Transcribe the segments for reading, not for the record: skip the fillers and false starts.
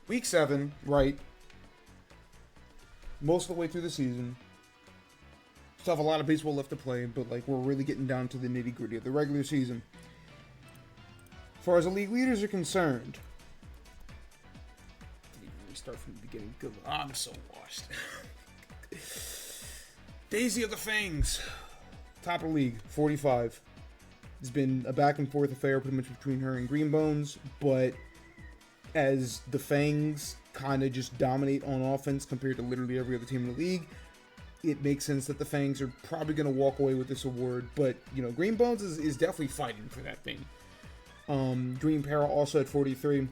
Week 7, right? Most of the way through the season. Still have a lot of baseball left to play, but like we're really getting down to the nitty gritty of the regular season. As far as the league leaders are concerned, let me start from the beginning. Good, I'm so washed. Daisy of the Fangs, top of the league, 45. It's been a back and forth affair pretty much between her and Green Bones, but as the Fangs kind of just dominate on offense compared to literally every other team in the league, it makes sense that the Fangs are probably going to walk away with this award. But, you know, Green Bones is definitely fighting for that thing. Green Para also at 43.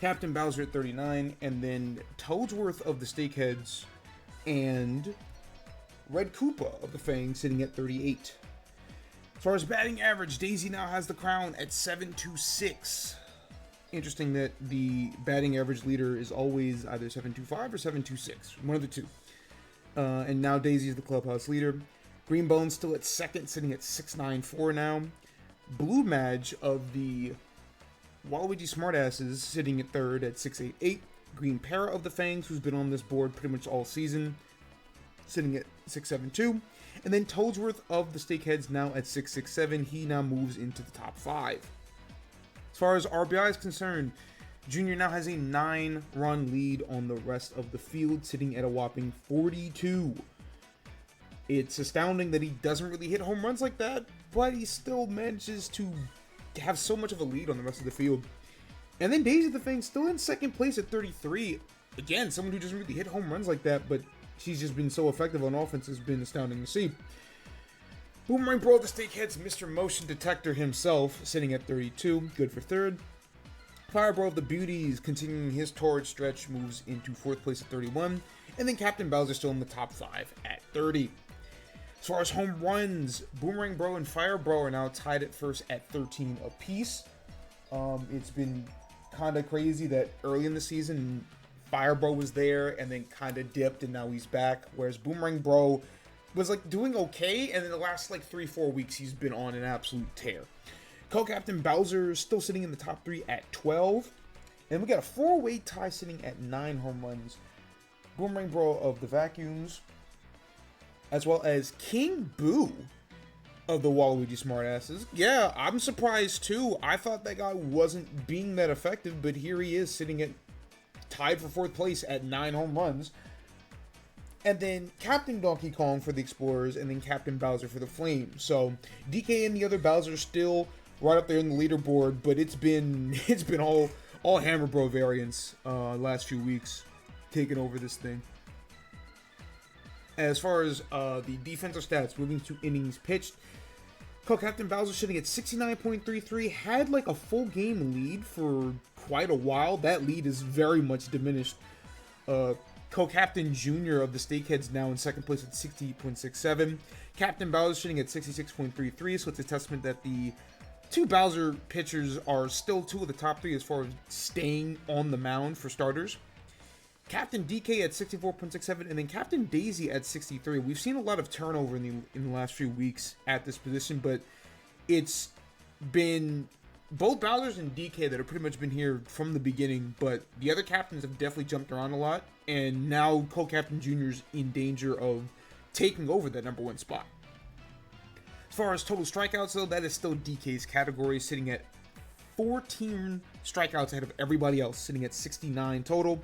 Captain Bowser at 39. And then Toadsworth of the Steakheads and Red Koopa of the Fangs sitting at 38. As far as batting average, Daisy now has the crown at 726. Interesting that the batting average leader is always either 725 or 726. One of the two. And now Daisy is the clubhouse leader. Green Bones still at second, sitting at 694 now. Blue Madge of the Waluigi Smartasses sitting at third at 688. Green Para of the Fangs, who's been on this board pretty much all season, sitting at 672. And then Toadsworth of the Steakheads now at 667. He now moves into the top 5. As far as RBI is concerned, Junior now has a 9-run lead on the rest of the field, sitting at a whopping 42. It's astounding that he doesn't really hit home runs like that, but he still manages to have so much of a lead on the rest of the field. And then Daisy the Fang still in second place at 33. Again, someone who doesn't really hit home runs like that, but she's just been so effective on offense has been astounding to see. Boomerang Bro of the Steakheads, Mr. Motion Detector himself, sitting at 32, good for third. Fire Bro of the Beauties, continuing his torrid stretch, moves into 4th place at 31. And then Captain Bowser still in the top 5 at 30. As far as home runs, Boomerang Bro and Fire Bro are now tied at first at 13 apiece. It's been kind of crazy that early in the season, Fire Bro was there and then kind of dipped and now he's back. Whereas Boomerang Bro was like doing okay, and in the last like 3-4 weeks, he's been on an absolute tear. Co-Captain Bowser is still sitting in the top 3 at 12. And we got a 4-way tie sitting at 9 home runs. Boomerang Bro of the Vacuums, as well as King Boo of the Waluigi Smartasses. Yeah, I'm surprised too. I thought that guy wasn't being that effective, but here he is sitting at tied for 4th place at 9 home runs. And then Captain Donkey Kong for the Explorers, and then Captain Bowser for the Flames. So DK and the other Bowser still right up there in the leaderboard, but it's been all Hammer Bro variants last few weeks taking over this thing. As far as the defensive stats, moving to innings pitched, Co-Captain Bowser sitting at 69.33, had like a full game lead for quite a while. That lead is very much diminished. Co-Captain Junior of the Steakheads now in 2nd place at 68.67. Captain Bowser sitting at 66.33, so it's a testament that the two Bowser pitchers are still 2 of the top 3 as far as staying on the mound for starters. Captain DK at 64.67, and then Captain Daisy at 63. We've seen a lot of turnover in the last few weeks at this position, but it's been both Bowsers and DK that have pretty much been here from the beginning, but the other captains have definitely jumped around a lot, and now Co-Captain Junior's in danger of taking over that number 1 spot. As far as total strikeouts, though, that is still DK's category, sitting at 14 strikeouts ahead of everybody else, sitting at 69 total.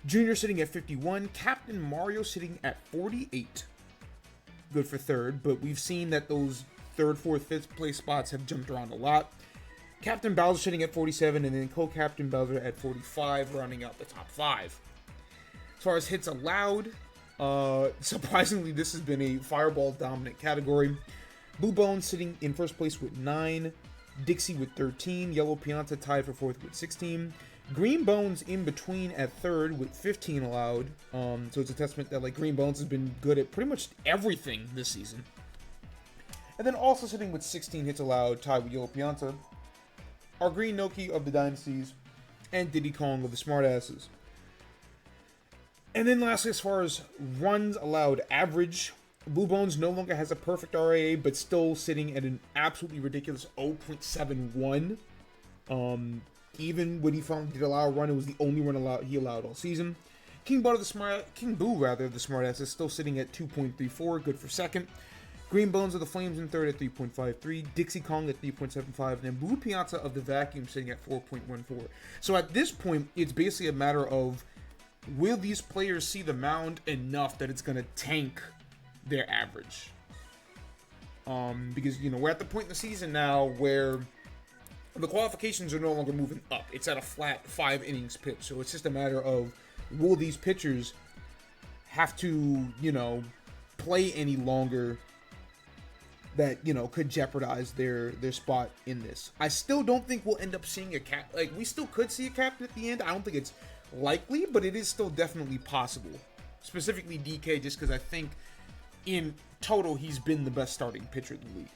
Junior sitting at 51. Captain Mario sitting at 48. Good for third, but we've seen that those 3rd, 4th, 5th place spots have jumped around a lot. Captain Bowser sitting at 47, and then Co-Captain Bowser at 45, rounding out the top 5. As far as hits allowed, surprisingly, this has been a Fireball dominant category. Blue Bones sitting in 1st place with 9. Dixie with 13. Yellow Pianta tied for 4th with 16. Green Bones in between at 3rd with 15 allowed. So it's a testament that like Green Bones has been good at pretty much everything this season. And then also sitting with 16 hits allowed, tied with Yellow Pianta, are Green Noki of the Dynasties and Diddy Kong of the Smartasses. And then lastly, as far as runs allowed average, Blue Bones no longer has a perfect RAA, but still sitting at an absolutely ridiculous 0.71. Even when he finally did allow a run, it was the only run he allowed all season. King Boo, the smartass, is still sitting at 2.34, good for second. Green Bones of the Flames in third at 3.53. Dixie Kong at 3.75. And then Blue Piazza of the Vacuum sitting at 4.14. So at this point, it's basically a matter of, will these players see the mound enough that it's going to tank their average? Because, we're at the point in the season now where the qualifications are no longer moving up. It's at a flat 5 innings pitch. So it's just a matter of, will these pitchers have to, play any longer that, could jeopardize their spot in this? I still don't think we'll end up seeing a cap. Like, we still could see a captain at the end. I don't think it's likely, but it is still definitely possible. Specifically DK, just because I think in total he's been the best starting pitcher in the league.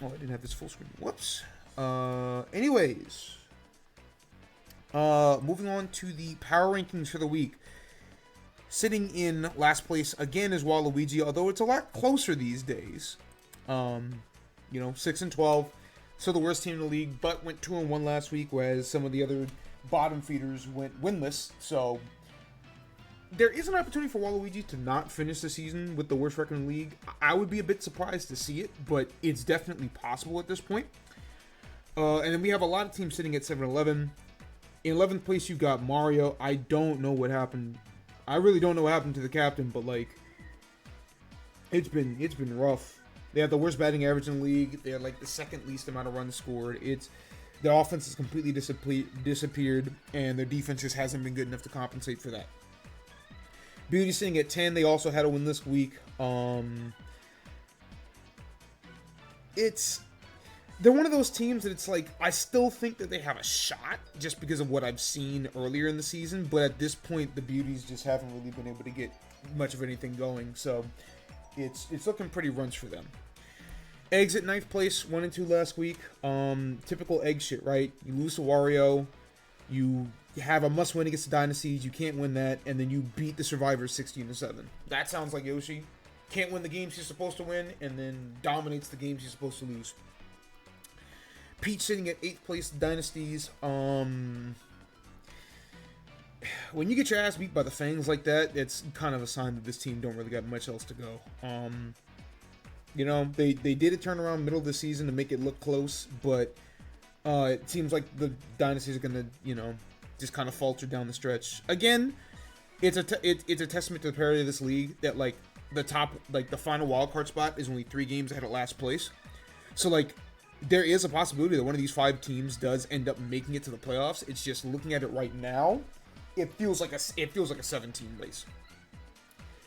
Oh, I didn't have this full screen. Whoops. Anyways. Moving on to the power rankings for the week. Sitting in last place again is Waluigi, although it's a lot closer these days. 6 and 12. So the worst team in the league, but went 2-1 last week, whereas some of the other bottom feeders went winless. So there is an opportunity for Waluigi to not finish the season with the worst record in the league. I would be a bit surprised to see it, but it's definitely possible at this point. And then we have a lot of teams sitting at 7-11. In 11th place, you've got Mario. I don't know what happened. I really don't know what happened to the captain, but it's been rough. They have the worst batting average in the league. They have the second least amount of runs scored. Their offense has completely disappeared, and their defense just hasn't been good enough to compensate for that. Beauty sitting at 10. They also had a win this week. They're one of those teams that it's I still think that they have a shot just because of what I've seen earlier in the season, but at this point, the Beauties just haven't really been able to get much of anything going, so it's looking pretty runs for them. Eggs at 9th place, 1-2 last week. Typical egg shit, right? You lose to Wario, you have a must-win against the Dynasties, you can't win that, and then you beat the Survivors 16-7. That sounds like Yoshi. Can't win the games you're supposed to win, and then dominates the games you're supposed to lose. Peach sitting at 8th place, Dynasties. When you get your ass beat by the Fangs like that, it's kind of a sign that this team don't really got much else to go. They did a turnaround middle of the season to make it look close, but it seems like the Dynasties are gonna, just kind of falter down the stretch. Again, it's a testament to the parity of this league that the top, the final wildcard spot is only 3 games ahead of last place. So there is a possibility that one of these 5 teams does end up making it to the playoffs. It's just looking at it right now, it feels like a 17 race.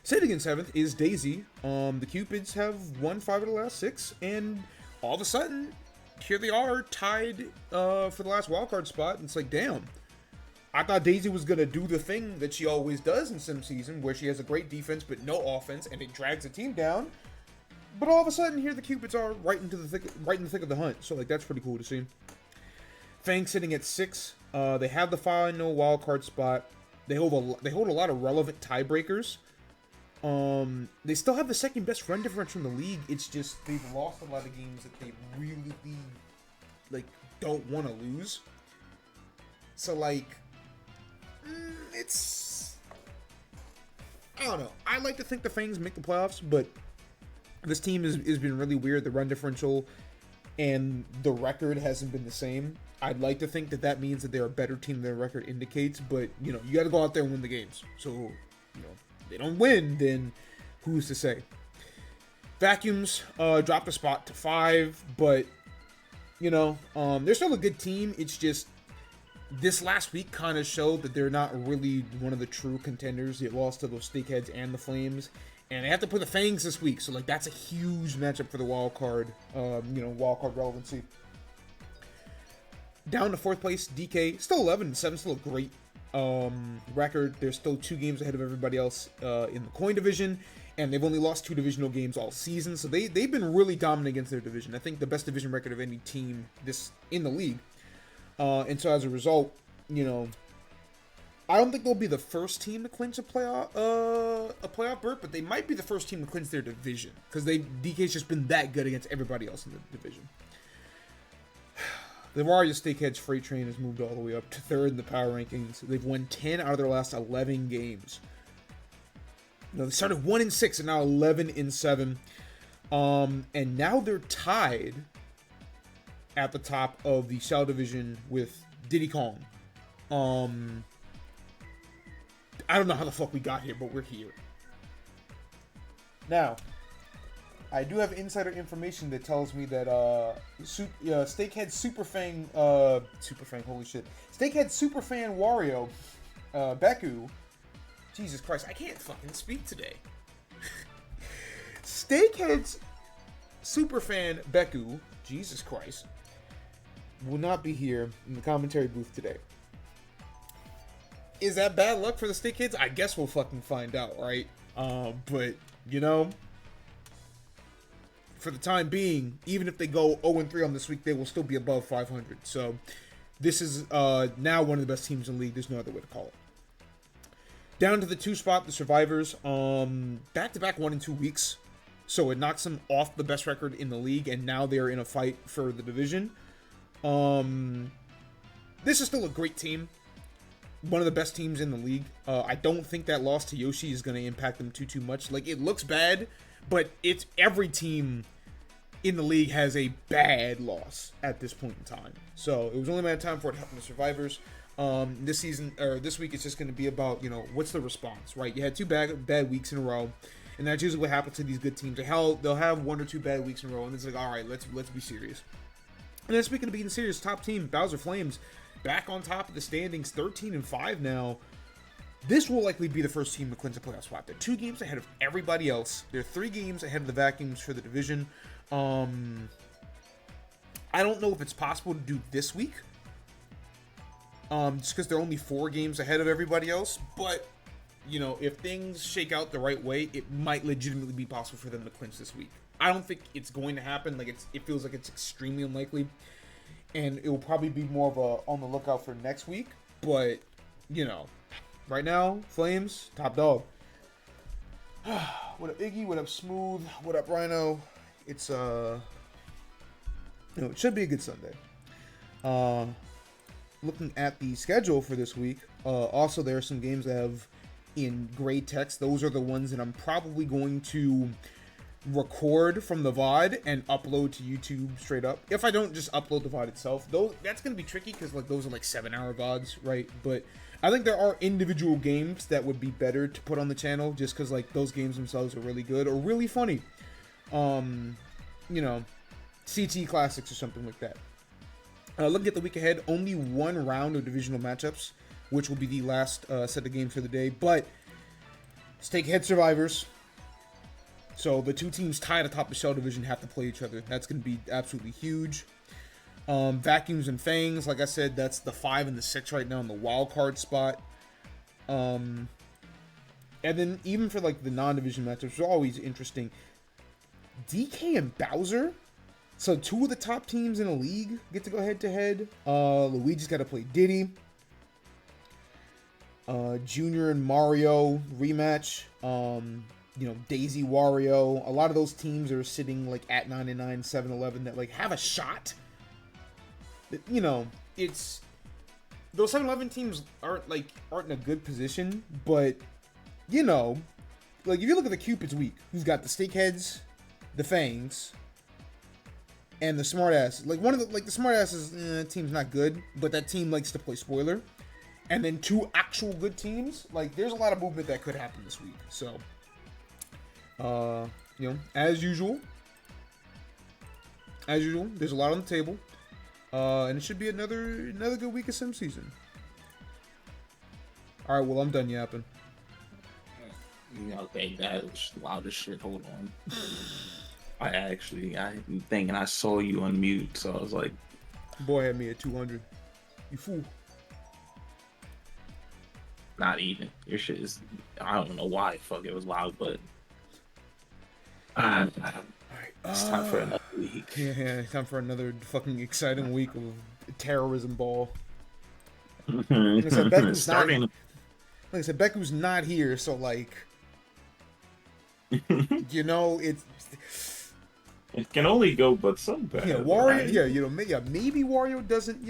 Sitting in 7th is Daisy. The Cupids have won 5 of the last 6, and all of a sudden, here they are tied for the last wildcard spot. And it's damn. I thought Daisy was gonna do the thing that she always does in Sim Season, where she has a great defense but no offense, and it drags the team down. But all of a sudden, here the Cupids are right in the thick of the hunt. So that's pretty cool to see. Fang sitting at 6. They have the final wildcard spot. They hold a lot of relevant tiebreakers. They still have the second best run differential in the league. It's just they've lost a lot of games that they really don't want to lose. So it's, I don't know. I like to think the Fangs make the playoffs, but this team has been really weird. The run differential and the record hasn't been the same. I'd like to think that means that they're a better team than their record indicates, but, you got to go out there and win the games. So, if they don't win, then who's to say? Vacuums dropped a spot to 5, but, they're still a good team. It's just this last week kind of showed that they're not really one of the true contenders. They lost to those Steakheads and the Flames. And they have to play the Fangs this week, so that's a huge matchup for the wild card, wild card relevancy. Down to 4th place, DK, still 11-7, still a great record. They're still 2 games ahead of everybody else in the coin division, and they've only lost 2 divisional games all season, so they've been really dominant against their division. I think the best division record of any team in the league. And so as a result, I don't think they'll be the first team to clinch a playoff berth, but they might be the first team to clinch their division because DK's just been that good against everybody else in the division. The Warriors Steakheads freight train has moved all the way up to 3rd in the power rankings. They've won 10 out of their last 11 games. They started 1-6 and now 11-7. And now they're tied at the top of the South Division with Diddy Kong. I don't know how the fuck we got here, but we're here. Now, I do have insider information that tells me that Steakhead Superfang, holy shit, Steakhead Superfan Wario, Beku, Jesus Christ, I can't fucking speak today. Steakhead's Superfan Beku, Jesus Christ, will not be here in the commentary booth today. Is that bad luck for the Steakheads? I guess we'll fucking find out, right? But, you know, for the time being, even if they go 0-3 on this week, they will still be above 500. So, this is now one of the best teams in the league. There's no other way to call it. Down to the 2 spot, the Survivors. Back-to-back 1-2 weeks. So, it knocks them off the best record in the league, and now they're in a fight for the division. This is still a great team. One of the best teams in the league. I don't think that loss to Yoshi is going to impact them too much. Like, it looks bad, but it's every team in the league has a bad loss at this point in time. So, it was only a matter of time for it to happen to Survivors. This season, or this week, it's just going to be about, you know, what's the response, right? You had 2 bad weeks in a row, and that's usually what happens to these good teams. They'll have 1 or 2 bad weeks in a row, and it's like, all right, let's be serious. And then speaking of being serious, top team, Bowser Flames, back on top of the standings, 13-5 now. This will likely be the first team to clinch a playoff spot. They're 2 games ahead of everybody else. They're 3 games ahead of the Vacuums for the division. I don't know if it's possible to do this week. Just because they're only 4 games ahead of everybody else. But, you know, if things shake out the right way, it might legitimately be possible for them to clinch this week. I don't think it's going to happen. Like, it feels like it's extremely unlikely. And it will probably be more of a on the lookout for next week. But, you know, right now, Flames, top dog. What up, Iggy? What up, Smooth? What up, Rhino? It's, it should be a good Sunday. Looking at the schedule for this week, also there are some games that have in gray text. Those are the ones that I'm probably going to record from the VOD and upload to YouTube straight up. If I don't just upload the VOD itself, that's going to be tricky because like those are like 7-hour VODs, right? But I think there are individual games that would be better to put on the channel just because like those games themselves are really good or really funny. You know, CT classics or something like that. Looking at the week ahead, only 1 round of divisional matchups, which will be the last set of games for the day. But Steakhead Survivors. So the 2 teams tied atop the Shell Division have to play each other. That's going to be absolutely huge. Vacuums and Fangs, like I said, that's the 5 and the 6 right now in the wild card spot. And then even for like the non-division matchups, are always interesting. DK and Bowser. So 2 of the top teams in the league get to go head to head. Luigi's got to play Diddy. Junior and Mario rematch. You know, Daisy, Wario, a lot of those teams are sitting like at 9-9, 7-11 that like have a shot. You know, it's those 7-11 teams aren't in a good position, but you know, like if you look at the Cupid's week, you've got the Steakheads, the Fangs, and the Smartasses. Like one of the the Smartasses team's not good, but that team likes to play spoiler. And then 2 actual good teams. Like there's a lot of movement that could happen this week. So you know, as usual, there's a lot on the table, and it should be another good week of sim season. All right, well, I'm done yapping. Okay, that was loud as shit. Hold on. I'm thinking I saw you on mute, so I was like, boy had me at 200. You fool. Not even. Your shit is. I don't know why. Fuck, it was loud, but. Alright, it's time for another week. Yeah, time for another fucking exciting week of terrorism ball. Like I said, Beku's not here, so like, you know, it's It can only go but so bad. Yeah, Wario. Right? Yeah, maybe Wario doesn't,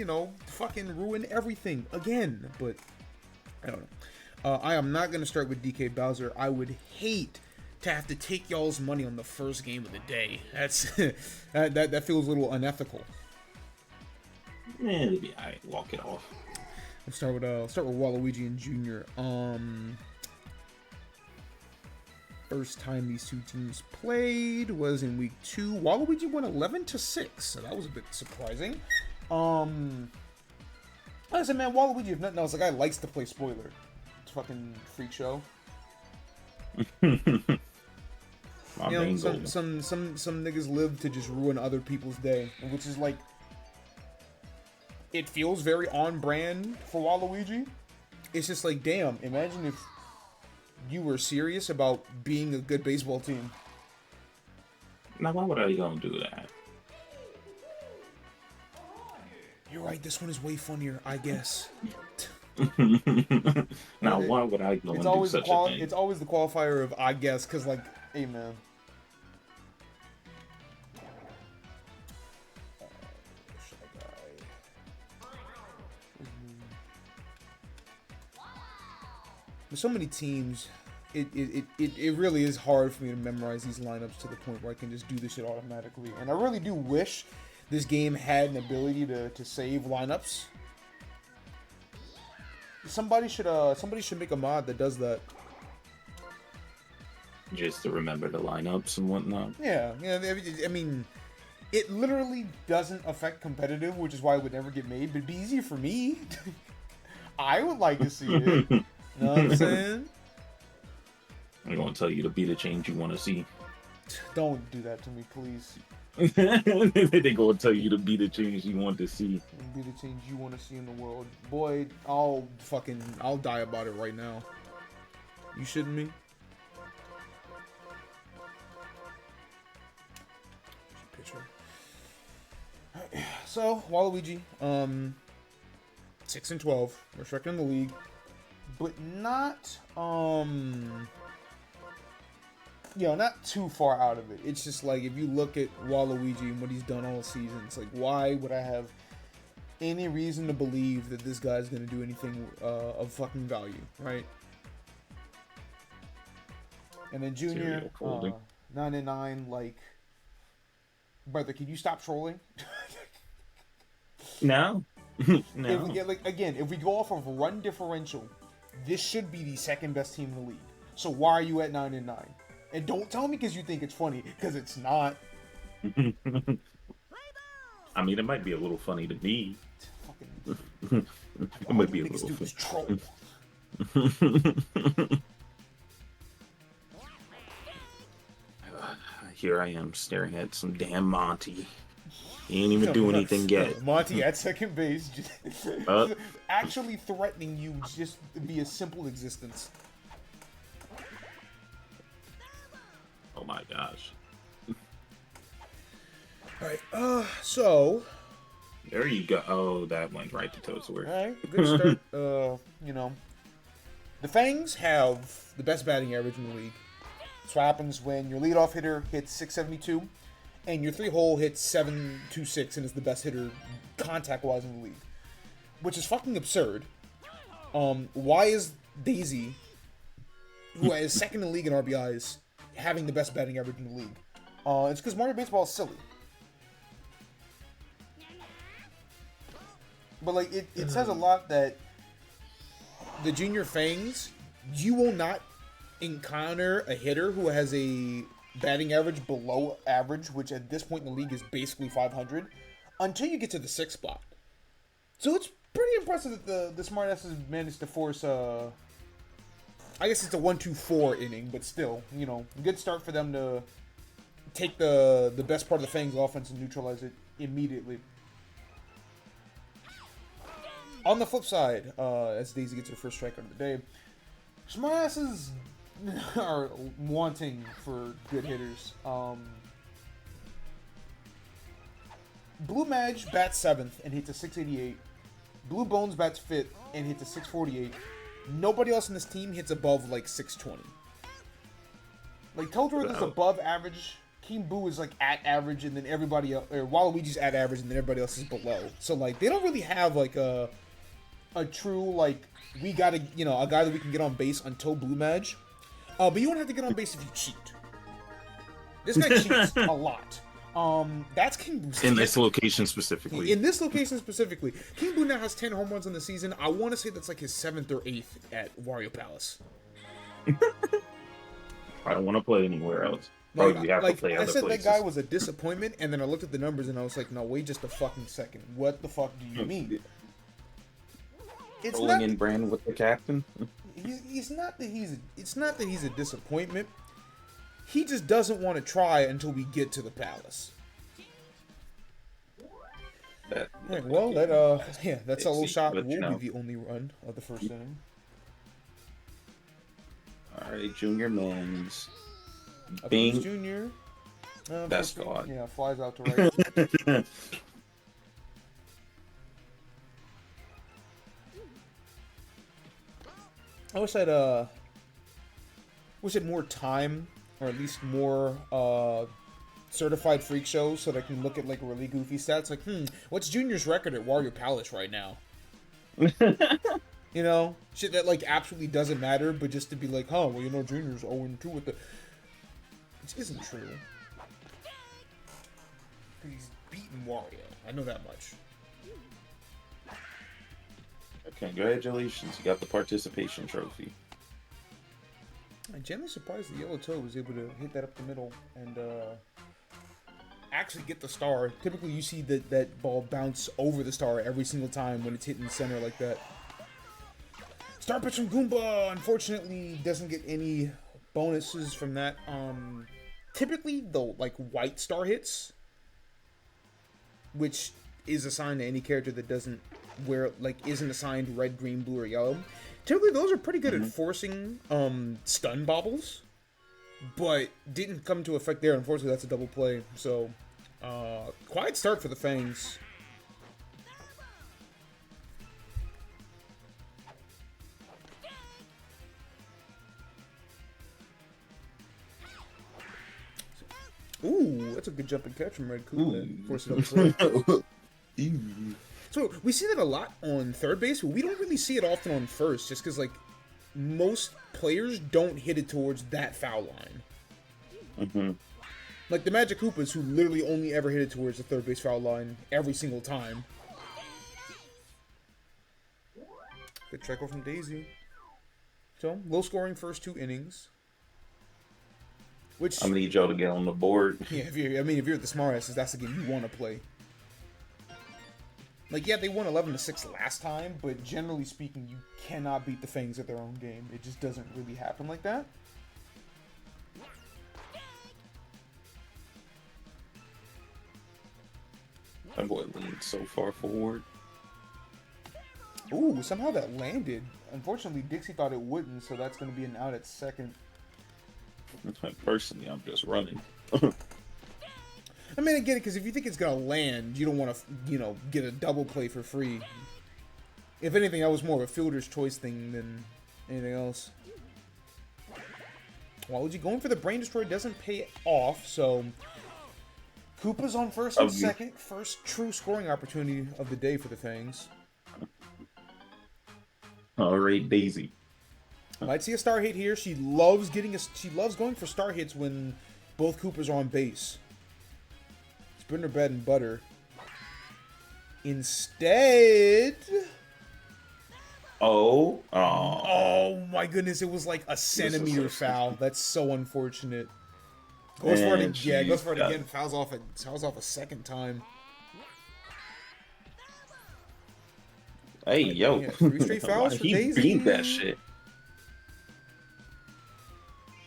fucking ruin everything again. But I don't know. I am not gonna start with DK Bowser. I would hate to have to take y'all's money on the first game of the day. That's that feels a little unethical. Maybe I walk it off. Let's start with Waluigi and Junior. First time these two teams played was in week 2. Waluigi won 11-6, so that was a bit surprising. Like I said, man, Waluigi, if nothing else, the guy likes to play spoiler. It's a fucking freak show. Some niggas live to just ruin other people's day, which is like, it feels very on brand for Waluigi. It's just like, damn, imagine if you were serious about being a good baseball team. Now, why would I gonna do that? You're right, this one is way funnier, I guess. Now, why would I go and do such a thing? It's always the qualifier of I guess, because, like, hey, man. There's so many teams, it really is hard for me to memorize these lineups to the point where I can just do this shit automatically. And I really do wish this game had an ability to save lineups. Somebody should make a mod that does that. Just to remember the lineups and whatnot. Yeah, I mean, it literally doesn't affect competitive, which is why it would never get made, but it'd be easier for me. I would like to see it. You know what I'm saying? I'm gonna tell you to be the change you want to see. Don't do that to me, please. They gonna tell you to be the change you want to see. Be the change you want to see in the world. Boy, I'll die about it right now. You shitting me? Picture. Right. So, Waluigi, 6-12. We're second in the league. But not, not too far out of it. It's just like, if you look at Waluigi and what he's done all season, it's like, why would I have any reason to believe that this guy's going to do anything of fucking value, right? And then Junior, 9-9, like, brother, can you stop trolling? No. No. If we go off of run differential, this should be the second best team in the league. So why are you at 9-9? And don't tell me because you think it's funny, because it's not. I mean, it might be a little funny to me. Fucking, it might be a little funny. Troll. Here I am staring at some damn Monty. He ain't even do anything yet. Monty at second base, actually threatening you just via simple existence. Oh my gosh. Alright, so... There you go. Oh, that went right to Toadsworth. Alright, good start. The Fangs have the best batting average in the league. That's what happens when your leadoff hitter hits 672. And your 3-hole hits 726 and is the best hitter contact-wise in the league. Which is fucking absurd. Why is Daisy, who is second in the league in RBIs, having the best batting average in the league? It's because Mario Baseball is silly. But, like, it says a lot that the Junior Fangs, you will not encounter a hitter who has a batting average below average, which at this point in the league is basically 500, until you get to the 6th spot. So it's pretty impressive that the smartasses managed to force I guess it's a 1-2-4 inning, but still, good start for them to take the best part of the Fangs offense and neutralize it immediately. On the flip side, as Daisy gets her first strikeout of the day, smartasses are wanting for good hitters. Blue Madge bats 7th and hits a 688. Blue Bones bats 5th and hits a 648. Nobody else in this team hits above like 620. Like Toadsworth is above average King Boo is like at average, and then everybody else, or Waluigi's at average, and then everybody else is below. So like they don't really have like a true like we gotta a guy that we can get on base until Blue Mage. But you won't have to get on base if you cheat. This guy cheats a lot. That's King Boo. In this location specifically. In this location specifically, King Boo now has 10 home runs in the season. I want to say that's like his 7th or 8th at Wario Palace. I don't want to play anywhere else. Probably have to play other places. I said that guy was a disappointment, and then I looked at the numbers and I was like, no, wait just a fucking second. What the fuck do you mean? It's rolling in Brand with the captain. It's not that he's a disappointment. He just doesn't want to try until we get to the palace. Right, well, that's a little shot. Will be the only run of the first inning. All right, Junior Men's. Bing. Junior. Best God. Yeah, flies out to right. I wish I'd more time, or at least more certified freak shows, so that I can look at like really goofy stats. Like, what's Junior's record at Wario Palace right now? Shit that like absolutely doesn't matter, but just to be like, well, Junior's 0-2 with the. Which isn't true. He's beaten Wario. I know that much. Congratulations, you got the participation trophy. I'm generally surprised the Yellow Toad was able to hit that up the middle and actually get the star. Typically, you see that ball bounce over the star every single time when it's hitting the center like that. Star pitch from Goomba, unfortunately, doesn't get any bonuses from that. Typically, the like white star hits, which is assigned to any character that doesn't isn't assigned red, green, blue, or yellow. Typically, those are pretty good at forcing stun bobbles, but didn't come to effect there. Unfortunately, that's a double play. So, quiet start for the Fangs. Ooh, that's a good jump and catch from Red Koopa. Force it up. So we see that a lot on third base, but we don't really see it often on first, just because like most players don't hit it towards that foul line. Like the Magic Koopas, who literally only ever hit it towards the third base foul line every single time. Good check-off from Daisy. So low scoring first 2 innings. Which I'm gonna need Joe to get on the board. Yeah, if you're the smartasses, that's the game you want to play. Like, yeah, they won 11-6 last time, but generally speaking, you cannot beat the Fangs at their own game. It just doesn't really happen like that. My boy leaned so far forward. Ooh, somehow that landed. Unfortunately, Dixie thought it wouldn't, so that's going to be an out at second. Personally, I'm just running. I mean, I get it, because if you think it's going to land, you don't want to, get a double play for free. If anything, that was more of a fielder's choice thing than anything else. Waluigi going for the Brain Destroy doesn't pay off, so Koopa's on first and second. First true scoring opportunity of the day for the Fangs. All right, Daisy. Might see a star hit here. She loves going for star hits when both Koopas are on base. It's been her bread and butter. Instead, oh my goodness! It was like a centimeter foul. That's so unfortunate. Goes for it again. Goes for it again. Fouls off a second time. Hey, yo. Yeah, 3 straight fouls for Daisy. He beat that shit.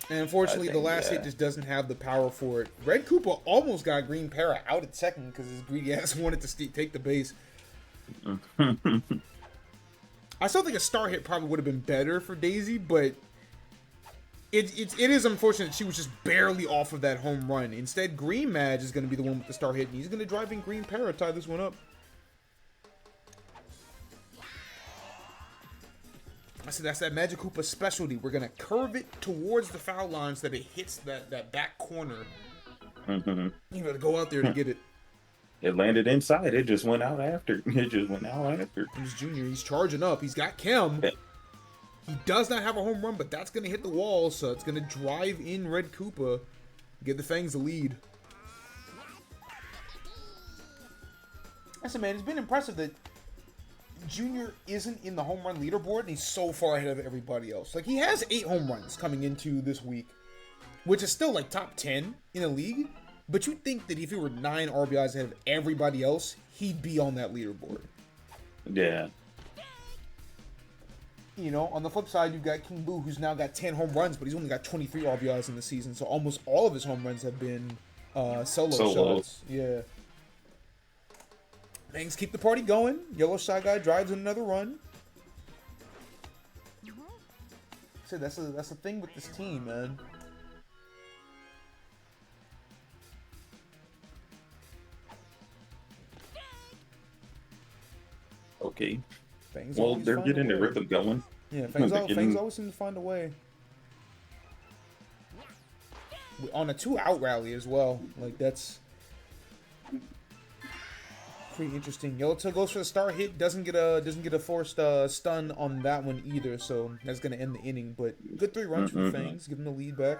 And unfortunately, the last hit just doesn't have the power for it. Red Koopa almost got Green Para out at second because his greedy ass wanted to take the base. I still think a star hit probably would have been better for Daisy, but it is unfortunate she was just barely off of that home run. Instead, Green Mage is going to be the one with the star hit, and he's going to drive in Green Para, tie this one up. I said that's that Magic Koopa specialty. We're going to curve it towards the foul line so that it hits that back corner. Mm-hmm. You gotta go out there to get it. It landed inside. It just went out after. It just went out after. He's Junior. He's charging up. He's got Kim. Yeah. He does not have a home run, but that's gonna hit the wall, so it's gonna drive in Red Koopa, give the Fangs the lead. Listen, man, it's been impressive that Junior isn't in the home run leaderboard, and he's so far ahead of everybody else. Like, he has 8 home runs coming into this week, which is still, like, top 10 in the league. But you'd think that if he were 9 RBIs ahead of everybody else, he'd be on that leaderboard. Yeah. You know, on the flip side, you've got King Boo, who's now got 10 home runs, but he's only got 23 RBIs in the season, so almost all of his home runs have been solo shots. Yeah. Fangs keep the party going. Yellow Shy Guy drives in another run. So that's a thing with this team, man. Okay. Fangs Well, they're getting the rhythm going. Yeah, Fangs always seem to find a way. On a 2-out rally as well. Like, that's pretty interesting. Yellowtail goes for the star hit. Doesn't get a forced stun on that one either. So that's gonna end the inning. But good 3 runs from Fangs. Give him the lead back.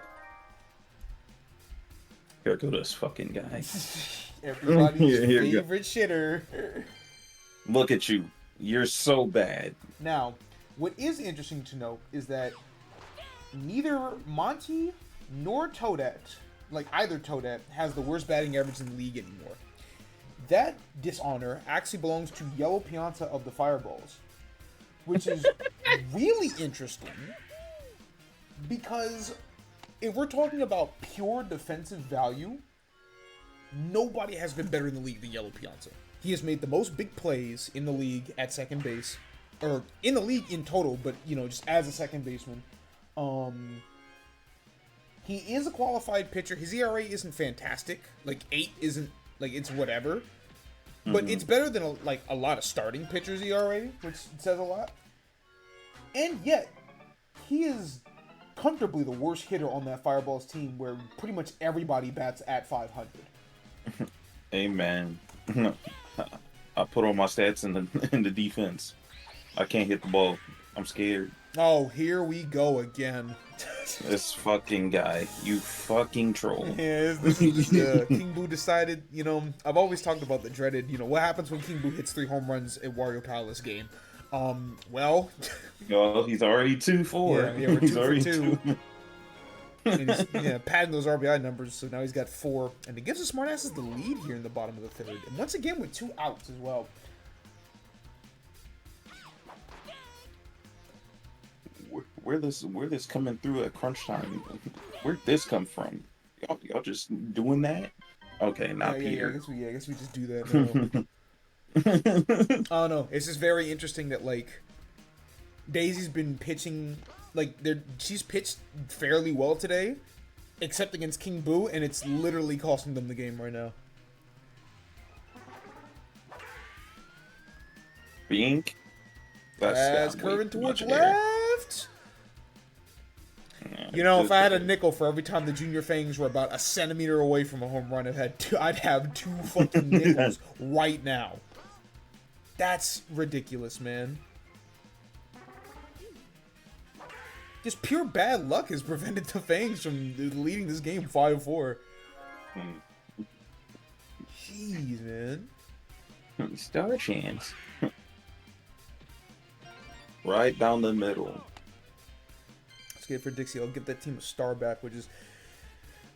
Here go this fucking guy. Everybody's favorite shitter. Look at you. You're so bad. Now, what is interesting to note is that neither Monty nor Toadette, like either Toadette, has the worst batting average in the league anymore. That dishonor actually belongs to Yellow Pianta of the Fireballs, which is really interesting because if we're talking about pure defensive value, nobody has been better in the league than Yellow Pianta. He has made the most big plays in the league at second base, or in the league in total, but, you know, just as a second baseman. He is a qualified pitcher. His ERA isn't fantastic. Like, 8 isn't, like, it's whatever. But it's better than, a lot of starting pitchers' ERA, which says a lot. And yet, he is comfortably the worst hitter on that Fireballs team, where pretty much everybody bats at 500. Amen. I put on my stats in the defense. I can't hit the ball. I'm scared. Oh, here we go again. This fucking guy. You fucking troll. Yeah, this is just, King Boo decided, you know, I've always talked about the dreaded, you know, what happens when King Boo hits 3 home runs at Wario Palace game. Well... Well, he's already 2-4. Yeah, we're 2 he's for already 2. And he's padding those RBI numbers, so now he's got 4. And it gives the Smartasses the lead here in the bottom of the 3rd. And once again with 2 outs as well. Where this coming through at crunch time? Where'd this come from? Y'all just doing that? Okay, not Peter. I guess we just do that now. Oh no, it's just very interesting that, like, Daisy's been pitching, like, she's pitched fairly well today, except against King Boo, and it's literally costing them the game right now. Bink. That's curving towards left. You know, if I had a nickel for every time the Junior Fangs were about a centimeter away from a home run, I'd have 2 fucking nickels right now. That's ridiculous, man. Just pure bad luck has prevented the Fangs from leading this game 5-4. Jeez, man. Still a chance. Right down the middle. Let's get it for Dixie. I'll give that team a star back, which is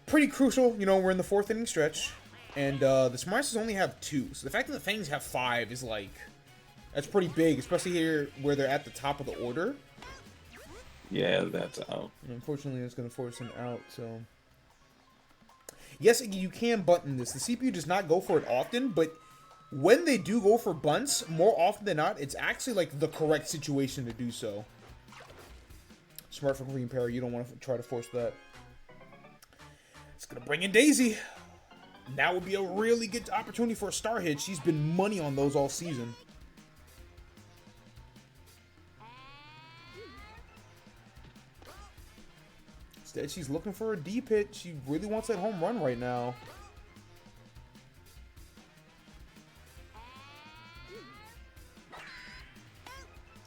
pretty crucial. You know, we're in the 4th inning stretch, and the Smartasses only have 2. So the fact that the Fangs have 5 is, like, that's pretty big, especially here where they're at the top of the order. Yeah, that's out. And unfortunately, it's going to force an out, so... Yes, you can button this. The CPU does not go for it often, but when they do go for bunts, more often than not, it's actually, like, the correct situation to do so. Smart for Green Parry. You don't want to try to force that. It's going to bring in Daisy. That would be a really good opportunity for a star hit. She's been money on those all season. Instead, she's looking for a deep hit. She really wants that home run right now.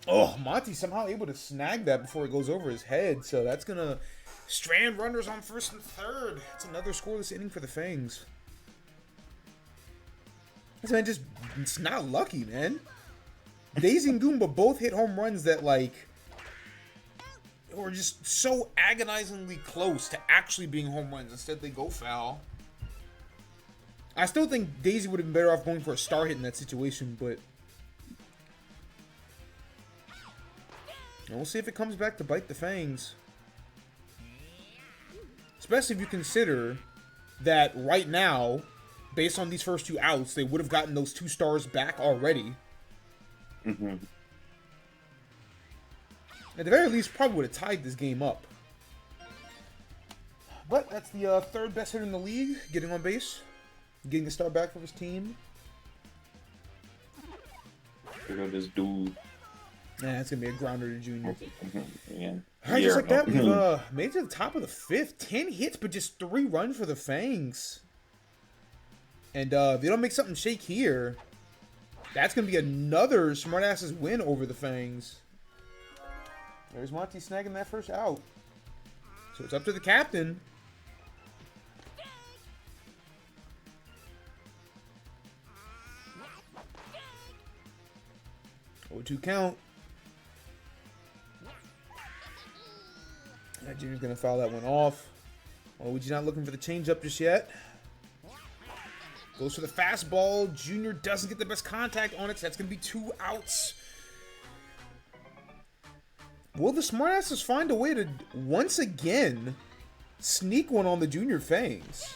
Oh, Monty somehow able to snag that before it goes over his head, so that's gonna strand runners on first and third. It's another scoreless inning for the Fangs. This man just, it's not lucky, man. Daisy and Goomba both hit home runs that, like, were just so agonizingly close to actually being home runs. Instead, they go foul. I still think Daisy would have been better off going for a star hit in that situation, but we'll see if it comes back to bite the Fangs. Especially if you consider that right now, based on these first 2 outs, they would have gotten those 2 stars back already. Mm-hmm. At the very least, probably would have tied this game up. But that's the 3rd best hitter in the league, getting on base, getting a star back for his team. Look at this dude. Yeah, it's going to be a grounder to Junior. Yeah. Alright, just like that, we've made it to the top of the 5th. 10 hits, but just 3 runs for the Fangs. And if they don't make something shake here, that's going to be another smartass's win over the Fangs. There's Monty snagging that first out. So it's up to the captain. Oh, 2 count. Junior's going to foul that one off. Oh, Luigi's not looking for the changeup just yet. Goes for the fastball. Junior doesn't get the best contact on it, so that's going to be 2 outs. Will the smartasses find a way to, once again, sneak one on the Junior Fangs?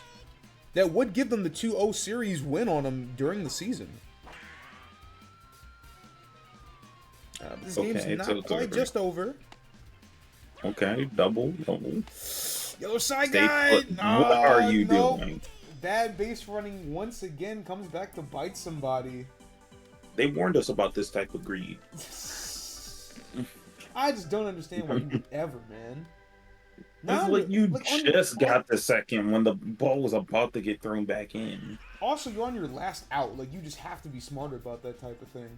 That would give them the 2-0 series win on them during the season. This game's not quite just over. Okay, double. Yellow side guy! No, what are you doing? Bad base running once again comes back to bite somebody. They warned us about this type of greed. I just don't understand why you would ever, man. It's like you just got the second when the ball was about to get thrown back in. Also, you're on your last out. Like, you just have to be smarter about that type of thing.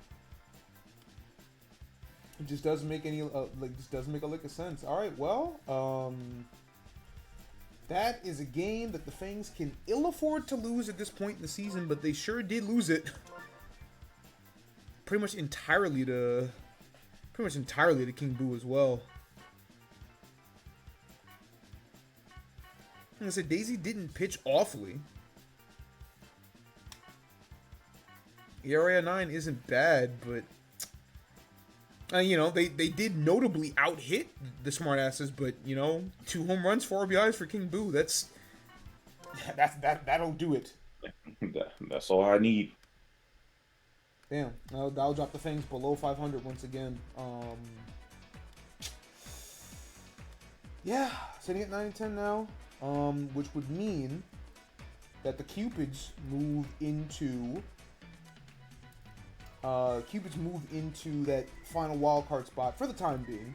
It just doesn't make any, just doesn't make a lick of sense. All right, well, that is a game that the Fangs can ill afford to lose at this point in the season, but they sure did lose it. Pretty much entirely to King Boo as well. Like I said, Daisy didn't pitch awfully. ERA 9 isn't bad, but you know, they did notably out-hit the smartasses, but, you know, 2 home runs, 4 RBIs for King Boo. That'll do it. That's all I need. Damn, that'll drop the Fangs below 500 once again. Yeah, sitting at 9-10 now, which would mean that the Cupids move into that final wildcard spot for the time being.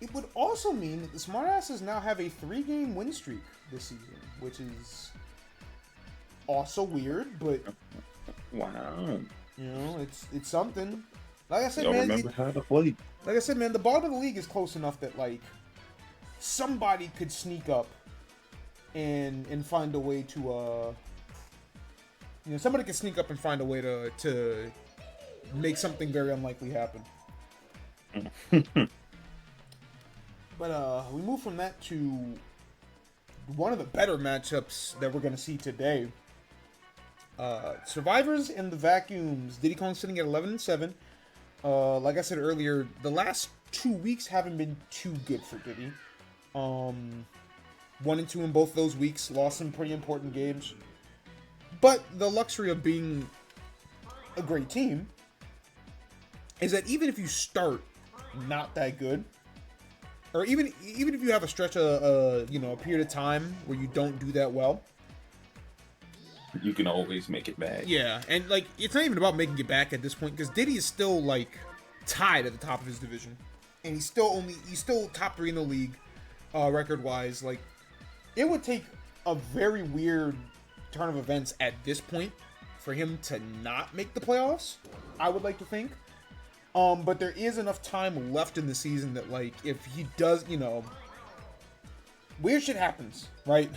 It would also mean that the smartasses now have a 3-game win streak this season, which is also weird, but wow, you know, it's something. Like I said, y'all man, remember how to play. Like I said, man, the bottom of the league is close enough that, like, somebody could sneak up and find a way to somebody could sneak up and find a way to make something very unlikely happen. But we move from that to one of the better matchups that we're going to see today. Survivors and the Vacuums. Diddy Kong sitting at 11-7. Like I said earlier, the last 2 weeks haven't been too good for Diddy. 1-2 in both those weeks. Lost some pretty important games. But the luxury of being a great team is that even if you start not that good, or even if you have a stretch of a period of time where you don't do that well, you can always make it back. Yeah, and like it's not even about making it back at this point because Diddy is still like tied at the top of his division, and he's still top 3 in the league, record wise. Like it would take a very weird turn of events at this point for him to not make the playoffs. I would like to think. But there is enough time left in the season that, like, if he does, you know, weird shit happens, right?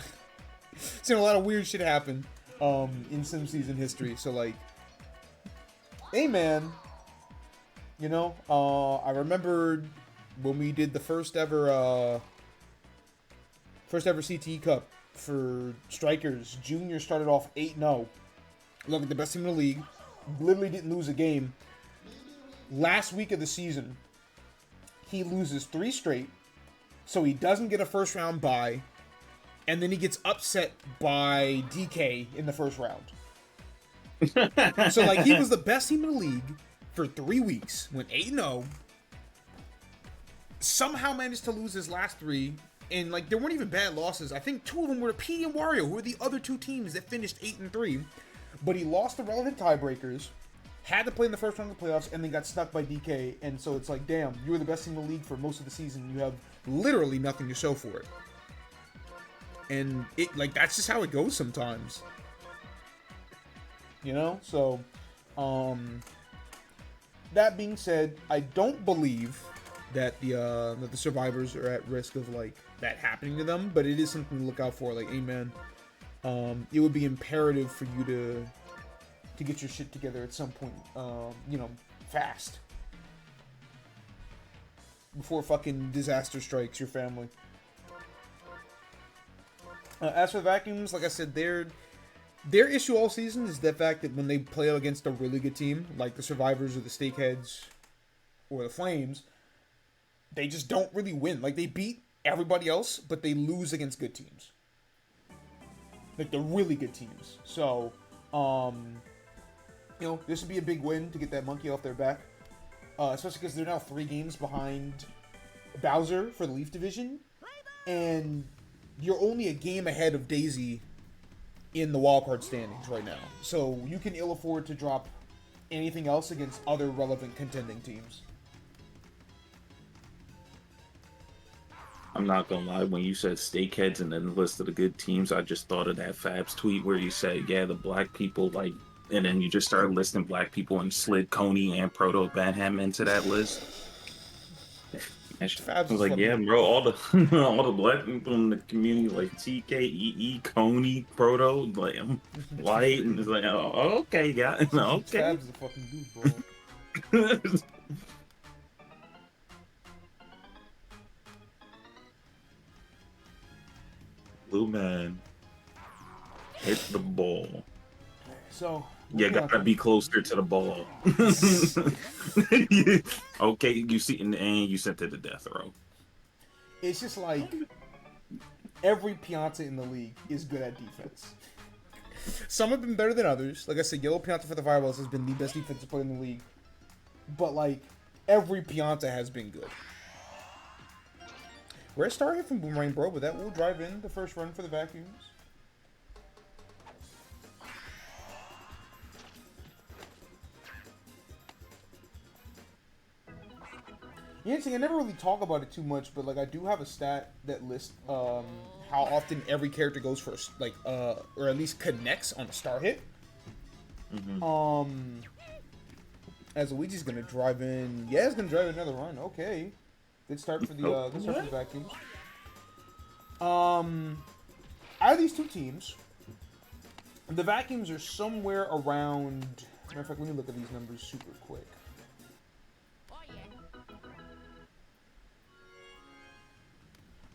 Seen a lot of weird shit happen, in Sim season history. So, like, hey, man, you know, I remembered when we did the first ever CTE Cup for Strikers. Junior started off 8-0. Look at the best team in the league. Literally didn't lose a game. Last week of the season, he loses 3 straight, so he doesn't get a first round bye, and then he gets upset by DK in the first round. So, like, he was the best team in the league for 3 weeks, went 8-0, somehow managed to lose his last 3, and, like, there weren't even bad losses. I think 2 of them were PD and Wario, who were the other 2 teams that finished 8-3, but he lost the relevant tiebreakers, had to play in the first round of the playoffs, and then got stuck by DK, and so it's like, damn, you were the best team in the league for most of the season, you have literally nothing to show for it. And it, like, that's just how it goes sometimes. You know? So, that being said, I don't believe that the survivors are at risk of, like, that happening to them, but it is something to look out for. Like, hey, man, it would be imperative for you to get your shit together at some point, you know, fast. Before fucking disaster strikes your family. As for the Vacuums, like I said, their issue all season is the fact that when they play against a really good team, like the Survivors or the Steakheads or the Flames, they just don't really win. Like, they beat everybody else, but they lose against good teams. Like, the really good teams. So, you know, this would be a big win to get that monkey off their back. Especially because they're now 3 games behind Bowser for the Leaf Division. And you're only a game ahead of Daisy in the wildcard standings right now. So you can ill afford to drop anything else against other relevant contending teams. I'm not gonna lie, when you said Steakheads and then the list of the good teams, I just thought of that Fabs tweet where you said, yeah, the black people, like, and then you just started listing black people and slid Coney and Proto Banham into that list. I was like, yeah, bro, all the all the black people in the community, like TK, EE, Coney, Proto, like, I'm white, and it's like, oh, okay, yeah, okay. Fabs is a fucking dude, bro. Blue man, hit the ball. So you gotta be closer to the ball. Okay, you see, and you sent it to death row. It's just like every Pianta in the league is good at defense. Some have been better than others. Like I said, Yellow Pianta for the Fireballs has been the best defensive player in the league. But, like, every Pianta has been good. Rare star hit from Boomerang Bro, but that will drive in the first run for the Vacuums. You know, I never really talk about it too much, but, like, I do have a stat that lists how often every character goes for, like, or at least connects on a star hit. Mm-hmm. As Luigi's gonna drive in, yeah, it's gonna drive another run. Okay, good start for the Vacuums. Out of these 2 teams, the Vacuums are somewhere around. Matter of fact, let me look at these numbers super quick.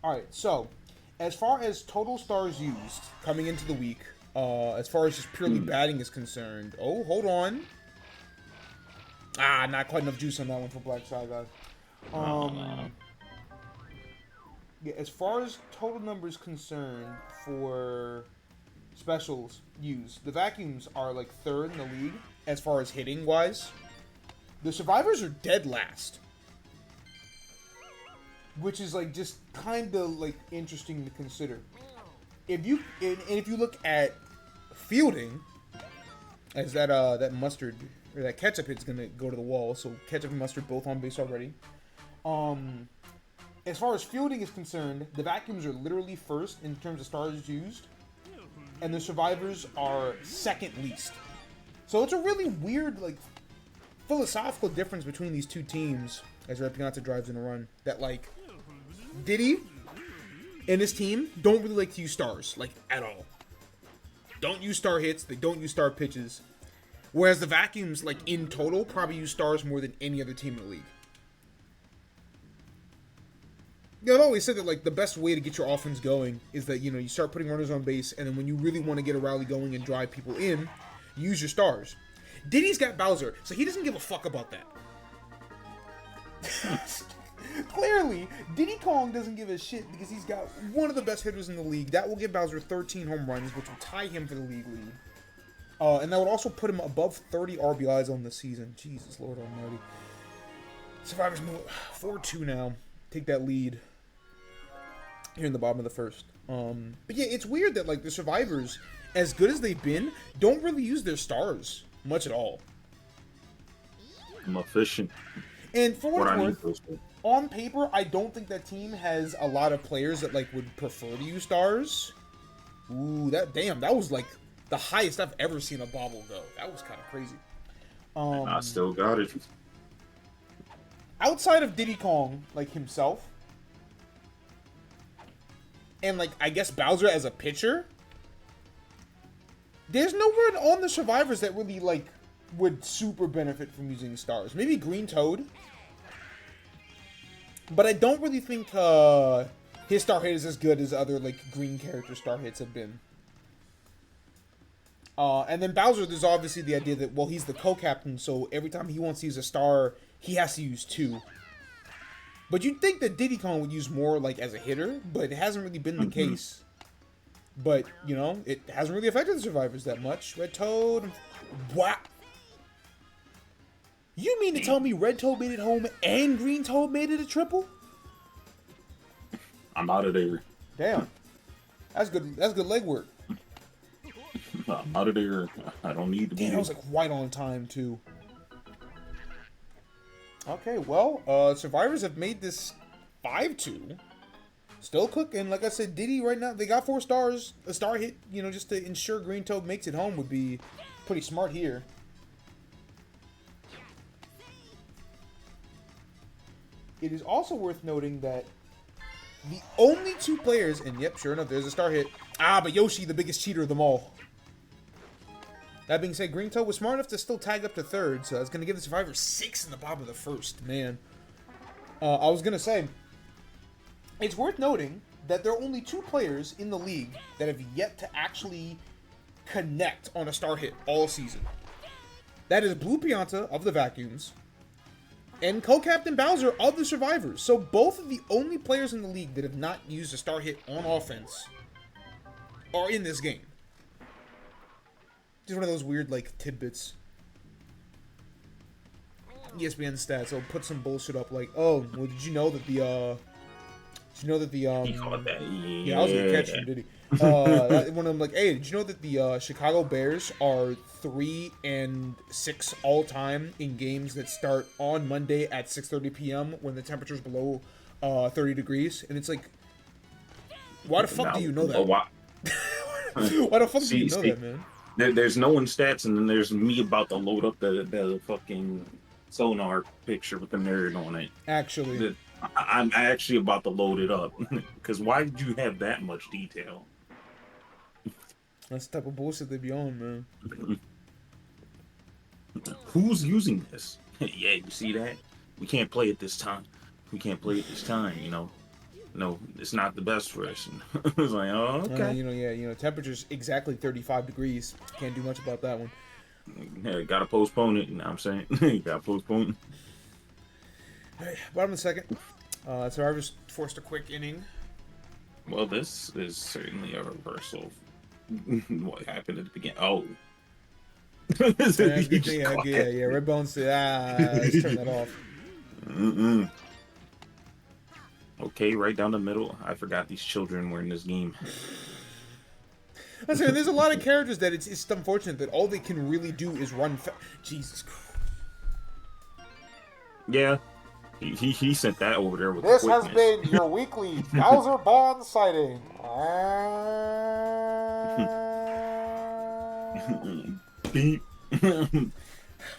Alright, so, as far as total stars used coming into the week, as far as just purely batting is concerned, oh, hold on. Not quite enough juice on that one for Black Shy Guy. Yeah, as far as total numbers concerned for specials used, the Vacuums are like 3rd in the league as far as hitting wise. The Survivors are dead last. Which is, like, just kind of, like, interesting to consider. If you look at fielding, as that mustard or that ketchup hit's gonna go to the wall, so ketchup and mustard both on base already. As far as fielding is concerned, the Vacuums are literally 1st in terms of stars used, and the Survivors are 2nd least. So it's a really weird, like, philosophical difference between these two teams as Repianza drives in a run. That, like, Diddy and his team don't really like to use stars, like, at all. Don't use star hits. They don't use star pitches. Whereas the Vacuums, like, in total, probably use stars more than any other team in the league. Yeah, I've always said that, like, the best way to get your offense going is that, you know, you start putting runners on base, and then when you really want to get a rally going and drive people in, you use your stars. Diddy's got Bowser, so he doesn't give a fuck about that. Clearly, Diddy Kong doesn't give a shit because he's got one of the best hitters in the league. That will give Bowser 13 home runs, which will tie him for the league lead. And that would also put him above 30 RBIs on the season. Jesus Lord Almighty. Survivors move 4-2 now. Take that lead here in the bottom of the first. But yeah, it's weird that, like, the Survivors, as good as they've been, don't really use their stars much at all. I'm efficient. And for what it's worth, on paper, I don't think that team has a lot of players that, like, would prefer to use stars. Ooh, that was, like, the highest I've ever seen a bobble go. That was kind of crazy. I still got it. Outside of Diddy Kong, like, himself, and, like, I guess Bowser as a pitcher, there's no one on the Survivors that really, like, would super benefit from using stars. Maybe Green Toad. But I don't really think his star hit is as good as other, like, green character star hits have been. And then Bowser, there's obviously the idea that, well, he's the co-captain, so every time he wants to use a star, he has to use two. But you'd think that Diddy Kong would use more, like, as a hitter, but it hasn't really been the case. But, you know, it hasn't really affected the Survivors that much. Red Toad... Wow! You mean to tell me Red Toad made it home and Green Toad made it a triple? I'm out of there. Damn. That's good legwork. I'm out of there. I don't need to be. Damn, that was, like, right on time, too. Okay, well, Survivors have made this 5-2. Still cooking. Like I said, Diddy right now, they got 4 stars. A star hit, you know, just to ensure Green Toad makes it home would be pretty smart here. It is also worth noting that the only 2 players, and yep, sure enough, there's a star hit. But Yoshi, the biggest cheater of them all. That being said, Green Toad was smart enough to still tag up to 3rd, so that's going to give the Survivors 6 in the bottom of the first. Man. I was going to say, it's worth noting that there are only 2 players in the league that have yet to actually connect on a star hit all season. That is Blue Pianta of the Vacuums and Co-Captain Bowser of the Survivors. So both of the only players in the league that have not used a star hit on offense are in this game. Just one of those weird, like, tidbits. ESPN stats will put some bullshit up like, oh, well, did you know that the, he caught that. Yeah, I was gonna catch him, did he? One of them like, hey, did you know that the Chicago Bears are 3-6 all time in games that start on Monday at 6:30 p.m. when the temperature's below 30 degrees? And it's like, why the fuck do you know that? Why the fuck do you know that, man? There's no one stats, and then there's me about to load up the fucking sonar picture with the nerd on it. Actually, I'm actually about to load it up because why did you have that much detail? That's the type of bullshit they be on, man. Who's using this? Yeah, you see that? We can't play it this time. We can't play it this time, you know. No, it's not the best for us. I was like, oh, okay. Temperature's exactly 35 degrees. Can't do much about that one. Yeah, gotta postpone it, you know what I'm saying? You gotta postpone it. All right, bottom of the second. Survivors forced a quick inning. Well, this is certainly a reversal of what happened at the beginning. Oh. Yeah. Red Bones said, let's turn that off. Okay, right down the middle. I forgot these children were in this game. Listen, there's a lot of characters that it's unfortunate that all they can really do is run Jesus Christ. Yeah. He sent that over there with this has been your weekly Bowser Bond sighting. Beep.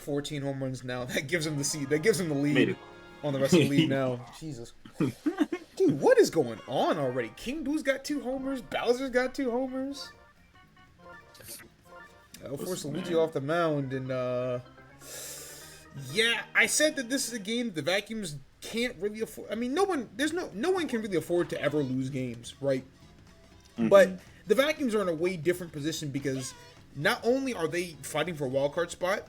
14 home runs now. That gives him the seed. That gives him the Made lead it. on the rest of the league now. Jesus. Dude, what is going on already? King Boo's got 2 homers. Bowser's got 2 homers. I'll force Luigi off the mound, and yeah, I said that this is a game the Vacuums can't really afford. I mean, no one can really afford to ever lose games, right? Mm-hmm. But the Vacuums are in a way different position because not only are they fighting for a wild card spot,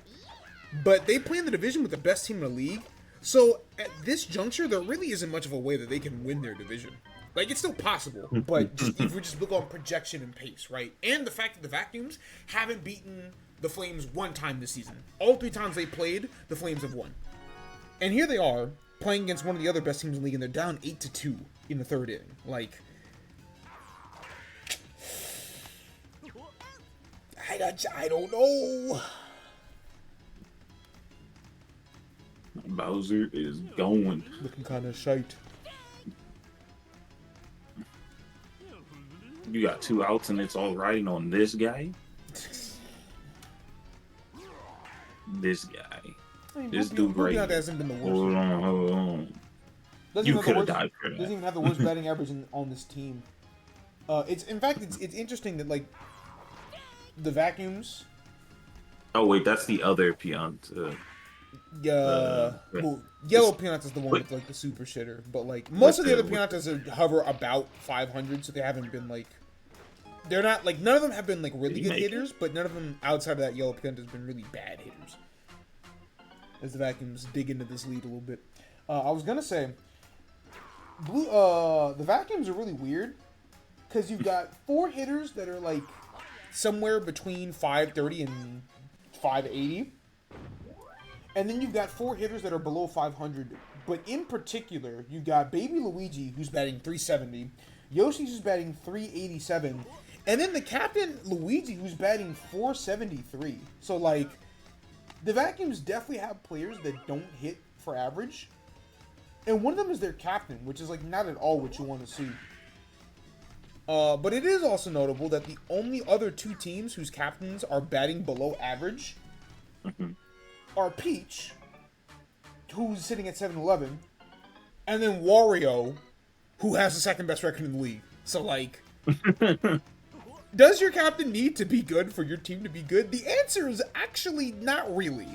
but they play in the division with the best team in the league. So at this juncture, there really isn't much of a way that they can win their division. Like, it's still possible, but if we just look on projection and pace, right? And the fact that the Vacuums haven't beaten the Flames one time this season. All 3 times they played, the Flames have won. And here they are, playing against one of the other best teams in the league, and they're down 8-2 in the 3rd inning. Like, I don't know. Bowser is going. Looking kind of shite. You got 2 outs and it's all riding on this guy. This guy. I mean, This dude right here. Hasn't been the worst. Hold on. You could have died for that. Doesn't even have the worst batting average on this team. It's interesting that, like, the Vacuums. Oh wait, that's the other Pianta. Well, Yellow Pianta's the one with, like, the super shitter, but, like, most of the other Piantas hover about 500, so they haven't been, like, they're not, like, none of them have been, like, really good hitters, but none of them outside of that Yellow Pianta has been really bad hitters. As the Vacuums dig into this lead a little bit. I was gonna say, the Vacuums are really weird, because you've got 4 hitters that are, like, somewhere between 530 and 580. And then you've got 4 hitters that are below 500. But in particular, you've got Baby Luigi, who's batting 370. Yoshi, who's batting 387. And then the captain, Luigi, who's batting 473. So, like, the Vacuums definitely have players that don't hit for average. And one of them is their captain, which is, like, not at all what you want to see. But it is also notable that the only other 2 teams whose captains are batting below average are Peach, who's sitting at 7-11, and then Wario, who has the 2nd best record in the league. So, like, does your captain need to be good for your team to be good? The answer is actually not really.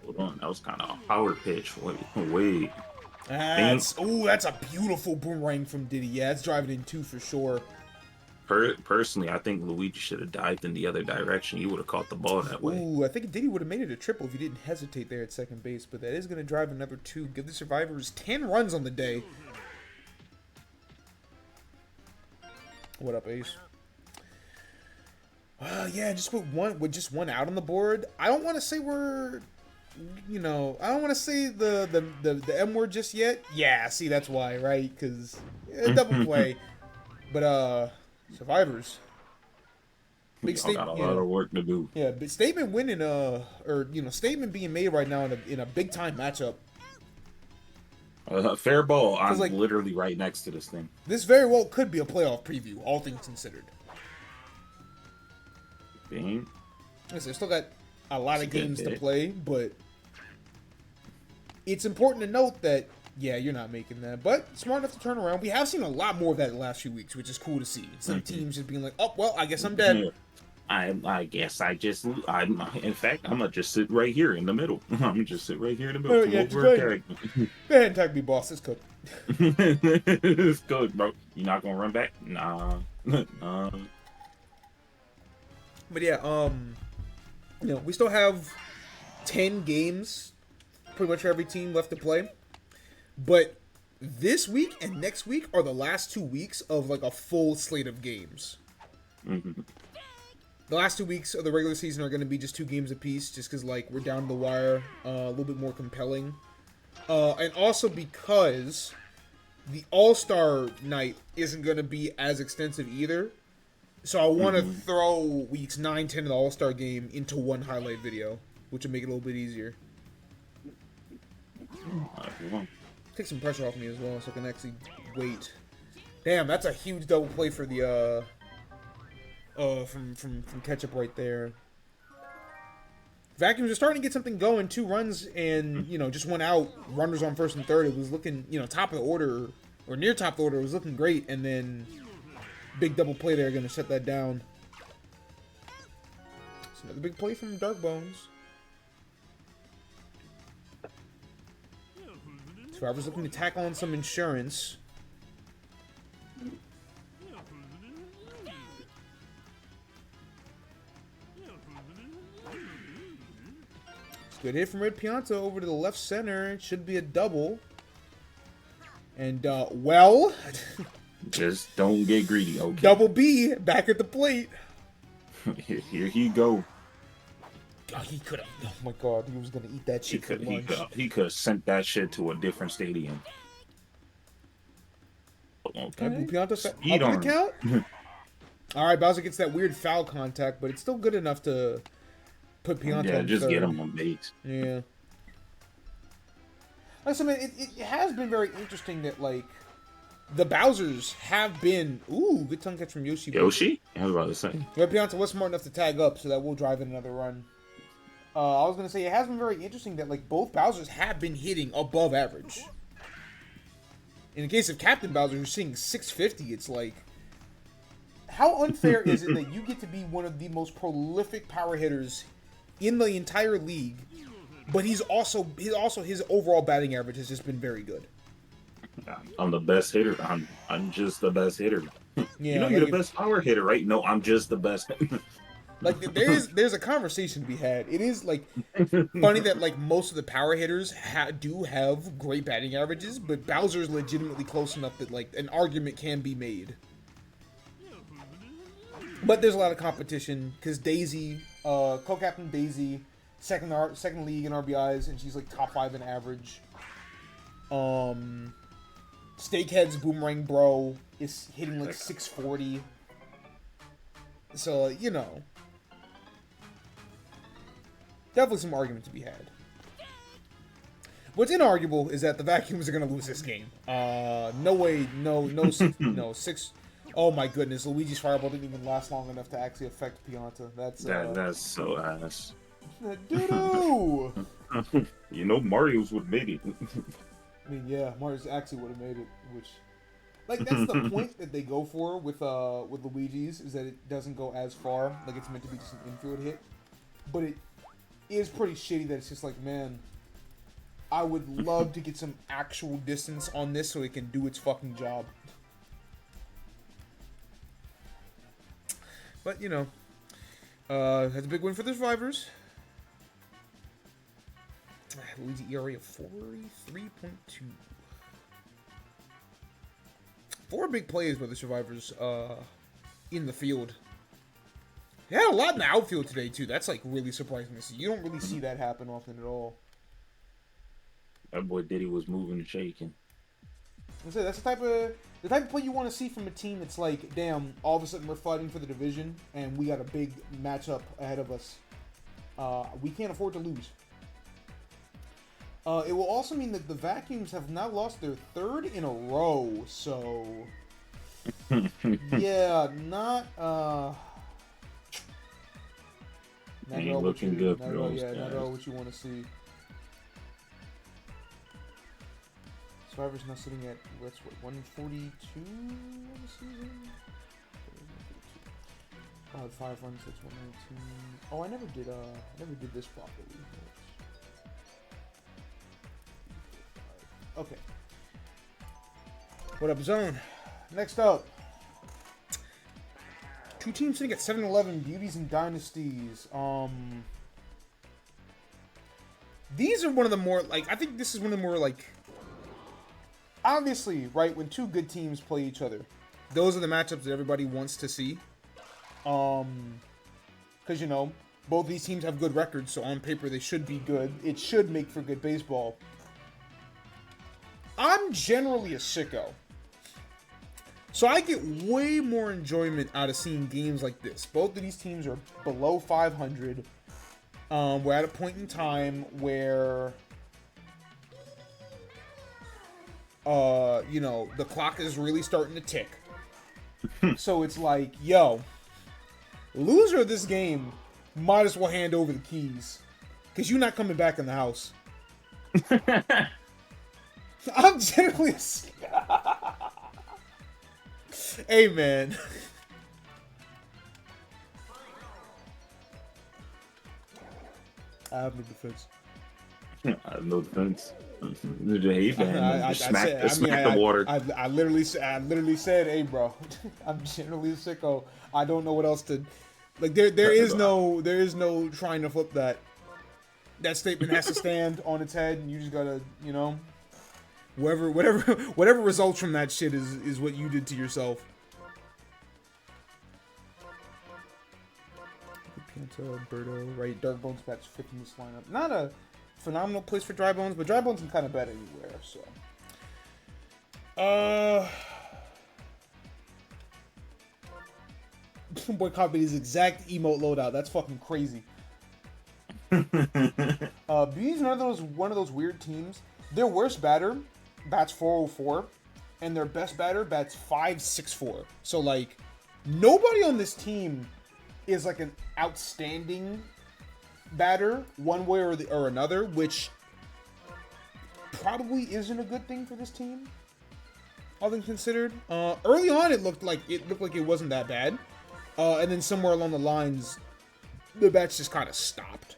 Hold on, that was kind of a power pitch. Wait. That's a beautiful boomerang from Diddy. Yeah, it's driving in 2 for sure. Personally, I think Luigi should have dived in the other direction. You would have caught the ball that way. Ooh, I think Diddy would have made it a triple if he didn't hesitate there at second base. But that is going to drive another 2. Give the Survivors 10 runs on the day. What up, Ace? Yeah, just with one out on the board. I don't want to say we're, I don't want to say the M word just yet. Yeah, see, that's why, right? Because double play. But Survivors. Big statement. Got a lot of work to do. Yeah, but statement winning, statement being made right now in a big time matchup. Fair ball. I'm like, literally right next to this thing. This very well could be a playoff preview, all things considered. Bing. Listen, still got a lot of games to play, but it's important to note that, yeah, you're not making that, but smart enough to turn around. We have seen a lot more of that in the last few weeks, which is cool to see. Some teams just being like, oh, well, I guess I'm dead. I guess in fact, I'm going to just sit right here in the middle. I'm going to just sit right here in the middle. Yeah, go ahead and tag me, boss. It's cooked. It's cooked, bro. You're not going to run back? Nah. But yeah, we still have 10 games, pretty much for every team left to play. But this week and next week are the last 2 weeks of, like, a full slate of games. Mm-hmm. The last 2 weeks of the regular season are going to be just 2 games apiece, just because, like, we're down to the wire, a little bit more compelling. And also because the All-Star night isn't going to be as extensive either. So I want to throw weeks 9, 10 of the All-Star game into one highlight video, which will make it a little bit easier. Take some pressure off me as well, so I can actually wait. Damn, that's a huge double play for the from Ketchup right there. Vacuums are starting to get something going. 2 runs and, you know, just went out. Runners on first and third. It was looking, you know, top of the order or near top of the order. It was looking great. And then big double play there, going to shut that down. It's another big play from Dark Bones. Survivor's looking to tackle on some insurance. Good hit from Red Pianta over to the left center. It should be a double. And, well... Just don't get greedy, okay? Double B back at the plate. Here he go. Oh, he could have... Oh, my God. He was going to eat that shit for lunch. He could have sent that shit to a different stadium. Okay. Pianta speed on the count? All right, Bowser gets that weird foul contact, but it's still good enough to... put Pianta on just third. Get him on base. Yeah. Listen, man, it has been very interesting that, like, the Bowsers have been... Ooh, good tongue catch from Yoshi. Yoshi? I was about to say. Red Pianta was smart enough to tag up, so that will drive in another run. I was going to say, it has been very interesting that, like, both Bowsers have been hitting above average. In the case of Captain Bowser, who's seeing 650, it's like... How unfair is it that you get to be one of the most prolific power hitters in the entire league, but his overall batting average has just been very good. I'm the best hitter. I'm just the best hitter. Yeah, you know, you're the best power hitter, right? No, I'm just the best. Like there's a conversation to be had. It is like funny that like most of the power hitters do have great batting averages, but Bowser's legitimately close enough that like an argument can be made. But there's a lot of competition because Daisy, co-captain Daisy, second league in RBIs, and she's like top 5 in average. Steakhead's Boomerang Bro is hitting like 640. So, you know, definitely some argument to be had. What's inarguable is that the Vacuums are going to lose this game. No way, no, 6... Oh my goodness, Luigi's Fireball didn't even last long enough to actually affect Pianta. That's so ass. Doo-doo! You know, Mario's would have made it. I mean, yeah, Mario's actually would have made it, which... Like, that's the point that they go for with Luigi's, is that it doesn't go as far. Like, it's meant to be just an infield hit. But it is pretty shitty that it's just like, man, I would love to get some actual distance on this so it can do its fucking job. But, you know, that's a big win for the Survivors. Luigi ERA of 43.2. 4 big plays by the Survivors in the field. They had a lot in the outfield today, too. That's, like, really surprising to see. You don't really see that happen often at all. That boy Diddy was moving and shaking. That's the type of play you want to see from a team that's like, damn, all of a sudden we're fighting for the division and we got a big matchup ahead of us. We can't afford to lose. It will also mean that the Vacuums have now lost their 3rd in a row, so yeah, not ain't looking good for those guys. Not all what you want to see. Survivors now sitting at, what's 142 on the season? 5 runs, that's 119. Oh, I never did this properly. Okay. What up, Zone? Next up. 2 teams sitting at 7-11, Beauties and Dynasties. These are one of the more, like, I think this is one of the more, like, obviously, right, when 2 good teams play each other, those are the matchups that everybody wants to see. Because, you know, both these teams have good records, so on paper they should be good. It should make for good baseball. I'm generally a sicko. So I get way more enjoyment out of seeing games like this. Both of these teams are below 500. We're at a point in time where... you know, the clock is really starting to tick. So it's like, yo, Loser of this game might as well hand over the keys. Because you're not coming back in the house. I'm generally... Hey, man. I have no defense. I have no defense. Hey, man. Smack the water. I literally said, hey, bro. I'm generally a sicko. I don't know what else to... Like, there is no trying to flip that. That statement has to stand on its head, and you just gotta, you know... Whatever results from that shit is what you did to yourself. Pianta, Birdo, right? Dark Bones match 5th in this lineup. Not a phenomenal place for Dry Bones, but Dry Bones can kind of bet anywhere, so. Boy copied his exact emote loadout. That's fucking crazy. Beauty's one of those weird teams. Their worst batter bats 404, and their best batter bats 564. So, like, nobody on this team is like an outstanding batter one way or another, which probably isn't a good thing for this team, all things considered. Early on, it looked like it wasn't that bad, and then somewhere along the lines, the bats just kind of stopped.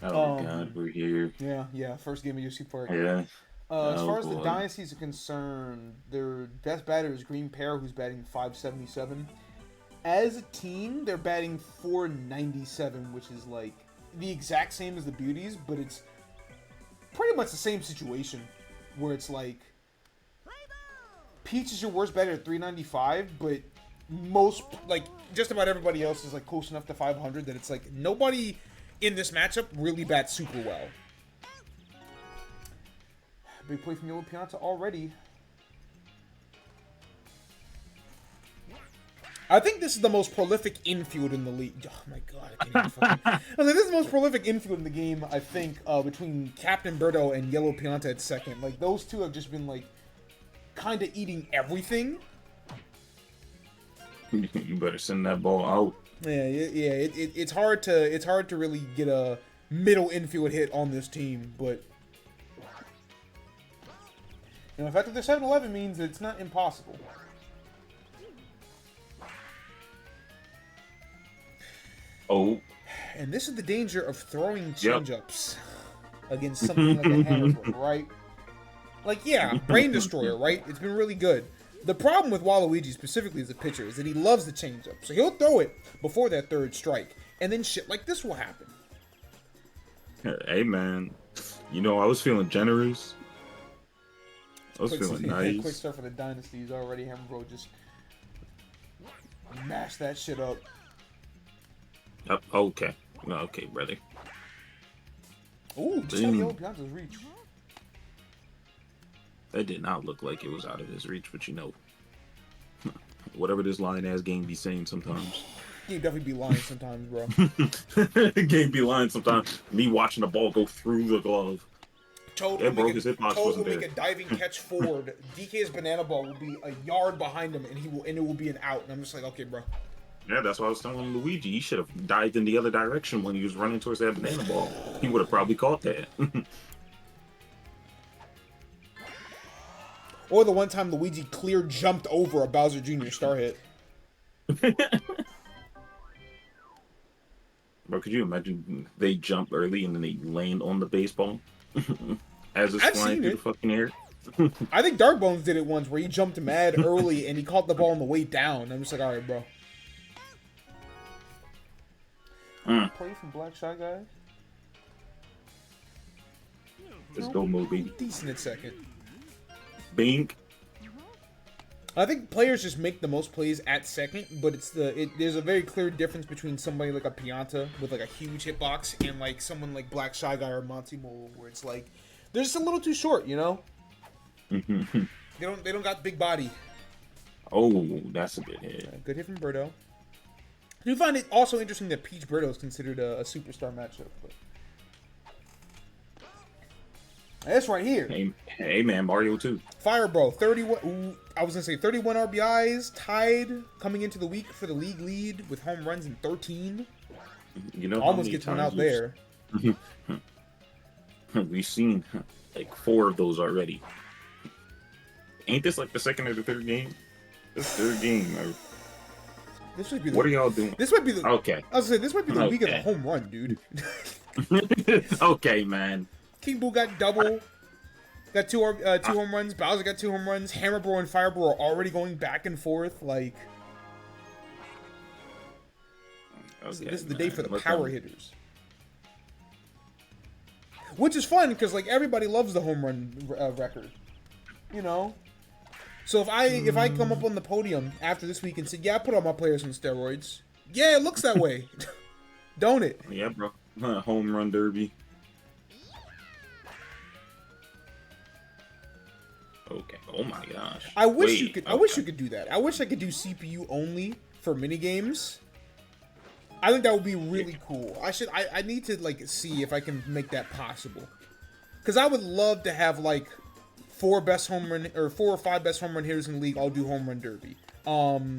Oh God, we're here. Yeah. First game of UFC Park. Yeah. As far as the dynasties are concerned, their best batter is Green Pear, who's batting 577. As a team, they're batting 497, which is like the exact same as the Beauties, but it's pretty much the same situation where it's like Peach is your worst batter at 395, but just about everybody else is like close enough to 500 that it's like nobody in this matchup really bats super well. Big play from Yellow Pianta already. I think this is the most prolific infield in the league. Oh my god, I can't even fucking... This is the most prolific infield in the game, I think, between Captain Birdo and Yellow Pianta at second. Like, those two have just been, like, kind of eating everything. You better send that ball out. Yeah. It's hard to really get a middle infield hit on this team, but... You know, the fact that they're 7-11 means that it's not impossible. Oh. And this is the danger of throwing change-ups against something like a hammer flip, right? Like, yeah, Brain Destroyer, right? It's been really good. The problem with Waluigi, specifically as a pitcher, is that he loves the change-up. So he'll throw it before that third strike, and then shit like this will happen. Hey, man. You know, I was feeling generous. I was feeling nice. Quick start for the dynasties already. Hammer Bro just mash that shit up. Okay. Okay, brother. Ooh, just had the old Pianta's reach. That did not look like it was out of his reach, but you know, whatever this lying-ass game be saying sometimes. Game definitely be lying sometimes, bro. Game be lying sometimes. Me watching the ball go through the glove. Toad will make a diving catch forward. DK's banana ball will be a yard behind him, and it will be an out. And I'm just like, okay, bro. Yeah, that's why I was telling Luigi. He should have dived in the other direction when he was running towards that banana ball. He would have probably caught that. Or the one time Luigi clear jumped over a Bowser Jr. star hit. Bro, could you imagine they jump early and then they land on the baseball as it's flying through the fucking air? I think Dark Bones did it once where he jumped mad early and he caught the ball on the way down. I'm just like, all right, bro. Play from Black Shy Guy. Let's go, Moby. Decent at second. Bink. I think players just make the most plays at second, but there's a very clear difference between somebody like a Pianta with like a huge hitbox and like someone like Black Shy Guy or Monty Mole, where it's like they're just a little too short, you know. They don't got big body. Oh, that's a good hit. Good hit from Birdo. I do find it also interesting that Peach Birdo is considered a superstar matchup. But... That's right here. Hey, man, Mario 2. Fireball, 31. Ooh, I was gonna say 31 RBIs, tied coming into the week for the league lead with home runs in 13. You know, Almost gets one out there. We've seen like 4 of those already. Ain't this like the second or the third game? This third game. This might be What are y'all doing? This might be the. Okay. I was gonna say this might be the week of the home run, dude. Okay, man. King Boo got double. Got two home runs. Bowser got 2 home runs. Hammer Bro and Fire Bro are already going back and forth. Like, this is the day for the power hitters. Which is fun because like everybody loves the home run record, you know. So if I come up on the podium after this week and say, yeah, I put all my players on steroids. Yeah, it looks that way, don't it? Yeah, bro. Home run derby. Okay. Oh my gosh. I wish you could. I wish you could do that. I wish I could do CPU only for mini games. I think that would be really cool. I need to like see if I can make that possible. Because I would love to have like 4 or 5 best home run hitters in the league all do home run derby. 4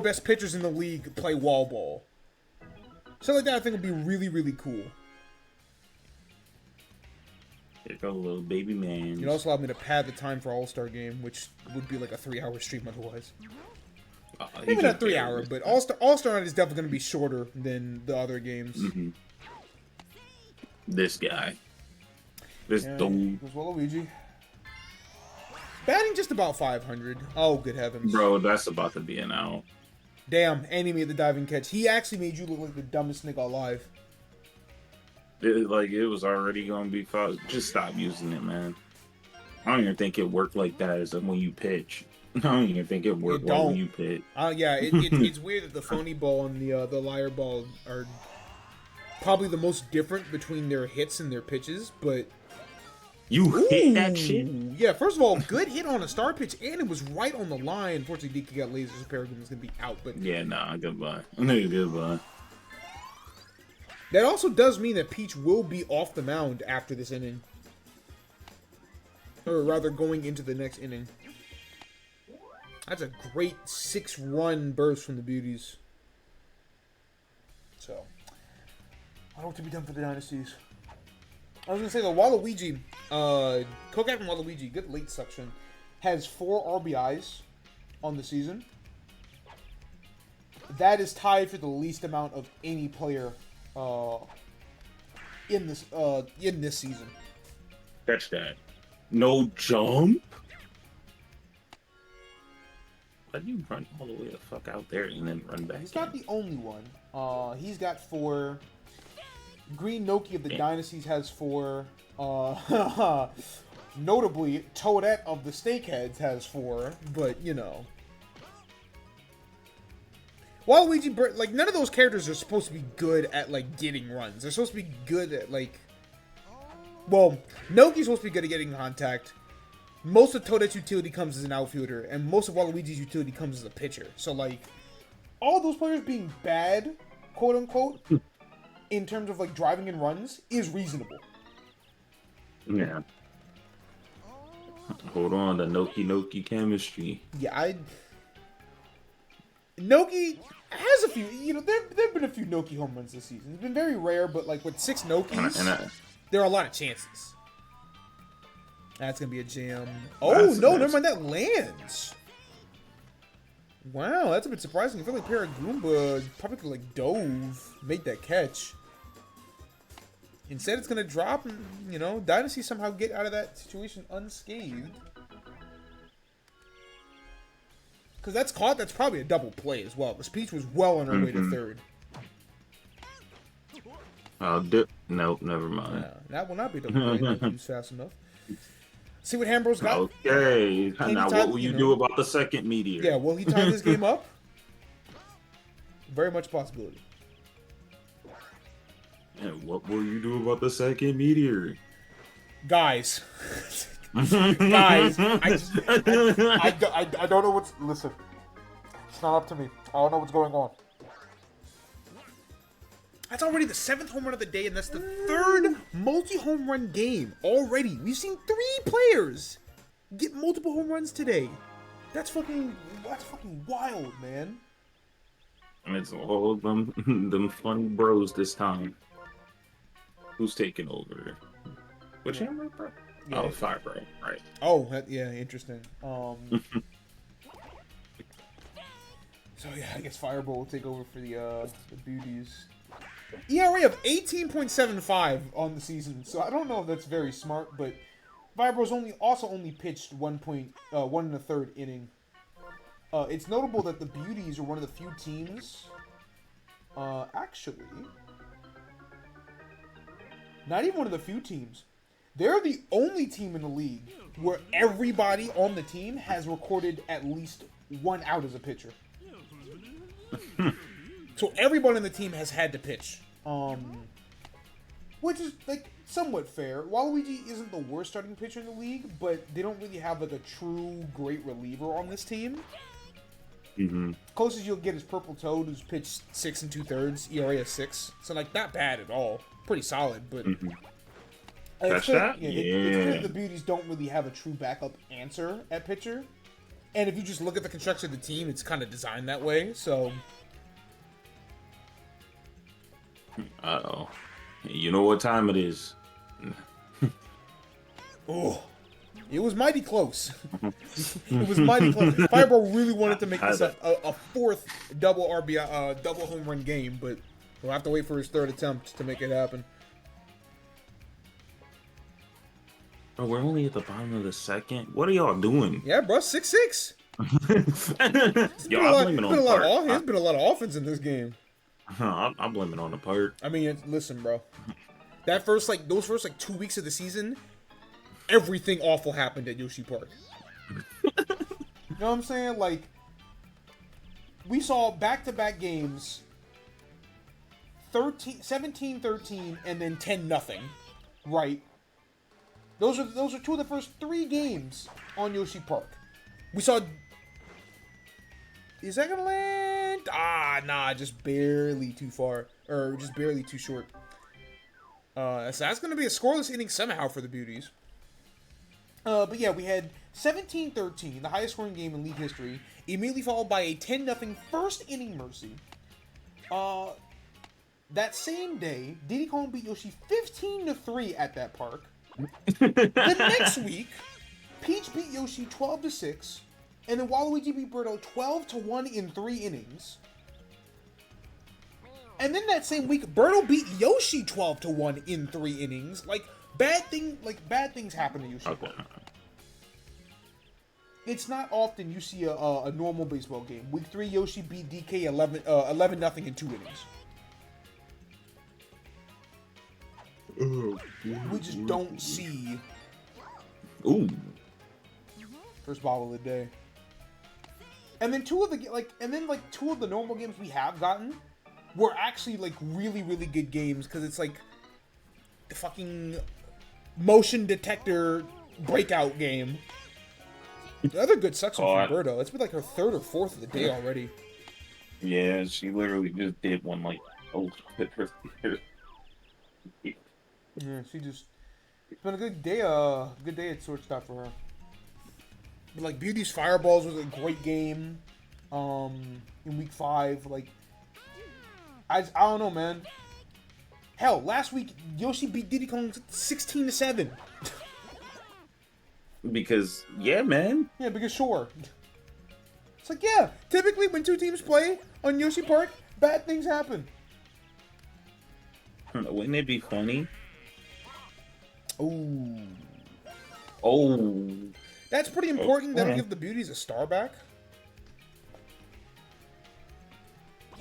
best pitchers in the league play wall ball. Something like that I think would be really, really cool. Here go little baby man. You'd also allow me to pad the time for All-Star Game, which would be like a 3-hour stream otherwise. Maybe not 3 hour, but All-Star Night is definitely going to be shorter than the other games. Mm-hmm. This guy. This dude. There's Waluigi. Batting just about 500. Oh, good heavens. Bro, that's about to be an out. Damn, and he made the diving catch. He actually made you look like the dumbest nigga alive. It was already going to be foul. Just stop using it, man. I don't even think it worked like that as when you pitch. I don't even think it worked well when you pitch. Yeah, it's weird that the phony ball and the liar ball are probably the most different between their hits and their pitches, but... You hit that shit? Yeah, first of all, good hit on a star pitch, and it was right on the line. Unfortunately, DK got lasers, so Paragon is going to be out, but... Yeah, nah, goodbye. Goodbye. That also does mean that Peach will be off the mound after this inning. Or rather, going into the next inning. That's a great 6-run burst from the Beauties. So, I hope to be done for the Dynasties. I was going to say, the Waluigi, Co-Captain Waluigi, good late suction, has 4 RBIs on the season. That is tied for the least amount of any player in this season. Catch that. No jump? Why do you run all the way the fuck out there and then run back? He's not the only one. He's got 4. Green Noki of the Dynasties has 4. Notably, Toadette of the Snakeheads has 4. But, you know. Waluigi, like, none of those characters are supposed to be good at, like, getting runs. They're supposed to be good at, like... Well, Noki's supposed to be good at getting contact. Most of Toadette's utility comes as an outfielder, and most of Waluigi's utility comes as a pitcher. So, like, all those players being bad, quote-unquote, in terms of, like, driving in runs, is reasonable. Yeah. Hold on, the Noki chemistry. Yeah, Noki has a few, you know, there have been a few Noki home runs this season. It's been very rare, but, like, with 6 Nokis, there are a lot of chances. That's going to be a jam. Oh, no, never mind, that lands. Wow, that's a bit surprising. I feel like Paragoomba probably could, like, dove, make that catch. Instead, it's going to drop, and, you know, Dynasty somehow get out of that situation unscathed. Because that's probably a double play as well. Because Peach was well on her way to third. Nope, never mind. Yeah, that will not be a double play. Not used fast enough. See what Hambro's got. Okay. Now, what will you do about the second meteor? Yeah, will he tie this game up? Very much a possibility. And what will you do about the second meteor? Guys. Guys, I don't know what's... Listen. It's not up to me. I don't know what's going on. That's already the 7th home run of the day, and that's the 3rd multi-home run game already. We've seen 3 players get multiple home runs today. That's fucking wild, man. And it's all of them funny bros this time. Who's taking over? Which hammer, bro? Yeah. Oh, Fire Bro, right. Oh, yeah, interesting. So yeah, I guess Fireball will take over for the Beauties. ERA of 18.75 on the season, so I don't know if that's very smart, but Fireball's only pitched 1 1/3 inning. It's notable that the Beauties are one of the few teams, actually, not even one of the few teams. They're the only team in the league where everybody on the team has recorded at least 1 out as a pitcher. So everyone on the team has had to pitch, which is like somewhat fair. Waluigi isn't the worst starting pitcher in the league, but they don't really have like a true great reliever on this team. Mm-hmm. Closest you'll get is Purple Toad, who's pitched 6 2/3, ERA of 6. So like not bad at all, pretty solid. But Catch that? It's clear the Beauties don't really have a true backup answer at pitcher. And if you just look at the construction of the team, it's kind of designed that way. So. Uh-oh. You know what time it is. Oh, it was mighty close. It was mighty close. Fireball really wanted to make this a 4th double RBI, double home run game, but we'll have to wait for his 3rd attempt to make it happen. Bro, we're only at the bottom of the 2nd. What are y'all doing? Yeah, bro, 6-6. Yo, I'm blaming on the part. There's been a lot of offense in this game. I'm blaming on the part. I mean, listen, bro. Those first 2 weeks of the season, everything awful happened at Yoshi Park. You know what I'm saying? Like, we saw back-to-back games, 17-13, and then 10-0, right? Those are 2 of the first 3 games on Yoshi Park. We saw. Is that gonna land? Nah, just barely too far, or just barely too short. So that's gonna be a scoreless inning somehow for the Beauties. But yeah, we had 17-13, the highest scoring game in league history, immediately followed by a 10-0 first inning mercy. That same day, Diddy Kong beat Yoshi 15-3 at that park. The next week, Peach beat Yoshi 12-6, and then Waluigi beat Birdo 12-1 in 3 innings. And then that same week, Birdo beat Yoshi 12-1 in 3 innings. Like bad things happen to Yoshi. Okay. It's not often you see a normal baseball game. Week 3, Yoshi beat DK 11-0 in 2 innings. We just don't see. Ooh. First bottle of the day. And then two of the normal games we have gotten were actually like really, really good games because it's like the fucking motion detector breakout game. The other good sucks one from Birdo. It's been like her 3rd or 4th of the day already. Yeah, she literally just did one like Yeah, it's been a good day at shortstop for her. But like Beauty's Fireballs was a great game. In week 5, like I don't know, man. Hell, last week Yoshi beat Diddy Kong 16-7. Because yeah, man. Yeah, because sure. It's like yeah, typically when 2 teams play on Yoshi Park, bad things happen. Wouldn't it be funny? Ooh. Oh. That's pretty important. That'll give the Beauties a star back.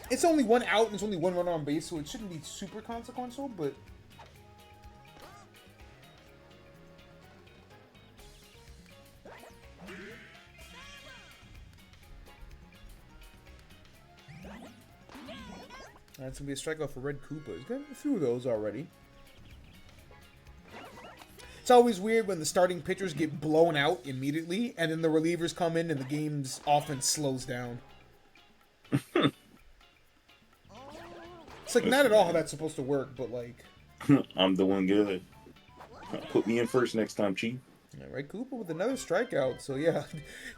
It's only 1 out and it's only 1 runner on base, so it shouldn't be super consequential, but... That's going to be a strikeout for Red Koopa. He's got a few of those already. It's always weird when the starting pitchers get blown out immediately, and then the relievers come in and the game's offense slows down. It's like not at all how that's supposed to work, but like. I'm doing good. Put me in first next time, Chief. All right, Koopa with another strikeout. So yeah,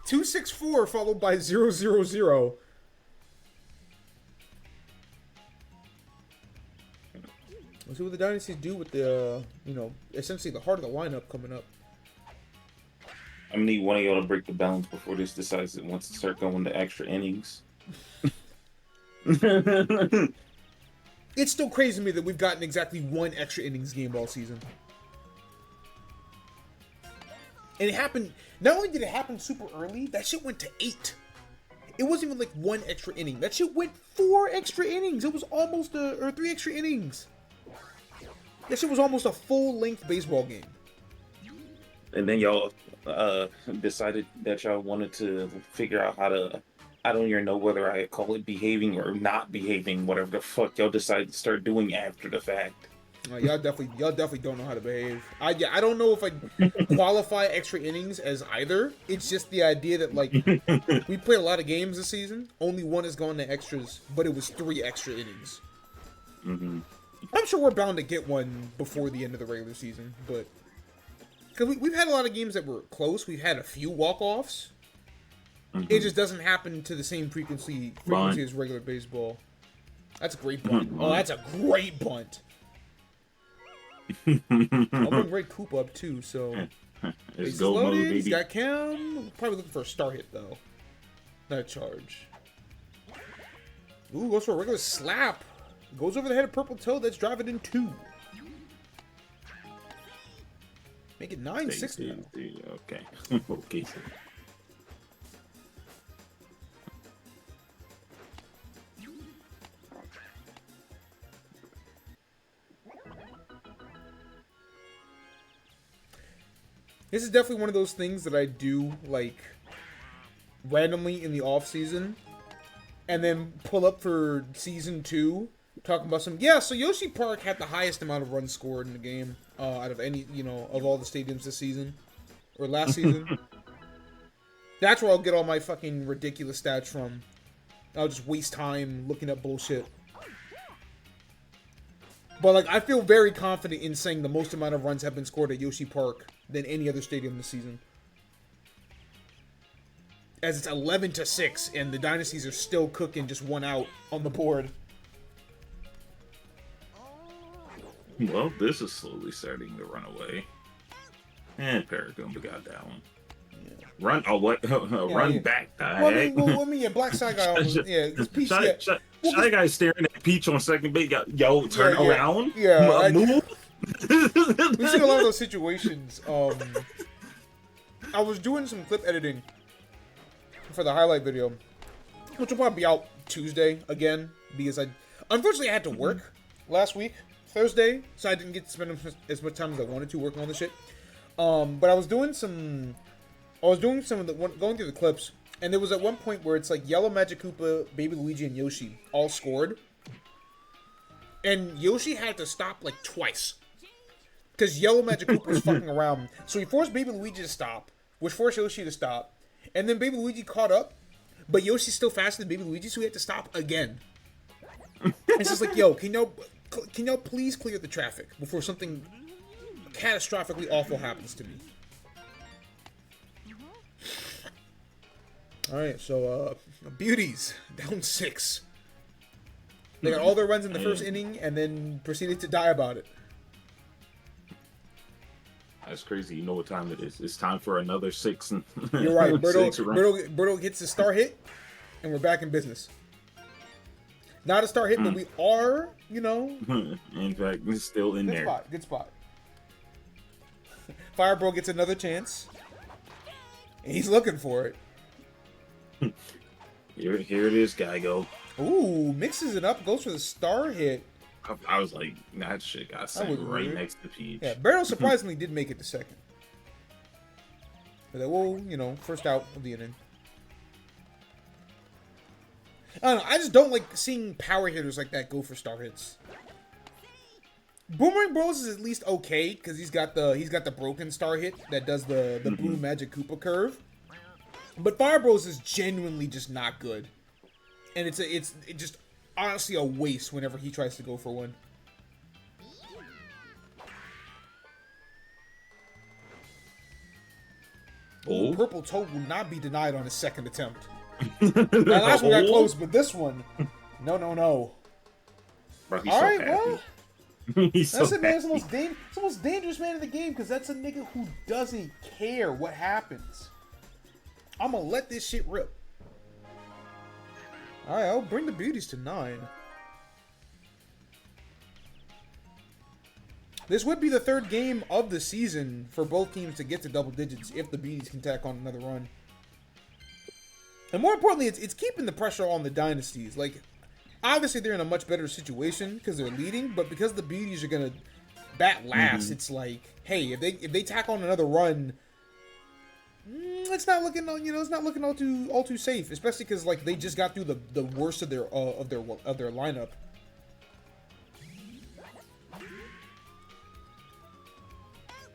264 followed by 000. Let's see what the dynasties do with the, essentially the heart of the lineup coming up. I'm gonna need one of y'all to break the balance before this decides it wants to start going to extra innings. It's still crazy to me that we've gotten exactly one extra innings game all season. And it happened, not only did it happen super early, that shit went to 8. It wasn't even like 1 extra inning. That shit went 4 extra innings. It was almost or 3 extra innings. That shit was almost a full-length baseball game. And then y'all decided that y'all wanted to figure out how to, I don't even know whether I call it behaving or not behaving, whatever the fuck y'all decided to start doing after the fact. Y'all definitely don't know how to behave. I don't know if I qualify extra innings as either. It's just the idea that like we played a lot of games this season. Only 1 has gone to extras, but it was 3 extra innings. Mm-hmm. I'm sure we're bound to get one before the end of the regular season, but because we've had a lot of games that were close. We've had a few walk-offs. Mm-hmm. It just doesn't happen to the same frequency as regular baseball. That's a great bunt. Oh, that's a great bunt. I'll bring Ray Koopa up too, so let's go, mode, baby. He's got Cam. Probably looking for a star hit though, not a charge. Ooh, goes for a regular slap. Goes over the head of Purple Toad. That's driving in 2. Make it 9-6 now. Okay. Okay. This is definitely one of those things that I do, like, randomly in the off-season, and then pull up for Season 2, talking about so Yoshi Park had the highest amount of runs scored in the game, out of any, of all the stadiums this season, or last season. That's where I'll get all my fucking ridiculous stats from. I'll just waste time looking up bullshit. But, like, I feel very confident in saying the most amount of runs have been scored at Yoshi Park than any other stadium this season. As it's 11-6, and the dynasties are still cooking just 1 out on the board. Well, this is slowly starting to run away. And Paragoomba got that one. Yeah. Run, run back, the heck. Yeah, Black Side guy almost, Peach, Shy guy staring at Peach on second base. Yo, turn around. Yeah, move. We've seen a lot of those situations. I was doing some clip editing for the highlight video, which will probably be out Tuesday again, because unfortunately I had to work last week, Thursday, so I didn't get to spend as much time as I wanted to working on the shit. But I was doing some of the going through the clips. And there was at one point where it's like Yellow Magic Koopa, Baby Luigi, and Yoshi all scored. And Yoshi had to stop like twice. Because Yellow Magic Koopa was fucking around. So he forced Baby Luigi to stop, which forced Yoshi to stop. And then Baby Luigi caught up, but Yoshi's still faster than Baby Luigi, so he had to stop again. It's just like, yo, can y'all please clear the traffic before something catastrophically awful happens to me? Alright, so, Beauties, down 6. They got all their runs in the first inning, and then proceeded to die about it. That's crazy. You know what time it is. It's time for another 6. You're right. Berto gets a star hit, and we're back in business. Not a star hit, but we are, In fact, it's still in there. Good spot. Firebro gets another chance, and he's looking for it. Here it is, Geigo. Ooh, mixes it up, goes for the star hit. I was like, that shit got sent right next to Peach. Yeah, Berto surprisingly did make it to second. But that, first out of the inning. I don't know, I just don't like seeing power hitters like that go for star hits. Boomerang Bros is at least okay, because he's got the broken star hit that does the Blue Magic Koopa curve. But Fire Bros is genuinely just not good. And it just honestly a waste whenever he tries to go for one. Oh, Purple Toad will not be denied on his second attempt. That last one got close, but this one, no. Bro, he's All so right, happy. well, He's that's so it, man. It's happy. the most dangerous man in the game because that's a nigga who doesn't care what happens. I'm gonna let this shit rip. All right, I'll bring the beauties to 9. This would be the third game of the season for both teams to get to double digits if the beauties can tack on another run. And more importantly, it's keeping the pressure on the dynasties. Like, obviously they're in a much better situation because they're leading, but because the beauties are gonna bat last, it's like, hey, if they tack on another run, it's not looking all too safe. Especially because like they just got through the worst of their lineup.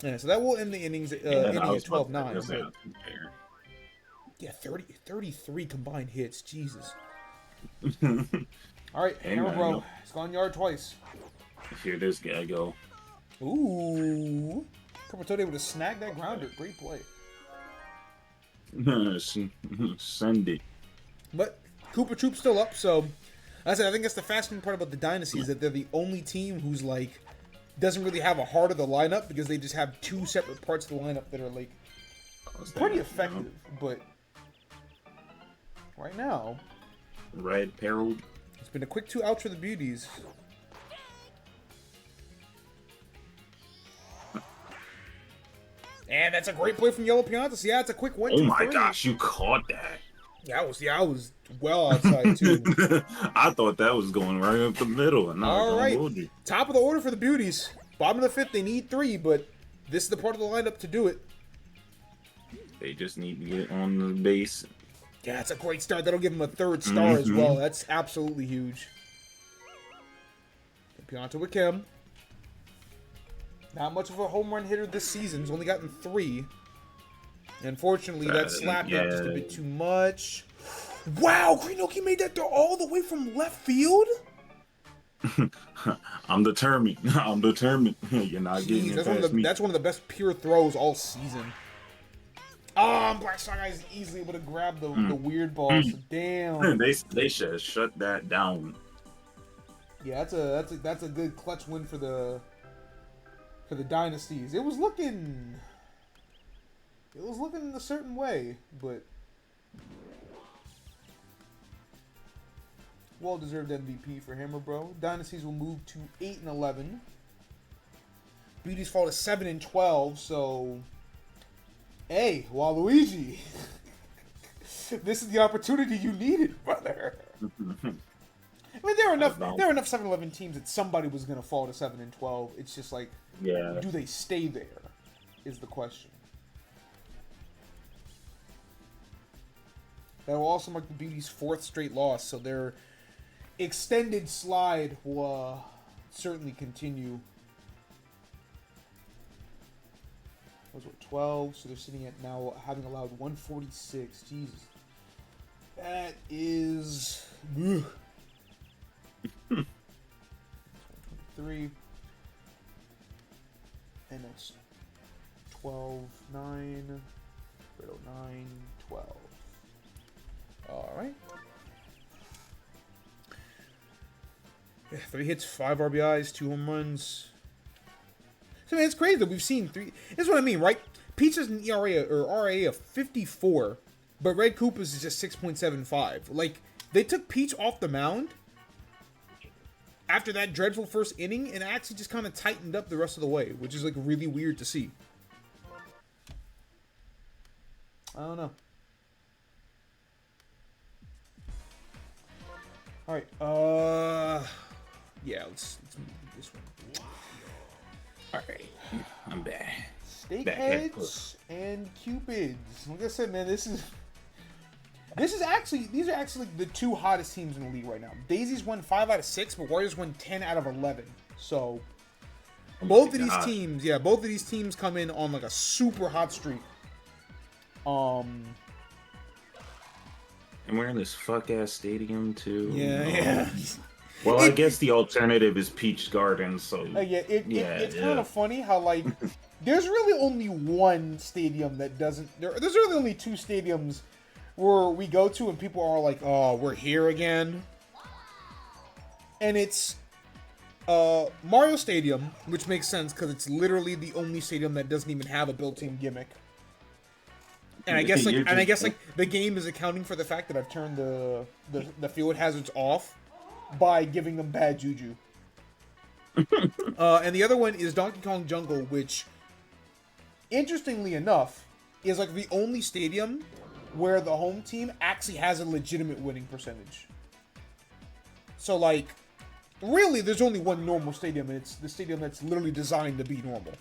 Yeah, so that will end the innings ending at 12-9. Yeah, 33 combined hits. Jesus. All right, hammer bro. It's gone yard twice. Here this guy go. Ooh. Purple Toad able to snag that grounder. Great play. Send it. But Koopa Troop's still up, so I think that's the fascinating part about the dynasty is that they're the only team who's like doesn't really have a heart of the lineup because they just have 2 separate parts of the lineup that are like pretty effective. But right now, Red Peril. It's been a quick 2 outs for the beauties. And that's a great play from Yellow Piantas. Yeah, it's a quick 1-2-3. Oh my gosh, you caught that. Yeah, I was well outside too. I thought that was going right up the middle. And all right, top of the order for the beauties. Bottom of the 5th, they need 3, but this is the part of the lineup to do it. They just need to get on the base. Yeah, it's a great start. That'll give them a 3rd star as well. That's absolutely huge. Pianta with Kim. Not much of a home run hitter this season. He's only gotten 3. Unfortunately, that slap hit just a bit too much. Wow, Greenoki made that throw all the way from left field? I'm determined. I'm determined. You're not getting it past me. That's one of the best pure throws all season. Black Sox is easily able to grab the weird ball. So damn. They should have shut that down. Yeah, that's a good clutch win for the dynasties. It was looking a certain way, but well-deserved MVP for Hammer Bro. Dynasties will move to 8-11. Beauties fall to 7-12. So, hey, Waluigi, this is the opportunity you needed, brother. I mean, there are enough 7-11 teams that somebody was gonna fall to 7-12. It's just like, do they stay there? Is the question. That will also mark the Beauty's 4th straight loss, so their extended slide will certainly continue. Those were 12, so they're sitting at now having allowed 146. Jesus. That is... 3. And that's 12, 9, 9, 12. Alright. Yeah, 3 hits, 5 RBIs, 2 home runs. So, man, it's crazy that we've seen 3. This is what I mean, right? Peach has an ERA or RA of 54, but Red Koopa's is just 6.75. Like, they took Peach off the mound after that dreadful first inning and actually just kind of tightened up the rest of the way, which is, like, really weird to see. I don't know. Alright, yeah, let's move this one. Alright, I'm back. Steakheads and Cupids. Like I said, man, these are actually the 2 hottest teams in the league right now. Daisies won 5 out of 6, but Warriors won 10 out of 11. So both of these teams come in on like a super hot streak. And we're in this fuck ass stadium too. Yeah, yeah. Well, I guess the alternative is Peach Garden, so Yeah, it's yeah. kind of funny how like there's really only one stadium that doesn't. There's really only two stadiums where we go to and people are like, "Oh, we're here again," and it's Mario Stadium, which makes sense because it's literally the only stadium that doesn't even have a built-in gimmick. And I guess like the game is accounting for the fact that I've turned the field hazards off by giving them bad juju. And the other one is Donkey Kong Jungle, which, interestingly enough, is like the only stadium where the home team actually has a legitimate winning percentage. So like, really, there's only one normal stadium, and it's the stadium that's literally designed to be normal.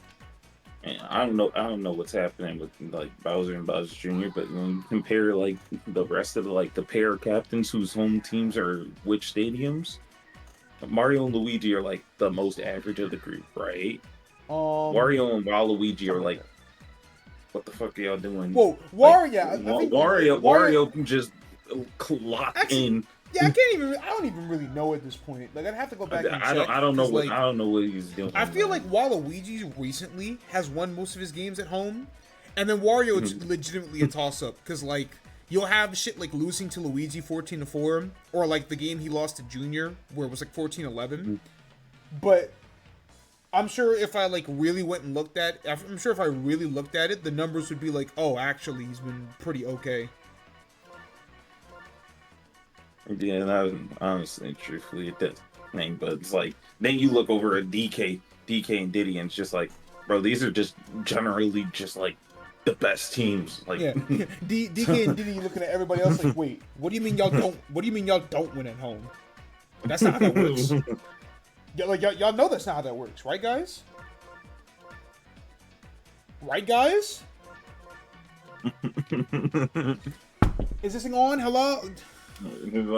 I don't know what's happening with like Bowser and Bowser Jr., but when you compare like the rest of the pair captains whose home teams are which stadiums, Mario and Luigi are like the most average of the group, right? Wario and Waluigi are like, what the fuck are y'all doing? Whoa, Wario! Like, Wario can just lock in. Yeah, I don't even really know at this point. Like, I'd have to go back and check. I don't know what he's doing. I feel like Waluigi recently has won most of his games at home, and then Wario it's legitimately a toss-up because like you'll have shit like losing to Luigi 14-4, or like the game he lost to Junior where it was like 14-11. But I'm sure if I like really went and looked at, I'm sure if I really looked at it, the numbers would be like, oh, actually, he's been pretty okay. Yeah, that honestly, truthfully, it does. But it's like, then you look over at DK and Diddy, and it's just like, bro, these are just generally just like the best teams. Like, yeah, DK and Diddy looking at everybody else like, wait, what do you mean y'all don't? What do you mean y'all don't win at home? That's not how that works. Yeah, like y'all know that's not how that works, right, guys? Right, guys? Is this thing on? Hello? Come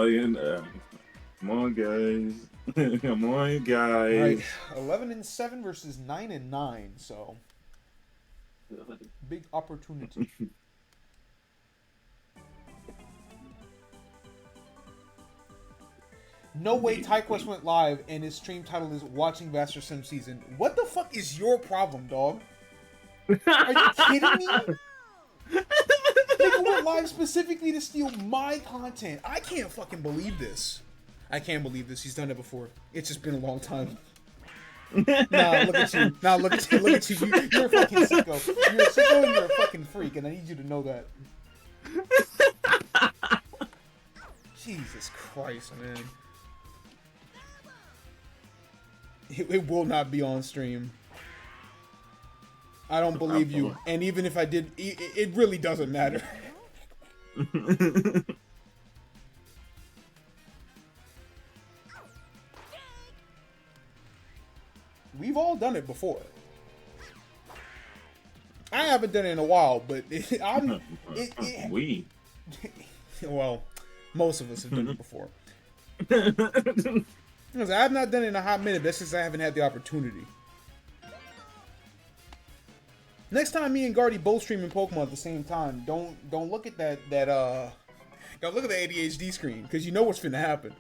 on, guys. Come on, guys. Right. 11-7 versus 9-9, so big opportunity. No way TyQuest went live and his stream title is Watching Master Sim Season. What the fuck is your problem, dog? Are you kidding me? Nigga went live specifically to steal my content. I can't fucking believe this. I can't believe this. He's done it before. It's just been a long time. Nah, look at you. Nah, look at you. Look at you. You're a fucking sicko. You're a sicko and you're a fucking freak, and I need you to know that. Jesus Christ, man. It will not be on stream. I don't believe you. And even if I did, it really doesn't matter. We've all done it before. I haven't done it in a while, but well, most of us have done it before. Because I have not done it in a hot minute, but that's just I haven't had the opportunity. Next time me and Guardy both streaming Pokemon at the same time, don't look at that don't look at the ADHD screen, because you know what's finna happen.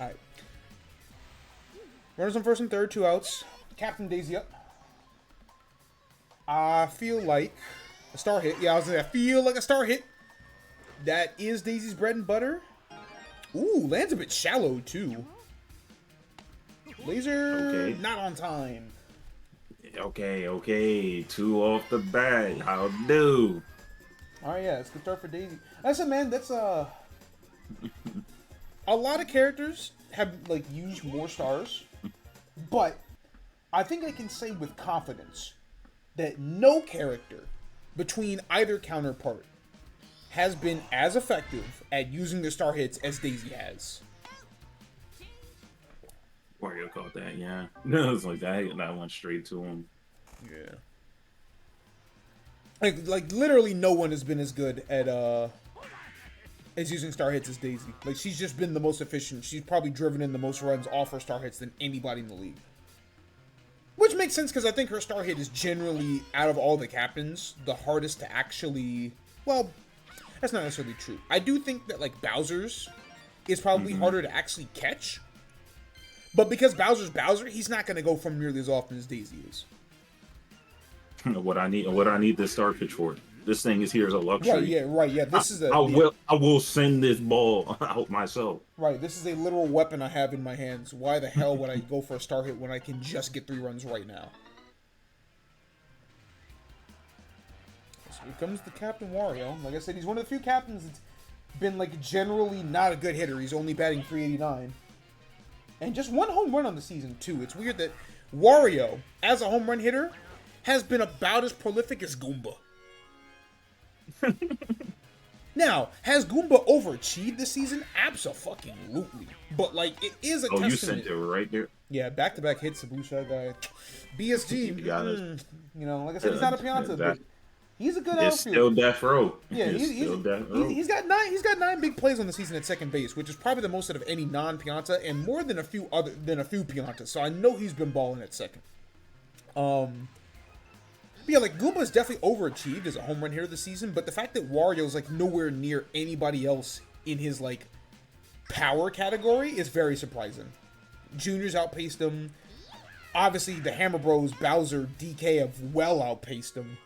Alright. Runners on first and third, 2 outs. Captain Daisy up. I feel like a star hit. Yeah, I feel like a star hit. That is Daisy's bread and butter. Ooh, lands a bit shallow too. Laser, not on time. Okay. 2 off the bat. How do? Alright, yeah, it's good start for Daisy. That's it, man. That's a lot of characters have like used more stars, but I think I can say with confidence that no character between either counterpart has been as effective at using the star hits as Daisy has. Wario caught that, yeah. No, it's like that went straight to him. Yeah. Like literally no one has been as good at as using star hits as Daisy. Like she's just been the most efficient. She's probably driven in the most runs off her star hits than anybody in the league. Which makes sense because I think her star hit is generally, out of all the captains, the hardest to actually... Well, that's not necessarily true. I do think that, like, Bowser's is probably harder to actually catch. But because Bowser's Bowser, he's not going to go from nearly as often as Daisy is. What I need this star pitch for. This thing is here as a luxury. Right, yeah. This is a... I will send this ball out myself. Right, this is a literal weapon I have in my hands. Why the hell would I go for a star hit when I can just get 3 runs right now? So here comes the Captain Wario. Like I said, he's one of the few captains that's been, like, generally not a good hitter. He's only batting .389. And just 1 home run on the season, too. It's weird that Wario, as a home run hitter, has been about as prolific as Goomba. Now, has Goomba overachieved this season? Abso-fucking-lutely. But, like, it is a testament. You sent it right there. Yeah, back-to-back hits, the blue shot guy. BSG, you know, like I said, he's not a Pianta, but he's a good outfielder. It's still death row. Yeah, he's got 9 big plays on the season at second base, which is probably the most out of any non-Pianta, and more than a few Piantas. So I know he's been balling at second. But yeah, like, Goomba's definitely overachieved as a home run hitter this season, but the fact that Wario's, like, nowhere near anybody else in his, like, power category is very surprising. Junior's outpaced him. Obviously, the Hammer Bros, Bowser, DK have well outpaced him.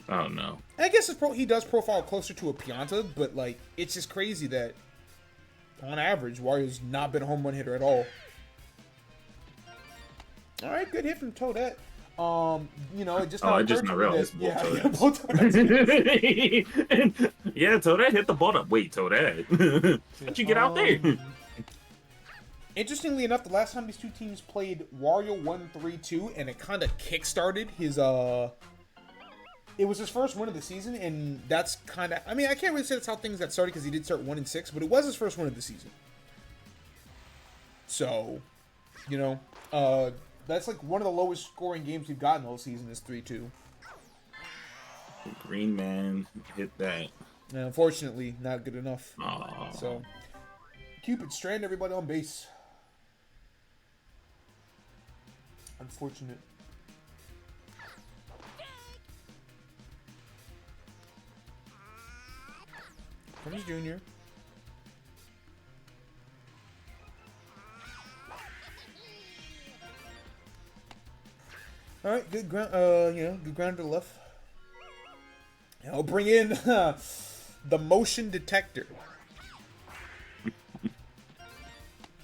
Oh, no. I guess he does profile closer to a Pianta, but, like, it's just crazy that, on average, Wario's not been a home run hitter at all. All right, good hit from Toadette. You know, it just I just not realized. Yeah, Toadette hit the ball up. Wait, Toadette, how'd you get out there? Interestingly enough, the last time these two teams played, Wario won 3-2, and it kind of kick-started his It was his first win of the season, and that's kind of... I mean, I can't really say that's how things got started because he did start 1-6, but it was his first win of the season. So, you know, that's like one of the lowest scoring games we've gotten all season is 3-2. Green man hit that. And unfortunately, not good enough. Aww. So, Cupid strand everybody on base. Unfortunate. Comes Junior. All right, good ground. Good ground to the left. And I'll bring in the motion detector.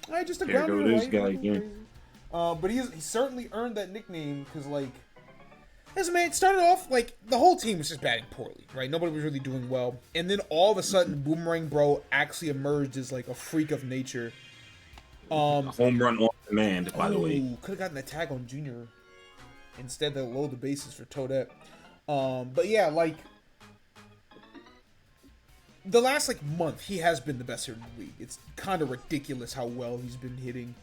All right, just a ground to the right. Guy again. But he certainly earned that nickname because, like, as man, it started off like the whole team was just batting poorly, right? Nobody was really doing well, and then all of a sudden, Boomerang Bro actually emerged as like a freak of nature. Home run on demand, by the way. Could have gotten the tag on Junior. Instead, they load the bases for Toadette. But yeah, like the last like month, he has been the best hitter in the league. It's kind of ridiculous how well he's been hitting.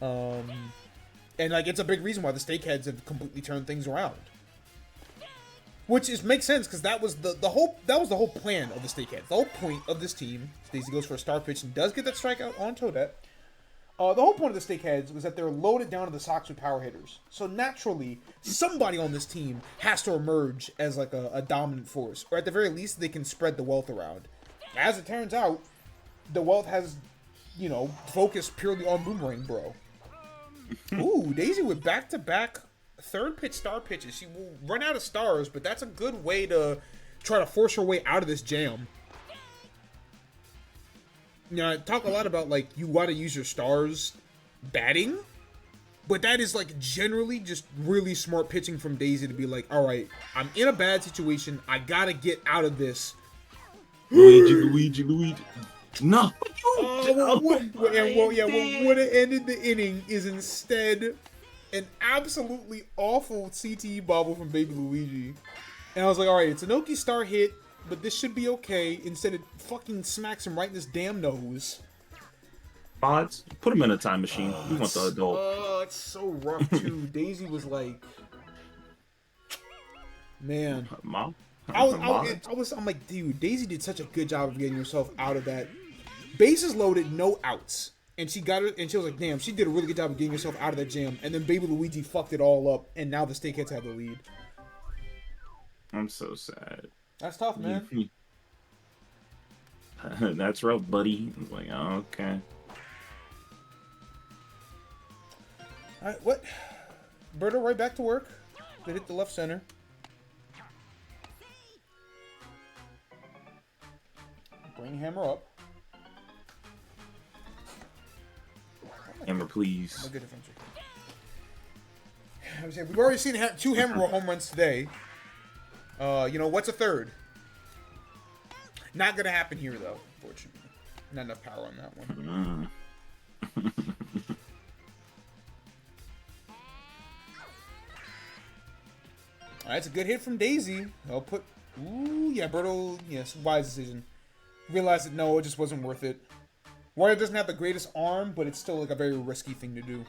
And like it's a big reason why the Steakheads have completely turned things around. Which makes sense because that was the whole plan of the Steakheads. The whole point of this team, Stacey goes for a star pitch and does get that strikeout on Toadette. The whole point of the Steakheads was that they're loaded down to the socks with power hitters. So naturally, somebody on this team has to emerge as like a dominant force. Or at the very least, they can spread the wealth around. As it turns out, the wealth has, you know, focused purely on Boomerang Bro. Ooh, Daisy with back-to-back third pitch star pitches. She will run out of stars, but that's a good way to try to force her way out of this jam. You know, I talk a lot about, like, you want to use your stars batting, but that is, like, generally just really smart pitching from Daisy to be like, all right, I'm in a bad situation. I got to get out of this. Luigi. No. What would have ended the inning is instead an absolutely awful CTE bobble from Baby Luigi. And I was like, all right, it's an Oki star hit, but this should be okay. Instead, it fucking smacks him right in his damn nose. Odds, put him in a time machine. We want the adult. Oh, it's so rough too. Daisy was like, man, Mom. I'm like, dude, Daisy did such a good job of getting herself out of that. Bases loaded, no outs. and she got it, and she was like, damn, she did a really good job of getting herself out of that jam. And then Baby Luigi fucked it all up, and now the Steakheads have the lead. I'm so sad. That's tough, man. That's rough, buddy. I'm like, oh, okay. All right, what? Berto right back to work. They hit the left center. Bring Hammer up. Hammer, please. No good defense. We've already seen 2 Hammer home runs today. You know, what's a third? Not gonna happen here, though, unfortunately. Not enough power on that one. Alright, it's a good hit from Daisy. I'll put... Ooh, yeah, Berto... Yes, wise decision. Realized that, no, it just wasn't worth it. Wario doesn't have the greatest arm, but it's still, like, a very risky thing to do.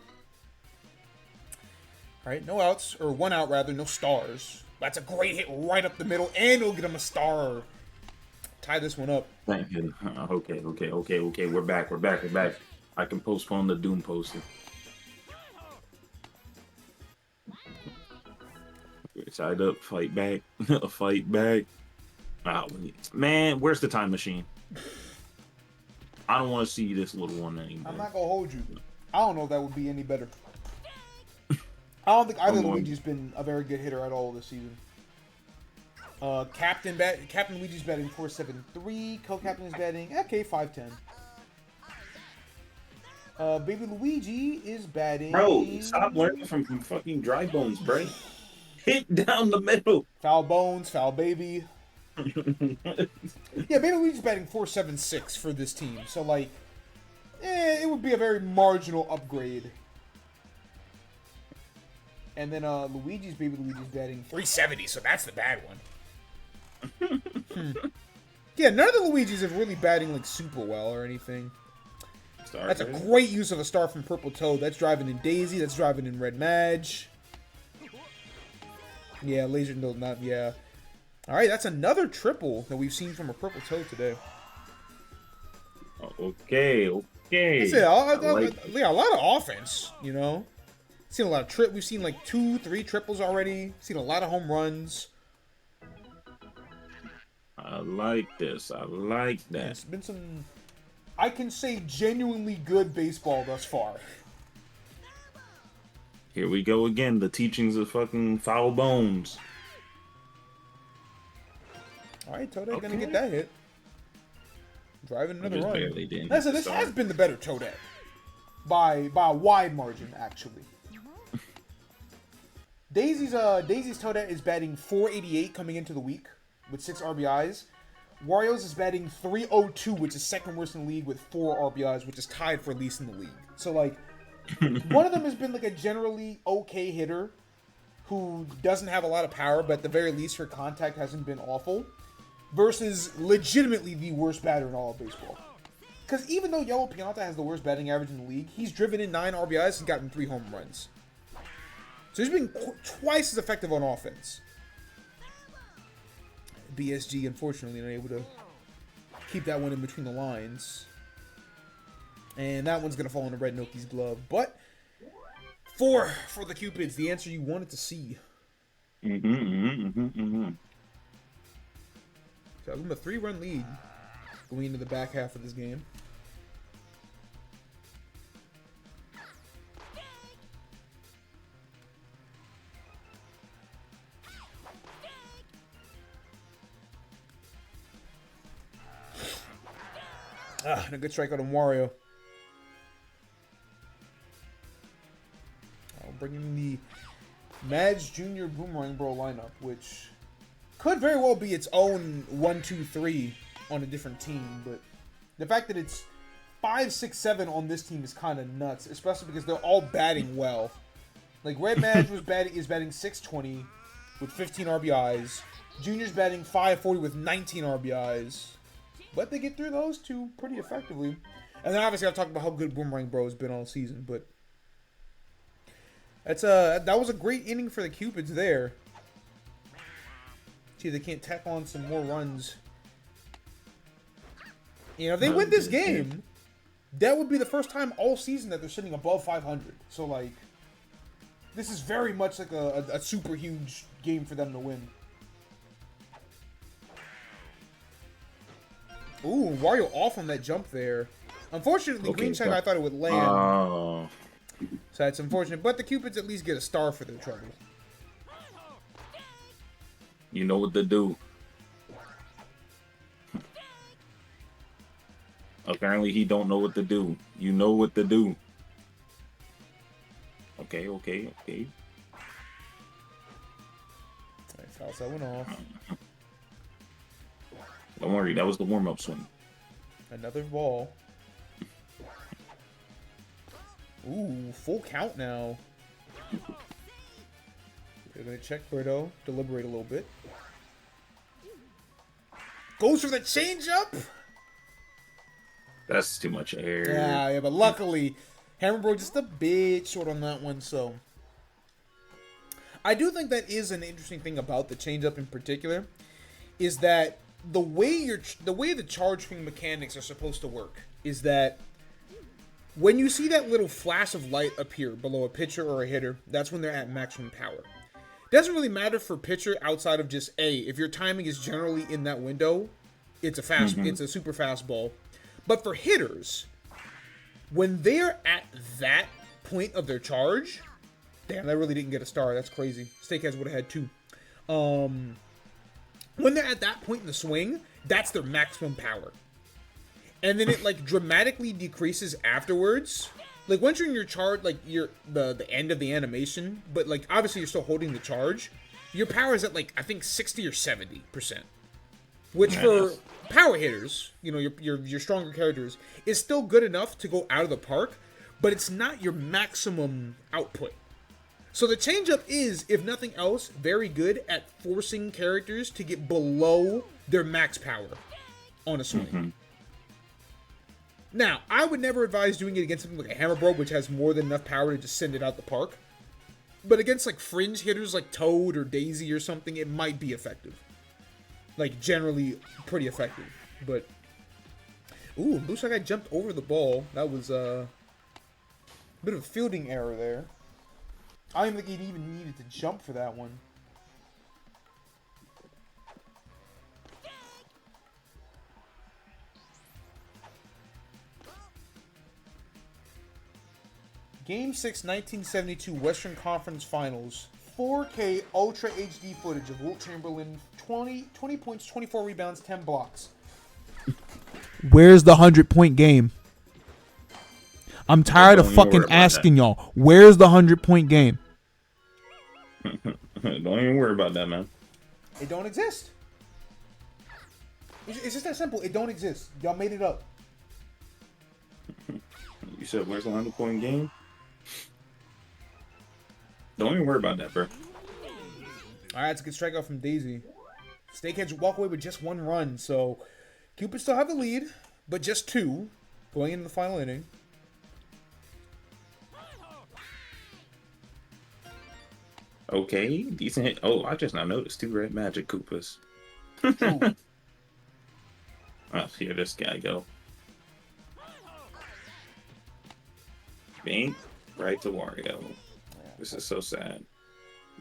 Alright, no outs. Or 1 out, rather. No stars. That's a great hit right up the middle, and it'll get him a star. Tie this one up. Thank you. Okay. We're back. I can postpone the Doom poster. Side up, fight back, fight back. Oh, man, where's the time machine? I don't want to see this little one anymore. I'm not gonna hold you. I don't know if that would be any better. I don't think either Luigi's been a very good hitter at all this season. Captain Luigi's batting 4.73. Co-captain is batting okay 5.10. Baby Luigi is batting. Bro, stop learning from fucking dry bones, bro. Hit down the middle. Foul bones, foul baby. Yeah, Baby Luigi's batting 4.76 for this team. So like, it would be a very marginal upgrade. And then Baby Luigi's batting 3.70, so that's the bad one. Yeah, none of the Luigis have really batting like super well or anything. That's a great use of a star from Purple Toad. That's driving in Daisy. That's driving in Red Madge. Yeah, Laser not. Yeah. All right, that's another triple that we've seen from a Purple Toad today. Okay. Yeah, a lot of offense. You know, seen a lot of We've seen like 2-3 triples already. Seen a lot of home runs. I like this. I like that. Yeah, it's been some, I can say, genuinely good baseball thus far. Here we go again. The teachings of fucking foul bones. All right, Toadette gonna get that hit. Driving another run. Barely did. Listen, this has been the better Toadette by a wide margin, actually. Daisy's Toadette is batting 488 coming into the week with 6 RBIs. Wario's is batting 302, which is second worst in the league with 4 RBIs, which is tied for least in the league. So like, one of them has been like a generally okay hitter who doesn't have a lot of power, but at the very least her contact hasn't been awful, versus legitimately the worst batter in all of baseball. Because even though Yellow Pianta has the worst batting average in the league, he's driven in 9 RBIs and gotten 3 home runs. So he's been twice as effective on offense. BSG, unfortunately, not able to keep that one in between the lines. And that one's going to fall into Red Noki's glove. But 4 for the Cupids, the answer you wanted to see. So I'll give them a 3-run lead going into the back half of this game. And a good strikeout on Wario. I'll bring in the Madge Jr. Boomerang Bro lineup, which could very well be its own 1-2-3 on a different team, but the fact that it's 5, 6, 7 on this team is kind of nuts, especially because they're all batting well. Like Red Madge is batting 620 with 15 RBIs. Junior's batting 540 with 19 RBIs. But they get through those 2 pretty effectively. And then obviously I'll talk about how good Boomerang Bro has been all season, but that was a great inning for the Cupids there. See, they can't tack on some more runs. You know, if they win this game, that would be the first time all season that they're sitting above 500. So, like, this is very much like a super huge game for them to win. Ooh, Wario off on that jump there. Unfortunately, Okay, green side, I thought it would land. Oh. So that's unfortunate. But the Cupids at least get a star for their trouble. You know what to do. Apparently he don't know what to do. You know what to do. Okay. Alright, fouls that one off. Don't worry, that was the warm-up swing. Another ball. Ooh, full count now. They're gonna check Birdo, deliberate a little bit. Goes for the changeup. That's too much air. Yeah, but luckily, Hammer Bro just a bit short on that one. So, I do think that is an interesting thing about the changeup in particular, is that the way the charge swing mechanics are supposed to work is that when you see that little flash of light appear below a pitcher or a hitter, that's when they're at maximum power. Doesn't really matter for pitcher outside of just if your timing is generally in that window, it's a super fast ball. But for hitters, when they're at that point of their charge, damn, that really didn't get a star. That's crazy. Steakheads would have had 2. When they're at that point in the swing, that's their maximum power. And then it like dramatically decreases afterwards. Like once you're in your charge, like you're the end of the animation, but like obviously you're still holding the charge. Your power is at like I think 60 or 70%, which for power hitters, you know, your stronger characters, is still good enough to go out of the park, but it's not your maximum output. So the changeup is, if nothing else, very good at forcing characters to get below their max power on a swing. Now, I would never advise doing it against something like a Hammer Bro, which has more than enough power to just send it out the park. But against like fringe hitters like Toad or Daisy or something, it might be effective. Like generally pretty effective. But ooh, looks like I jumped over the ball. That was a bit of a fielding error there. I don't think he even needed to jump for that one. Game 6, 1972 Western Conference Finals. 4K Ultra HD footage of Wilt Chamberlain. 20 points, 24 rebounds, 10 blocks. Where's the 100-point game? I'm tired of fucking asking y'all. Where's the 100-point game? Don't even worry about that, man. It don't exist. It's just that simple. It don't exist. Y'all made it up. You said where's the 100-point game? Don't even worry about that, bro. Alright, it's a good strikeout from Daisy. Steakheads walk away with just 1 run, so Cupid still have the lead, but just 2 going into the final inning. Okay, decent hit. Oh, I just now noticed 2 red magic Koopas. Oh, here this guy go. Bink, right to Wario. This is so sad.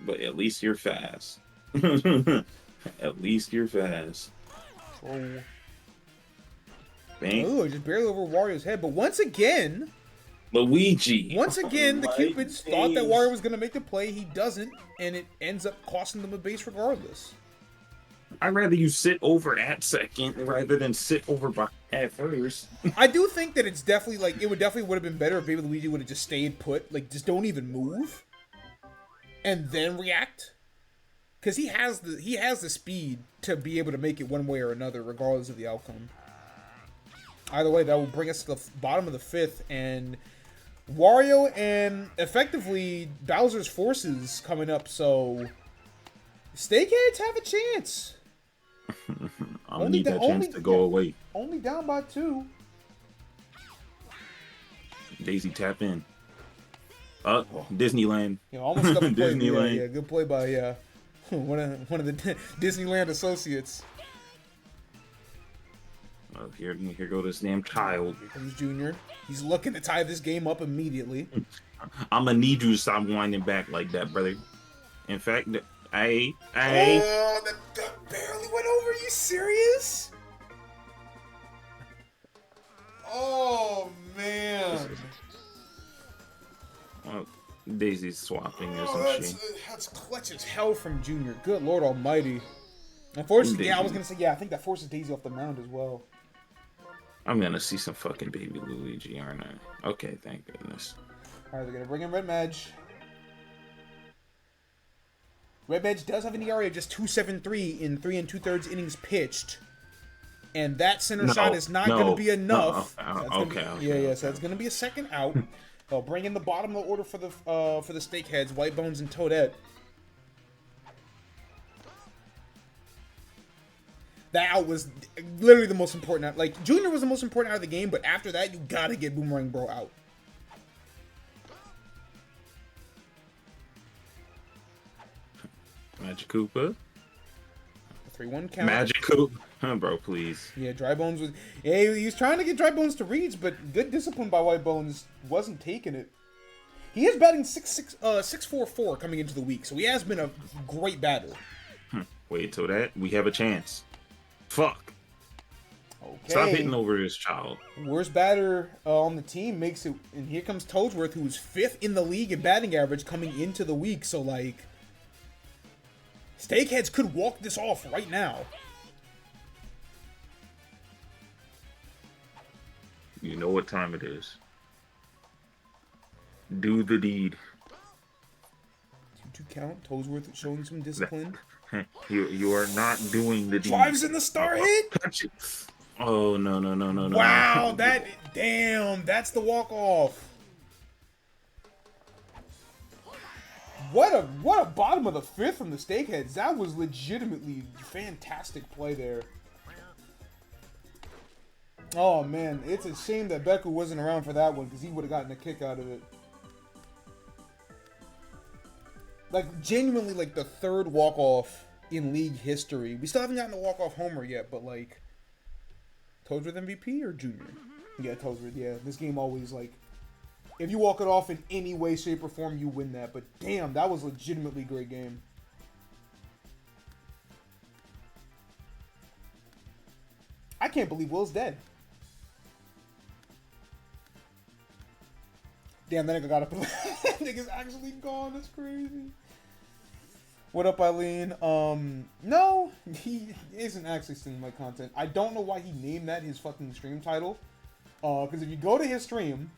But at least you're fast. At least you're fast. Oh. Bink. Ooh, just barely over Wario's head, but once again... Luigi. Once again, the Cupids goodness. thought that Wario was going to make the play. He doesn't, and it ends up costing them a base regardless. I'd rather you sit over at second rather than sit over at first. I do think that it's definitely, like, it would have been better if Baby Luigi would have just stayed put. Like, just don't even move. And then react. Because he has the speed to be able to make it one way or another, regardless of the outcome. Either way, that will bring us to the bottom of the 5th, and Wario and effectively Bowser's forces coming up, so Steakheads have a chance. I don't need that chance to go away. Only down by 2. Daisy tap in. Disneyland. You know, almost double play. Disneyland. Yeah, good play by one of the Disneyland associates. Oh, here go this damn child. Here comes Junior. He's looking to tie this game up immediately. I'm gonna need you to stop winding back like that, brother. In fact, hey. Oh, that barely went over. Are you serious? Oh, man. Well, Daisy's swapping or some shit. That's clutch as hell from Junior. Good Lord Almighty. Unfortunately, yeah, I was going to say, yeah, I think that forces Daisy off the mound as well. I'm gonna see some fucking baby Luigi, aren't I? Okay, thank goodness. Alright, they're gonna bring in Red Madge. Red Madge does have an ERA of just 2.73 in 3 2/3 innings pitched. And that center shot is not going to be enough. So that's going to be a second out. They'll bring in the bottom of the order for the Steakheads, White Bones and Toadette. That out was literally the most important out. Like, Junior was the most important out of the game, but after that, you got to get Boomerang Bro out. Magic Koopa. 3-1 count. Magic Koopa. Bro, please. Yeah, Dry Bones was... Yeah, he was trying to get Dry Bones to reach, but good discipline by White Bones wasn't taking it. He is batting 6.44 coming into the week, so he has been a great batter. Wait till that. We have a chance. Fuck. Okay. Stop hitting over this child. Worst batter on the team makes it... And here comes Toadsworth, who's 5th in the league in batting average coming into the week, so, like... Steakheads could walk this off right now. You know what time it is. Do the deed. 2-2 count. Toadsworth showing some discipline. You are not doing the deed. Drives in the star hit. Oh no. Wow, damn, that's the walk off. What a bottom of the 5th from the Steakheads. That was legitimately fantastic play there. Oh man, it's a shame that Beku wasn't around for that one because he would have gotten a kick out of it. Like, genuinely, like, the 3rd walk-off in league history. We still haven't gotten a walk-off homer yet, but, like, Toadsworth MVP or Junior? Yeah, Toadsworth, yeah. This game always, like, if you walk it off in any way, shape, or form, you win that. But, damn, that was legitimately a great game. I can't believe Will's dead. Damn, that nigga got up. That nigga's actually gone. That's crazy. What up, Eileen? No, he isn't actually streaming my content. I don't know why he named that his fucking stream title. Because if you go to his stream,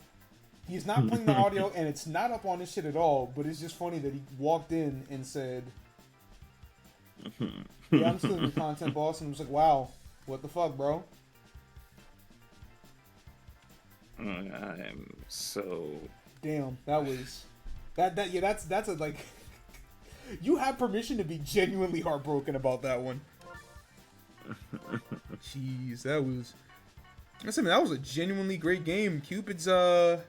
he's not playing the audio, and it's not up on his shit at all. But it's just funny that he walked in and said, "Yeah, I'm streaming your content, boss," and I was like, "Wow, what the fuck, bro?" I am so... Damn, that was... Yeah, that's a, like... You have permission to be genuinely heartbroken about that one. Jeez, that was... That was a genuinely great game. Cupid just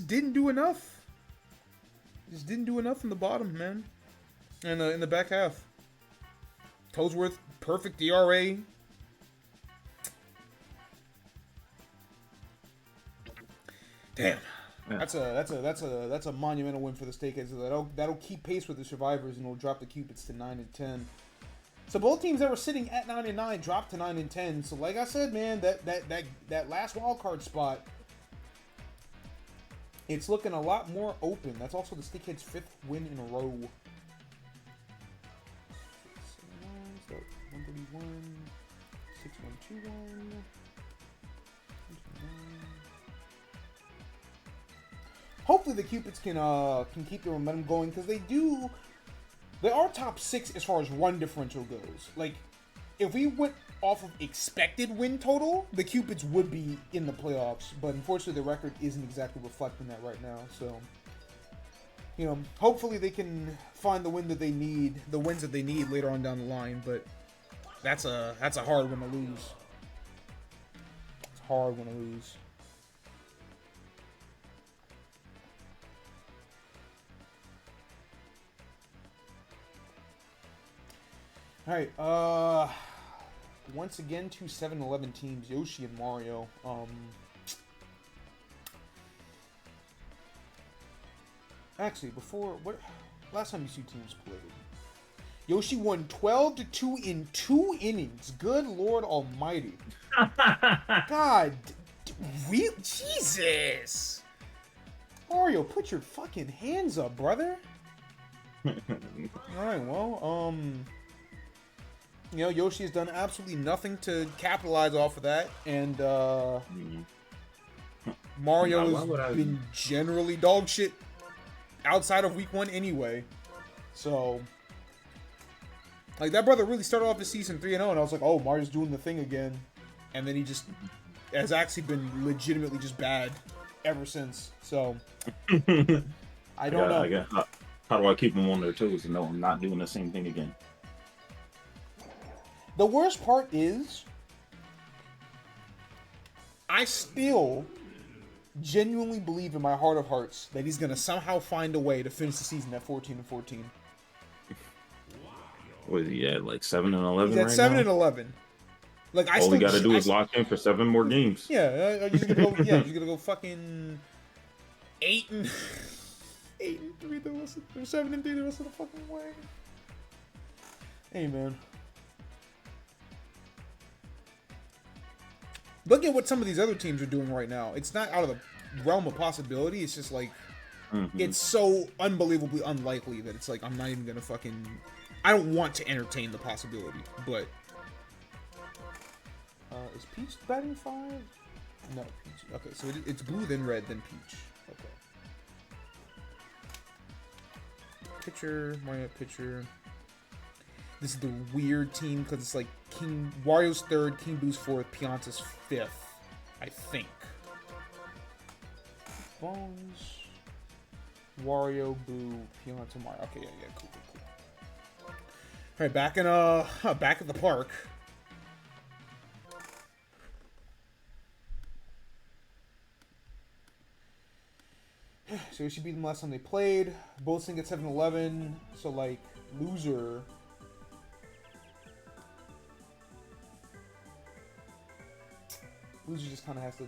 didn't do enough. Just didn't do enough in the bottom, man. And in the back half. Toadsworth, perfect ERA. Damn. Yeah. That's a monumental win for the Steakheads. That'll keep pace with the Survivors and will drop the Cupids to 9-10. So both teams that were sitting at 9-9 dropped to 9-10. So like I said, man, that last wild card spot, it's looking a lot more open. That's also the Steakheads' 5th win in a row. 131, 6121. Hopefully the Cupids can keep their momentum going because they are top 6 as far as run differential goes. Like, if we went off of expected win total, the Cupids would be in the playoffs, but unfortunately the record isn't exactly reflecting that right now. So, you know, hopefully they can find the wins that they need later on down the line. But that's a hard one to lose. It's a hard one to lose. All right, once again, two 7-11 teams, Yoshi and Mario. Actually, last time these two teams played, Yoshi won 12-2 in 2 innings. Good Lord Almighty. God, Jesus. Mario, put your fucking hands up, brother. Alright, well, Yoshi has done absolutely nothing to capitalize off of that, and, Mario has been generally dog shit outside of week 1 anyway. So, like, that brother really started off his season 3-0, and I was like, oh, Mario's doing the thing again. And then he just has actually been legitimately just bad ever since. So, I don't know. How do I keep him on their toes and know I'm not doing the same thing again? The worst part is, I still genuinely believe in my heart of hearts that he's going to somehow find a way to finish the season at 14-14. What is he at, like 7-11? He's at 7-11. Like, all we got to do is lock in for 7 more games. Yeah, he's gonna go. Yeah, he's gonna go fucking 8-3 the rest of, or 7-3 the rest of the fucking way. Hey, man. Look at what some of these other teams are doing right now. It's not out of the realm of possibility. It's just like, it's so unbelievably unlikely that it's like, I'm not even gonna fucking, I don't want to entertain the possibility, but. Is Peach batting 5? No, Peach. Okay, so it's blue, then red, then Peach. Okay. Pitcher, Mario pitcher. This is the weird team because it's like Wario's 3rd, King Boo's 4th, Pianta's 5th, I think. Bones, Wario, Boo, Pianta, Mario. Okay, yeah, cool. All right, back at the park. So we should beat them last time they played. Both sing at 7-11. So, like, loser. Loser just kind of has to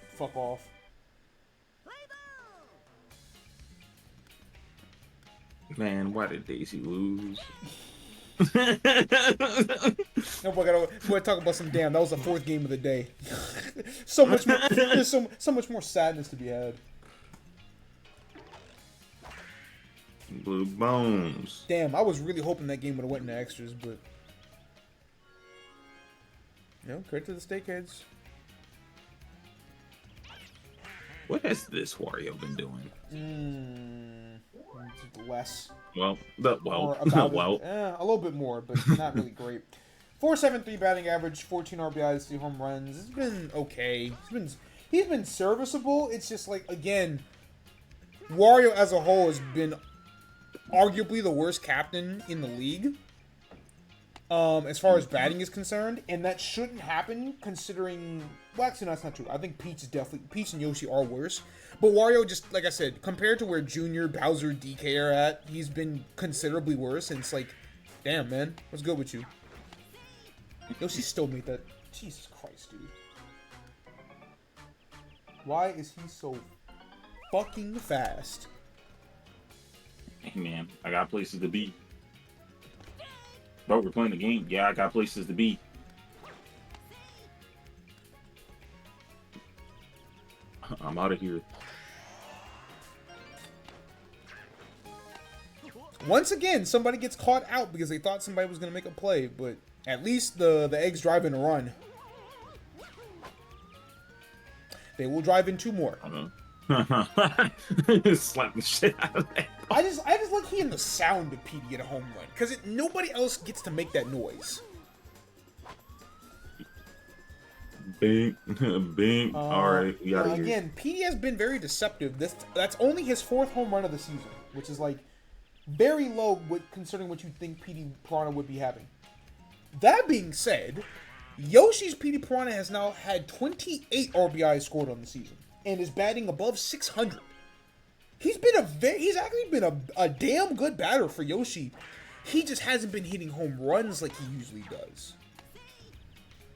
fuck off. Man, why did Daisy lose? No, we're talking about some damn. That was the 4th game of the day. So much more. There's so much more sadness to be had. Blue Bones. Damn, I was really hoping that game would have went into extras, but credit to the Steakheads. What has this Wario been doing? Less. A little bit more, but not really great. 4.73 batting average, 14 RBIs, 3 home runs. It's been okay. He's been serviceable. It's just like, again, Wario as a whole has been arguably the worst captain in the league, as far as batting is concerned, and that shouldn't happen considering. Well, actually, no, that's not true. I think Peach and Yoshi are worse, but Wario, just like I said, compared to where Junior, Bowser, DK are at, he's been considerably worse. And it's like, damn, man, what's good with you? Yoshi still made that. Jesus Christ, dude. Why is he so fucking fast? Hey man, I got places to be. Bro, we're playing the game. Yeah, I got places to be. I'm out of here. Once again, somebody gets caught out because they thought somebody was going to make a play, but at least the eggs drive in a run. They will drive in 2 more. Slap the shit out of that. I just like hearing the sound of Petey get a home run because nobody else gets to make that noise. Bing, bing. All right, we gotta hear. Again, Petey has been very deceptive. That's only his 4th home run of the season, which is like very low considering what you think Petey Piranha would be having. That being said, Yoshi's Petey Piranha has now had 28 RBIs scored on the season and is batting above 600. He's actually been a damn good batter for Yoshi. He just hasn't been hitting home runs like he usually does.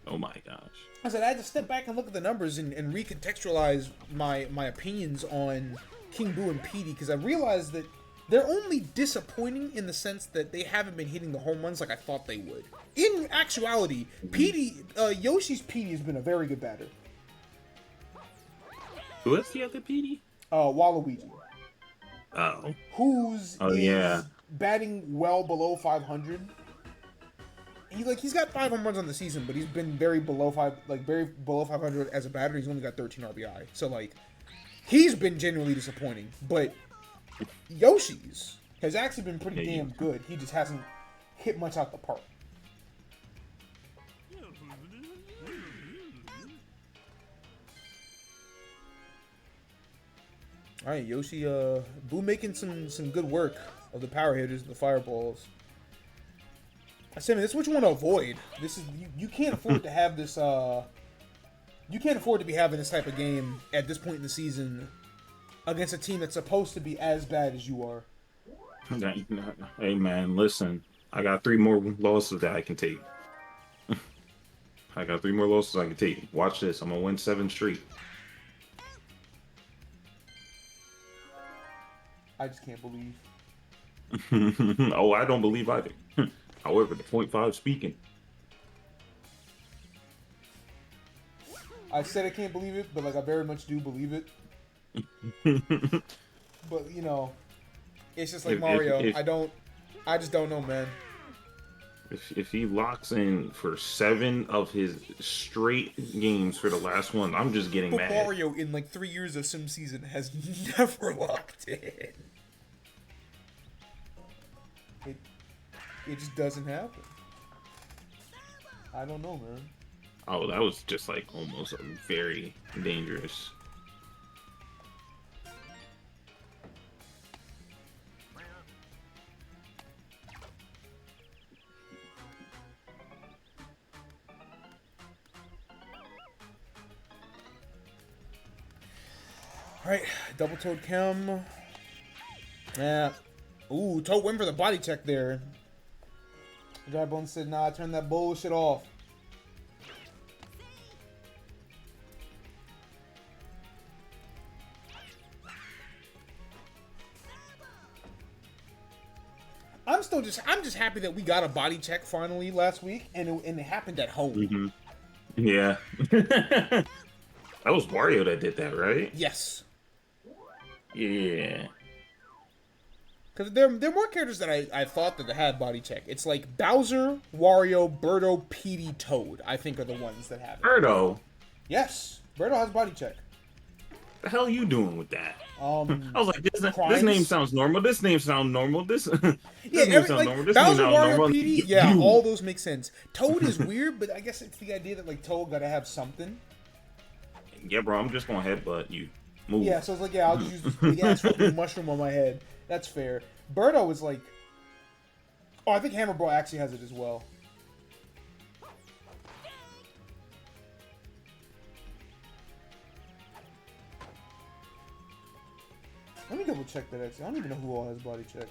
Oh my gosh. I said I had to step back and look at the numbers and recontextualize my opinions on King Boo and Petey, because I realized that they're only disappointing in the sense that they haven't been hitting the home runs like I thought they would. In actuality, Yoshi's Petey has been a very good batter. Who is the other Petey? Waluigi. Oh. Who's yeah. batting well below 500. He's got 5 home runs on the season, but he's been very below 500 as a batter. He's only got 13 RBI. So like, he's been genuinely disappointing. But Yoshi's has actually been pretty damn good. He just hasn't hit much out the park. All right, Yoshi, Boo making some good work of the power hitters and the fireballs. I said, man, this is what you want to avoid. This is you can't afford to have this. You can't afford to be having this type of game at this point in the season against a team that's supposed to be as bad as you are. Hey man, listen. I got 3 more losses that I can take. I got 3 more losses I can take. Watch this. I'm gonna win 7 straight. I just can't believe. Oh, I don't believe either. However, the .5 speaking. I said I can't believe it, but like I very much do believe it. But you know, it's just like Mario. I just don't know, man. If he locks in for 7 of his straight games for the last one, I'm just getting mad. Mario in like 3 years of Sim season has never locked in. It just doesn't happen. I don't know, man. Oh, that was just like almost very dangerous. Alright, double Toad Chem. Yeah. Ooh, Toad went for the body check there. Dry Bones said, nah, turn that bullshit off. I'm just happy that we got a body check finally last week, and it happened at home. Mm-hmm. Yeah. That was Wario that did that, right? Yes. Yeah. Because there are more characters that I thought that had body check. It's like Bowser, Wario, Birdo, Petey, Toad, I think are the ones that have it. Birdo? Yes. Birdo has body check. The hell are you doing with that? I was like, this name sounds normal. This name sounds normal. This name sounds normal. This Bowser, name Wario, normal. Petey, yeah, all those make sense. Toad is weird, but I guess it's the idea that like Toad gotta have something. Yeah, bro, I'm just gonna headbutt you. Move. Yeah, so it's like, yeah, I'll just use this big ass fucking mushroom on my head. That's fair. Birdo is like... Oh, I think Hammer Bro actually has it as well. Let me double check that actually. I don't even know who all has body check.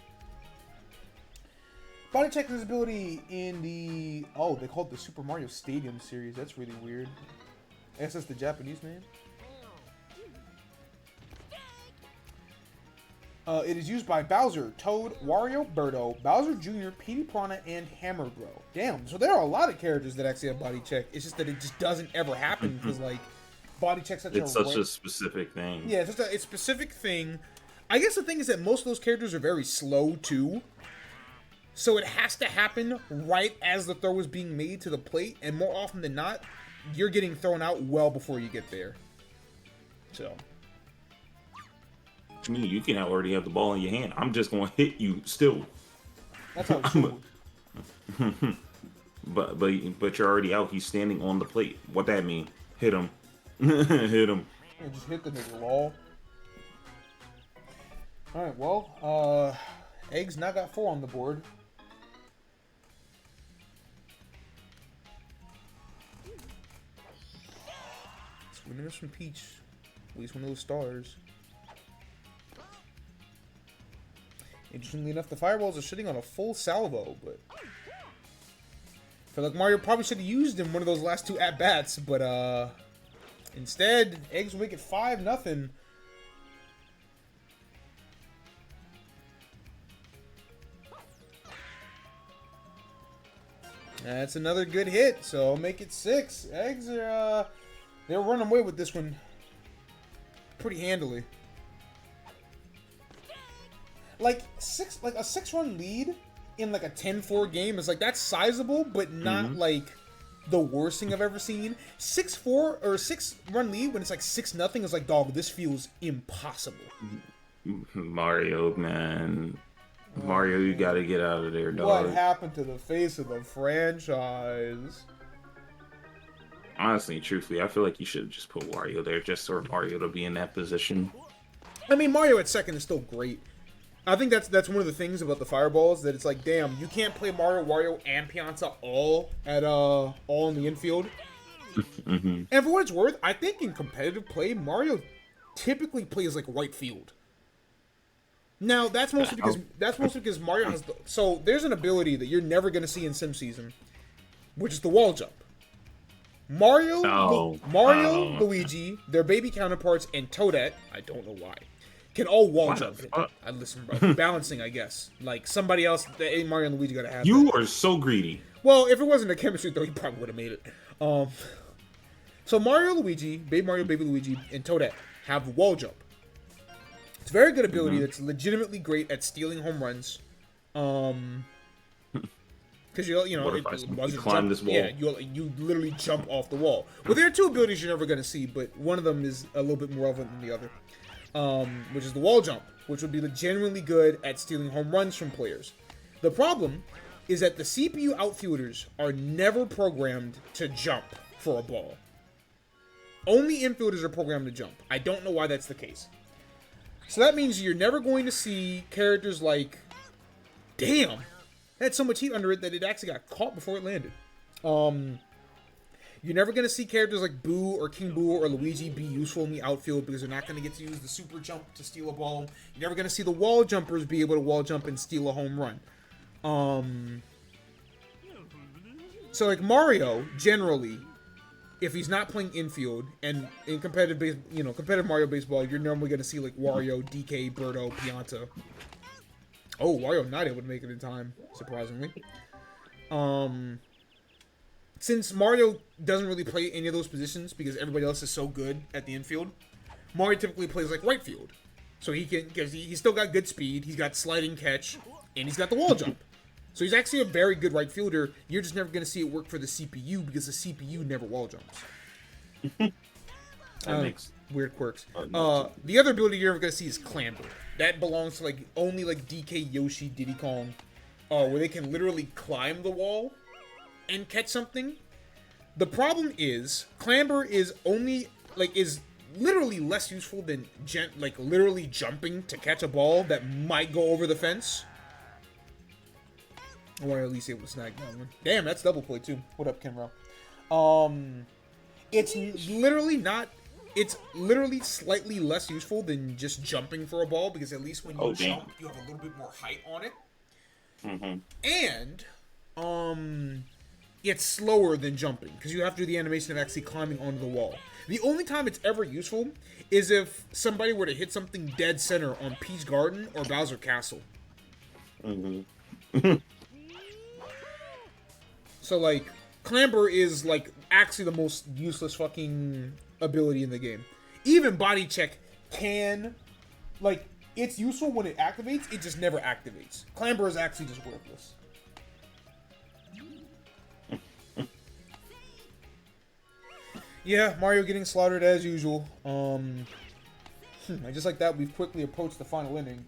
Body check visibility in the... Oh, they call it the Super Mario Stadium series. That's really weird. I guess that's the Japanese name. It is used by Bowser, Toad, Wario, Birdo, Bowser Jr., Petey Piranha, and Hammer Bro. Damn, so there are a lot of characters that actually have body check. It's just that it just doesn't ever happen because, like, body check's such a specific thing. Yeah, it's just a specific thing. I guess the thing is that most of those characters are very slow, too. So it has to happen right as the throw is being made to the plate, and more often than not, you're getting thrown out well before you get there. So... I mean, you can already have the ball in your hand. I'm just gonna hit you still. That's how it should. But you're already out. He's standing on the plate. What that mean? Hit him. Hit him. Yeah, just hit the nigga, lol. Alright, well, Eggs now got 4 on the board. Swimming us from Peach. At least one of those stars. Interestingly enough, the fireballs are sitting on a full salvo, but feel like Mario probably should have used him one of those last 2 at-bats, but instead, Eggs will make it 5-0. That's another good hit, so I'll make it 6. Eggs are, they're running away with this one pretty handily. Like a 6-run lead in like a 10-4 game is like, that's sizable, but not like the worst thing I've ever seen. 6-4 or 6-run lead when it's like 6-0 is like, dog, this feels impossible. Mario, man. Mario, you gotta get out of there, dog. What happened to the face of the franchise? Honestly, truthfully, I feel like you should have just put Wario there just for Mario to be in that position. I mean, Mario at second is still great. I think that's one of the things about the Fireballs, that it's like, damn, you can't play Mario, Wario, and Pianta all in the infield. And for what it's worth, I think in competitive play, Mario typically plays like right field. Now that's mostly because Mario has so there's an ability that you're never gonna see in Sim Season, which is the wall jump. Mario, Luigi, their baby counterparts, and Toadette, I don't know why, can all wall jump. Listen, bro, balancing, I guess. Like somebody else, Mario and Luigi gotta have. You are so greedy. Well, if it wasn't a chemistry though, he probably would have made it. So Mario, Luigi, Baby Mario, Baby Luigi, and Toadette have wall jump. It's a very good ability that's legitimately great at stealing home runs. Because you climb this wall. Yeah, you literally jump off the wall. Well, there are 2 abilities you're never going to see, but one of them is a little bit more relevant than the other, which is the wall jump, which would be genuinely good at stealing home runs from players. The problem is that the CPU outfielders are never programmed to jump for a ball. Only infielders are programmed to jump. I don't know why that's the case. So that means you're never going to see characters like, damn, it had so much heat under it that it actually got caught before it landed. You're never going to see characters like Boo or King Boo or Luigi be useful in the outfield because they're not going to get to use the super jump to steal a ball. You're never going to see the wall jumpers be able to wall jump and steal a home run. So like Mario, generally, if he's not playing infield, and in competitive Mario baseball, you're normally going to see like Wario, DK, Birdo, Pianta. Oh, Wario not able to make it in time, surprisingly. Since Mario doesn't really play any of those positions because everybody else is so good at the infield, Mario typically plays like right field. So he can, because he's still got good speed, he's got sliding catch, and he's got the wall jump. So he's actually a very good right fielder. You're just never going to see it work for the CPU because the CPU never wall jumps. That makes weird quirks. The other ability you're never going to see is Clamber. That belongs to like only like DK, Yoshi, Diddy Kong, where they can literally climb the wall and catch something. The problem is Clamber is only is literally less useful than literally jumping to catch a ball that might go over the fence. Or at least able to snag that one. Damn, that's double play too. What up, Kenro? It's literally slightly less useful than just jumping for a ball because at least when you jump, you have a little bit more height on it. And it's slower than jumping because you have to do the animation of actually climbing onto the wall. The only time it's ever useful is if somebody were to hit something dead center on Peach Garden or Bowser Castle. So, like, Clamber is, like, actually the most useless fucking ability in the game. Even Body Check can, like, it's useful when it activates, it just never activates. Clamber is actually just worthless. Yeah, Mario getting slaughtered as usual. Just like that, we've quickly approached the final inning.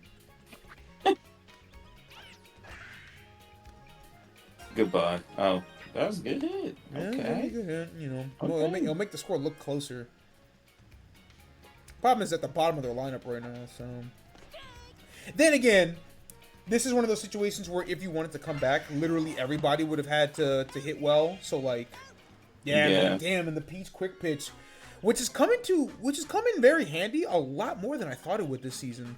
Goodbye. Oh, that was a good hit. Okay. Yeah, good hit, Well, it'll make the score look closer. Problem is at the bottom of their lineup right now, so... Then again, this is one of those situations where if you wanted to come back, literally everybody would have had to hit well. So, like, damn, and the Peach quick pitch, which is coming very handy a lot more than I thought it would this season.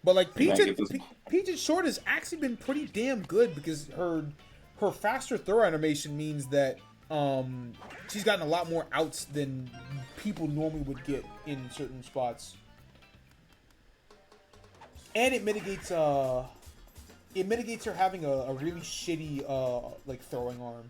But like They might get this. Peach's short has actually been pretty damn good because her faster throw animation means that she's gotten a lot more outs than people normally would get in certain spots. And it mitigates her having a really shitty like throwing arm.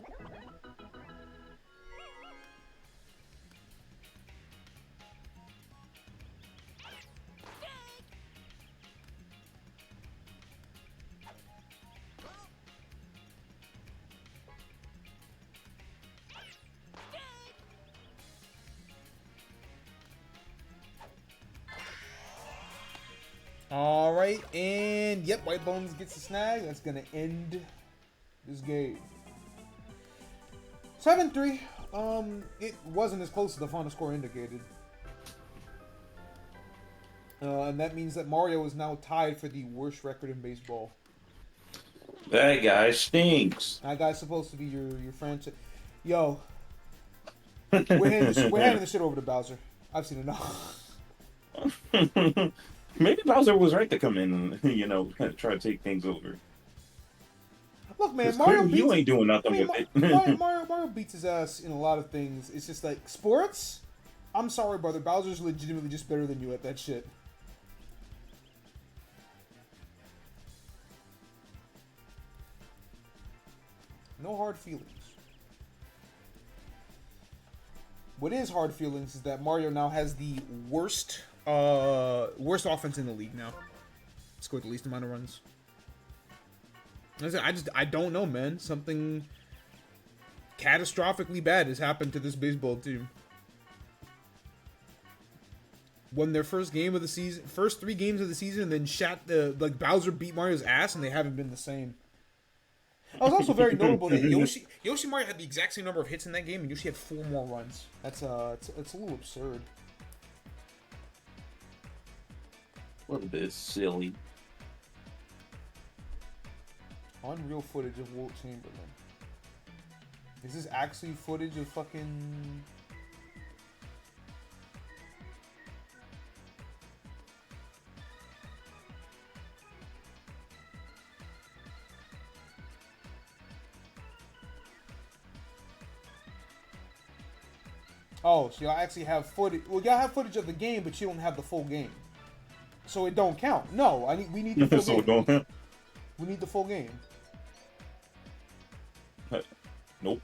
Alright, and yep, White Bones gets the snag. That's gonna end this game. 7-3. It wasn't as close as the final score indicated. And that means that Mario is now tied for the worst record in baseball. That guy stinks. That guy's supposed to be your franchise. Yo, we're handing this shit over to Bowser. I've seen enough. Maybe Bowser was right to come in and, try to take things over. Look, man, Mario beats, you ain't doing nothing with it. Mario beats his ass in a lot of things. It's just like, sports? I'm sorry, brother. Bowser's legitimately just better than you at that shit. No hard feelings. What is hard feelings is that Mario now has the worst offense in the league now. Scored the least amount of runs. I don't know, man. Something catastrophically bad has happened to this baseball team. Won their first game of the season, first 3 games of the season, and then Bowser beat Mario's ass, and they haven't been the same. It was also very notable that Yoshi Mario had the exact same number of hits in that game, and Yoshi had 4 more runs. That's it's a little absurd. A little bit silly. Unreal footage of Wilt Chamberlain. Is this actually footage of fucking... Oh, so y'all actually have footage. Well, y'all have footage of the game, but you don't have the full game. So it don't count. No, we need the full game. We need the full game. Nope.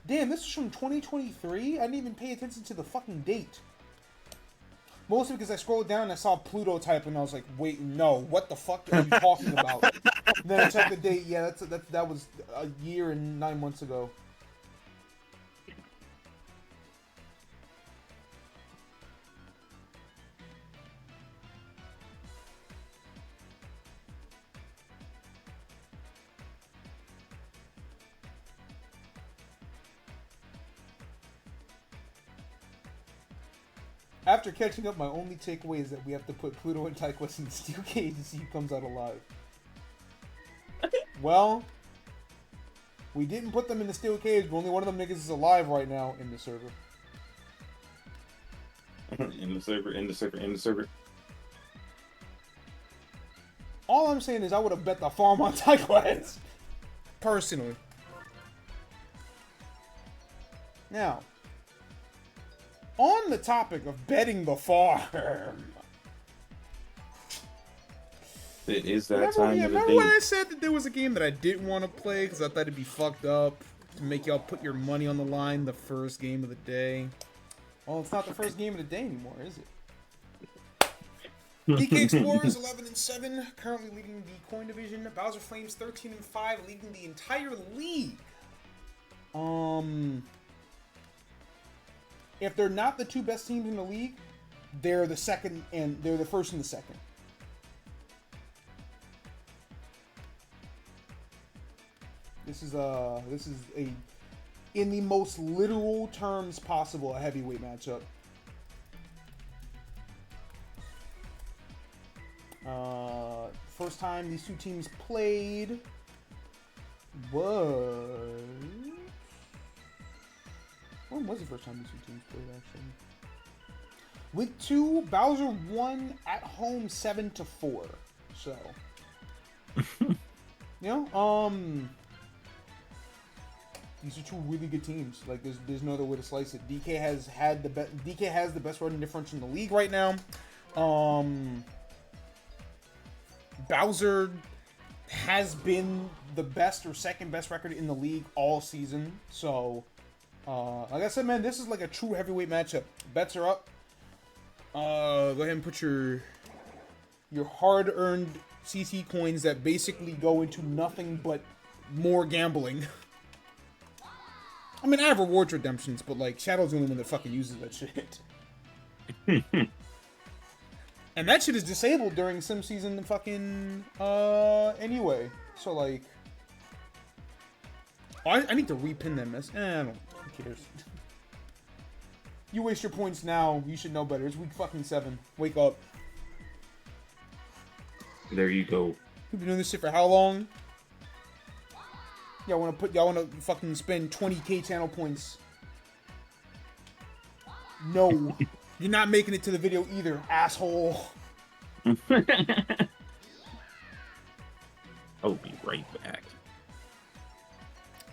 Damn, this is from 2023? I didn't even pay attention to the fucking date. Mostly because I scrolled down and I saw Pluto type and I was like, wait, no, what the fuck are you talking about? And then I checked the date. Yeah, that was a year and 9 months ago. After catching up, my only takeaway is that we have to put Pluto and Tyquus in the steel cage to see who comes out alive. Well, we didn't put them in the steel cage, but only one of them niggas is alive right now in the server. In the server. All I'm saying is I would have bet the farm on Tyquus. Personally. Now, on the topic of betting the farm. It is that time of the day. Remember when I said that there was a game that I didn't want to play because I thought it'd be fucked up to make y'all put your money on the line the first game of the day? Well, it's not the first game of the day anymore, is it? DK Explorers 11-7, currently leading the coin division. Bowser Flames 13-5, leading the entire league. If they're not the 2 best teams in the league, they're the second and they're the first and the second. This is a in the most literal terms possible, a heavyweight matchup. First time these 2 teams played was When was the first time these two teams played, actually? Week 2, Bowser won at home 7-4. So, you know, these are two really good teams. Like, there's no other way to slice it. DK has the best running difference in the league right now. Bowser has been the best or second best record in the league all season. So, like I said, man, this is like a true heavyweight matchup. Bets are up. Go ahead and put your hard-earned CC coins that basically go into nothing but more gambling. I mean, I have rewards redemptions, but like Shadow's the only one that fucking uses that shit. And that shit is disabled during sim season fucking anyway. So like, I need to repin them as I don't. Who cares? You waste your points now. You should know better. It's week fucking 7. Wake up. There you go. You've been doing this shit for how long? Y'all wanna fucking spend 20k channel points? No. You're not making it to the video either, asshole. I'll be right back.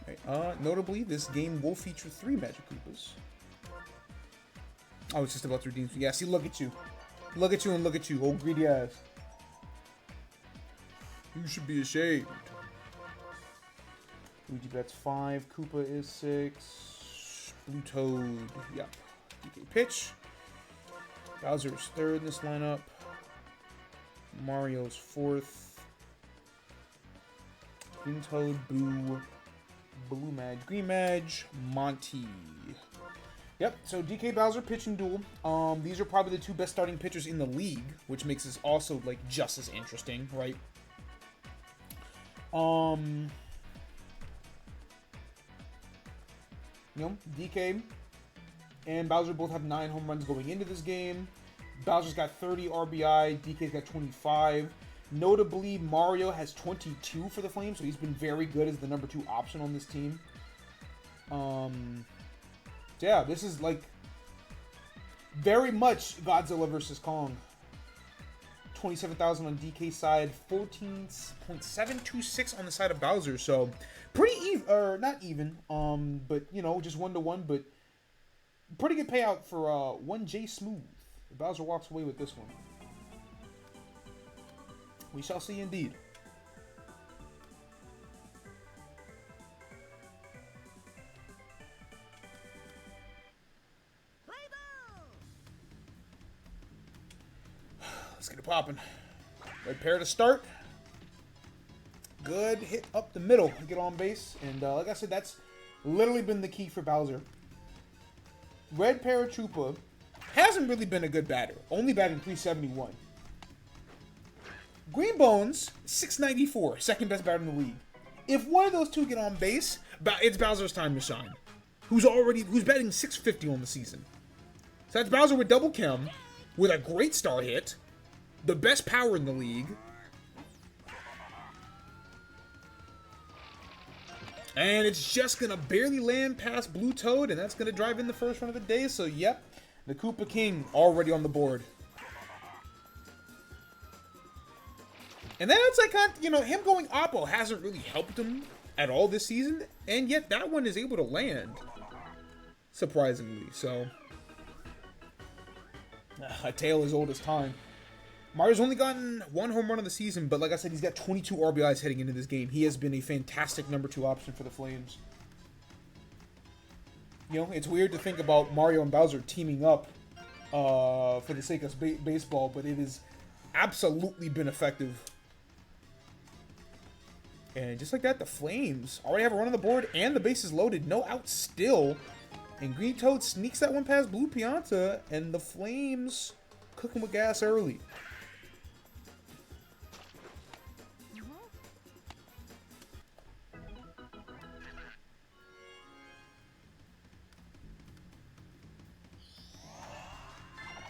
Right, notably, this game will feature 3 Magic Koopas. Oh, it's just about to redeem. Yeah, see, look at you. Look at you and look at you, old greedy ass. You should be ashamed. Luigi bets 5. Koopa is 6. Blue Toad, yeah. DK pitch. Bowser is 3rd in this lineup. Mario's 4th. Green Toad, Boo, Blue Madge, Green Madge, Monty. Yep, so DK Bowser pitching duel. These are probably the 2 best starting pitchers in the league, which makes this also like just as interesting, right? You know, DK and Bowser both have 9 home runs going into this game. Bowser's got 30 RBI, DK's got 25. Notably, Mario has 22 for the Flames, so he's been very good as the number 2 option on this team. Yeah, this is like very much Godzilla versus Kong. 27,000 on DK's side, 14.726 on the side of Bowser. So pretty even, or not even, but you know, just 1-to-1, but pretty good payout for 1J Smooth. Bowser walks away with this one. We shall see indeed. Let's get it popping. Red pair to start. Good hit up the middle to get on base. And like I said, that's literally been the key for Bowser. Red Paratroopa hasn't really been a good batter. Only batting 371. Green Bones, 694. Second best batter in the league. If one of those two get on base, it's Bowser's time to shine. Who's batting 650 on the season. So that's Bowser with double chem, with a great star hit. The best power in the league. And it's just going to barely land past Blue Toad, and that's going to drive in the first run of the day. So, yep, the Koopa King already on the board. And then it's like, you know, him going Oppo hasn't really helped him at all this season, and yet that one is able to land, surprisingly. So, a tale as old as time. Mario's only gotten 1 home run of the season, but like I said, he's got 22 RBIs heading into this game. He has been a fantastic number 2 option for the Flames. You know, it's weird to think about Mario and Bowser teaming up for the sake of baseball, but it has absolutely been effective. And just like that, the Flames already have a run on the board, and the base is loaded. No outs still. And Green Toad sneaks that one past Blue Pianta, and the Flames cooking with gas early.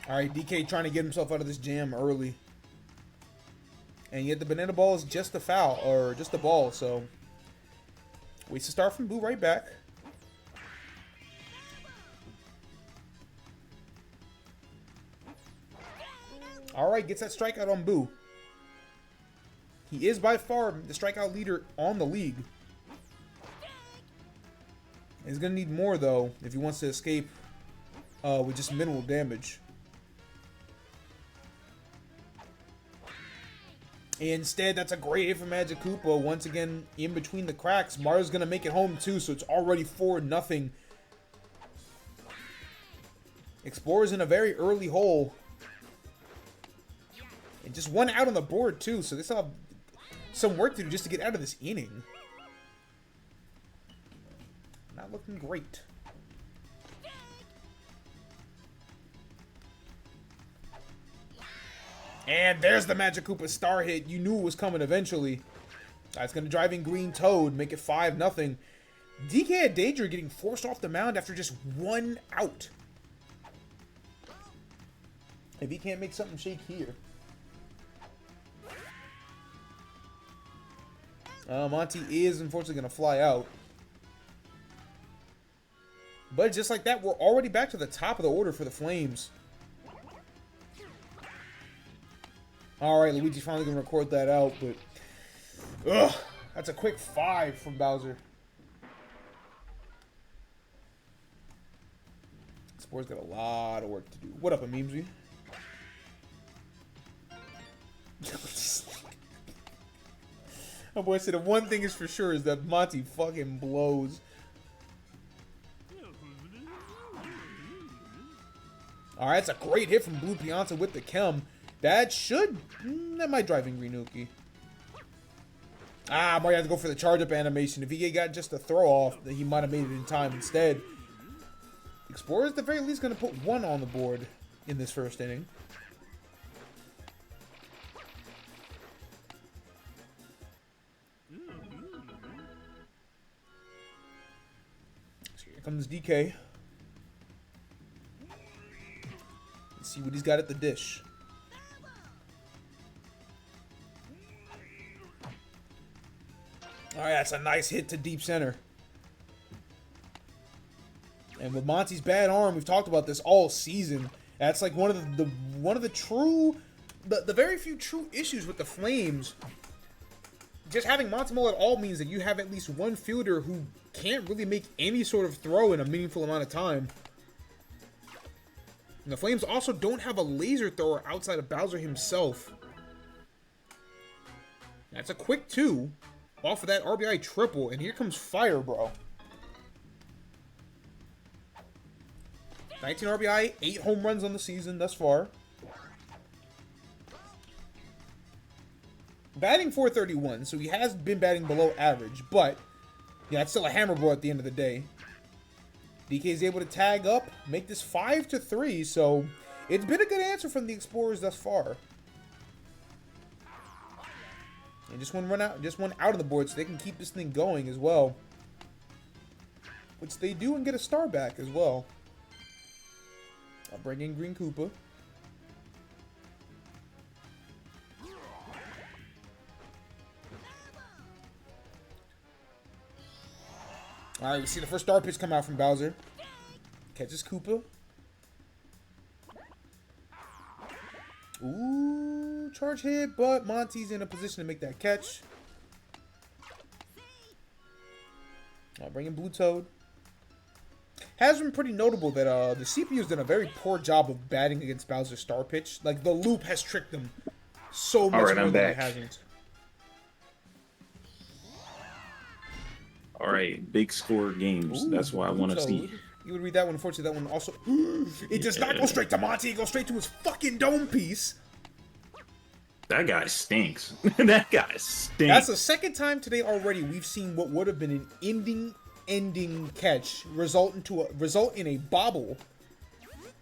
Alright, DK trying to get himself out of this jam early. And yet the banana ball is just a foul, or just a ball, so waits to start from Blue right back. Alright, gets that strikeout on Boo. He is by far the strikeout leader on the league. He's going to need more, though, if he wants to escape with just minimal damage. Instead, that's a great hit from Magic Koopa. Once again, in between the cracks. Mario's going to make it home, too, so it's already 4-0. Explorer's in a very early hole. And just one out on the board, too, so they still have some work to do just to get out of this inning. Not looking great. And there's the Magic Koopa star hit. You knew it was coming eventually. That's going to drive in Green Toad, make it 5-0. DK had Danger getting forced off the mound after just one out. If he can't make something shake here. Monty is unfortunately going to fly out. But just like that, we're already back to the top of the order for the Flames. Alright, Luigi's finally going to record that out, but... Ugh! That's a quick 5 from Bowser. Sport's got a lot of work to do. What up, Amemsy? My boy said the one thing is for sure is that Monty fucking blows. Alright, that's a great hit from Blue Pianta with the Chem. That might drive in Greenuki. Mario had to go for the charge-up animation. If he got just a throw-off, he might have made it in time instead. Explorer's at the very least going to put 1 on the board in this first inning. So here comes DK. Let's see what he's got at the dish. Alright, that's a nice hit to deep center. And with Monty's bad arm, we've talked about this all season. That's like one of the very few true issues with the Flames. Just having Monty Mole at all means that you have at least one fielder who can't really make any sort of throw in a meaningful amount of time. And the Flames also don't have a laser thrower outside of Bowser himself. That's a quick 2 off of that RBI triple, and here comes Fire, bro. 19 RBI, 8 home runs on the season thus far. Batting .431, so he has been batting below average, but yeah, it's still a hammer bro at the end of the day. DK is able to tag up, make this 5-3, so it's been a good answer from the Explorers thus far. And just one out of the board, so they can keep this thing going as well. Which they do and get a star back as well. I'll bring in Green Koopa. Alright, we see the first star pitch come out from Bowser. Catches Koopa. Ooh, charge hit, but Monty's in a position to make that catch. I'll bring in Blue Toad. Has been pretty notable that the CPU's done a very poor job of batting against Bowser's star pitch. Like, the loop has tricked them so much more than it hasn't. All right, big score games. Ooh, that's what I want to see. You would read that one. Unfortunately, that one also... It does not go straight to Monty. It goes straight to his fucking dome piece. That guy stinks. That guy stinks. That's the second time today already we've seen what would have been an ending catch result in a bobble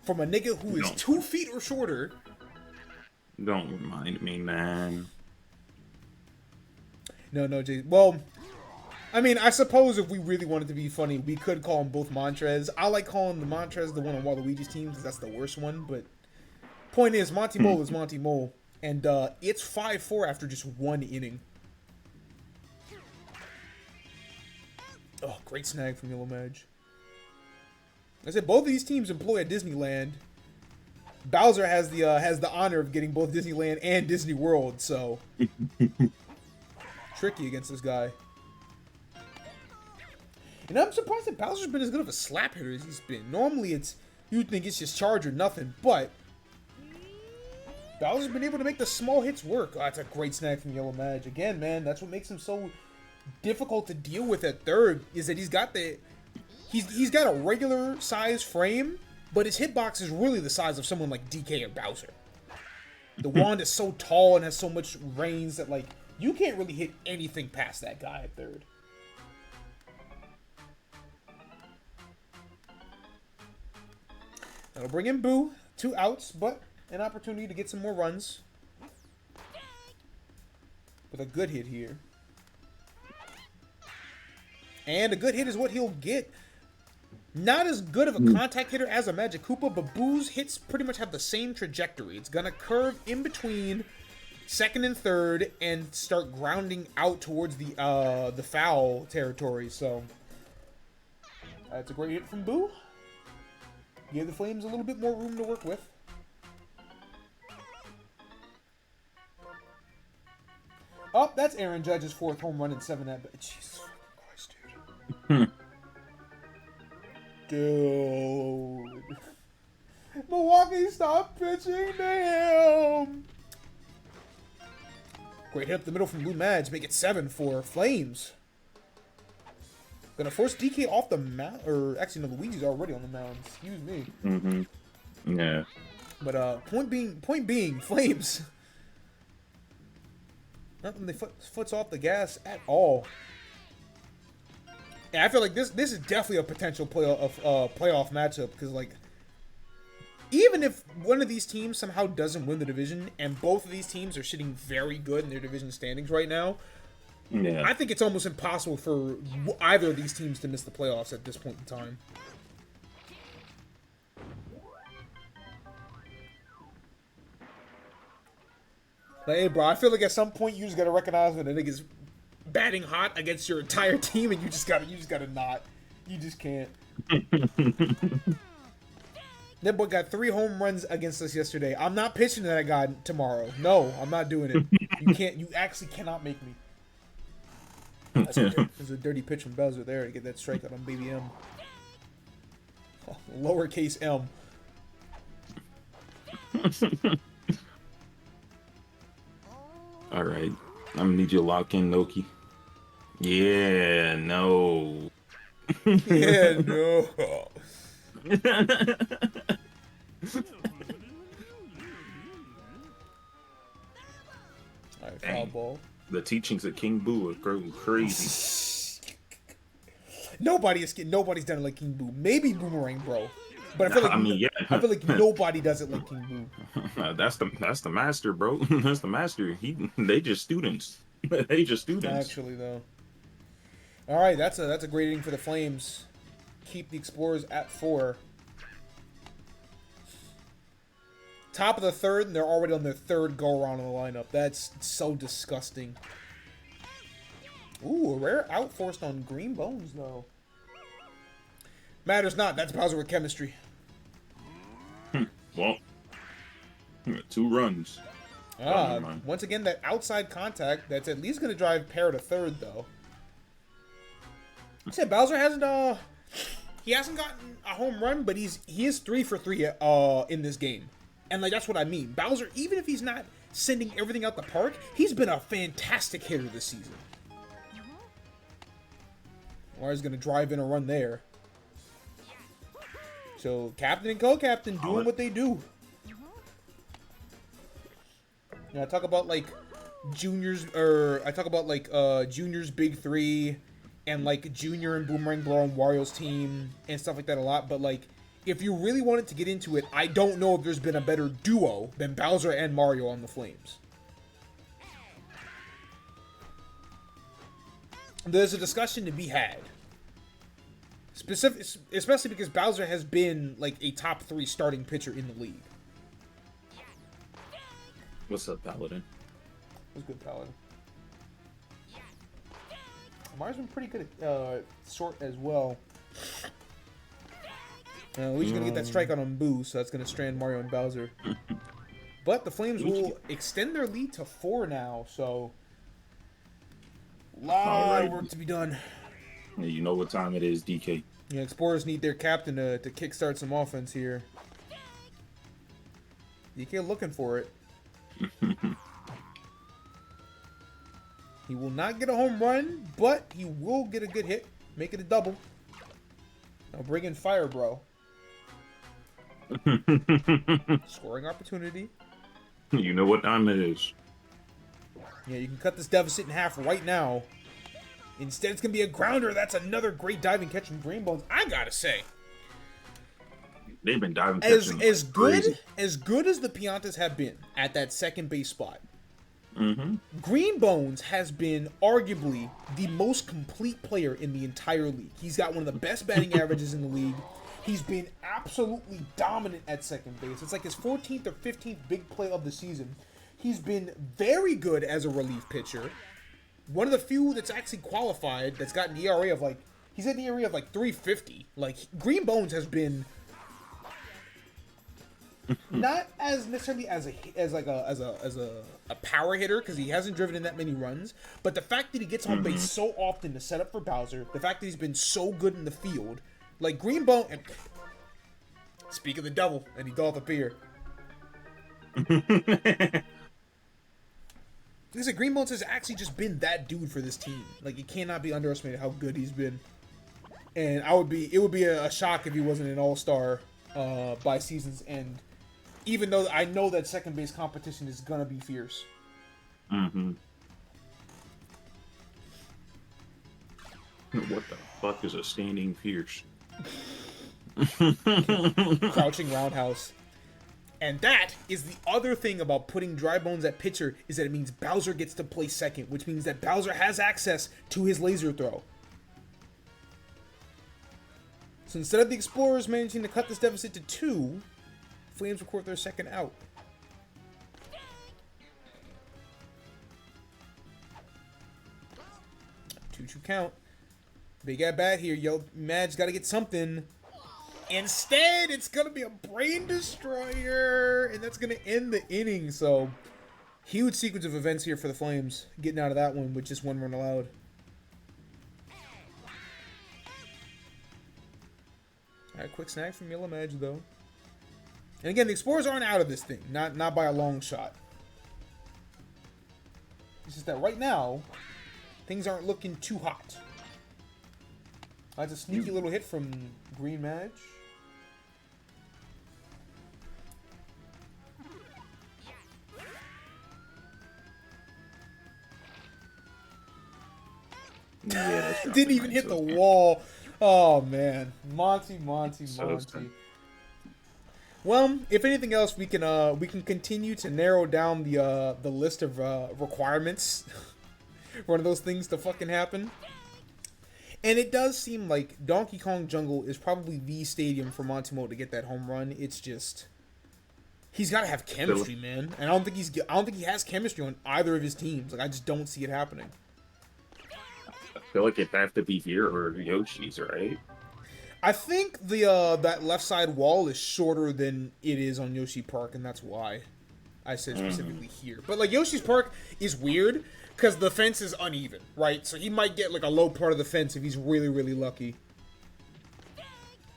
from a nigga who is 2 feet or shorter. Don't remind me, man. No, Jay. Well... I mean, I suppose if we really wanted to be funny, we could call them both Montrez. I like calling the Montrez the one on Waluigi's team because that's the worst one. But point is, Monty Mole is Monty Mole. And it's 5-4 after just 1 inning. Oh, great snag from Yellow Mage. I said both of these teams employ at Disneyland. Bowser has the honor of getting both Disneyland and Disney World, so tricky against this guy. And I'm surprised that Bowser's been as good of a slap hitter as he's been. Normally, you'd think it's just charge or nothing, but Bowser's been able to make the small hits work. Oh, that's a great snag from Yellow Mage. Again, man, that's what makes him so difficult to deal with at third, is that he's got a regular size frame, but his hitbox is really the size of someone like DK or Bowser. The wand is so tall and has so much range that, like, you can't really hit anything past that guy at third. That'll bring in Boo. 2 outs, but an opportunity to get some more runs. With a good hit here. And a good hit is what he'll get. Not as good of a contact hitter as a Magic Koopa, but Boo's hits pretty much have the same trajectory. It's going to curve in between second and third and start grounding out towards the foul territory. So that's a great hit from Boo. Give the Flames a little bit more room to work with. Oh, that's Aaron Judge's 4th home run in 7 at-bats. Jesus Christ, dude. Dude. Milwaukee, stop pitching to him. Great hit up the middle from Blue Mads. Make it 7 for Flames. Gonna force DK off the mound, or actually no, Luigi's already on the mound. Excuse me. Mm-hmm. Yeah. But point being, Flames. Nothing they foot's off the gas at all. And I feel like this is definitely a potential playoff matchup, because, like, even if one of these teams somehow doesn't win the division, and both of these teams are sitting very good in their division standings right now, yeah, I think it's almost impossible for either of these teams to miss the playoffs at this point in time. Like, hey, bro, I feel like at some point you just gotta recognize when a nigga's batting hot against your entire team, and you just gotta not. You just can't. That boy got 3 home runs against us yesterday. I'm not pitching to that guy tomorrow. No, I'm not doing it. You can't. You actually cannot make me. There's a dirty pitch from Bowser there to get that strikeout on Baby M. Oh, lowercase m. All right. I'm going to need you to lock in, Noki. Yeah, no. Yeah, no. All right, foul ball. The teachings of King Boo are growing crazy. Nobody's done it like King Boo. Maybe Boomerang Bro. But I feel like I feel like nobody does it like King Boo. That's the master, bro. That's the master. They just students. They just students. Actually, though. All right, that's a great inning for the Flames. Keep the Explorers at 4. Top of the 3rd, and they're already on their 3rd go-around in the lineup. That's so disgusting. Ooh, a rare out forced on Green Bones, though. Matters not. That's Bowser with chemistry. Well, 2 runs. Once again, that outside contact, that's at least going to drive Pear to 3rd, though. I said Bowser hasn't, he hasn't gotten a home run, but he is 3 for 3 in this game. And, like, that's what I mean. Bowser, even if he's not sending everything out the park, he's been a fantastic hitter this season. Warrior's going to drive in a run there. So, captain and co-captain doing what they do. I talk about, like, Junior's Big 3 and, like, Junior and Boomerang Blow on Wario's team and stuff like that a lot, but, like, if you really wanted to get into it, I don't know if there's been a better duo than Bowser and Mario on the Flames. There's a discussion to be had. Especially because Bowser has been, like, a top 3 starting pitcher in the league. What's up, Paladin? What's good, Paladin? Mario's been pretty good at short as well. Luigi's gonna get that strike on Boo, so that's gonna strand Mario and Bowser. But the Flames will extend their lead to 4 now, so a lot of work to be done. Yeah, you know what time it is, DK. Yeah, Explorers need their captain to kickstart some offense here. DK looking for it. He will not get a home run, but he will get a good hit. Make it a double. Now bring in Fire Bro. Scoring opportunity. You know what time it is. Yeah, you can cut this deficit in half right now. Instead, it's going to be a grounder. That's another great diving catch from Greenbones. I got to say. They've been diving catching as good as the Piantas have been at that second base spot. Greenbones has been arguably the most complete player in the entire league. He's got one of the best batting averages in the league. He's been absolutely dominant at second base. It's like his 14th or 15th big play of the season. He's been very good as a relief pitcher. One of the few that's actually qualified that's got an ERA of he's at an ERA of 350. Like, Greenbones has been not as necessarily as a power hitter, because he hasn't driven in that many runs, but the fact that he gets on base so often to set up for Bowser, the fact that he's been so good in the field, like Greenbone. And speak of the devil, and he doth appear. Because Greenbones has actually just been that dude for this team. Like, it cannot be underestimated how good he's been. And it would be a shock if he wasn't an all-star by season's end. Even though I know that second base competition is gonna be fierce. What the fuck is a standing fierce? Crouching roundhouse. And that is the other thing about putting Dry Bones at pitcher, is that it means Bowser gets to play second, which means that Bowser has access to his laser throw. So instead of the Explorers managing to cut this deficit to 2, Flames record their second out. Two count. Big at bat here. Yo, Mad's got to get something. Instead, it's going to be a brain destroyer, and that's going to end the inning. So, huge sequence of events here for the Flames, getting out of that one with just 1 run allowed. All right, quick snag from Yellow Madge, though. And again, the Explorers aren't out of this thing, not by a long shot. It's just that right now, things aren't looking too hot. That's a sneaky little hit from Green Madge. Yeah, didn't even hit the wall. Oh man, Monty. Well, if anything else, we can continue to narrow down the list of requirements for one of those things to fucking happen. And it does seem like Donkey Kong Jungle is probably the stadium for Montimo to get that home run. It's just he's got to have chemistry, man. And I don't think he has chemistry on either of his teams. Like, I just don't see it happening. I feel like it'd have to be here or Yoshi's, right? I think the that left side wall is shorter than it is on Yoshi Park, and that's why I said specifically here. But like Yoshi's Park is weird because the fence is uneven, right? So he might get like a low part of the fence if he's really, really lucky.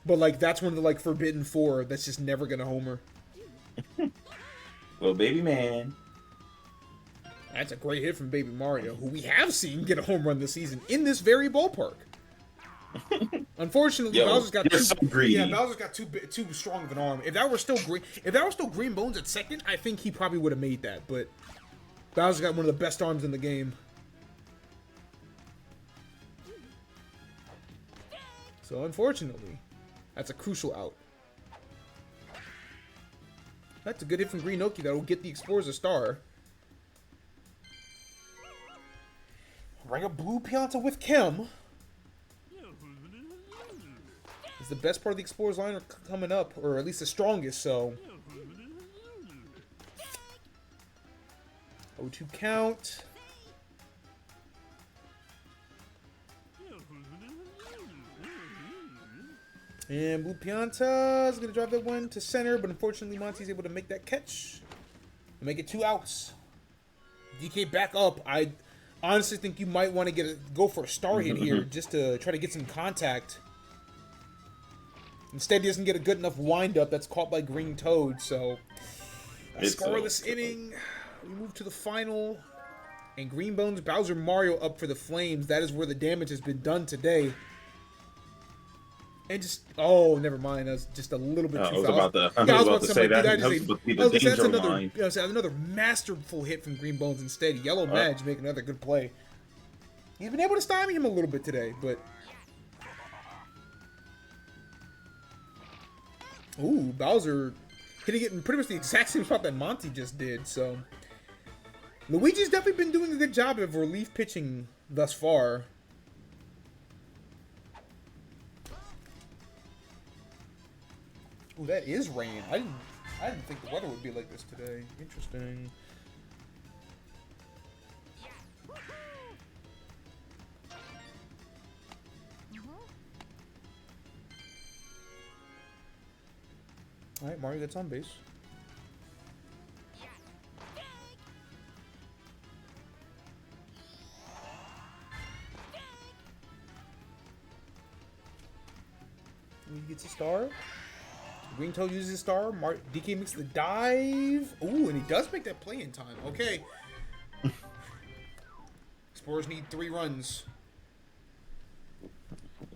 But like that's one of the like forbidden 4 that's just never gonna homer. Well, baby man. That's a great hit from Baby Mario, who we have seen get a home run this season in this very ballpark. Unfortunately, Bowser's got Bowser's got too strong of an arm. If that were still Green Bones at second, I think he probably would have made that. But Bowser's got one of the best arms in the game. So unfortunately, that's a crucial out. That's a good hit from Greenoki that will get the Explorers a star. Bring a blue Pianta with Kim. It's the best part of the Explorers line coming up, or at least the strongest, so. 0-2 count. And Blue Pianta is going to drive that one to center, but unfortunately Monty's able to make that catch. Make it 2 outs. DK back up. I honestly think you might want to go for a star hit here just to try to get some contact. Instead, he doesn't get a good enough windup. That's caught by Green Toad. So, a scoreless inning. We move to the final. And Greenbones, Bowser, Mario up for the Flames. That is where the damage has been done today. And just, oh, never mind. That was just a little bit too fast. I was about to say that. That's another masterful hit from Greenbones instead. Yellow Madge making another good play. He's been able to stymie him a little bit today, but... Ooh, Bowser hitting it in pretty much the exact same spot that Monty just did, so... Luigi's definitely been doing a good job of relief pitching thus far. Ooh, that is rain. I didn't think the weather would be like this today. Interesting. Alright, Mario gets on base. He gets a star. Green Toad uses a star. DK makes the dive. Ooh, and he does make that play in time. Okay. Spores need 3 runs.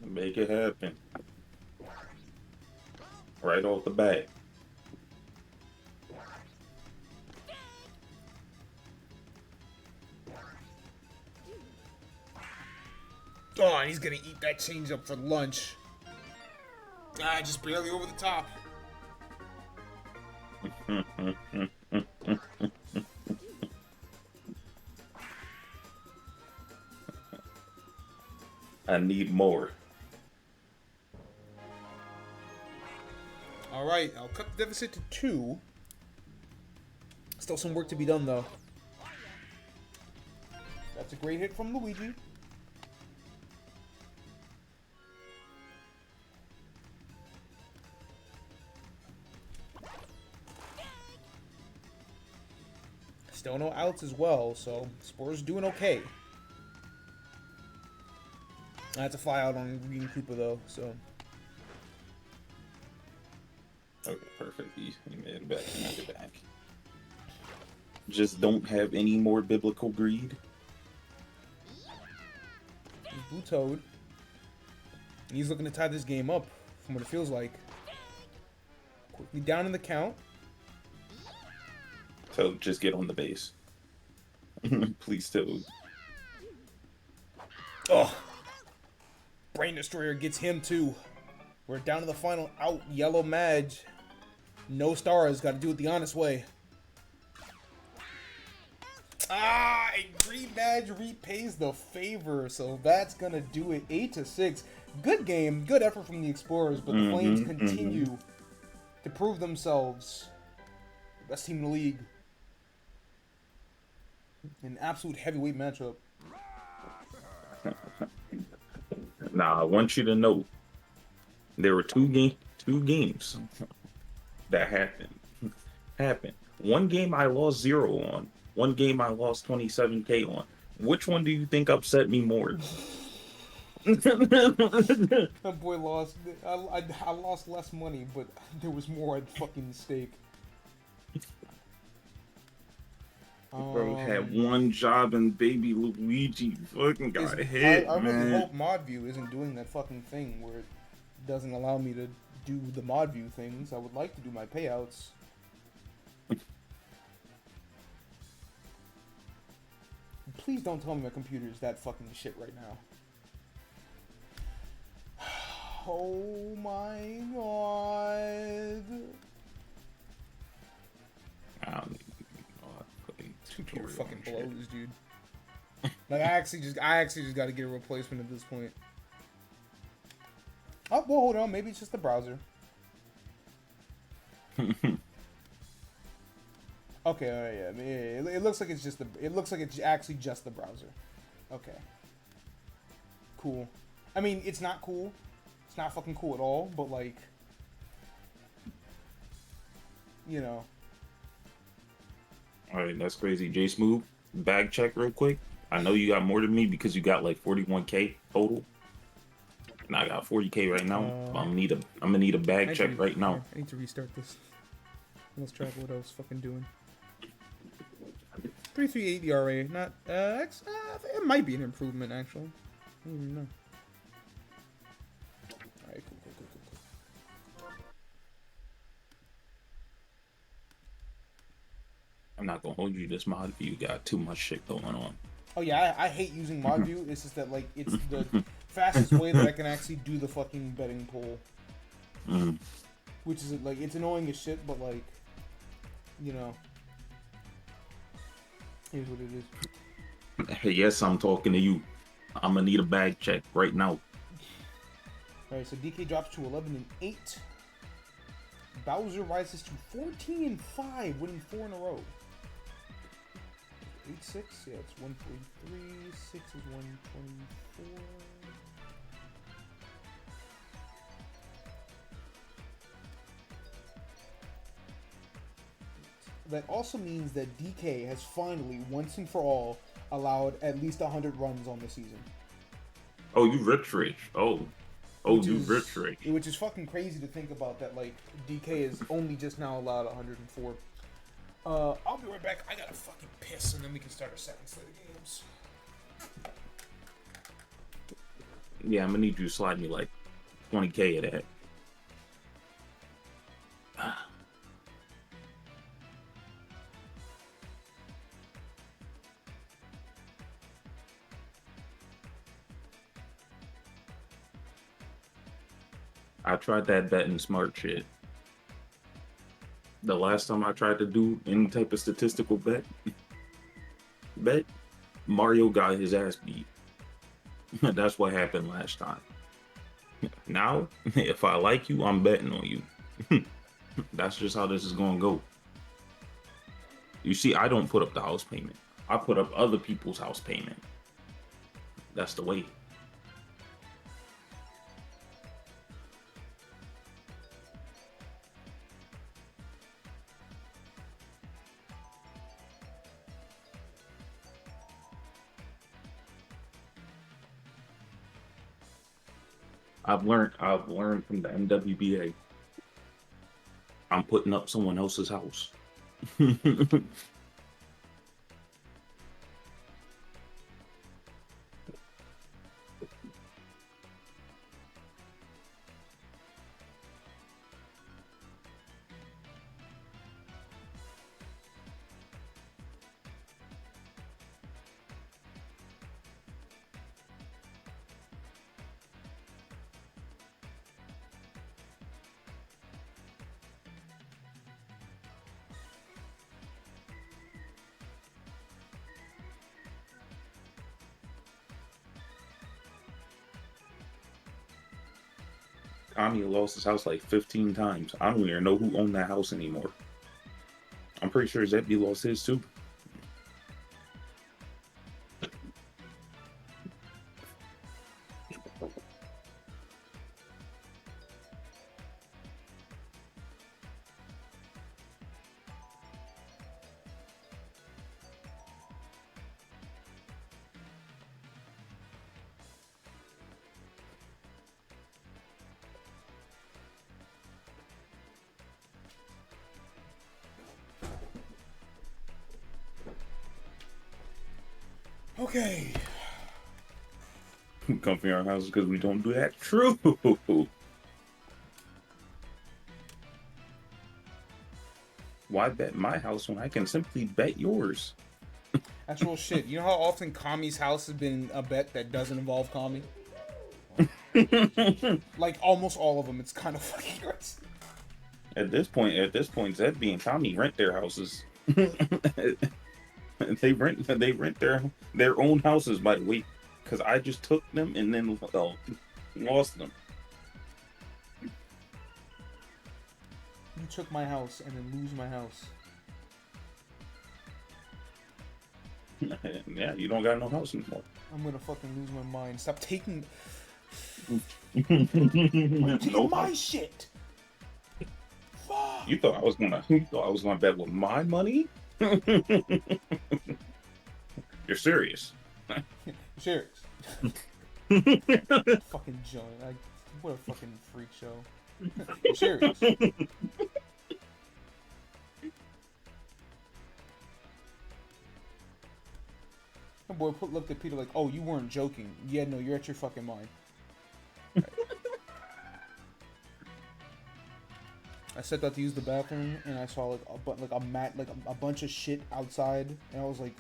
Make it happen. Right off the bat. Oh, and he's gonna eat that changeup for lunch. Ah, just barely over the top. I need more. All right, I'll cut the deficit to 2. Still some work to be done, though. That's a great hit from Luigi. Still no outs as well, so Spore's doing okay. That's a fly out on Green Koopa, though, so... Okay, perfect. He made it back. He made it back. Just don't have any more biblical greed. Blue Toad. And he's looking to tie this game up, from what it feels like. Quickly down in the count. Toad, just get on the base. Please, Toad. Oh. Brain Destroyer gets him, too. We're down to the final out. Yellow Madge. No stars. Got to do it the honest way. Ah, and Green Madge repays the favor. So that's going to do it. 8-6. Good game. Good effort from the Explorers. But the Flames continue to prove themselves. Best team in the league. An absolute heavyweight matchup. Nah, I want you to know there were two games that happened. One game I lost 0 on. One game I lost 27K on. Which one do you think upset me more? That boy lost. I lost less money, but there was more at fucking stake. Bro had one job and baby Luigi fucking got hit, I man. really hope ModView isn't doing that fucking thing where it doesn't allow me to do the ModView things. I would like to do my payouts. Please don't tell me my computer is that fucking shit right now. Oh my god. I don't even know. Computer fucking blows, dude. Like I actually just got to get a replacement at this point. Oh, well, hold on. Maybe it's just the browser. Okay, all right, yeah. It looks like it's just it looks like it's actually just the browser. Okay. Cool. I mean, it's not cool. It's not fucking cool at all, but like, you know. All right, that's crazy. J Smooth, bag check real quick. I know you got more than me because you got like 41K total, and I got 40K right now. I'm gonna need a bag check right now. I need to restart this. Let's try what I was fucking doing. 3.38 ERA, not it might be an improvement actually. I don't even know. All right, cool. I'm not gonna hold you. This mod view got too much shit going on. Oh yeah, I hate using mod view. It's just that like it's the fastest way that I can actually do the fucking betting pool. Which is like it's annoying as shit, but like, you know, here's what it is. Hey, yes, I'm talking to you. I'm gonna need a bag check right now. Alright, so DK drops to 11-8. Bowser rises to 14-5, winning 4 in a row. 8-6? Yeah, it's 143. 6 is 124. That also means that DK has finally, once and for all, allowed at least 100 runs on the season. Oh, you rich. Oh, you rich. Which is fucking crazy to think about that, like, DK is only just now allowed 104. I'll be right back. I gotta fucking piss, and then we can start our second slate of games. Yeah, I'm gonna need you to slide me like 20K of that. I tried that betting smart shit. The last time I tried to do any type of statistical bet, Mario got his ass beat. That's what happened last time. Now, if I like you, I'm betting on you. That's just how this is gonna go. You see, I don't put up the house payment. I put up other people's house payment. That's the way. I've learned from the MWBA. I'm putting up someone else's house. Tommy lost his house like 15 times. I don't even know who owned that house anymore. I'm pretty sure Zebby lost his too. Okay. Come from our houses because we don't do that. True. Why bet my house when I can simply bet yours? That's real shit. You know how often Kami's house has been a bet that doesn't involve Kami? Like almost all of them. It's kind of fucking gross. At this point, Zebby and Tommy rent their houses. They rent their own houses, by the way, because I just took them and then lost them. You took my house and then lose my house. Yeah, you don't got no house anymore. I'm gonna fucking lose my mind. Stop taking. Why you taking Nope. my shit? Fuck. You thought I was gonna bet with my money? You're serious. Serious. Fucking joint. What a fucking freak show. You're serious. My boy looked at Peter like, oh, you weren't joking. Yeah, no, you're at your fucking mind. Right. I stepped out to use the bathroom, and I saw a bunch of shit outside, and I was like,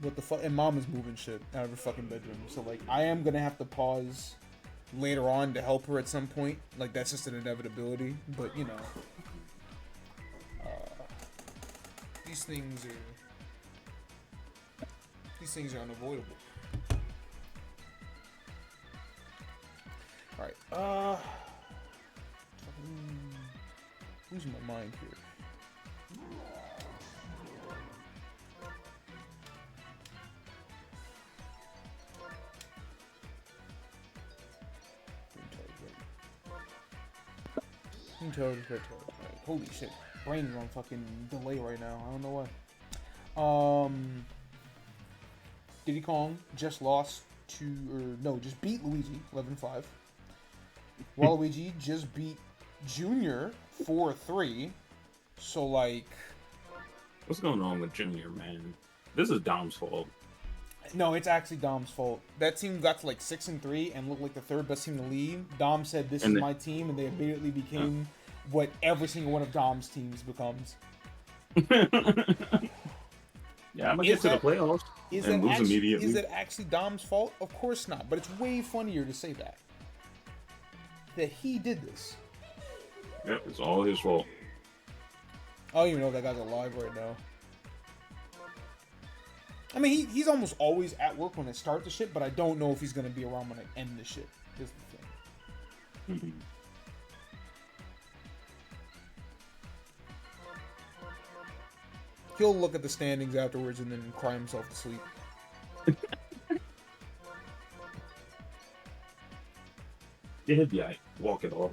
what the fuck? And Mom is moving shit out of her fucking bedroom. So, like, I am gonna have to pause later on to help her at some point. Like, that's just an inevitability. But, you know, these things are unavoidable. Alright, losing my mind here. Right. Holy shit. Brain's on fucking delay right now. I don't know why. Diddy Kong just just beat Luigi 11-5. Waluigi just beat Junior 4-3. So, like... What's going on with Junior, man? This is Dom's fault. No, it's actually Dom's fault. That team got to like 6-3 and looked like the third best team in the league. Dom said, "This is my team," and they immediately became what every single one of Dom's teams becomes. Yeah, I'm gonna get to the playoffs and lose immediately. Is that actually Dom's fault? Of course not. But it's way funnier to say that he did this. Yep, it's all his fault. I don't even know if that guy's alive right now. I mean, he's almost always at work when I start the shit, but I don't know if he's going to be around when I end the shit, is the thing. He'll look at the standings afterwards and then cry himself to sleep. Yeah, walk it off.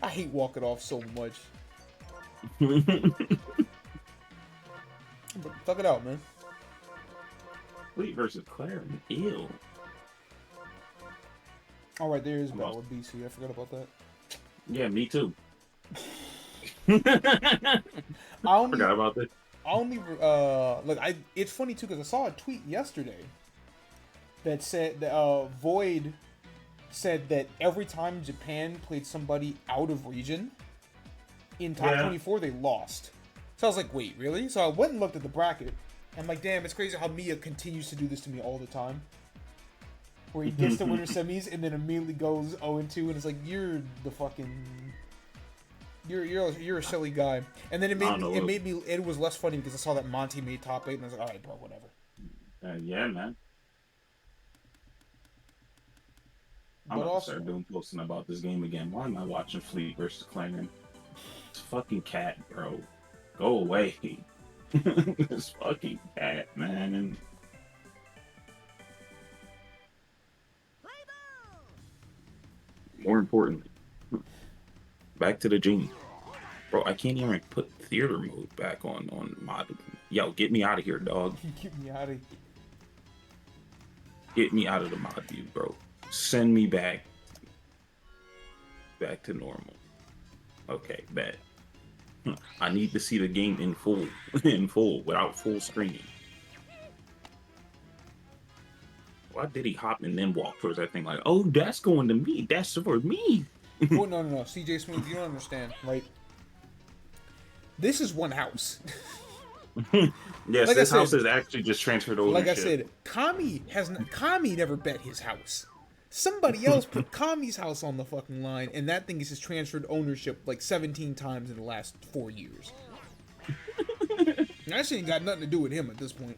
I hate Walk It Off so much. But fuck it out, man. Fleet versus Clarence. Ew. Alright, there is battle with BC. I forgot about that. Yeah, me too. I forgot about that. It's funny too because I saw a tweet yesterday that said that Void said that every time Japan played somebody out of region in top 24, they lost. So I was like, wait, really? So I went and looked at the bracket. I'm like, damn, it's crazy how Mia continues to do this to me all the time. Where he gets to winter semis and then immediately goes 0-2, and it's like, you're the fucking... You're a silly guy. And then it was less funny because I saw that Monty made top 8, and I was like, alright, bro, whatever. Yeah, man. I'm about to start posting about this game again. Why am I watching Fleet versus Clarence? It's fucking cat, bro. Go away. This fucking cat, man. And more importantly, back to the genie. Bro, I can't even put theater mode back on mod. Yo, get me out of here, dog. Get me out of here. Get me out of the mod view, bro. Send me back to normal. Okay, bet. I need to see the game in full, without full screening. Why did he hop and then walk towards that thing like, oh, that's going to me. That's for me. Oh, no. CJ Smooth, you don't understand, right? This is one house. Yes, like this house is actually just transferred over. Like I said, Kami never bet his house. Somebody else put Kami's house on the fucking line, and that thing is just transferred ownership like 17 times in the last 4 years. That shit ain't got nothing to do with him at this point.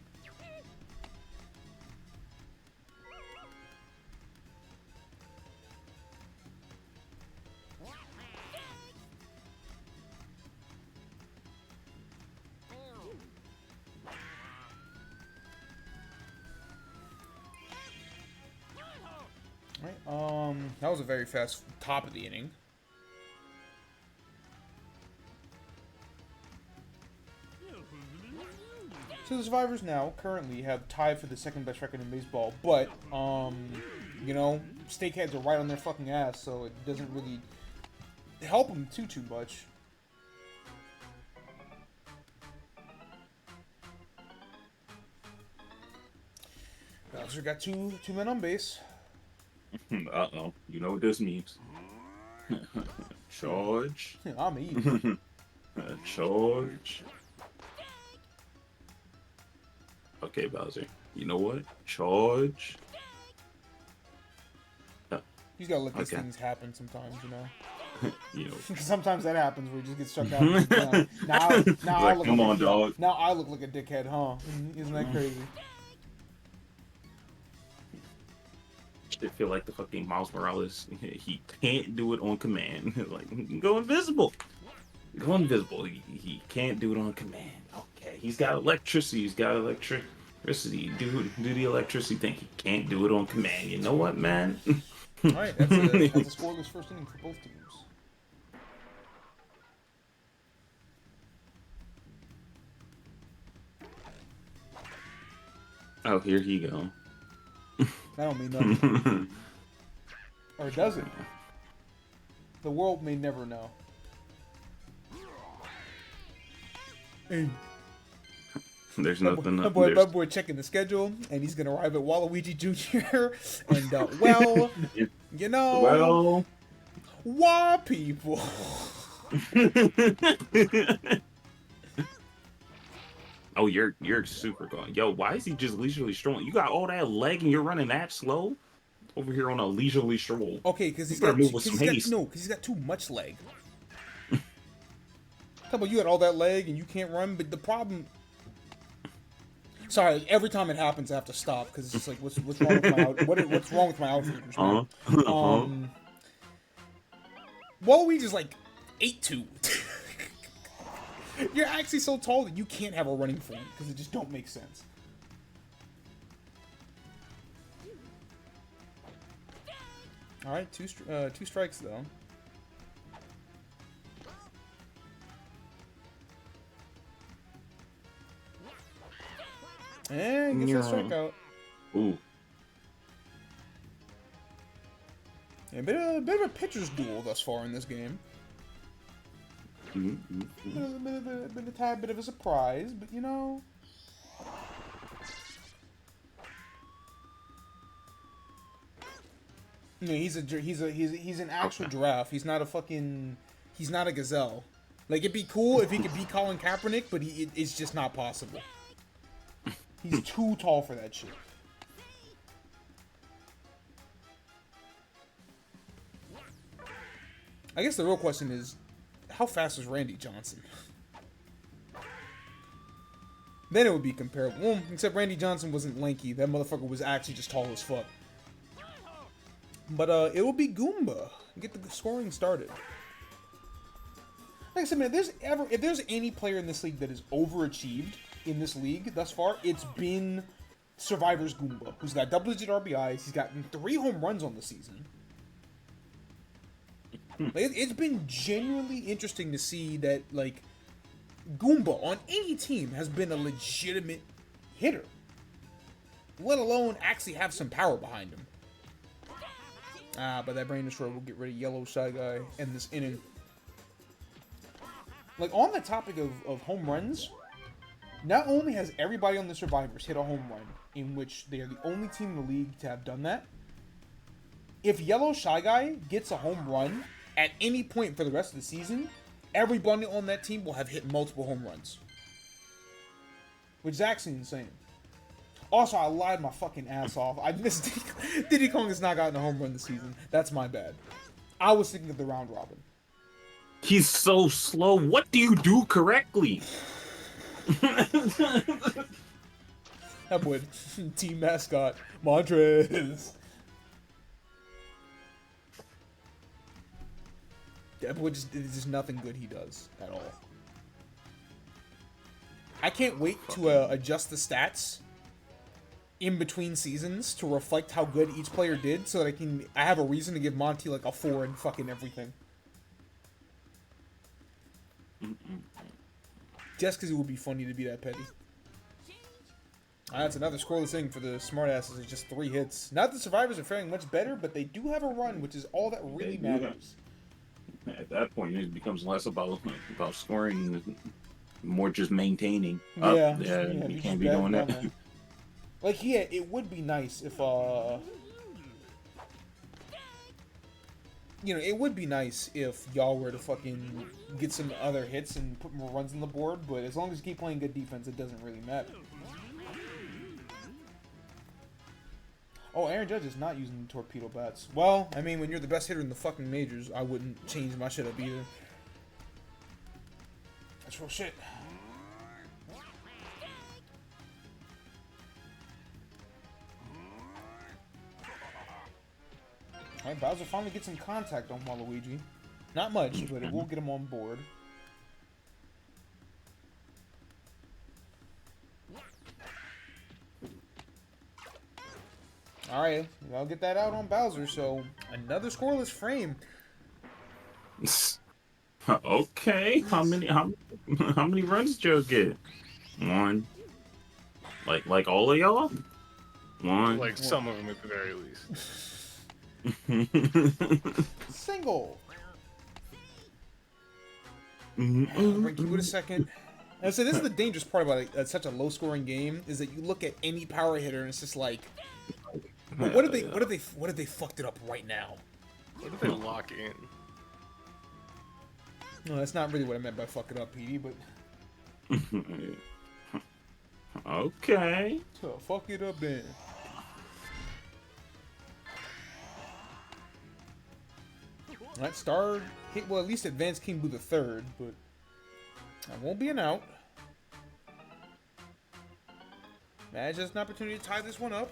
Right. That was a very fast top of the inning. So the Survivors now currently have tied for the second best record in baseball, but you know, Steakheads are right on their fucking ass, so it doesn't really help them too much. Bowser got two men on base. Uh-oh. You know what this means. Charge. I'm eating. Charge. Okay, Bowser. You know what? Charge. You gotta let these things happen sometimes, you know. You know. Sometimes that happens where you just get struck out. Now Like, I look come like on, dog. Now I look like a dickhead, huh? Isn't that crazy? I feel like the fucking Miles Morales. He can't do it on command. Like, go invisible. Go invisible. He can't do it on command. Okay, he's got electricity. He's got electricity. Do the electricity thing. He can't do it on command. You know what, man? All right, that's a scoreless first inning for both teams. Oh, here he go. That don't mean nothing. Or does it? The world may never know. Hey. There's nothing. My boy checking the schedule, and he's gonna arrive at Waluigi Jr. And well, you know, well, why people? Oh, you're super gone. Yo, why is he just leisurely strolling? You got all that leg and you're running that slow? Over here on a leisurely stroll. Okay, because he's got too much leg. How about you had all that leg and you can't run? But the problem... Sorry, every time it happens I have to stop because it's just like, what's wrong with my what's wrong with my outfielders, man? Waluigi's like 8'2". You're actually so tall that you can't have a running form because it just don't make sense. All right, two strikes though. And gets that strikeout. Ooh. Yeah, a bit of a pitcher's duel thus far in this game. Been a tad bit of a surprise, but you know. No, he's an actual giraffe. He's not a gazelle. Like, it'd be cool if he could be Colin Kaepernick, but it's just not possible. He's too tall for that shit. I guess the real question is, how fast was Randy Johnson? Then it would be comparable. Well, except Randy Johnson wasn't lanky. That motherfucker was actually just tall as fuck. But it will be Goomba. Get the scoring started. Like I said, man, if there's any player in this league that has overachieved in this league thus far, it's been Survivor's Goomba, who's got double-digit RBIs. He's gotten 3 home runs on the season. Like, it's been genuinely interesting to see that, like, Goomba on any team has been a legitimate hitter, let alone actually have some power behind him. But that brain destroyer will get rid of Yellow Shy Guy and this inning. Like, on the topic of home runs, not only has everybody on the Survivors hit a home run, in which they are the only team in the league to have done that, if Yellow Shy Guy gets a home run at any point for the rest of the season, everybody on that team will have hit multiple home runs. Which is actually insane. Also, I lied my fucking ass off. I missed Diddy Kong has not gotten a home run this season. That's my bad. I was thinking of the round robin. He's so slow. What do you do correctly? That boy, team mascot, Montrez. That boy there's just nothing good he does at all. I can't wait to adjust the stats in between seasons to reflect how good each player did, so that I have a reason to give Monty like a 4 in fucking everything. Just because it would be funny to be that petty. That's another scoreless thing for the smartasses. It's just 3 hits. Not that survivors are faring much better, but they do have a run, which is all that really matters. At that point, it becomes less about scoring, more just maintaining. Yeah, You can't be doing that. Like, yeah, it would be nice if you know, it would be nice if y'all were to fucking get some other hits and put more runs on the board, but as long as you keep playing good defense, it doesn't really matter. Oh, Aaron Judge is not using torpedo bats. Well, I mean, when you're the best hitter in the fucking majors, I wouldn't change my shit up either. That's real shit. Alright, Bowser finally gets some contact on Waluigi. Not much, but it will get him on board. Alright, I'll get that out on Bowser, so another scoreless frame. Okay, how many runs did Joe get? 1. Like all of y'all? 1. Like some of them at the very least. Single. Break you with a second. And so this is the dangerous part about such a low-scoring game, is that you look at any power hitter and it's just like, what if they fucked it up right now? What did they lock in? No, that's not really what I meant by fuck it up, PD, but okay. So fuck it up then. Alright, Star hit, well, at least advance King Boo the third, but that won't be an out. Madge has an opportunity to tie this one up.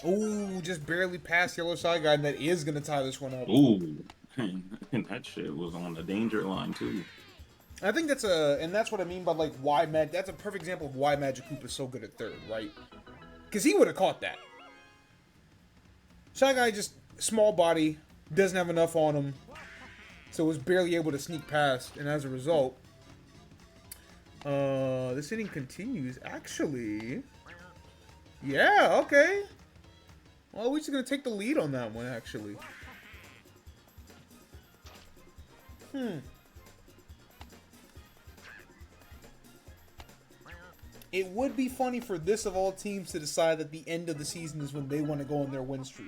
Ooh, just barely past Yellow Side Guy, and that is going to tie this one up. Ooh, and that shit was on the danger line, too. I think that's what I mean by, like, why that's a perfect example of why Magic Coop is so good at third, right? Because he would have caught that. Shy Guy just, small body, doesn't have enough on him, so was barely able to sneak past, and as a result, this inning continues, actually. Yeah, okay. Well, we're just going to take the lead on that one, actually. It would be funny for this of all teams to decide that the end of the season is when they want to go on their win streak.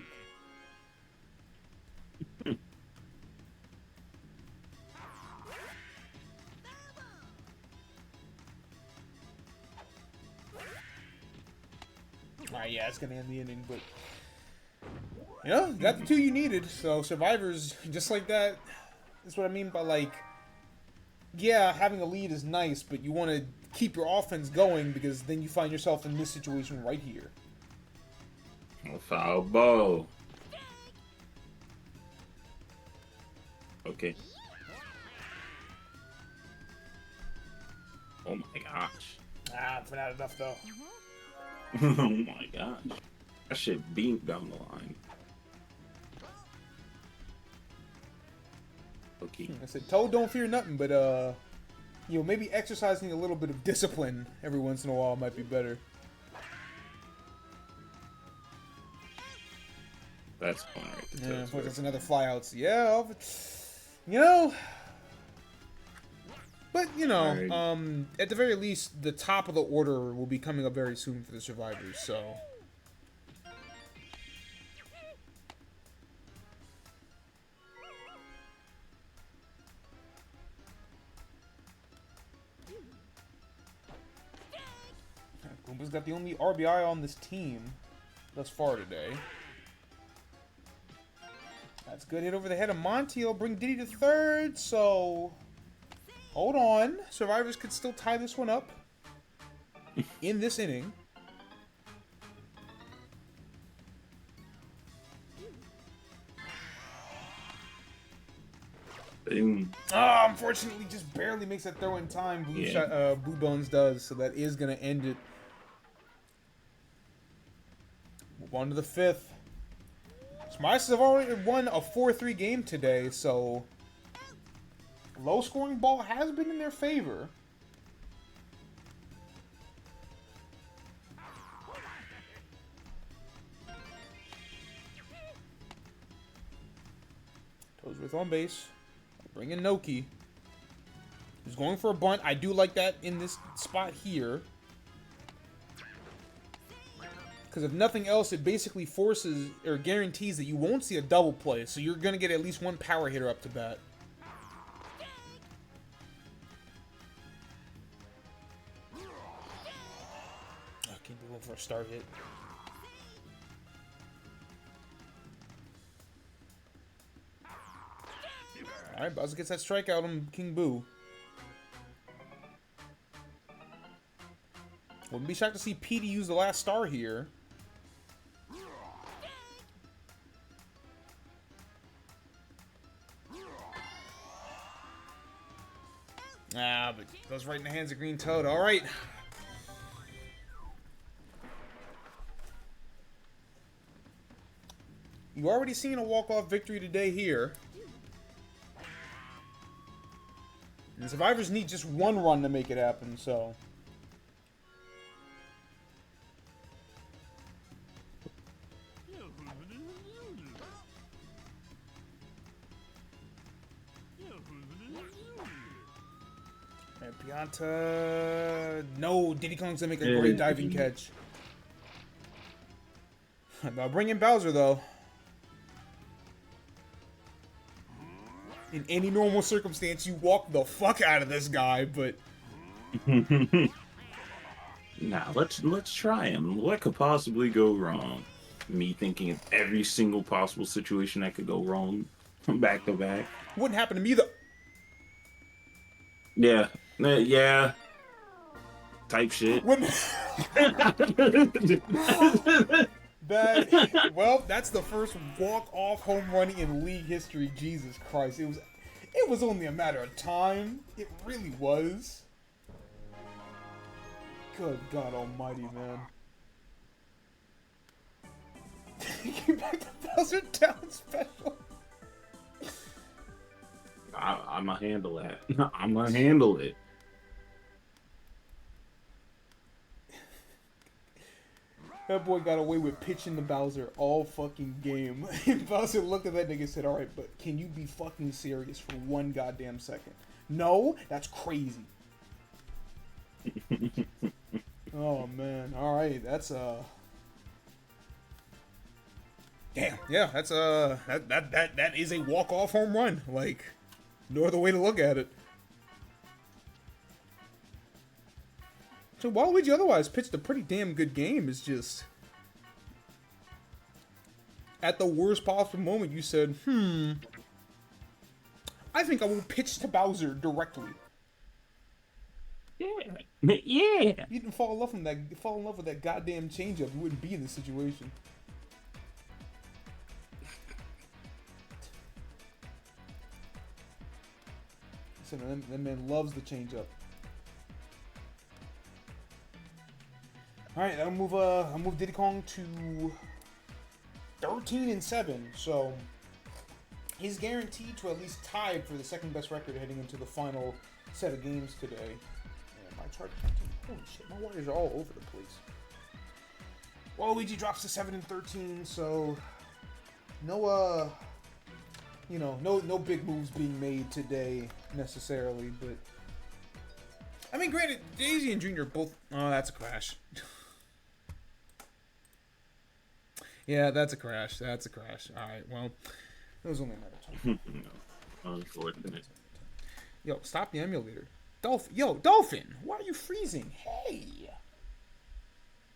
Alright, yeah, it's going to end the inning, but... Yeah, got the 2 you needed, so Survivors, just like that, that's what I mean by, like... Yeah, having a lead is nice, but you want to keep your offense going because then you find yourself in this situation right here. Foul ball. Okay. Oh my gosh. For not enough though. Oh my gosh. That shit beamed down the line. Okay. I said, Toad don't fear nothing, but you know, maybe exercising a little bit of discipline every once in a while might be better. That's going right to Yeah, Toad's but way. that's another flyout. So yeah, you know. But, you know, Right. at the very least, the top of the order will be coming up very soon for the Survivors, so... Goomba's got the only RBI on this team thus far today. That's a good hit over the head of Monty. He'll bring Diddy to third, so... Hold on. Survivors could still tie this one up in this inning. Boom. Oh, unfortunately, just barely makes that throw in time. Blue Bones does, so that is gonna end it. Move on to the 5th. Smice have already won a 4-3 game today, so low-scoring ball has been in their favor. Toesworth on base. Bring in Noki. He's going for a bunt. I do like that in this spot here. Because if nothing else, it basically forces or guarantees that you won't see a double play. So you're going to get at least one power hitter up to bat. Okay, going for a start hit. Alright, Bowser gets that strikeout on King Boo. Wouldn't be shocked to see Petey use the last star here. Ah, but goes right in the hands of Green Toad. Alright. You already seen a walk-off victory today here. And Survivors need just one run to make it happen, so... Alright, Pianta... No, Diddy Kong's gonna make a great diving catch. Now bring in Bowser, though. In any normal circumstance, you walk the fuck out of this guy, but... Nah, let's try him. What could possibly go wrong? Me thinking of every single possible situation that could go wrong back to back. Wouldn't happen to me, though. Yeah. Yeah. Type shit. Well, that's the first walk-off home run in league history. Jesus Christ. It was only a matter of time. It really was. Good God almighty, man. Taking back the Bowser Town special. I'm gonna handle that. I'm gonna handle it. That boy got away with pitching the Bowser all fucking game. And Bowser looked at that nigga and said, alright, but can you be fucking serious for one goddamn second? No? That's crazy. Oh, man. Alright, that's, Damn, yeah, that's, that is a walk-off home run. Like, no other way to look at it. So Waluigi otherwise pitched a pretty damn good game. It's just at the worst possible moment you said, I think I will pitch to Bowser directly. Yeah. Yeah. You didn't fall in love with that goddamn changeup, you wouldn't be in this situation. So that man loves the changeup. Alright, I'll move Diddy Kong to 13-7, so he's guaranteed to at least tie for the second best record heading into the final set of games today. And my chart, holy shit, my wires are all over the place. Waluigi drops to 7-13, so no no big moves being made today necessarily, but I mean, granted, Daisy and Junior both. Oh, that's a crash. Yeah, that's a crash. That's a crash. All right, well, it was only a matter of time. No, unfortunate. Yo, stop the emulator. Dolphin, why are you freezing? Hey.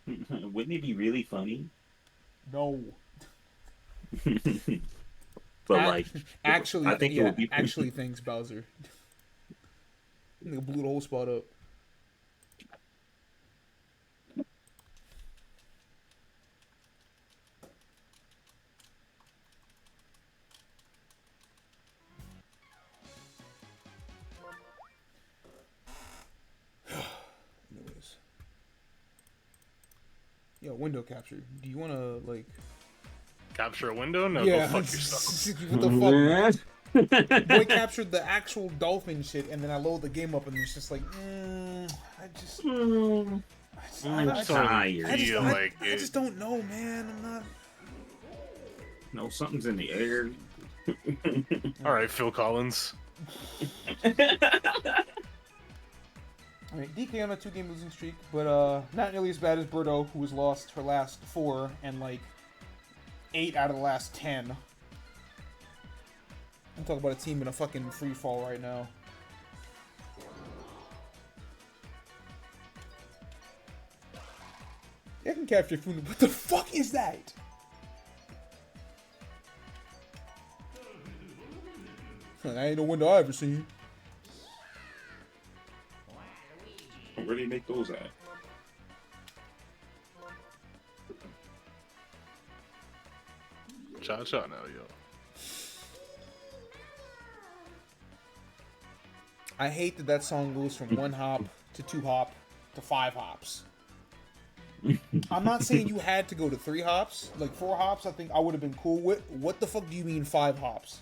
Wouldn't it be really funny? No. But actually, I think it would be. Actually, thanks, Bowser. Nigga blew the whole spot up. Yo, window capture. Do you want to, like... Capture a window? No, yeah. go fuck yourself. What the fuck? Boy captured the actual dolphin shit, and then I load the game up, and it's just like, I just I'm tired. I just don't know, man. I'm not... No, something's in the air. All right, Phil Collins. I mean, DK on a 2-game losing streak, but not nearly as bad as Birdo, who has lost her last 4 and like 8 out of the last 10. I'm talking about a team in a fucking free fall right now. I can capture food. What the fuck is that? That ain't no window I ever seen. Where do you make those at? Cha-cha now, yo. I hate that song goes from 1 hop to 2 hop to 5 hops. I'm not saying you had to go to 3 hops. Like 4 hops, I think I would have been cool with. What the fuck do you mean 5 hops?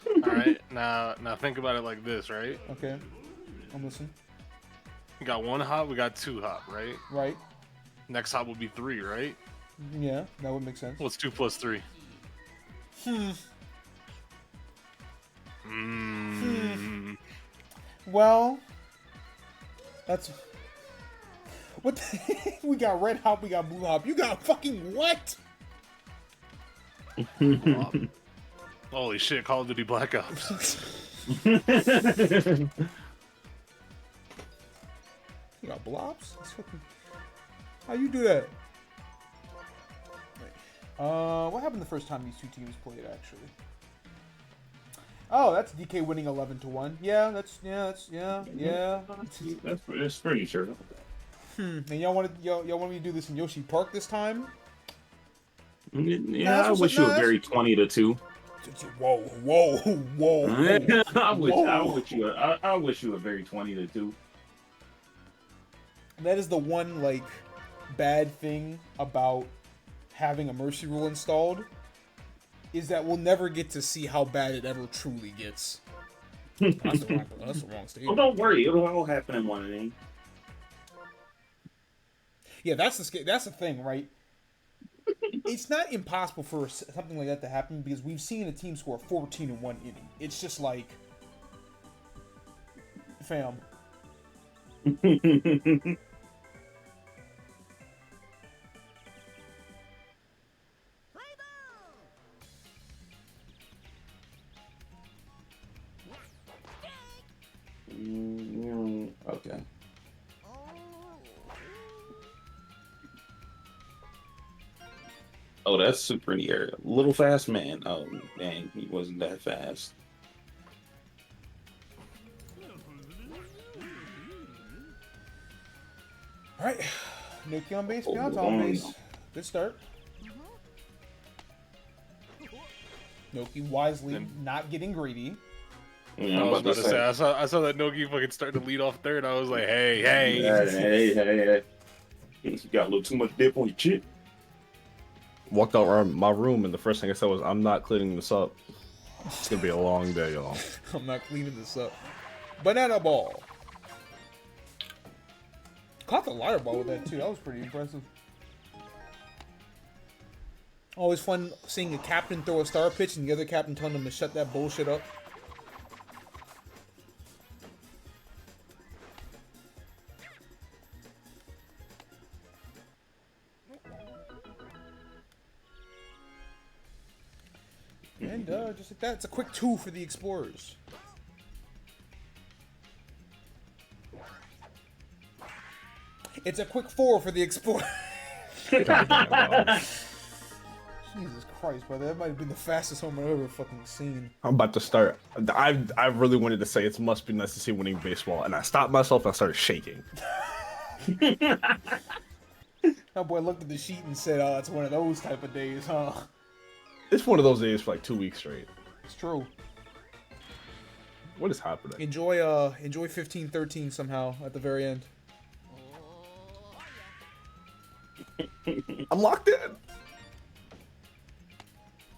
All right, now think about it like this, right? Okay, I'm listening. We got 1 hop, we got 2 hop, right? Right. Next hop would be 3, right? Yeah, that would make sense. What's 2 plus 3? Well, that's... What the... We got red hop, we got blue hop. You got fucking what? Holy shit, Call of Duty Black Ops. You got blobs? That's fucking... How you do that? What happened the first time these two teams played, actually? Oh, that's DK winning 11-1. Yeah, that's pretty sure. And y'all want me to do this in Yoshi Park this time? Yeah, I wish you were very 20-2. Whoa. I wish you were very 20-2. That is the one like bad thing about having a mercy rule installed, is that we'll never get to see how bad it ever truly gets. That's the wrong stage. Oh, don't worry, it'll all happen in one inning. Yeah, that's the thing, right? It's not impossible for something like that to happen because we've seen a team score 14 in 1 inning. It's just like, fam. Okay. Oh, that's super in the air. Little fast man. Oh, dang, he wasn't that fast. All right, Nikki on base, Beyond on base. Good start. Noki wisely not getting greedy. Yeah, I was about to say, I saw that Nogi fucking start to lead off third. I was like, hey. You got a little too much dip on your chip. Walked out around my room, and the first thing I said was, I'm not cleaning this up. It's gonna be a long day, y'all. I'm not cleaning this up. Banana ball. Caught the lighter ball with that, too. That was pretty impressive. Always fun seeing a captain throw a star pitch and the other captain telling him to shut that bullshit up. And just like that, it's a quick 2 for the Explorers. It's a quick 4 for the Explorers. Jesus Christ, brother. That might have been the fastest home I've ever fucking seen. I'm about to start. I really wanted to say it must be nice to see winning baseball, and I stopped myself and I started shaking. That boy looked at the sheet and said, oh, it's one of those type of days, huh? It's one of those days for like 2 weeks straight. It's true. What is happening? Enjoy 15-13 somehow at the very end. I'm locked in.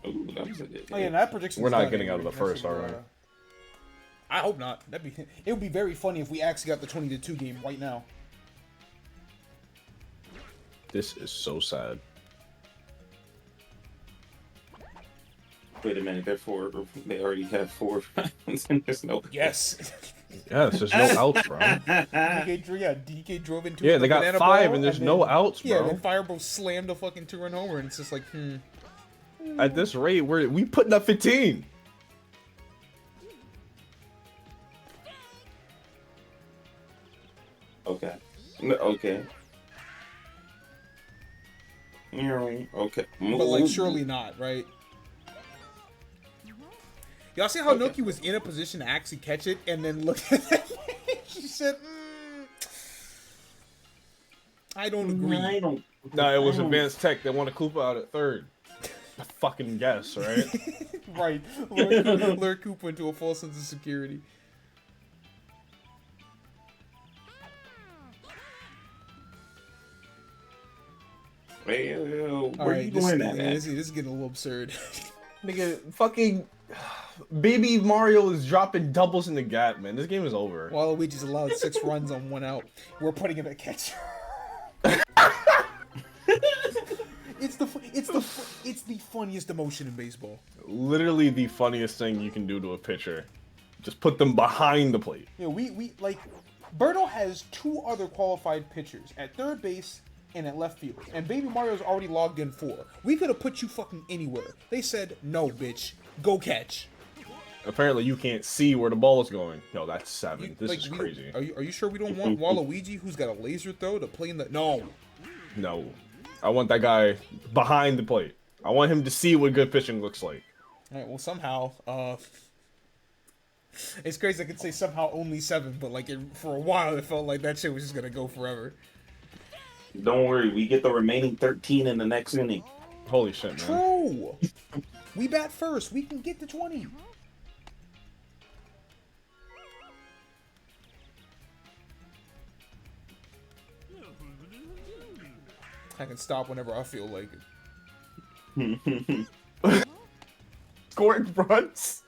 Ooh, that was a good Oh yeah, that prediction. We're not getting out of the first, are we? I hope not. It would be very funny if we actually got the 20-2 game right now. This is so sad. Wait a minute, they already have 4 rounds and there's no. Yes. Yes, there's no outs, bro. DK drove into Yeah, it they with got banana 5 ball, and there's then, no outs, bro. Yeah, then Fireball slammed a fucking 2-run homer, and it's just like, At this rate, we putting up 15. Okay. Okay. Okay. But like, surely not, right? Y'all see how Noki was in a position to actually catch it, and then look at it? She said, I don't agree. No, it was Advanced Tech. They want to Koopa out at third. I fucking guess, right? Right. Lure Koopa into a false sense of security. Where you going at? This is getting a little absurd. Nigga, fucking Baby Mario is dropping doubles in the gap, man. This game is over. Waluigi's allowed 6 runs on 1 out. We're putting him at catcher. It's the funniest emotion in baseball. Literally the funniest thing you can do to a pitcher. Just put them behind the plate. Yeah, we like Birdo has 2 other qualified pitchers at third base and at left field, and Baby Mario's already logged in 4. We could have put you fucking anywhere. They said, no, bitch, go catch. Apparently, you can't see where the ball is going. No, that's 7. This is crazy. Are you sure we don't want Waluigi, who's got a laser throw, to play in the... No. No. I want that guy behind the plate. I want him to see what good pitching looks like. Alright, well, somehow, it's crazy I could say somehow only 7, but like for a while it felt like that shit was just gonna go forever. Don't worry, we get the remaining 13 in the next inning. Holy shit, man. True! We bat first, we can get to 20. I can stop whenever I feel like it. Scoring runs?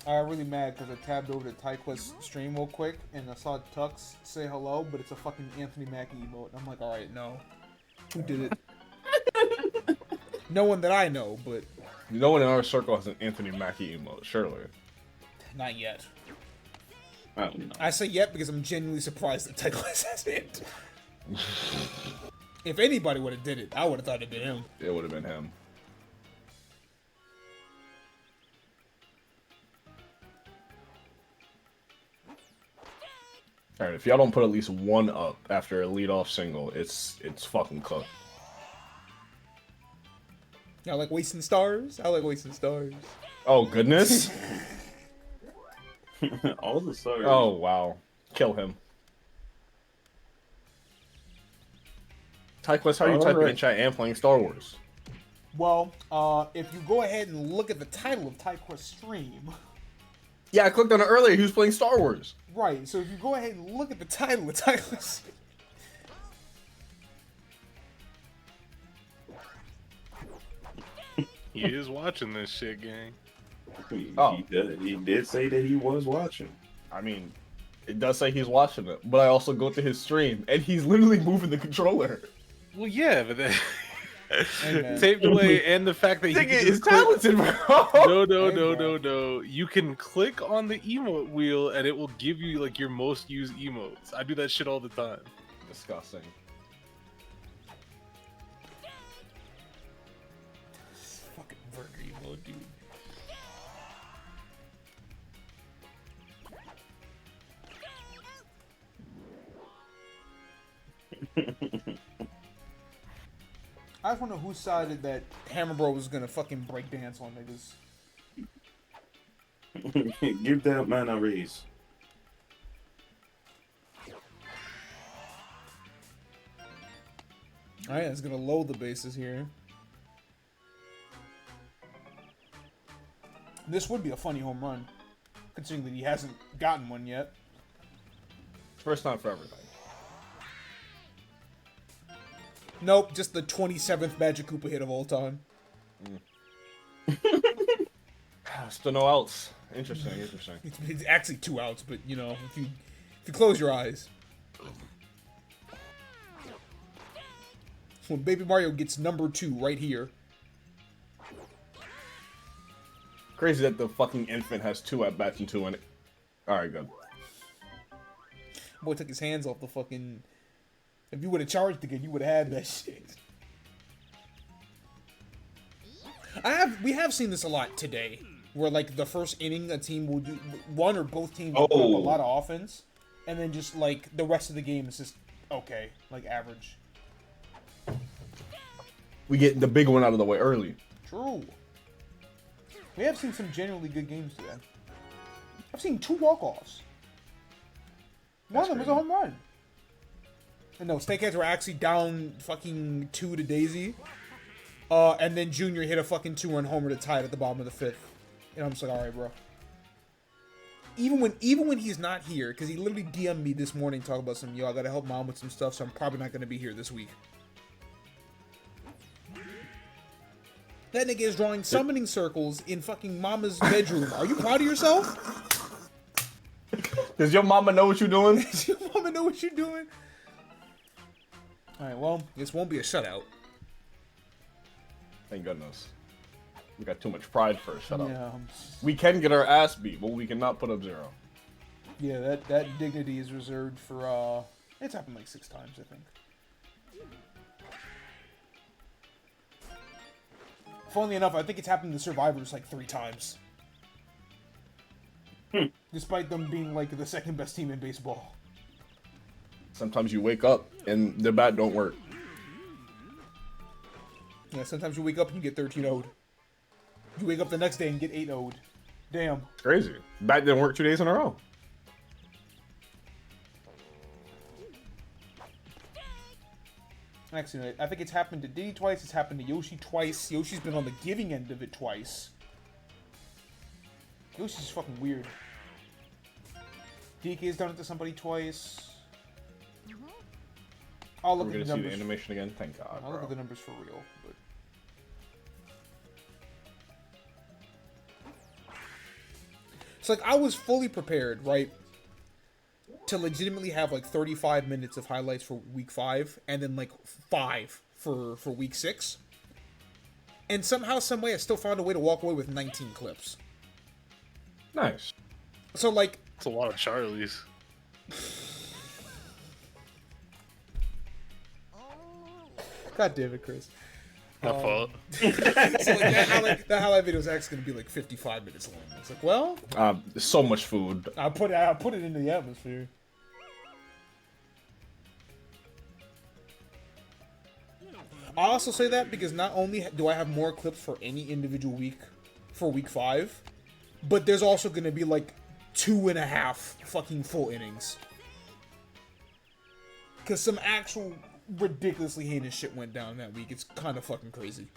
I'm really mad because I tabbed over to TyQuest stream real quick and I saw Tux say hello, but it's a fucking Anthony Mackie emote. I'm like, alright, no. Who did it? No one that I know, but... No one in our circle has an Anthony Mackie emote, surely. Not yet. I don't know. I say yet because I'm genuinely surprised that TyQuest has it. If anybody would have did it, I would have thought it'd been him. It would have been him. Alright, if y'all don't put at least 1 up after a leadoff single, it's fucking cooked. I like wasting stars. I like wasting stars. Oh, goodness. All the stars. Oh, wow. Kill him. TyQuest, how are you typing in chat and playing Star Wars? Well, if you go ahead and look at the title of TyQuest stream... Yeah, I clicked on it earlier. He was playing Star Wars. Right, so if you go ahead and look at the title of TyQuest... He is watching this shit, gang. He did say that he was watching. I mean, it does say he's watching it, but I also go to his stream, and he's literally moving the controller. Well, yeah, but then Hey, taped away, and the fact that he Nigga can is just click... talented, bro. No. You can click on the emote wheel, and it will give you like your most used emotes. I do that shit all the time. Disgusting. Fucking burger emote, dude. I just wonder who decided that Hammer Bro was gonna fucking break dance on niggas. Give that man a raise. Alright, it's gonna load the bases here. This would be a funny home run, considering that he hasn't gotten one yet. First time for everything. Nope, just the 27th Magic Koopa hit of all time. Still no outs. Interesting. It's actually 2 outs, but you know, if you close your eyes. When Baby Mario gets number 2 right here. Crazy that the fucking infant has 2 at-bats and 2 in it. Alright, good. Boy took his hands off the fucking... If you would have charged again, you would have had that shit. We have seen this a lot today. Where, like, the first inning, a team will do... One or both teams will put up a lot of offense. And then just, like, the rest of the game is just okay. Like, average. We get the big one out of the way early. True. We have seen some genuinely good games today. I've seen 2 walk-offs. One of them was a home run. And no, Snakeheads were actually down fucking 2 to Daisy. And then Junior hit a fucking 2-run homer to tie it at the bottom of the 5th. And I'm just like, alright, bro. Even when he's not here, because he literally DM'd me this morning talking about some, yo, I gotta help mom with some stuff, so I'm probably not gonna be here this week. That nigga is drawing summoning circles in fucking mama's bedroom. Are you proud of yourself? Does your mama know what you're doing? Does your mama know what you're doing? Alright, well, this won't be a shutout. Thank goodness. We got too much pride for a shutout. Yeah, We can get our ass beat, but we cannot put up 0. yeah, that dignity is reserved for, it's happened like 6 times, I think. Funnily enough, I think it's happened to Survivors like 3 times. Despite them being like the second best team in baseball. Sometimes you wake up and the bat don't work. Yeah, sometimes you wake up and you get 13-0'd. You wake up the next day and get 8-0'd. Damn. It's crazy. Bat didn't work 2 days in a row. Actually, I think it's happened to Diddy twice, it's happened to Yoshi twice. Yoshi's been on the giving end of it twice. Yoshi's fucking weird. DK's done it to somebody twice. I'll look We're at gonna the see the numbers. animation again. Thank God, I'll look bro. at the numbers for real, but... It's like, I was fully prepared, right, to legitimately have, like, 35 minutes of highlights for week 5, and then, like, 5 for week 6. And somehow, someway, I still found a way to walk away with 19 clips. Nice. So, like... It's a lot of Charlies. God damn it, Chris. My fault. So, like, that highlight video is actually going to be, like, 55 minutes long. It's like, well... So much food. I put it into the atmosphere. I also say that because not only do I have more clips for any individual week for week 5, but there's also going to be like 2.5 fucking full innings. Because some actual ridiculously heinous shit went down that week. It's kind of fucking crazy.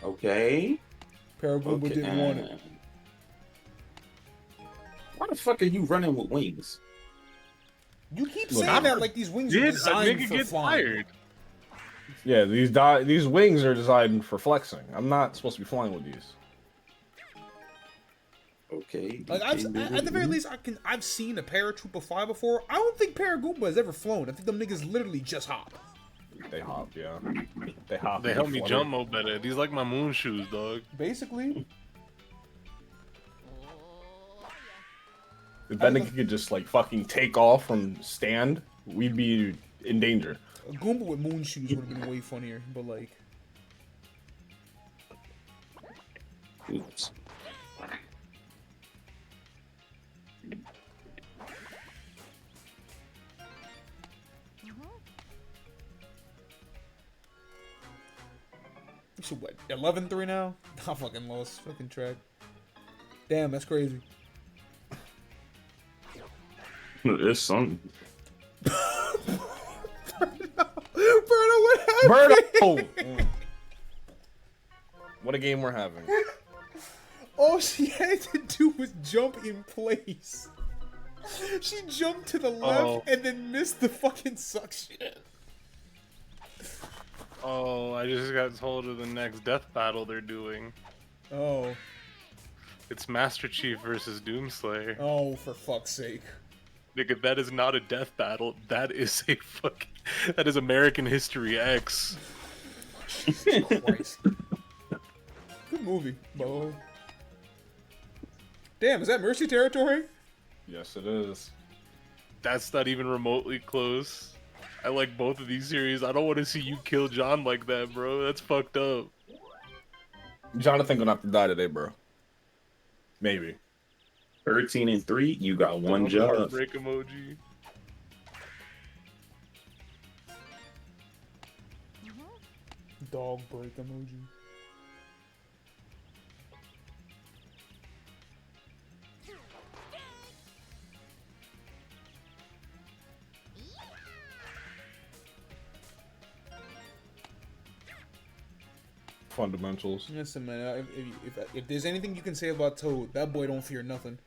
Okay. Paragoomba didn't want it. Why the fuck are you running with wings? You keep saying that like these wings are Did a designed nigga for get flying. tired? Yeah, these wings are designed for flexing. I'm not supposed to be flying with these. Okay. Like at the very least, I've seen a paratrooper fly before. I don't think Paragoomba has ever flown. I think them niggas literally just hop. They hop, yeah. They hop. They help me flutter. jump more better. These like my moon shoes, dog. Basically, If that nigga could just like fucking take off from stand, we'd be in danger. a Goomba with moon shoes would have been way funnier. But like, Oops. so what? 11-3 now? I fucking lost fucking track. Damn, that's crazy. It's something. Bird. Oh. What a game we're having. All she had to do was jump in place. She jumped to the left and then missed the fucking suction. Oh, I just got told of the next death battle they're doing. Oh. It's Master Chief versus Doomslayer. Oh, for fuck's sake. Nigga, that is not a death battle. That is a fucking... That is American History X. Jesus Christ. Good movie, by the way. Damn, is that Mercy territory? Yes, it is. That's not even remotely close. I like both of these series. I don't want to see you kill John like that, bro. That's fucked up. Jonathan gonna have to die today, bro. Maybe. 13-3, you got one job. Break emoji. Dog break emoji. Fundamentals. Listen, man, if there's anything you can say about Toad, that boy don't fear nothing.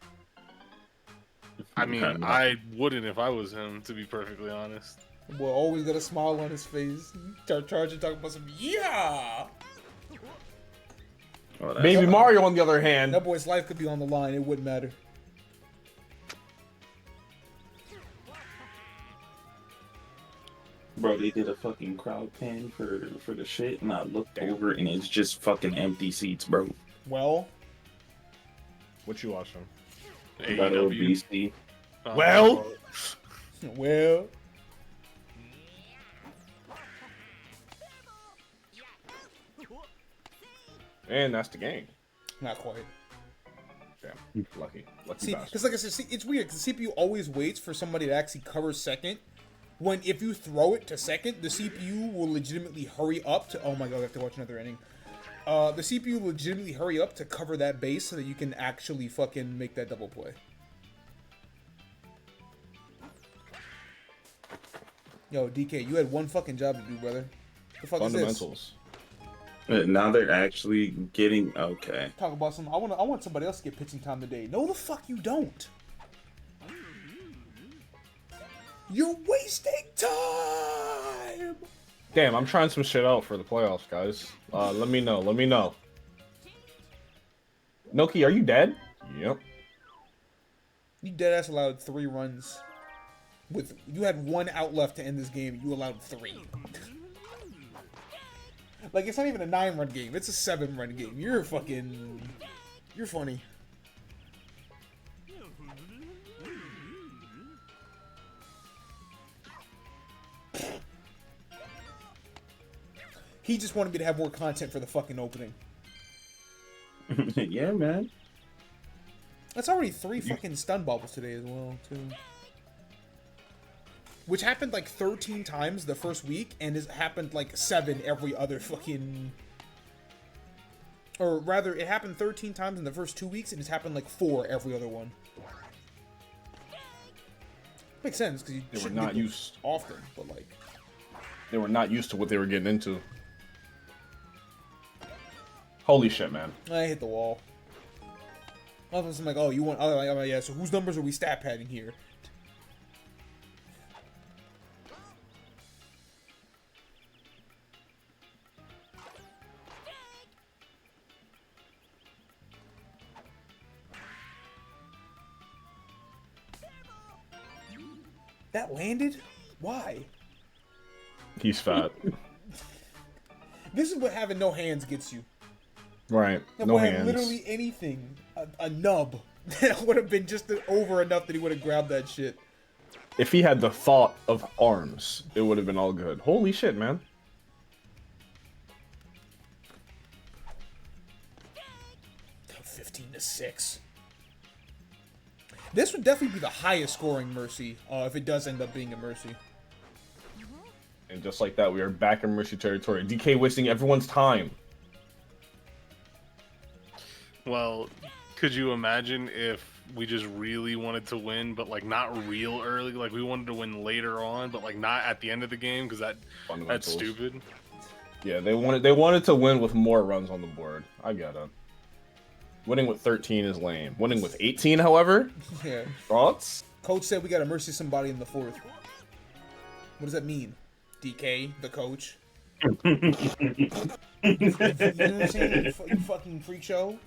I mean, I wouldn't if I was him, to be perfectly honest. The boy always got a smile on his face. Charging, talking about some, yeah! Oh, Baby Mario, on the other hand. That boy's life could be on the line, it wouldn't matter. Bro, they did a fucking crowd pan for the shit, and I looked over, and it's just fucking empty seats, bro. Well? What you watching? Battle of BC. Well? Well? And that's the game. Not quite. Damn. Lucky. Lucky See, bastard. because like I said, see, it's weird, because the CPU always waits for somebody to actually cover second, when if you throw it to second, the CPU will legitimately hurry up to... Oh my god, I have to watch another inning. The CPU will legitimately hurry up to cover that base so that you can actually fucking make that double play. Yo, DK, you had one fucking job to do, brother. The fuck Fundamentals. is this? Now they're actually getting... Okay. Talk about some... I want somebody else to get pitching time today. No, the fuck you don't. You're wasting time! Damn, I'm trying some shit out for the playoffs, guys. Let me know. Let me know. Noki, are you dead? Yep. You deadass allowed 3 runs. You had 1 out left to end this game. You allowed 3. Like, it's not even a 9-run game. It's a 7-run game. You're funny. He just wanted me to have more content for the fucking opening. Yeah, man. That's already 3 fucking stun bubbles today as well, too. Which happened like 13 times the first week, and has happened like 7 every other fucking... Or rather, it happened 13 times in the first 2 weeks, and it's happened like 4 every other one. Makes sense, because you shouldn't not get them used often, but like... They were not used to what they were getting into. Holy shit, man. I hit the wall. All of a sudden, I'm like, oh, you want... Oh, yeah, so whose numbers are we stat padding here? That landed? Why? He's fat. This is what having no hands gets you. Right. That No boy had hands. literally anything. A nub. That would have been just over enough that he would have grabbed that shit. If he had the thought of arms, it would have been all good. Holy shit, man. Oh, 15-6. This would definitely be the highest scoring Mercy, if it does end up being a Mercy. And just like that, we are back in Mercy territory. DK wasting everyone's time. Well, could you imagine if we just really wanted to win, but like not real early? Like we wanted to win later on, but like not at the end of the game, because that's stupid. Yeah, they wanted to win with more runs on the board. I get it. Winning with 13 is lame. Winning with 18, however, Yeah. thoughts? Coach said we gotta mercy somebody in the fourth. What does that mean? DK, the coach. You know what I'm saying? You fucking freak show.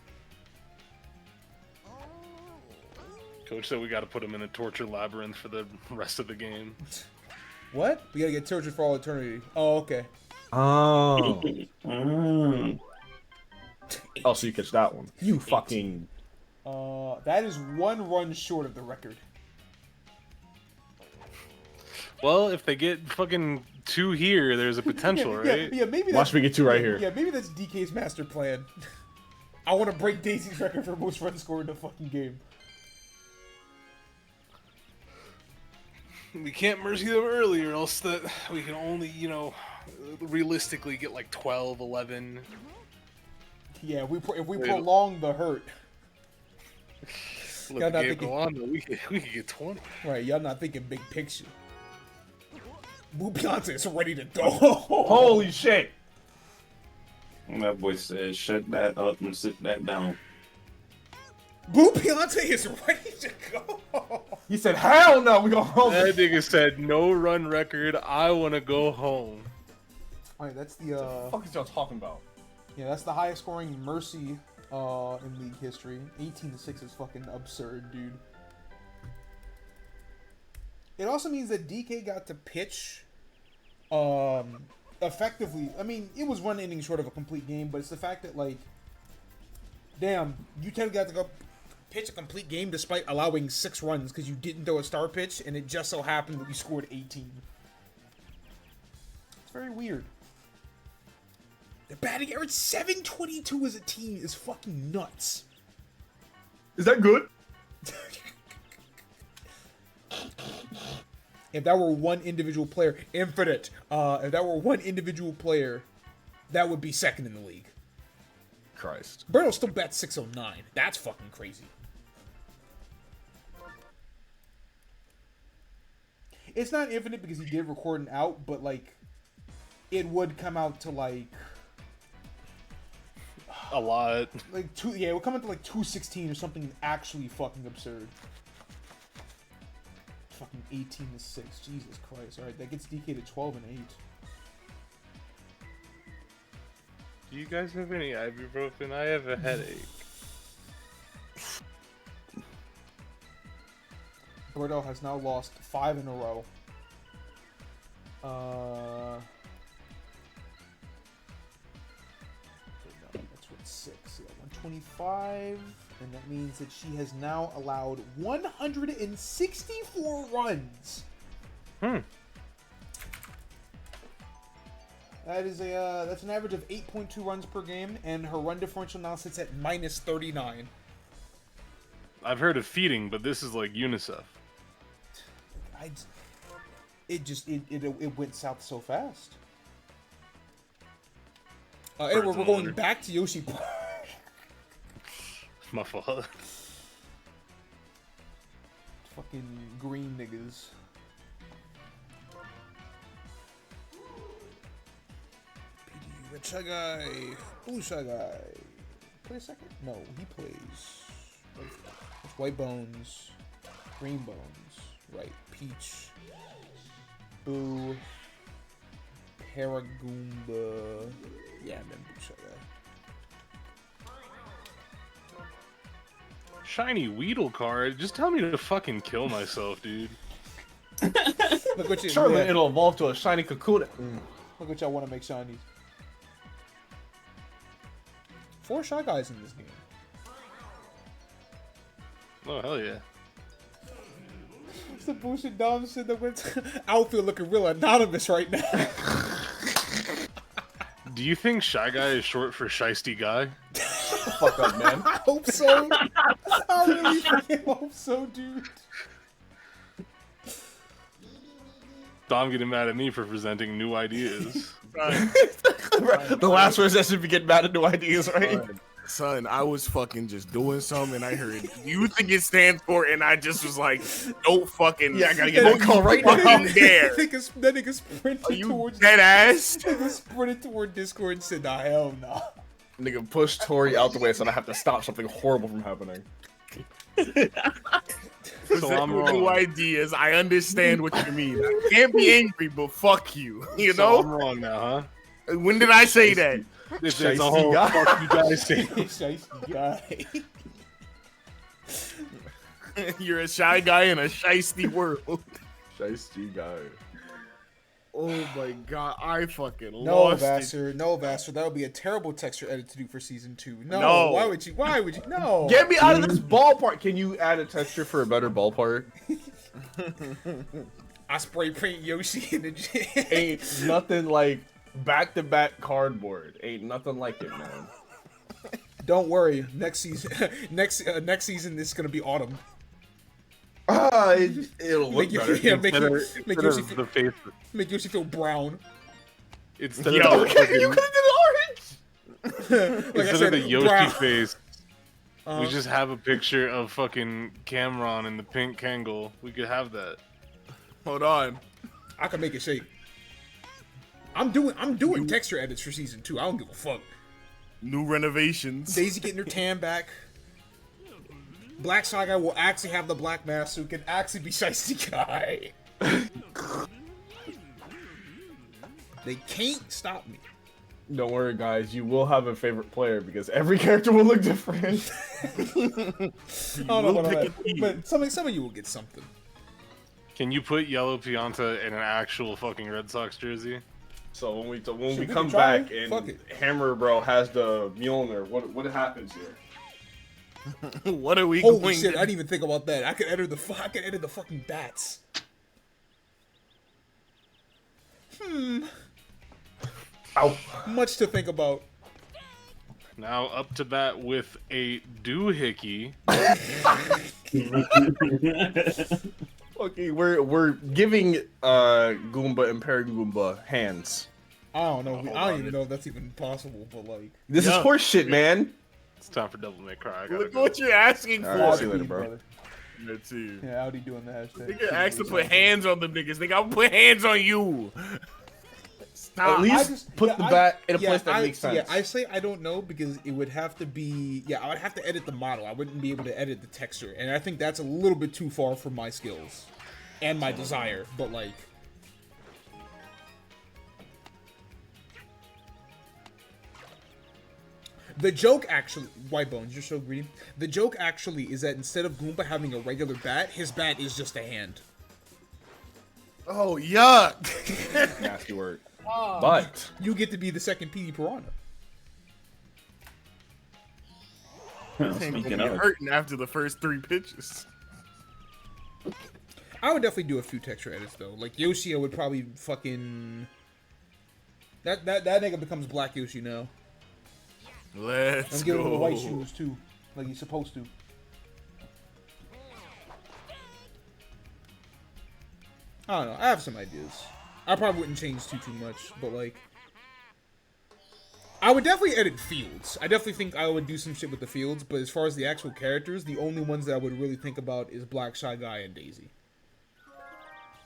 Coach said we got to put him in a torture labyrinth for the rest of the game. What? We gotta get tortured for all eternity. Oh, okay. Oh. Mm. Oh, so you catch that one. You fucking... That is 1 run short of the record. Well, if they get fucking 2 here, there's a potential, right? Yeah, maybe Watch me get 2 right here. Yeah, maybe that's DK's master plan. I want to break Daisy's record for most runs scored in a fucking game. We can't mercy them early, or else that we can only, realistically get like 12, 11. Yeah, if we prolong the hurt. Look, Y'all the not game thinking- go on, but we could get 20. Right, y'all not thinking big picture. Boo Beyonce is ready to go. Holy shit! That boy said, shut that up and sit that down. Boo Beyonce is ready to go. He said, hell no, we go home. That nigga said, no run record, I want to go home. Alright, that's the, What the fuck is y'all talking about? yeah, that's the highest scoring Mercy, in league history. 18-6 is fucking absurd, dude. It also means that DK got to pitch, effectively. I mean, it was 1 inning short of a complete game, but it's the fact that, like, damn, you got to go pitch a complete game despite allowing 6 runs because you didn't throw a star pitch, and it just so happened that you scored 18. It's very weird. The batting average 722 as a team is fucking nuts. Is that good? If that were 1 individual player, infinite. If that were 1 individual player, that would be 2nd in the league. Christ. Berto still bats 609. That's fucking crazy. It's not infinite because he did record an out, but like, it would come out to like A lot. Like it would come into like 216 or something actually fucking absurd. Fucking 18-6, Jesus Christ! All right, that gets DK to 12-8. Do you guys have any ibuprofen? I have a headache. Bordeaux has now lost 5 in a row. No, that's what 6. Yeah, 125, and that means that she has now allowed 164 runs. That is that's an average of 8.2 runs per game, and her run differential now sits at -39. I've heard of feeding, but this is like UNICEF. It went south so fast. Anyway, we're going back to Yoshi Park. My fault. Fucking green niggas. PD, Red Shy Guy, Blue Shy Guy. Play a second? No, he plays. It's White Bones, Green Bones, right? Peach, Boo, Paragoomba. Yeah, and then Blue Shy Guy. Shiny Weedle card? Just tell me to fucking kill myself, dude. Look what you. Sure, Yeah. man, it'll evolve to a shiny Kakuna. Look what y'all want to make shinies. 4 Shy Guys in this game. Oh, hell yeah. It's the bullshit Dom said that went outfield looking real anonymous right now. Do you think Shy Guy is short for Shiesty Guy? Fuck up, man. I hope so. I really fucking hope so, dude. Dom getting mad at me for presenting new ideas. The last person that should be getting mad at new ideas, right? Son, I was fucking just doing something and I heard, you think it stands for, and I just was like, don't fucking. Yeah, I gotta get that call right fucking now. dare. That nigga Are sprinted you towards dead ass? Nigga sprinted toward Discord and said, "Nah, hell no." Nigga pushed Tori out the way so I have to stop something horrible from happening. So I'm New wrong. ideas. I understand what you mean. I can't be angry, but fuck you. You So I'm know? wrong now, huh? When did I say that? It's a Shiesty whole guy. fuck you guys thing. Shiesty guy. You're a shy guy in a shiesty world. Shiesty guy. Oh my god, I fucking No, lost it. Vassar. No, Vassar. That would be a terrible texture edit to do for season 2. No. No. Why would you? Why would you? No. Get me out of this ballpark. Can you add a texture for a better ballpark? I spray paint Yoshi in the gym. Ain't nothing like back-to-back cardboard. Ain't nothing like it, man. Don't worry. Next season. Next season. This is gonna be autumn. It'll look Make you, better. yeah, make Instead you, of, make instead Yoshi of feel, the face, make Yoshi feel brown. instead Yo, of the Okay, you fucking- could have did orange. Like I instead said, of the Yoshi brown. face, Uh, we just have a picture of fucking Cameron in the pink Kangol. We could have that. Hold on. I can make it shake. I'm doing texture edits for season 2. I don't give a fuck. New renovations. Daisy getting her tan back. Black Shy Guy will actually have the black mask, so he can actually be Shiesty Guy. They can't stop me. Don't worry, guys. You will have a favorite player because every character will look different. I don't know will about pick that, a team. but some of you will get something. Can you put Yellow Pianta in an actual fucking Red Sox jersey? So when we Shit, we we come can try. back and Fuck it. Hammer Bro has the Mjolnir, what happens here? What are we Holy going shit! to I didn't even think about that. I could edit the fucking bats. Ow. Much to think about. Now up to bat with a doohickey. Okay, we're giving Goomba and Paragoomba hands. I don't know. hold I on. don't even know if that's even possible. But like, This is Yeah. horse shit, man. It's time for Devil May Cry. I gotta Look go. what you're asking for. Alright, see you later, bro. Let's see. yeah, Audi doing the hashtag. Nigga asked to put hands on them niggas. Nigga, I'll put hands on you. Stop. At least put the bat in a place that makes sense. Yeah, I say I don't know because it would have to be. Yeah, I would have to edit the model. I wouldn't be able to edit the texture, and I think that's a little bit too far for my skills and my desire. But like, the joke actually, White Bones, you're so greedy. The joke actually is that instead of Goomba having a regular bat, his bat is just a hand. Oh, yuck. Nasty word. But You get to be the second PD Piranha. Speaking Gonna be of, hurting after the first 3 pitches. I would definitely do a few texture edits though. Like Yoshi, I would probably fucking that nigga becomes Black Yoshi now. Let's I'm giving him the white go. shoes too, like he's supposed to. I don't know. I have some ideas. I probably wouldn't change too much, but like, I would definitely edit fields. I definitely think I would do some shit with the fields. But as far as the actual characters, the only ones that I would really think about is Black Shy Guy and Daisy.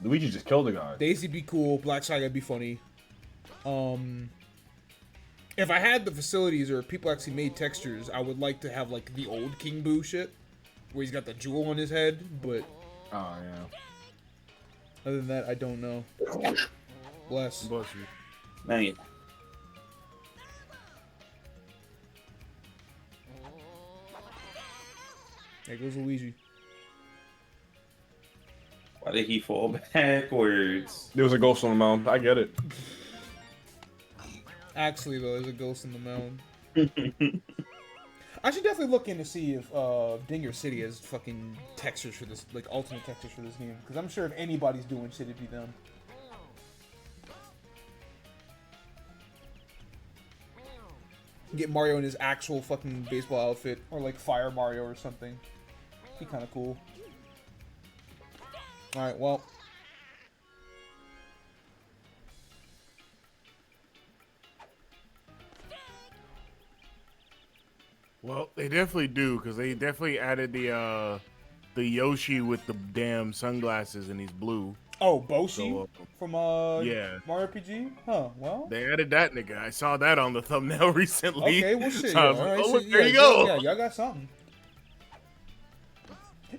Luigi just killed a guy. Daisy be cool. Black Shy Guy be funny. If I had the facilities or if people actually made textures, I would like to have like the old King Boo shit, where he's got the jewel on his head. But Oh yeah. other than that, I don't know. Bless. Bless you. man, There goes Luigi. why did he fall backwards? There was a ghost on the mound. I get it. Actually, though, there's a ghost in the mound. I should definitely look in to see if Dinger City has fucking textures for this, like alternate textures for this game. Because I'm sure if anybody's doing shit, it'd be them. Get Mario in his actual fucking baseball outfit, or like Fire Mario or something. Be kind of cool. All right, well. they definitely do because they definitely added the Yoshi with the damn sunglasses and he's blue. Oh, Boshi So, from yeah. Mario RPG? Huh, well. They added that nigga. I saw that on the thumbnail recently. Okay, well shit, So yeah. I was like, Alright, oh, so, look, yeah, there you go. Yeah, y'all got something.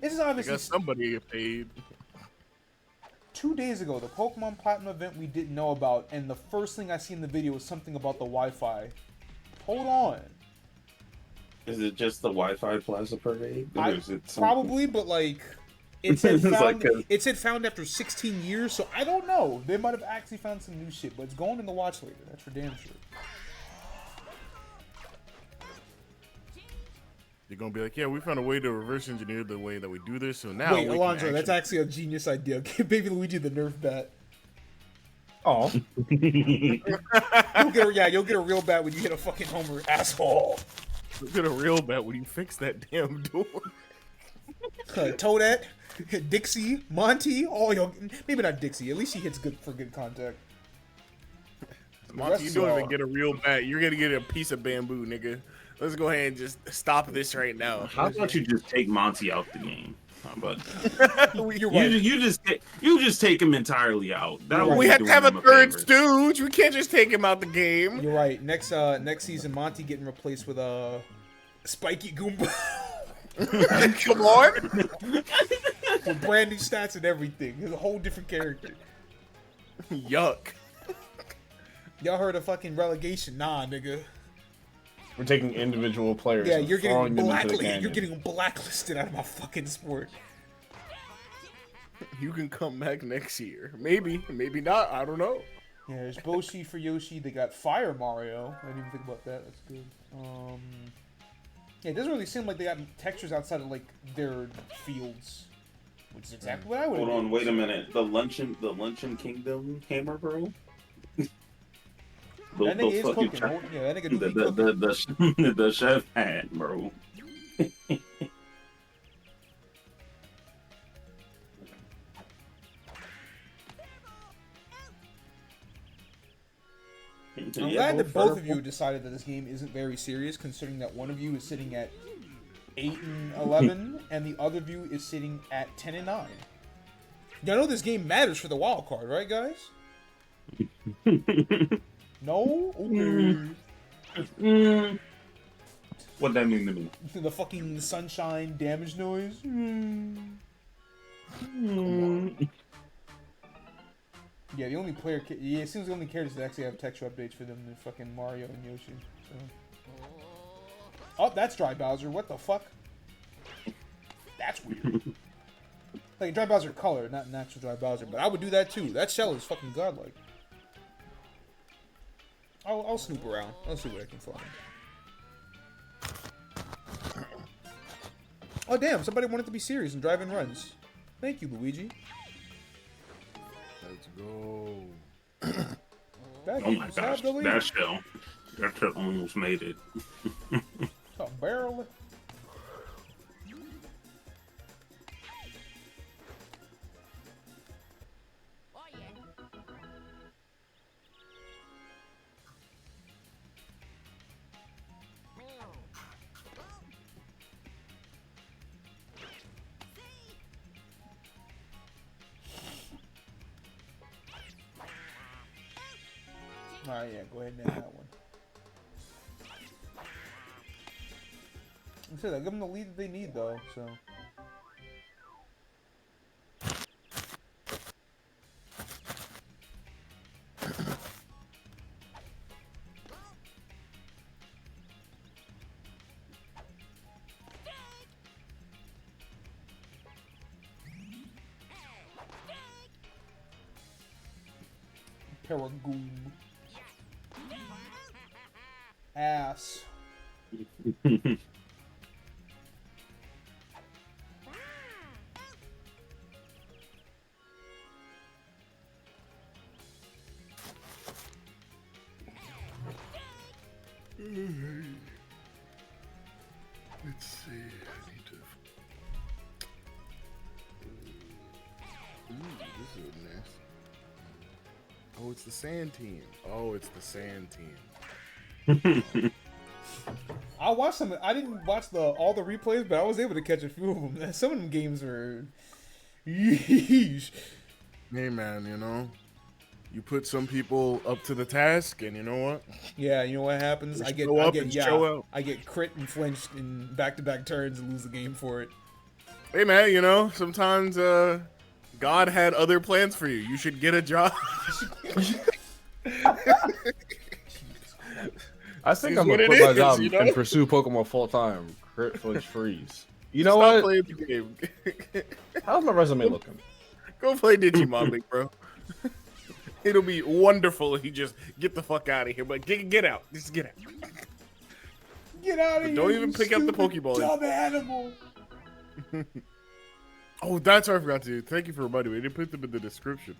This is I obviously got somebody get paid. 2 days ago, the Pokemon Platinum event we didn't know about, and the first thing I see in the video was something about the Wi-Fi. Hold on. Is it just the Wi-Fi Plaza Parade? Or is it something? Probably, but like it said It's found. like It said found after 16 years, so I don't know. They might have actually found some new shit, but it's going in the watch later. That's for damn sure. They're gonna be like, yeah, we found a way to reverse engineer the way that we do this. So now, Wait, we Alonzo, can that's actually a genius idea. Give Baby Luigi the Nerf bat. Oh, You'll get a real bat when you hit a fucking homer, asshole. get a real bet when you fix that damn door. Toadette, Dixie, Monty, all y'all. Maybe not Dixie. At least she hits good for good contact. Monty, you don't even get a real bat. You're gonna get a piece of bamboo, nigga. Let's go ahead and just stop this right now. How about you just take Monty out the game? How about You're right. you just take him entirely out? That would We be have to doing have a him third favor. stooge. We can't just take him out the game. You're right. Next season, Monty getting replaced with a Spiky Goomba Come on. with brand new stats and everything. He's a whole different character. Yuck. Y'all heard of fucking relegation? Nah, nigga. we're taking individual players. Yeah, and you're getting throwing them into the blacklisted. canyon. You're getting blacklisted out of my fucking sport. You can come back next year. Maybe, maybe not. I don't know. Yeah, there's Boshi for Yoshi. They got Fire Mario. I didn't even think about that. That's good. Yeah, it doesn't really seem like they got textures outside of like their fields, which is exactly what I would. Hold on, wait a minute. The Luncheon Kingdom hammer, bro. That nigga is fucking cooking. Yeah, that nigga do be cooking. the chef hat, bro. I'm glad that both of you decided that this game isn't very serious, considering that one of you is sitting at 8-11, and the other of you is sitting at 10-9. Y'all know this game matters for the wild card, right, guys? No? Okay. What that mean to me? The fucking sunshine damage noise. Yeah, the only player. Yeah, it seems the only characters that actually have texture updates for them are fucking Mario and Yoshi. So. Oh, that's Dry Bowser. What the fuck? That's weird. Like Dry Bowser color, not an actual Dry Bowser, but I would do that too. That shell is fucking godlike. I'll snoop around. I'll see what I can find. Oh damn! Somebody wanted to be serious and drive in runs. Thank you, Luigi. Let's go. That Oh my game's gosh, had the lead. that shell almost made it. A barrel. Alright, yeah, go ahead and end that one. I said I give them the lead that they need, though, so. Paragoon. Ass. Let's see. I need to. Ooh, this is nice. Oh, it's the sand team. Oh, it's the sand team. I watched some. I didn't watch all the replays, but I was able to catch a few of them. Some of them games were. Yeesh. Hey man, you know, you put some people up to the task, and you know what? Yeah, you know what happens? Just I get show out. I get crit and flinched in back-to-back turns and lose the game for it. Hey man, you know, sometimes God had other plans for you. You should get a job. I think It's I'm what gonna it quit my is, job you know? and pursue Pokemon full time. Crit flinch freeze. You know Stop what? playing the game. How's my resume looking? Go play Digimon League, bro. It'll be wonderful if you just get the fuck out of here. But get out. Just get out. Get out of here! Don't even you pick up the stupid, Pokeball. Dumb animal. Oh, that's what I forgot to do. Thank you for reminding me. I didn't put them in the description.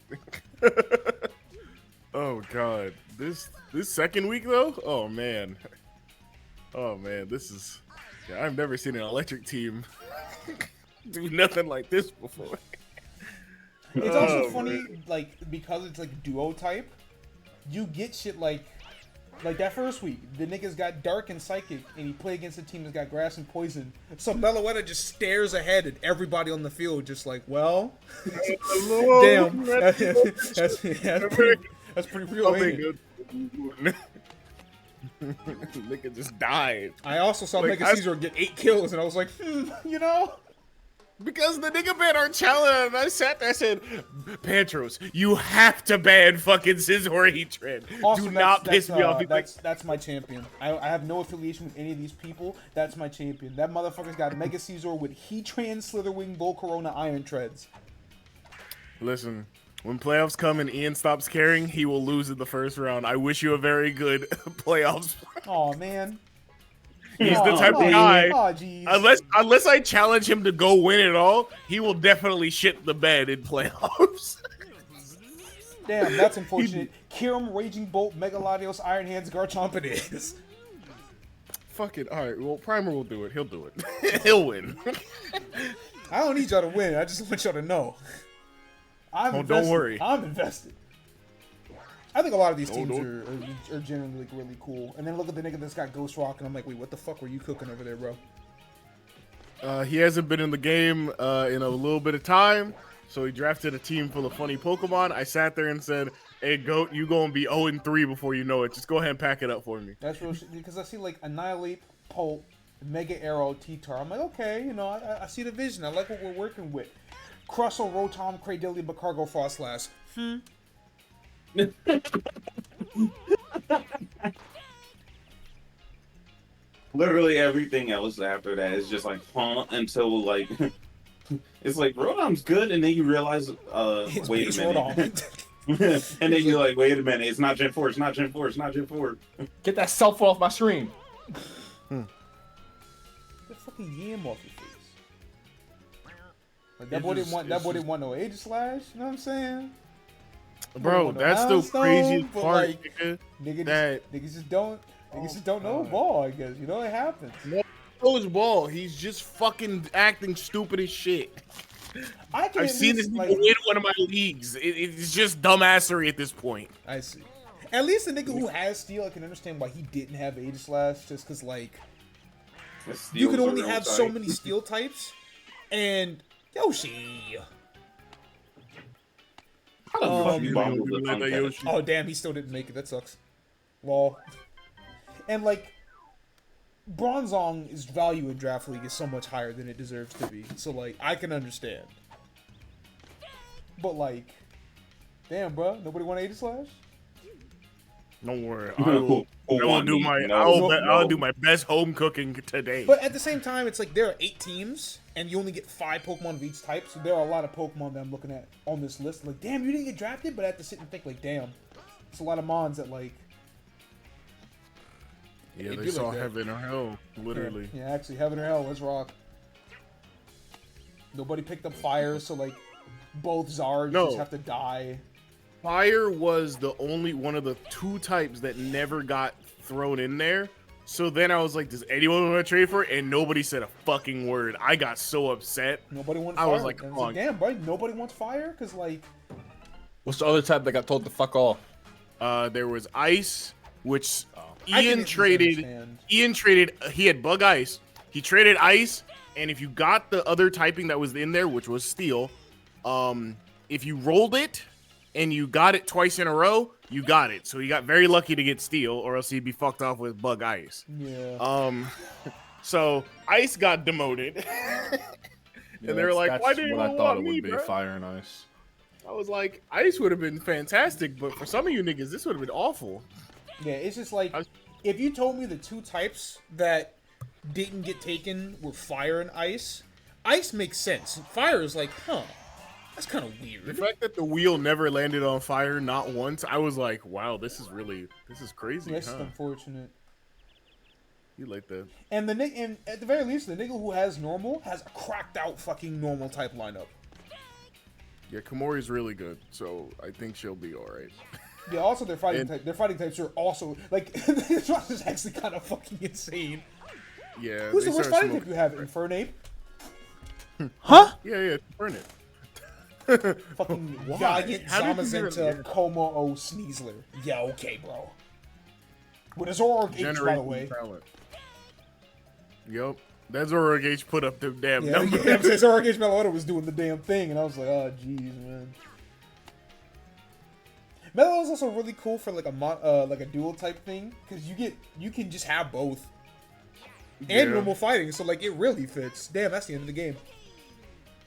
Oh god. This second week though? Oh man. Oh man, this is yeah, I've never seen an electric team do nothing like this before. It's also Oh, funny, man. like, because it's like duo type, you get shit like that first week, the niggas got Dark and Psychic, and he played against a team that's got Grass and Poison. So Meloetta just stares ahead at everybody on the field, just like, well, damn, that's pretty real, ain't it? Nigga just died. I also saw Like, Mega Caesar get 8 kills, and I was like, you know? Because the nigga banned our challenge, and I sat there and said, Pantros, you have to ban fucking Scizor Heatran. Also, Do not piss me off. He's like, that's my champion. I have no affiliation with any of these people. That's my champion. That motherfucker's got Mega Caesar with Heatran, Slitherwing, Volcarona, Iron Treads. listen, when playoffs come and Ian stops caring, he will lose in the first round. I wish you a very good playoffs. Oh man. He's the type of guy. Oh, jeez. Unless I challenge him to go win it all, he will definitely shit the bed in playoffs. Damn, that's unfortunate. Kyurem, Raging Bolt, Mega Latios, Iron Hands, Garchomp it is. Fuck it. All right. Well, Primer will do it. He'll do it. He'll win. I don't need y'all to win. I just want y'all to know. I'm invested. Don't worry. I'm invested. I think a lot of these teams are generally like really cool. And then look at the nigga that's got Ghost Rock, and I'm like, wait, what the fuck were you cooking over there, bro? He hasn't been in the game in a little bit of time, so he drafted a team full of funny Pokemon. I sat there and said, hey, Goat, you gonna be 0-3 before you know it. Just go ahead and pack it up for me. That's real shit, because I see like Annihilate, Pulp, Mega Arrow, T-Tar. I'm like, okay, you know, I see the vision. I like what we're working with. Crustle, Rotom, Cradilly, Bacargo, Frostlass. Literally everything else after that is just like, huh? Until like, it's like Rotom's good, and then you realize, wait a minute. And then you're like, wait a minute, it's not Gen 4, it's not Gen 4, it's not Gen 4. Get that cell phone off my screen. Get the fucking yam off your face. Like, that boy didn't want no Age Slash, you know what I'm saying? Bro, that's the crazy part, nigga. Niggas just don't know ball, I guess. You know, it happens. Knows ball. He's just fucking acting stupid as shit. I've seen this nigga win one of my leagues. It's just dumbassery at this point. I see. At least the nigga who has Steel, I can understand why he didn't have Age Slash, just because, like, you could only have so many Steel types, and Yoshi. Oh, damn, he still didn't make it. That sucks. Lol. And, like, Bronzong, value in Draft League is so much higher than it deserves to be. So, like, I can understand. But, like, damn, bro. Nobody want Age Slash? Don't worry. I'll do my best home cooking today. But at the same time, it's like there are 8 teams, and you only get 5 Pokemon of each type. So there are a lot of Pokemon that I'm looking at on this list. Like, damn, you didn't get drafted, but I have to sit and think, like, damn, it's a lot of Mons that, like. Yeah, they saw heaven or hell, literally. Yeah, actually, heaven or hell. Let's rock. Nobody picked up fire, so like both Zards just have to die. Fire was the only one of the 2 types that never got thrown in there. So then I was like, does anyone want to trade for it? And nobody said a fucking word. I got so upset. Nobody wanted fire. I was like, come on. Damn, bro, nobody wants fire? Because, like... What's the other type that got told to fuck off? There was ice, which Ian traded. He had bug ice. He traded ice, and if you got the other typing that was in there, which was steel, if you rolled it and you got it twice in a row, you got it. So he got very lucky to get steel, or else he'd be fucked off with bug ice. Yeah. So ice got demoted, and they were like, "Why did you what I want thought it me, would be? bro?" Fire and ice. I was like, ice would have been fantastic, but for some of you niggas, this would have been awful. Yeah, it's just like, if you told me the two types that didn't get taken were fire and ice, ice makes sense. Fire is like, huh, that's kind of weird. The fact that the wheel never landed on fire, not once, I was like, wow, this is crazy. That's huh? unfortunate. You like that? And and at the very least, the nigga who has normal has a cracked out fucking normal type lineup. Yeah, Komori's really good, so I think she'll be all right. Yeah, also their fighting types are also like this is actually kind of fucking insane. Yeah. Who's the worst fighting type you have? Infernape? Huh? Yeah, burn it. Fucking Why? Valiant, How did you Zamazenta, never- Como, O, Sneasler. Yeah, okay, bro. With a Zoroark H, by the way. Talent. Yup. That Zoroark H put up them damn Yeah, numbers. yeah, Zoroark H Meloetta was doing the damn thing, and I was like, oh, jeez, man. Meloetta's also really cool for like a dual type thing, because you can just have both. And Yeah. normal fighting, so like it really fits. Damn, that's the end of the game.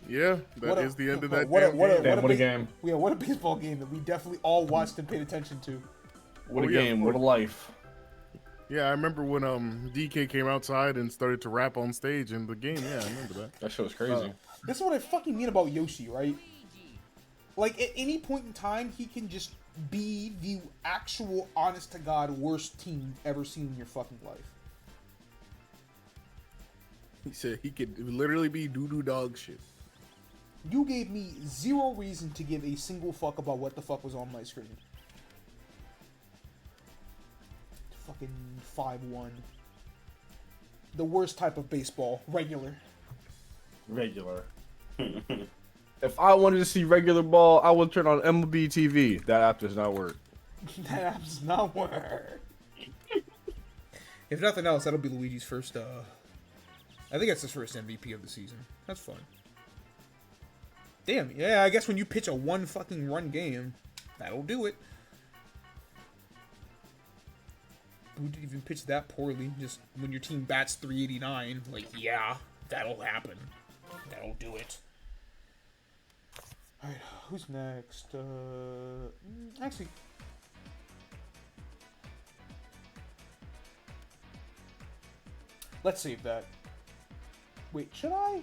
Yeah, that is the end of that what a game. game. Yeah, what a baseball game that we definitely all watched and paid attention to. What a yeah, game. of What a life. Yeah, I remember when DK came outside and started to rap on stage in the game. Yeah, I remember that. That shit was crazy. This is what I fucking mean about Yoshi, right? Like, at any point in time, he can just be the actual, honest-to-God, worst team ever seen in your fucking life. He said he could literally be doo-doo dog shit. You gave me zero reason to give a single fuck about what the fuck was on my screen. Fucking 5-1. The worst type of baseball. Regular. Regular. If I wanted to see regular ball, I would turn on MLB TV. That app does not work. That app does not work. If nothing else, that'll be Luigi's first, I think that's his first MVP of the season. That's fun. Damn, yeah, I guess when you pitch a one fucking run game, that'll do it. Who did even pitch that poorly? Just when your team bats 389, like, yeah, that'll happen. That'll do it. Alright, who's next? Actually... let's save that. Wait, should I?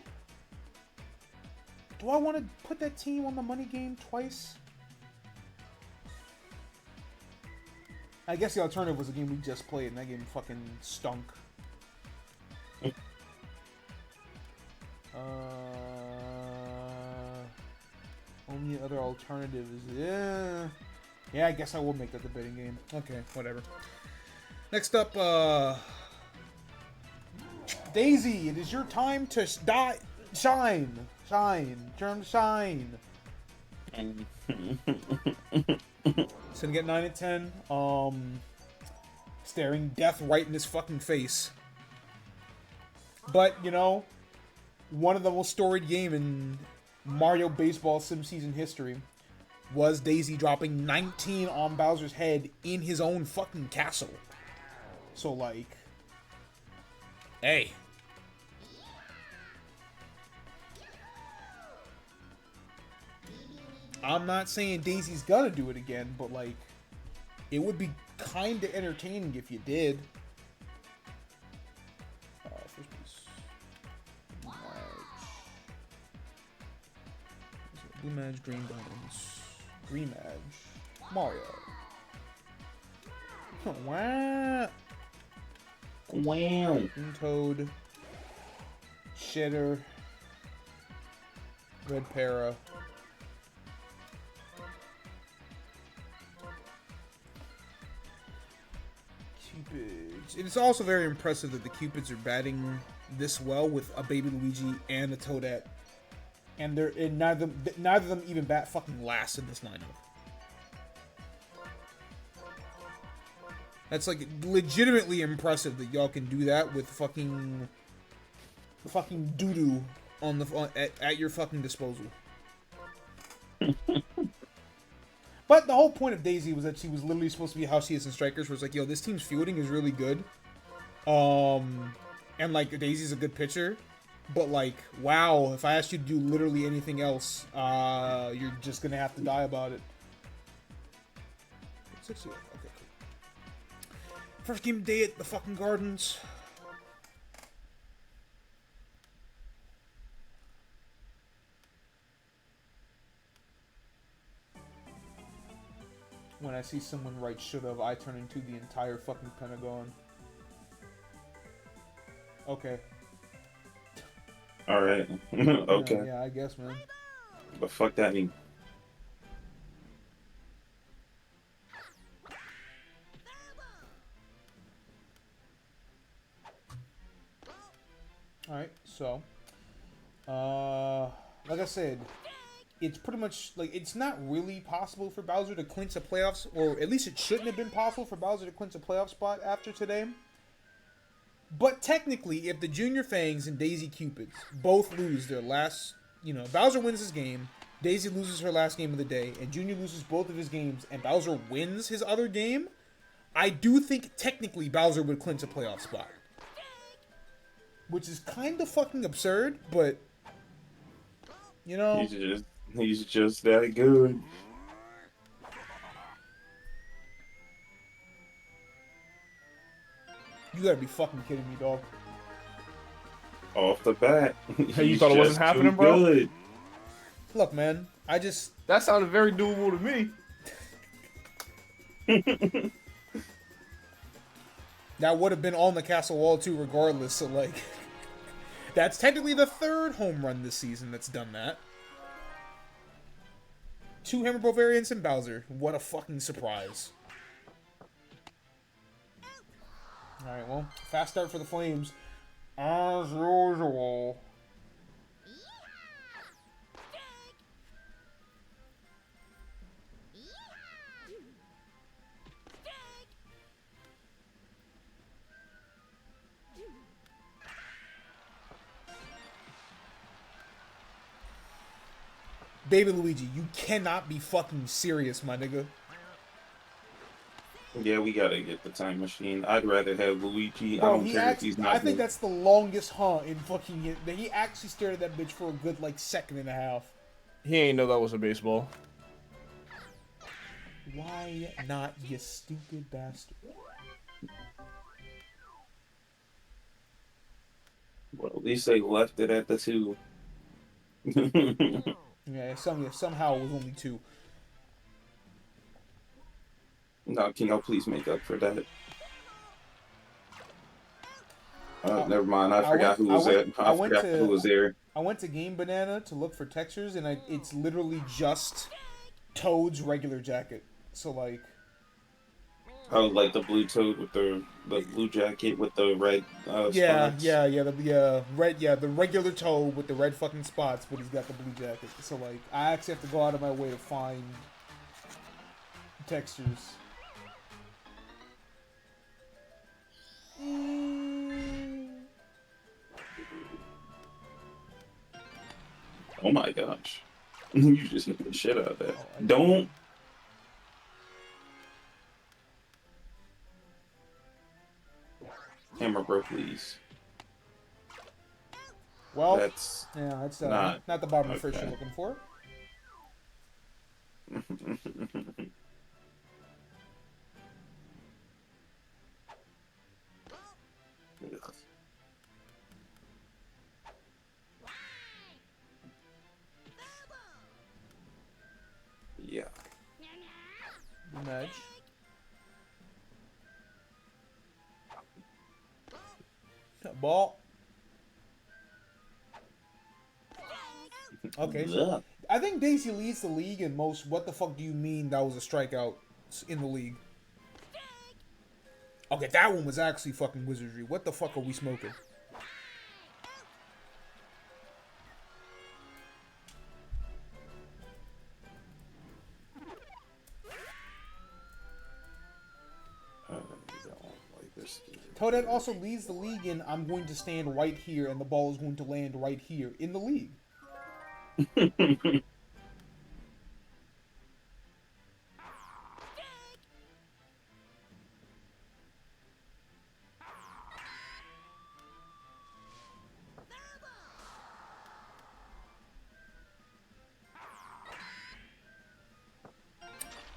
Do I want to put that team on the money game twice? I guess the alternative was a game we just played, and that game fucking stunk. Only other alternative is... yeah, I guess I will make that the betting game. Okay, whatever. Next up, Daisy, it is your time to shine. Shine. Turn to shine. It's gonna get 9 out of 10. Staring death right in his fucking face. But, you know, one of the most storied game in Mario Baseball Sim Season history was Daisy dropping 19 on Bowser's head in his own fucking castle. So, like, hey. I'm not saying Daisy's gonna do it again, but, like, it would be kind of entertaining if you did. First piece. Blue Madge, Green Bones. Green Madge. Mario. Wow. Wow. Green Toad. Shitter. Red Para. Cupids. It is also very impressive that the Cupids are batting this well with a baby Luigi and a Toadette. And neither of them even bat fucking last in this lineup. That's like legitimately impressive that y'all can do that with fucking doo-doo on at your fucking disposal. But the whole point of Daisy was that she was literally supposed to be how she is in Strikers, where it's like, yo, this team's fielding is really good. And like Daisy's a good pitcher. But like, wow, if I asked you to do literally anything else, you're just gonna have to die about it. 6 years. Okay, cool. First game of the day at the fucking Gardens. When I see someone write should've, I turn into the entire fucking Pentagon. Okay. Alright. Okay. Yeah, I guess, man. But fuck that mean. Alright, so like I said, it's pretty much like it's not really possible for Bowser to clinch a playoffs, or at least it shouldn't have been possible for Bowser to clinch a playoff spot after today. But technically, if the Junior Fangs and Daisy Cupids both lose their last, Bowser wins his game, Daisy loses her last game of the day, and Junior loses both of his games, and Bowser wins his other game, I do think technically Bowser would clinch a playoff spot. Which is kind of fucking absurd, but He's just that good. You gotta be fucking kidding me, dog. Off the bat. Hey, you thought it wasn't happening, bro? Good. Look, man, That sounded very doable to me. that would have been on the castle wall too, regardless. So like, that's technically the third home run this season that's done that. 2 Hammer Bro variants and Bowser. What a fucking surprise. Alright, well, fast start for the Flames. As usual. Baby Luigi, you cannot be fucking serious, my nigga. Yeah, we gotta get the time machine. I'd rather have Luigi. Bro, I don't care if he's not. I think that's the longest in fucking. He actually stared at that bitch for a good like second and a half. He ain't know that was a baseball. Why not, you stupid bastard? Well, at least they left it at the 2. Yeah, somehow it was only 2. No, can y'all please make up for that? Never mind. I forgot who was there. I forgot who was there. I went to Game Banana to look for textures, and it's literally just Toad's regular jacket. So like, Oh, like the blue Toad with the blue jacket with the red spots. the regular Toad with the red fucking spots, but he's got the blue jacket. So like, I actually have to go out of my way to find textures. Oh my gosh. You just hit the shit out of that. Don't. Hammer Bro, please. Well, that's not the bottom of the fish you're looking for. Yeah. Nudge. Ball. Okay, so I think Daisy leads the league in most. What the fuck do you mean that was a strikeout in the league? Okay, that one was actually fucking wizardry. What the fuck are we smoking? Toadette also leads the league in I'm going to stand right here and the ball is going to land right here in the league.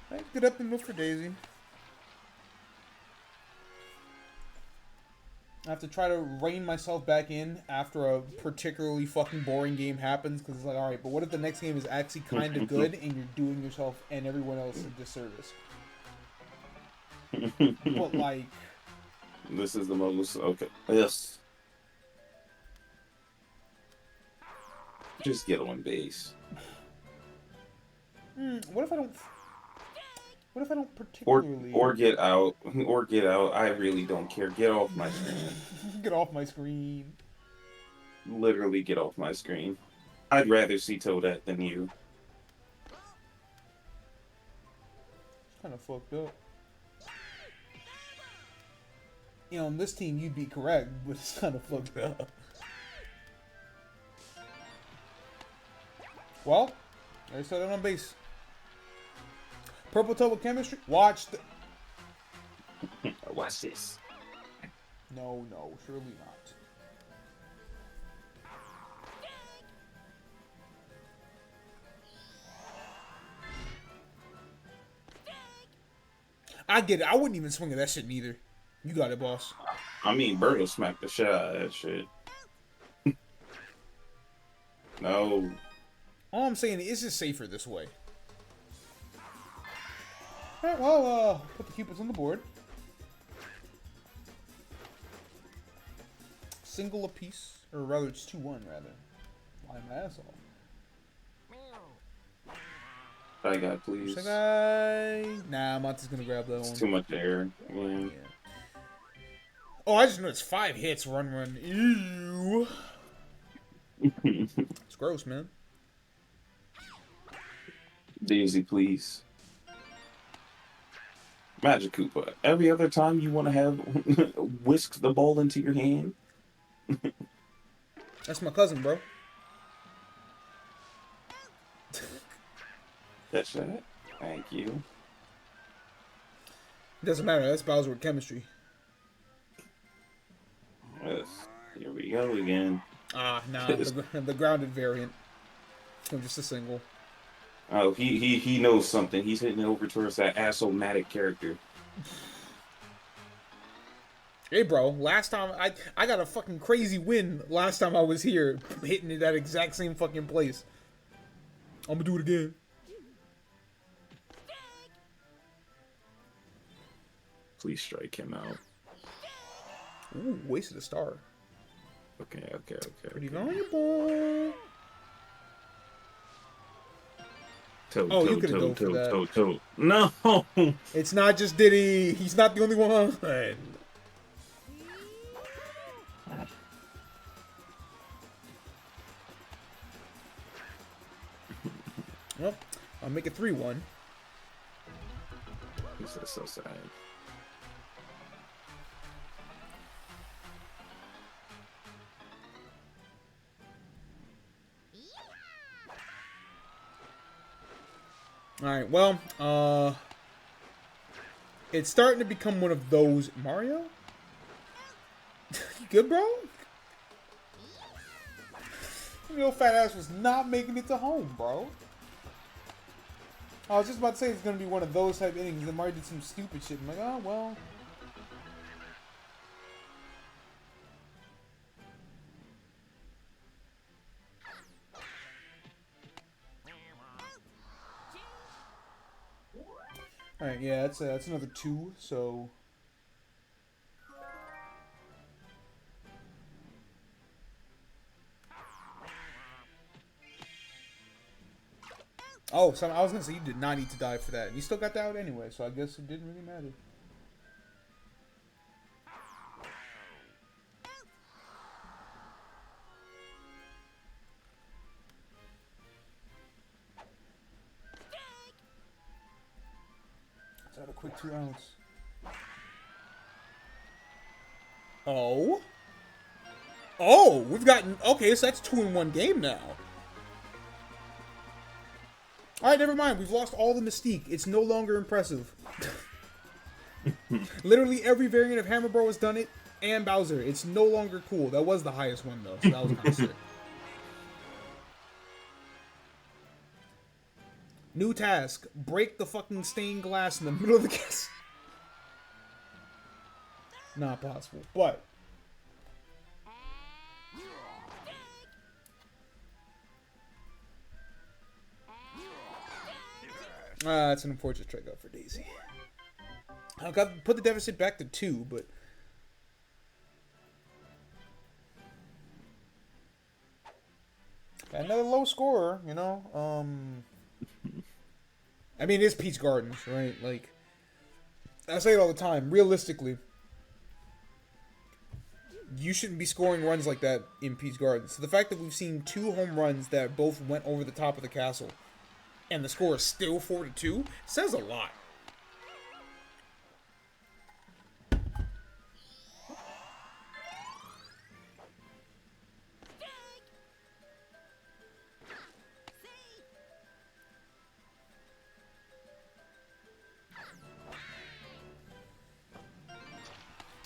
Right, get up and look for Daisy. I have to try to rein myself back in after a particularly fucking boring game happens, because it's like, alright, but what if the next game is actually kind of good and you're doing yourself and everyone else a disservice? But, like... This is the most... Okay. Yes. Just get on base. What if I don't... What if I don't particularly... Or get out. Or get out. I really don't care. Get off my screen. Get off my screen. Literally get off my screen. I'd rather see Toadette than you. It's kind of fucked up. You know, on this team, you'd be correct, but it's kind of fucked up. Well, I started on base. Purple Toad chemistry. Watch the... Watch this. No, surely not. I get it. I wouldn't even swing at that shit neither. You got it, boss. I mean, Birdo smacked the shit out of that shit. No. All I'm saying is it's safer this way. Alright, well, put the Cupids on the board. Single apiece. Or rather, it's 2-1, rather. Line my ass off. Shy Guy, please. Shy Guy. Nah, Monty's gonna grab that one. It's too much air. Yeah. Oh, I just know it's 5 hits. Run. Ew. It's gross, man. Daisy, please. Magic Koopa. Every other time you want to have whisk the ball into your hand. That's my cousin, bro. That's that. Thank you. Doesn't matter. That's Bowser with chemistry. Yes. Here we go again. Ah, nah. The grounded variant. Or just a single. Oh, he knows something. He's hitting it over towards that asshole-matic character. Hey, bro. Last time I got a fucking crazy win last time I was here, hitting it that exact same fucking place. I'm gonna do it again. Please strike him out. Ooh, wasted a star. Okay. Pretty valuable. Toad, you could've gone for that. Toad. No! It's not just Diddy. He's not the only one. Well, I'll make it 3-1. This is so sad. Alright, well, it's starting to become one of those... Mario? You good, bro? Your fat ass was not making it to home, bro. I was just about to say it's going to be one of those type innings, and Mario did some stupid shit. I'm like, oh, well... Alright, yeah, that's another 2, so... Oh, so I was gonna say you did not need to die for that. You still got that out anyway, so I guess it didn't really matter. Let's have a quick 2 rounds. Oh. Oh, we've gotten... Okay, so that's 2-in-1 game now. Alright, never mind. We've lost all the mystique. It's no longer impressive. Literally every variant of Hammer Bro has done it, and Bowser. It's no longer cool. That was the highest one, though, so that was kind of sick. New task. Break the fucking stained glass in the middle of the castle. Not possible, but... that's an unfortunate strikeout for Daisy. I got put the deficit back to 2, but... Another low scorer, you know? I mean, it is Peach Gardens, right? Like, I say it all the time. Realistically, you shouldn't be scoring runs like that in Peach Gardens. So the fact that we've seen 2 home runs that both went over the top of the castle, and the score is still 4-2, says a lot.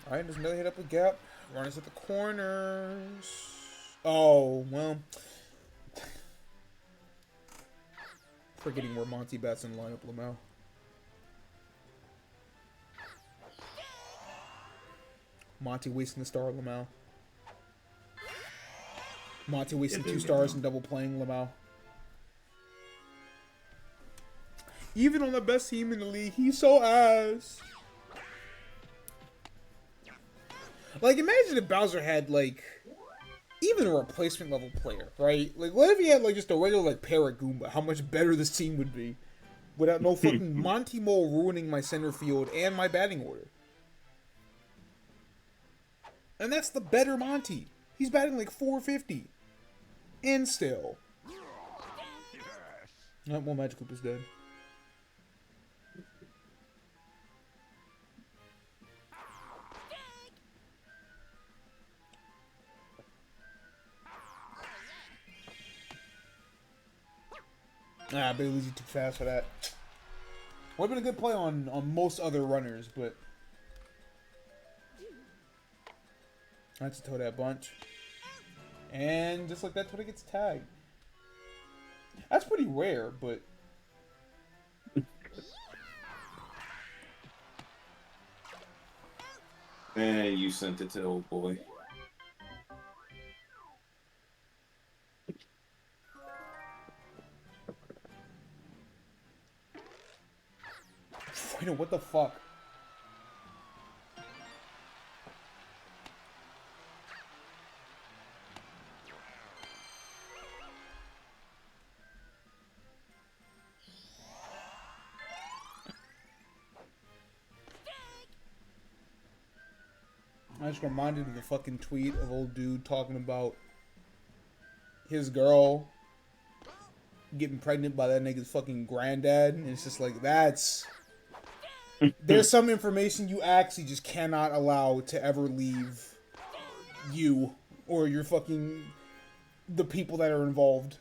Alright, there's another hit up a gap. Runners at the corners. Oh, well. Forgetting where Monty bats in the lineup, Lamau. Monty wasting the star, Lamau. Monty wasting 2 stars and double playing, Lamau. Even on the best team in the league, he's so ass. Like, imagine if Bowser had, like, even a replacement level player, right? Like, what if he had, like, just a regular, like, Paragoomba? How much better this team would be without no fucking Monty Mole ruining my center field and my batting order. And that's the better Monty. He's batting, like, 450. And still. Well, Magikarp is dead. Ah, Bailey's too fast for that. Would have been a good play on most other runners, but... That's a toe that bunch. And just like that's when it gets tagged. That's pretty rare, but... Man, you sent it to the old boy. Wait, what the fuck? I just reminded of the fucking tweet of old dude talking about his girl getting pregnant by that nigga's fucking granddad, and it's just like, that's... There's some information you actually just cannot allow to ever leave you or your fucking... the people that are involved.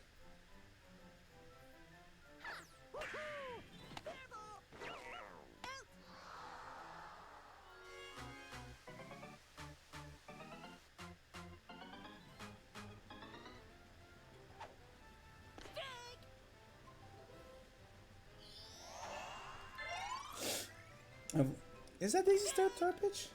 Is that Daisy's third pitch?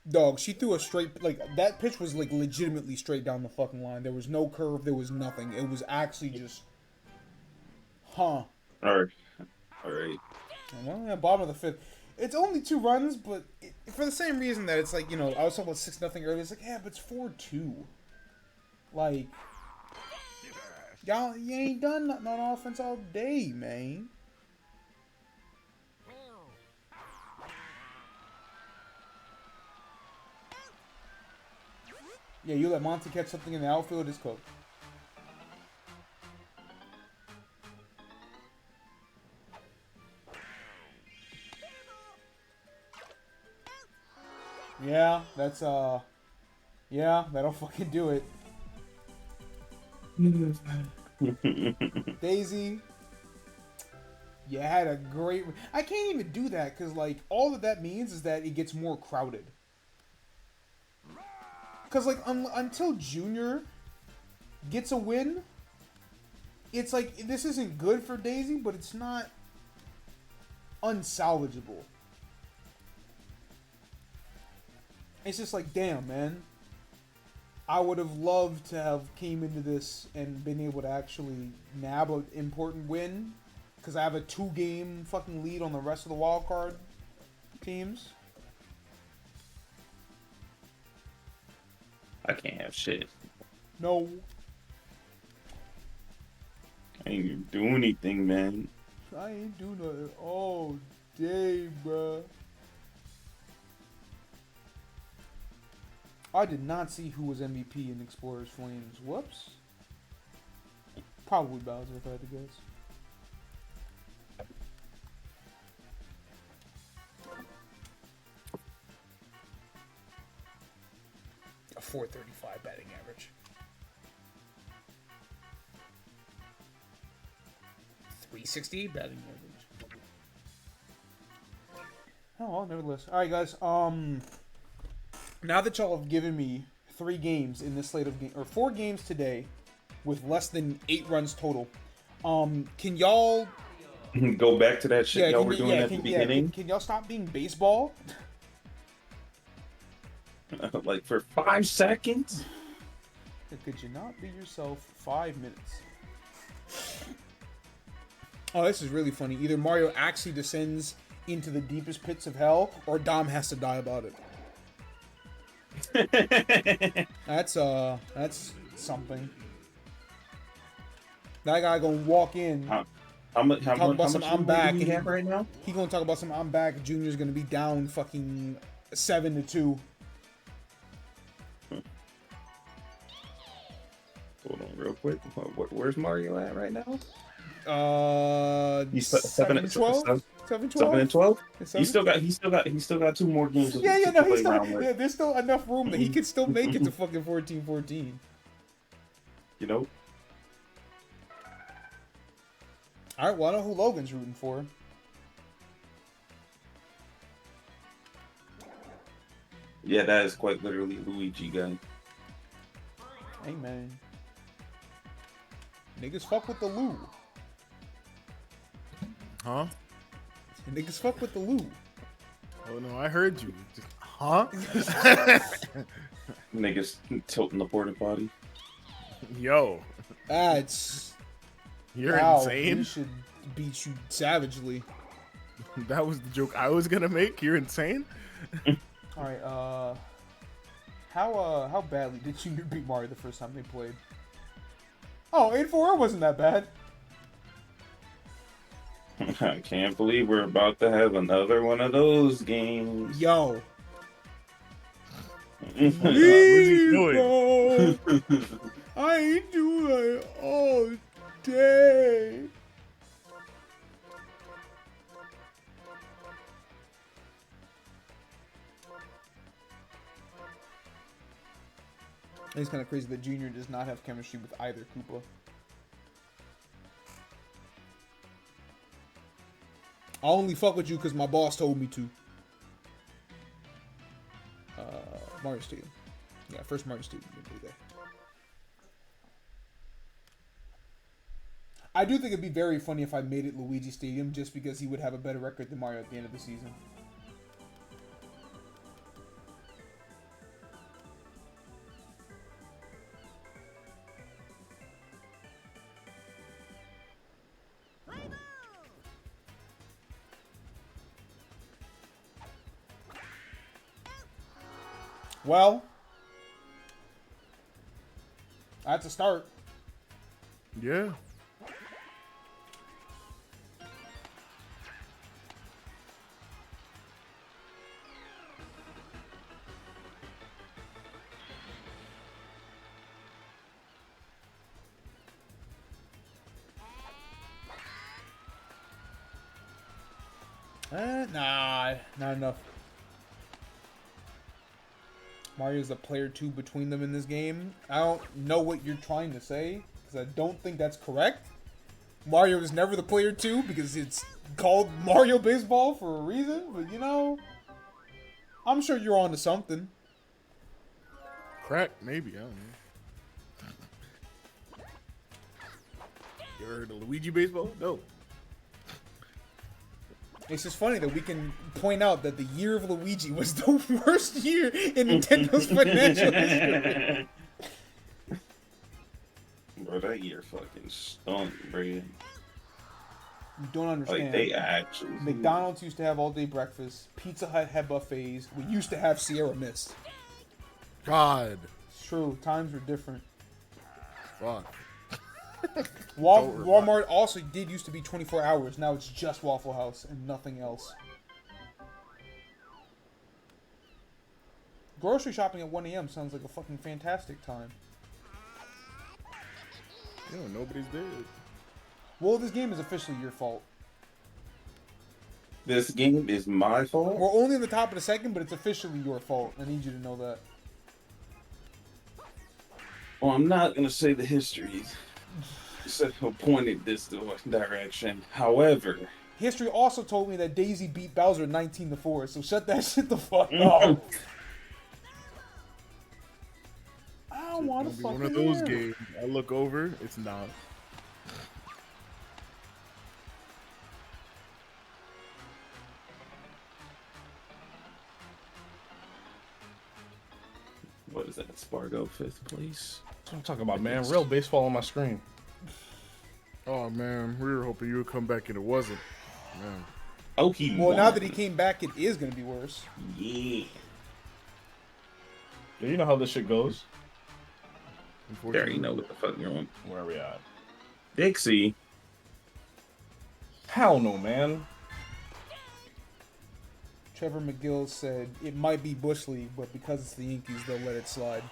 Dog, she threw a straight, like, that pitch was, like, legitimately straight down the fucking line. There was no curve, there was nothing. It was actually just, huh. Alright. Well, at bottom of the 5th. It's only 2 runs, but for the same reason that it's like, you know, I was talking about 6-0 earlier. It's like, yeah, but it's 4-2. Like... Y'all, you ain't done nothing on offense all day, man. Yeah, you let Monty catch something in the outfield, it's cooked. Yeah, that's yeah, that'll fucking do it. Daisy, you had a great. I can't even do that because like all that means is that it gets more crowded. Because like until Junior gets a win, it's like this isn't good for Daisy, but it's not unsalvageable. It's just like, damn, man. I would have loved to have came into this and been able to actually nab an important win, because I have a 2-game fucking lead on the rest of the wild card teams. I can't have shit. No. I ain't even do anything, man. I ain't do nothing all day, bruh. I did not see who was MVP in Explorers Flames. Whoops. Probably Bowser if I had to guess. A 435 batting average. 368 batting average. Oh well, nevertheless. Alright guys, now that y'all have given me 3 games in this slate of games, or 4 games today, with less than 8 runs total, can y'all go back to that shit y'all were doing at the beginning? Can y'all stop being baseball? Like for 5 seconds? Could you not be yourself 5 minutes? Oh, this is really funny. Either Mario actually descends into the deepest pits of hell, or Dom has to die about it. That's something. That guy gonna walk in. How much I'm back. do you have right now? He gonna talk about some I'm back. Junior's gonna be down fucking 7-2. Hold on, real quick. Where's Mario at right now? He's 7-12. 7-12. 7-12. He still got 2 more games. Yeah, no, there's still enough room that he can still make it to fucking 14-14. You know. All right, well, I know who Logan's rooting for. Yeah, that is quite literally Luigi guy. Hey man, niggas fuck with the Lou. Huh? Niggas fuck with the Lou. Oh no, I heard you. Huh? Niggas tilting the porta potty. Yo, That's you're Ow, insane. We should beat you savagely. That was the joke I was gonna make. You're insane. All right, how badly did Junior beat Mario the first time they played? Oh, 8-4 wasn't that bad. I can't believe we're about to have another one of those games. Yo. What's he doing? I ain't doing that all day. It's kind of crazy that Junior does not have chemistry with either Koopa. I only fuck with you because my boss told me to. Mario Stadium. Yeah, first Mario Stadium. I do think it'd be very funny if I made it Luigi Stadium just because he would have a better record than Mario at the end of the season. Well, that's a start. Yeah. Nah, not enough. Mario's the player 2 between them in this game. I don't know what you're trying to say, because I don't think that's correct. Mario is never the player 2, because it's called Mario Baseball for a reason, but you know, I'm sure you're on to something. Crack, maybe, I don't know. You ever heard of Luigi Baseball? No. It's just funny that we can point out that the year of Luigi was the worst year in Nintendo's financial history. Bro, that year fucking stunk, bro. You don't understand. Like, they actually... McDonald's used to have all-day breakfast. Pizza Hut had buffets. We used to have Sierra Mist. God. It's true. Times were different. Fuck. Walmart also did used to be 24 hours. Now it's just Waffle House and nothing else. Grocery shopping at 1 a.m. sounds like a fucking fantastic time. You know, nobody's dead. Well, this game is officially your fault. This game is my fault? We're only in the top of the second, but it's officially your fault. I need you to know that. Well, I'm not going to say the history pointed this direction. However... History also told me that Daisy beat Bowser 19-4, so shut that shit the fuck up. I don't want to fucking one of those games. I look over, it's not. What is that? Spargo 5th place? That's what I'm talking about, man. Real baseball on my screen. Oh man, we were hoping you would come back and it wasn't. Man. Oh, he Well, won. now that he came back, it is going to be worse. Yeah. Do you know how this shit goes? There, you know what the fuck you're on. Where are we at? Dixie. Hell no, man. Trevor McGill said, it might be Bush League, but because it's the Yankees, they'll let it slide.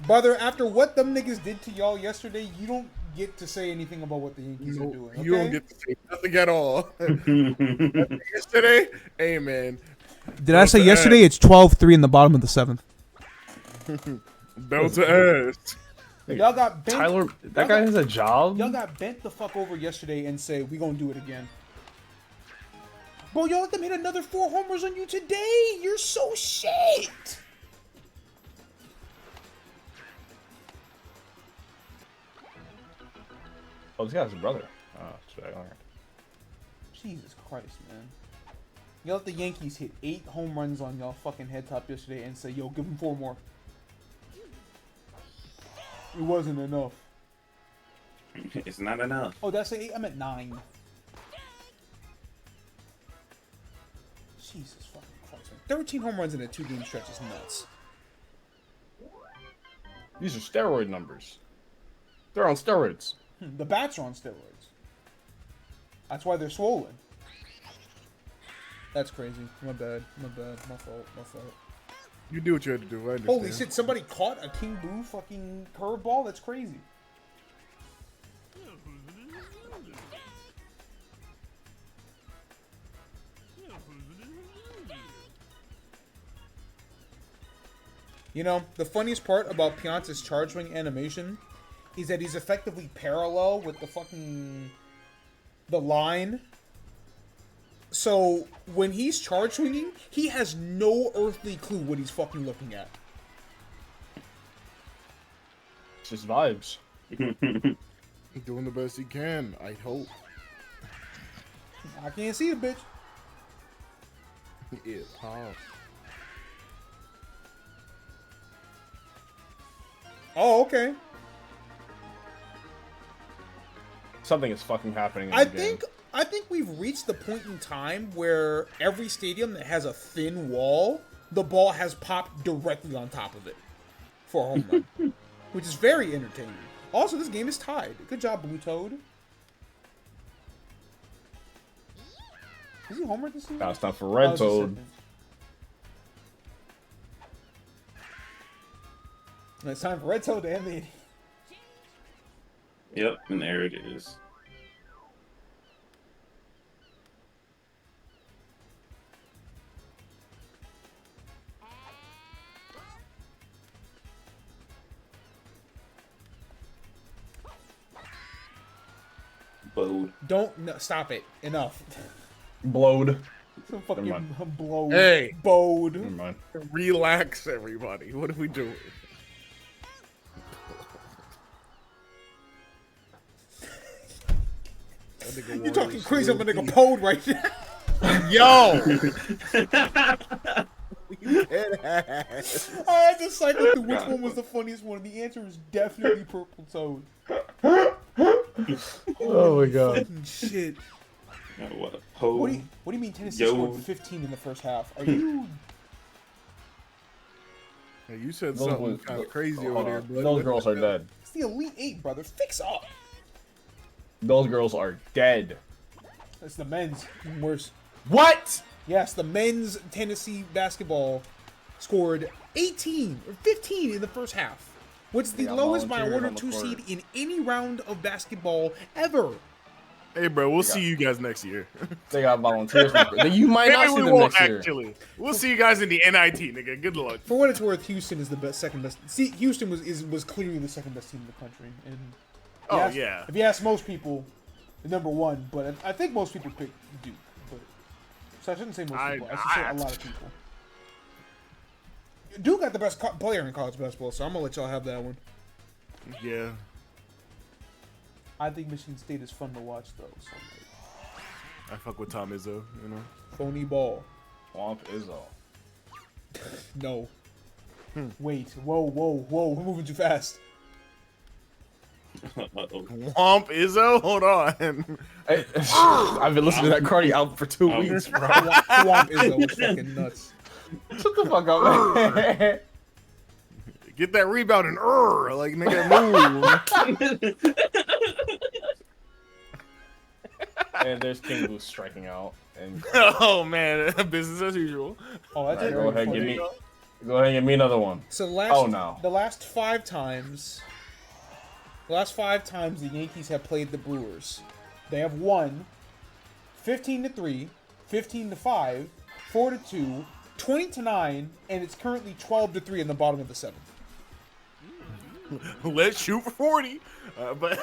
Brother, after what them niggas did to y'all yesterday, you don't get to say anything about what the Yankees are doing, okay? You don't get to say nothing at all. Yesterday, hey man. Did I say yesterday? It's 12-3 in the bottom of the 7th. Belt to ass. Y'all got bent. Tyler, that guy has a job? Y'all got bent the fuck over yesterday and say, we gonna do it again. Bro, y'all let them hit another 4 homers on you today. You're so shit. Oh, this guy's a brother. Oh, that's right. All right. Jesus Christ, man. Y'all let the Yankees hit 8 home runs on y'all fucking head top yesterday and say, yo, give them 4 more. It wasn't enough. It's not enough. Oh, did I say 8? I meant 9. Jesus fucking Christ, man. 13 home runs in a 2-game stretch is nuts. These are steroid numbers. They're on steroids. The bats are on steroids. That's why they're swollen. That's crazy. My bad. My bad. My fault. My fault. You do what you had to do. I understand. Holy shit, somebody caught a King Boo fucking curveball? That's crazy. You know, the funniest part about Pianta's charge swing animation is that he's effectively parallel with the line. So, when he's charge swinging, he has no earthly clue what he's fucking looking at. It's just vibes. Doing the best he can, I hope. I can't see the bitch. Yeah, pop. Oh, okay. Something is fucking happening in I the game. think we've reached the point in time where every stadium that has a thin wall, the ball has popped directly on top of it for a home run, which is very entertaining. Also, this game is tied. Good job, Blue Toad. Is he homered this season? Now it's time for Red Oh, Toad. It's time for Red Toad to end the... Yep, and there it is. bowed. Don't no, stop it. Enough. Blowed. So Never fucking mind. blowed. Hey. Bowed. Never mind. Relax, everybody. What are we doing? You're talking crazy. I'm a nigga bowed right now. Yo! I had to cycle through which one was the funniest one. The answer is definitely Purple Toad. Oh my god. Fucking shit. What a hoe. What do you mean Tennessee Yo. scored 15 in the first half? Are you... Hey, you said Those something boys- kind of crazy over there, bro. Those girls are dead. It's the Elite Eight, brother. Fix up. Those girls are dead. It's the men's. Worse. What? Yes, the men's Tennessee basketball scored 18 or 15 in the first half, which is the Yeah, lowest by a volunteering 1 or on the 2 court. seed in any round of basketball ever. Hey, bro, we'll see you guys next year. They got volunteers. You might not Maybe see we them won't next year. actually. We'll see you guys in the NIT, nigga. Good luck. For what it's worth, Houston is the best, second best. See, Houston was clearly the second best team in the country. And Oh, if you ask- yeah. If you ask most people, the number one. But I think most people pick Duke. But so I shouldn't say most people. I should say a lot of people. Duke got the best player in college basketball, so I'm gonna let y'all have that one. Yeah. I think Michigan State is fun to watch though. So I fuck with Tom Izzo, you know? phony ball. Womp Izzo. No. Wait. Whoa. We're moving too fast. Uh-oh. Womp Izzo? Hold on. Hey, I've been listening to that Cardi album for 2 weeks, bro. Swamp Izzo was fucking nuts. Shut the fuck up, man. Get that rebound and like nigga move. And there's King Boost striking out. And Oh man, business as usual. Oh, that's Alright, very go ahead, funny. go ahead and give me another one. So last, Oh, no. the last five times the Yankees have played the Brewers, they have won 15-3, 15-5, 4-2, 20-9, and it's currently 12-3 in the bottom of the seventh. Let's shoot for 40. But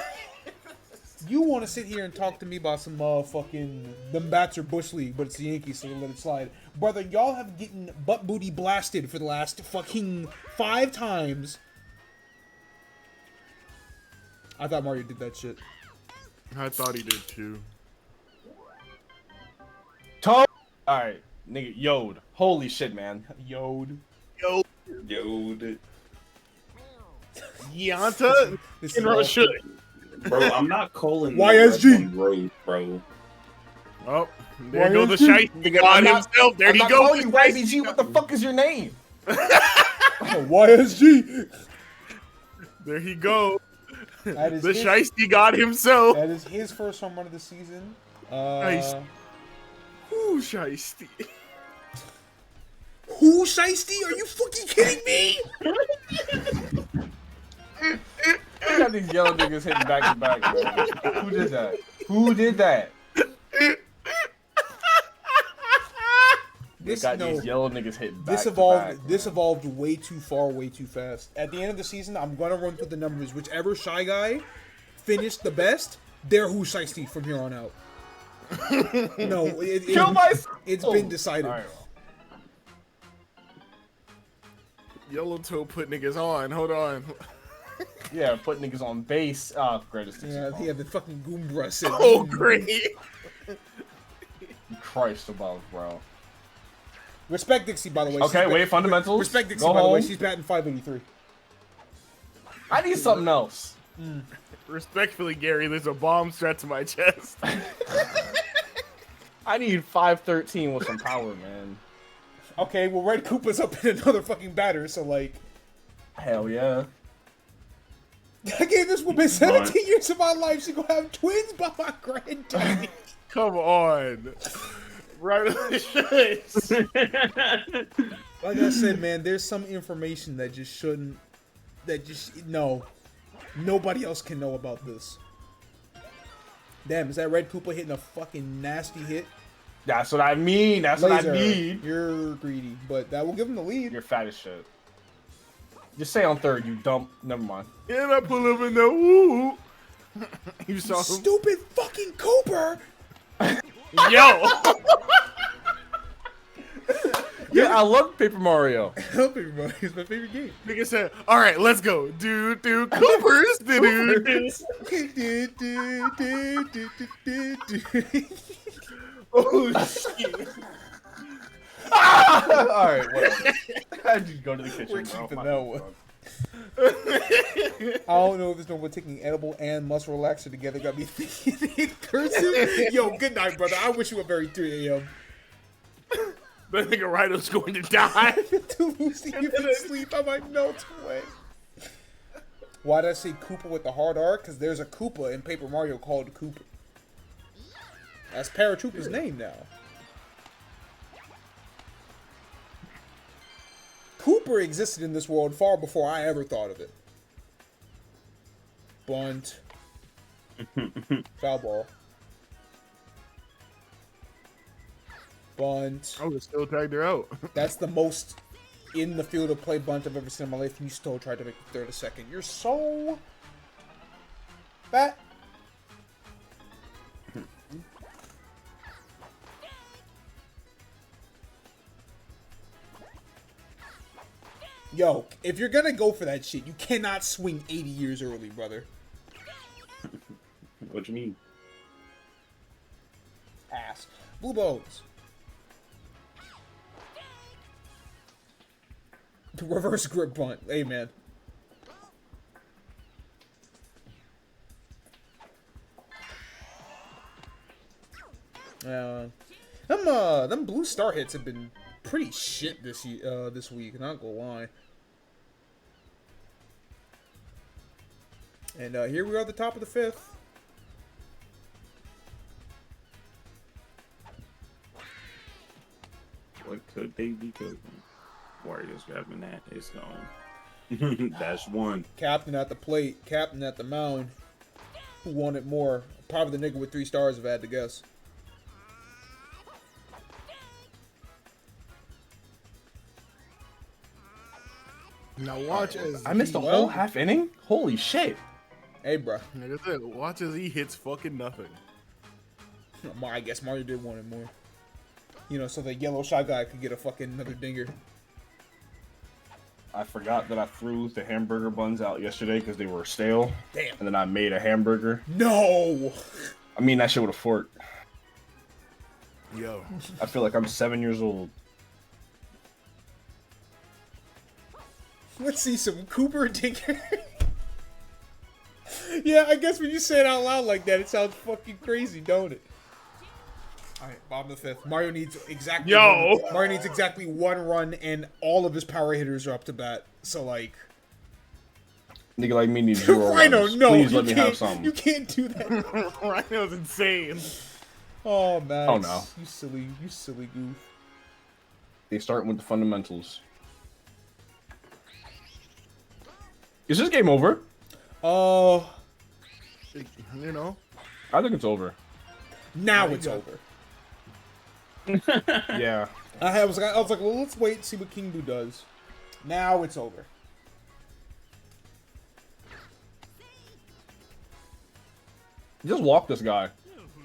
You want to sit here and talk to me about some fucking them bats are Bush League, but it's the Yankees, so let it slide, brother. Y'all have getting butt booty blasted for the last fucking 5 times. I thought Mario did that shit. I thought he did too. Toe. Alright, nigga, Yod. Holy shit, man. Yod. Yo, dude. Yanta This in is all- Russia. Bro, I'm not calling YSG. road, bro. Oh, there go the YSG. shite. Nigga, God I'm not- himself. There I'm he not goes. calling you YBG. What the fuck is your name? YSG. There he goes. That is The his, shiesty God himself. that is his first home run of the season. Nice. Ooh, shiesty. Who Shiesty? Are you fucking kidding me? I got these yellow niggas hitting back to back, bro. Who did that? Who did that? They This got no. these yellow niggas hitting back This to evolved. back, This man. evolved way too far, way too fast. At the end of the season, I'm gonna run through the numbers. Whichever Shy Guy finished the best, they're who Shiesty from here on out. No, Kill myself. it's been decided. All right, Yellow Toe put niggas on. Hold on. yeah, put niggas on base. Ah, greatest. Yeah, the fucking Goombra said. Oh, great. Christ above, bro. Respect Dixie, by the way. Okay, She's wait, fundamentals. Respect Dixie, Go by the way. home. She's batting 583. I need something else. Respectfully, Gary, there's a bomb strapped to my chest. I need 513 with some power, man. Okay, well, Red Koopa's up in another fucking batter, so like, Hell yeah. I gave this woman 17 years of my life. She gonna have twins by my granddaddy. Come on. Right on the face. Like I said, man, there's some information that just shouldn't. No. Nobody else can know about this. Damn, is that Red Koopa hitting a fucking nasty hit? That's what I mean. That's what Laser, I need. you're greedy, but that will give him the lead. You're fat as shit. Just say on third, you dump. Never mind. And I pull up in the woo. You saw him? Stupid fucking Cooper! Yo! Yeah, I love Paper Mario. Paper Mario is my favorite game. Nigga said, all right, let's go. Coopers. Oh, shit. All right, whatever. I just go to the kitchen. We're bro. keeping My that food's one. done. I don't know if there's no one taking edible and muscle relaxer together. Got me thinking in cursive. Yo, good night, brother. I wish you a very 3 a.m. That nigga Rhino's going to die. To lose even sleep, I might melt away. Why did I say Koopa with the hard R? Because there's a Koopa in Paper Mario called Koopa. That's Paratroopa's name now. Cooper existed in this world far before I ever thought of it. Bunt. Foul ball. Bunt. I would have still tagged her out. That's the most in the field of play bunt I've ever seen in my life. You still tried to make the third a second. You're so fat. Yo, if you're gonna go for that shit, you cannot swing 80 years early, brother. What you mean? Ass. Blue bones. Reverse grip bunt. Hey, man. Them blue star hits have been pretty shit this week. Not gonna lie. And here we are at the top of the 5th. What could they be cooking? Warriors grabbing that. It's gone. That's one. Captain at the plate. Captain at the mound. Who wanted more? Probably the nigga with 3 stars if I had to guess. Now watch as I missed a whole half inning? Holy shit. Hey, bro. Nigga said, watch as he hits fucking nothing. I guess Mario did want it more. You know, so the yellow shot guy could get a fucking another dinger. I forgot that I threw the hamburger buns out yesterday because they were stale. Damn. And then I made a hamburger. No! I mean, that shit with a fork. Yo. I feel like I'm 7 years old. Let's see some Cooper dinger. Yeah, I guess when you say it out loud like that, it sounds fucking crazy, don't it? Alright, bottom of the 5th. Mario needs exactly Mario needs exactly 1 run, and all of his power hitters are up to bat. So, like... Nigga like me needs 0 Rhino, runs. no, Please you let me can't, have something. you can't do that. Rhino's insane. Oh, man. Oh, no. You silly goof. They start with the fundamentals. Is this game over? Oh... You know? I think it's over. Now it's over. Yeah. I was like, well, let's wait and see what King Boo does. Now it's over. Just walk this guy.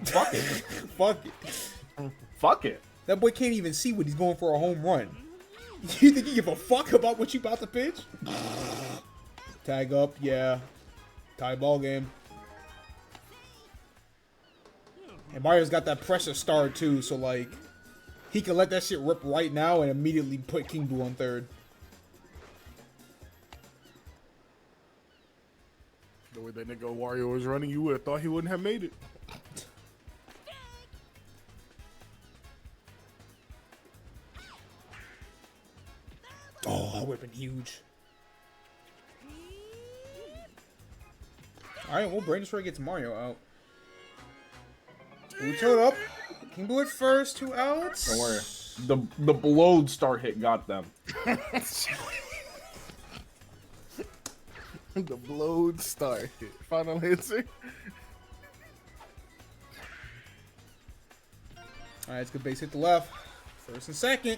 Fuck it. Fuck it. Fuck it. That boy can't even see when he's going for a home run. You think you give a fuck about what you about to pitch? Tag up, yeah. Tie ball game. And Mario's got that pressure star too, so like he can let that shit rip right now and immediately put King Boo on third. The way that nigga Wario was running, you would have thought he wouldn't have made it. Oh, that would have been huge. Alright, well, Brain Destroyer gets Mario out. We tilt up. King Boo at first, 2 outs. Don't worry. The blowed star hit got them. The blowed star hit. Final answer. Alright, it's good base hit to left. First and second.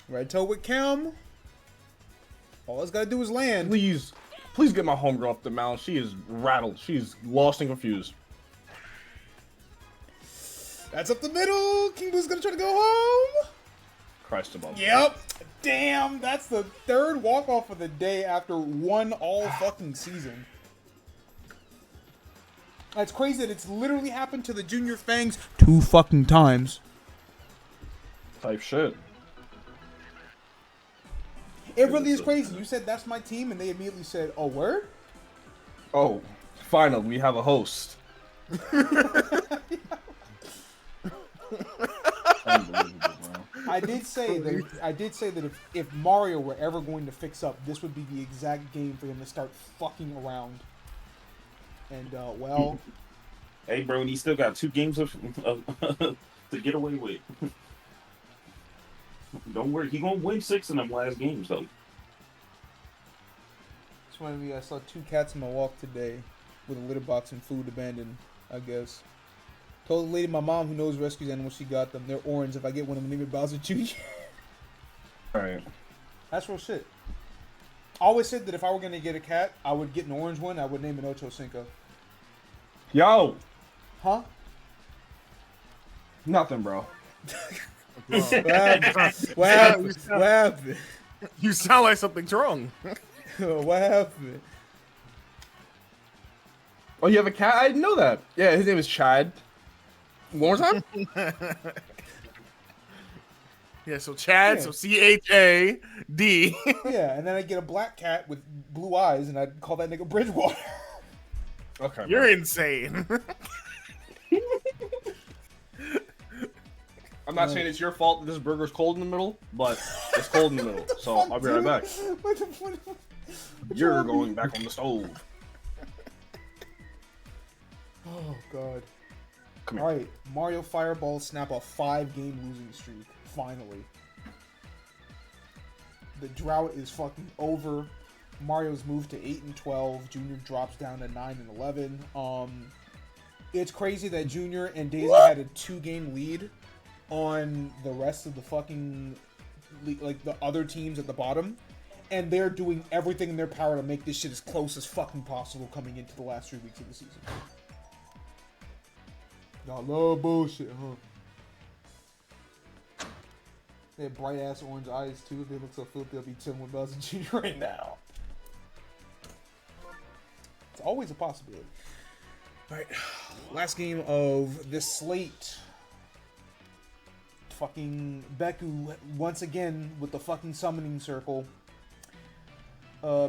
Red toe with Cam. All it's gotta do is land. Please. Please get my homegirl off the mound. She is rattled. She's lost and confused. That's up the middle. King Boo's gonna try to go home. Christ above. Yep. Damn, that's the third walk-off of the day after one all fucking season. That's crazy that it's literally happened to the Junior Fangs 2 fucking times. Type shit. It really is crazy. You said that's my team, and they immediately said, "Oh, word?" Oh, finally, we have a host. Unbelievable, bro. I did say that if Mario were ever going to fix up, this would be the exact game for him to start fucking around. And well, Hey, bro, and he still got 2 games of to get away with. Don't worry, he gonna win 6 in them last games though. it's funny to me. I saw 2 cats in my walk today with a litter box and food abandoned. I guess. Told the lady, my mom who knows rescue animals, she got them. They're orange. If I get one of them, name it Bowser Jr. Alright. That's real shit. I always said that if I were gonna get a cat, I would get an orange one. I would name it Ocho Cinco. Yo! Huh? Nothing, bro. What happened? What happened? What happened? You sound like something's wrong. What happened? Oh, you have a cat? I didn't know that. Yeah, his name is Chad. One more time? Yeah, so Chad, Yeah. so CHAD. Yeah, and then I get a black cat with blue eyes, and I'd call that nigga Bridgewater. Okay. You're bro. insane. I'm not saying it's your fault that this burger's cold in the middle, but it's cold in the middle. So I'll be right back. What the You're going back on the stove. Oh, God. Come here. Alright, Mario Fireball snap a 5-game losing streak. Finally. The drought is fucking over. Mario's moved to 8-12. Junior drops down to 9-11. It's crazy that Junior and Daisy had a 2-game lead on the rest of the fucking, like, the other teams at the bottom. And they're doing everything in their power to make this shit as close as fucking possible coming into the last 3 weeks of the season. Y'all love bullshit, huh? They have bright ass orange eyes too. If they look so filthy, they'll be chilling with Bowser Jr. right now. It's always a possibility. Alright, last game of this slate. Fucking Beku once again with the fucking summoning circle.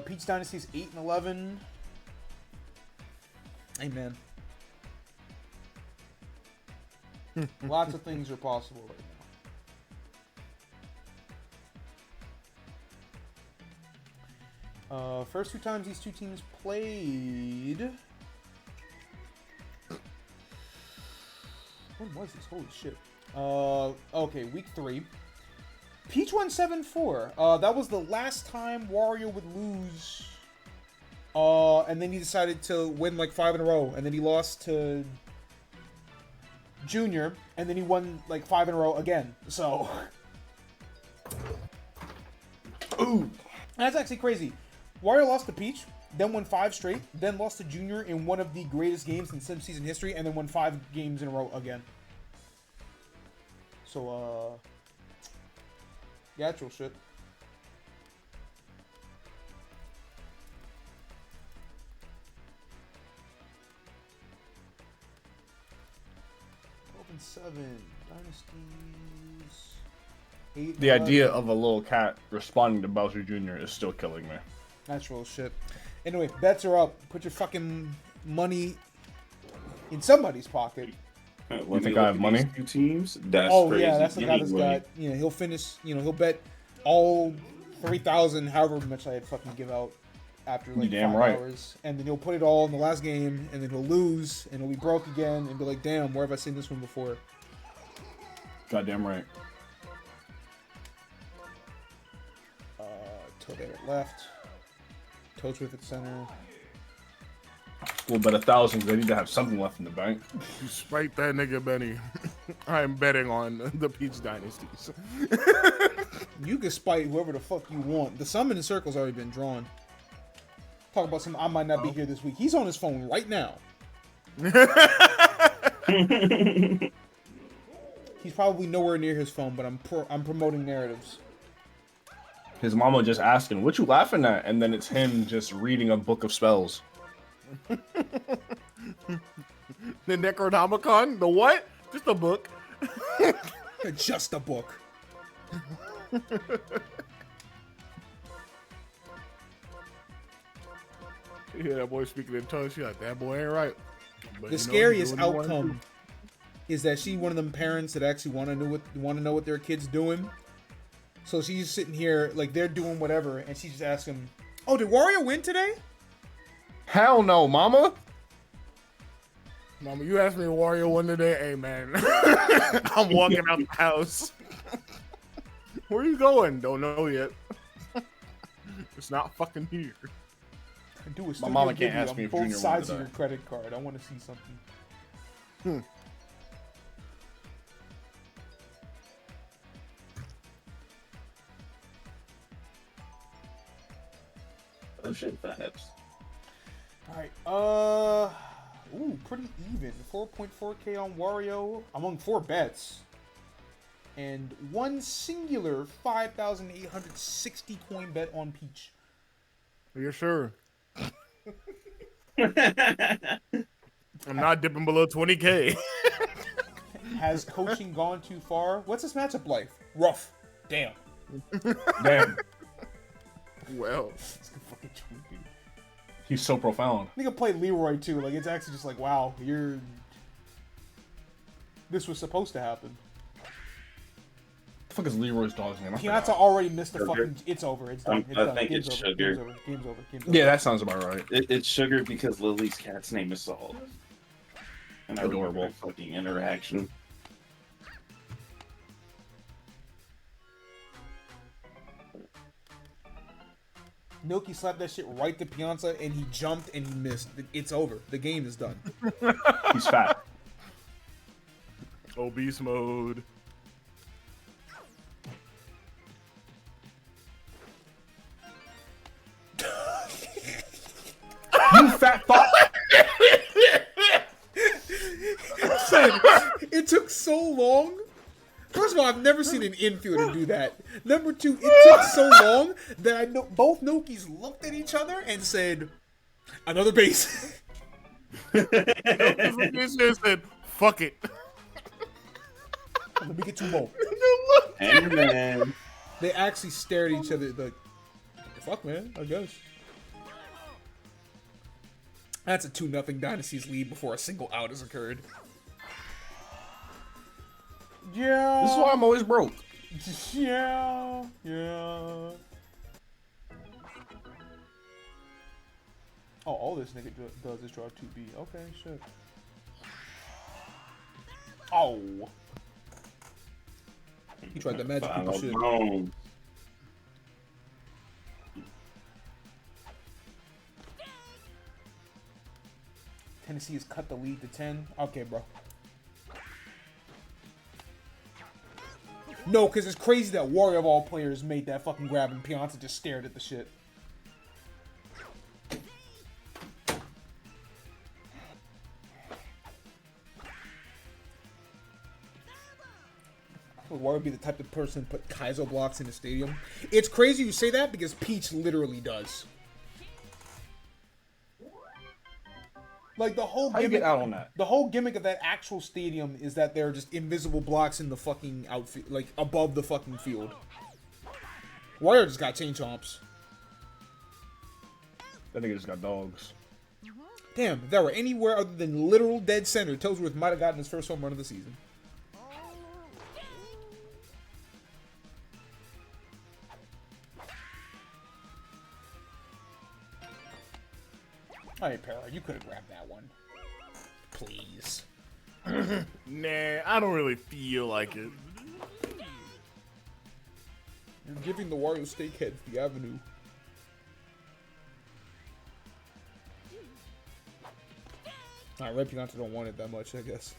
Peach Dynasty's 8-11. Hey man. Lots of things are possible right now. First 2 times these 2 teams played. When was this? Holy shit. Okay, week 3. Peach won 7-4. That was the last time Wario would lose. And then he decided to win like 5 in a row. And then he lost to Junior. And then he won like 5 in a row again. So. Ooh. That's actually crazy. Wario lost to Peach, then won 5 straight, then lost to Junior in one of the greatest games in Sim season history, and then won 5 games in a row again. So, yeah, actual shit. Open 7 Dynasties. 8, The idea of a little cat responding to Bowser Jr. is still killing me. Natural shit. Anyway, bets are up. Put your fucking money in somebody's pocket. You think I have money? 2 teams? That's Oh crazy. yeah, that's the guy that's Anyway, got. You know, he'll finish. You know, he'll bet all 3,000, however much I had fucking give out after like You damn 5 right. hours, and then he'll put it all in the last game, and then he'll lose, and he'll be broke again, and be like, "Damn, where have I seen this one before?" Goddamn right. Toad at left. Toad's with at center. We'll bet 1,000 because I need to have something left in the bank. Despite that nigga Benny, I am betting on the Peach Dynasties. You can spite whoever the fuck you want. The summoning circle's already been drawn. Talk about some. I might not be here this week. He's on his phone right now. He's probably nowhere near his phone, but I'm promoting narratives. His mama just asking, "What you laughing at?" And then it's him just reading a book of spells. The Necronomicon? The what? Just a book. Just a book. Yeah, that boy speaking in tongues. She like, that boy ain't right. But The scariest outcome is that she's one of them parents that actually want to know what their kid's doing. So she's sitting here like they're doing whatever, and she just asks him, "Oh, did Wario win today?" Hell no, mama. Mama, you asked me Wario won today. Hey, man. I'm walking out the house. Where you going? Don't know yet. It's not fucking here. Do My mama can't ask me if both Junior won sides of today. your credit card. I want to see something. Oh shit, Fabs. All right. Ooh, pretty even. 4.4K on Wario among 4 bets, and one singular 5,860 coin bet on Peach. You're sure? I'm not dipping below 20K. Has coaching gone too far? What's this matchup like? Rough. Damn. Damn, Well, it's fucking true, dude. he's so profound. Nigga played Leroy too. Like, it's actually just like, wow, this was supposed to happen. The fuck is Leroy's dog's name? I Piazza forgot. already missed the Sugar. fucking. It's over. It's done. It's I done. think Game's it's over. Sugar. Game's over. Game's over. Game's over. Yeah, that sounds about right. It's Sugar because Lily's cat's name is Salt. And I remember Adorable. that fucking interaction. Milky slapped that shit right to Piazza, and he jumped and he missed. It's over. The game is done. He's fat. Obese mode. You fat fuck. Son, it took so long. First of all, I've never seen an infielder do that. Number two, it took so long that I know both Nokis looked at each other and said, "Another base." He said, fuck it. Let me get 2 more. And man, They actually stared at each other like, "Fuck, man, I guess." That's a 2-0 Dynasty's lead before a single out has occurred. Yeah. This is why I'm always broke. Yeah. Yeah. Oh, all this nigga does is draw 2B. Okay, shit. Oh. He tried that magic people shit. Boom. Tennessee has cut the lead to 10. Okay, bro. No, because it's crazy that Wario of all players made that fucking grab and Piazza just stared at the shit. Would Wario be the type of person to put Kaizo blocks in the stadium? It's crazy you say that because Peach literally does. Like the whole How you gimmick, get out on that? the whole gimmick of that actual stadium is that there are just invisible blocks in the fucking outfield, like above the fucking field. Wario just got chain chomps. That nigga just got dogs. Damn, if that were anywhere other than literal dead center, Toesworth might have gotten his first home run of the season. Alright, Para, you could have grabbed that one. Please. Nah, I don't really feel like it. You're giving the Wario Steakheads the avenue. Alright, Red Pianta don't want it that much, I guess.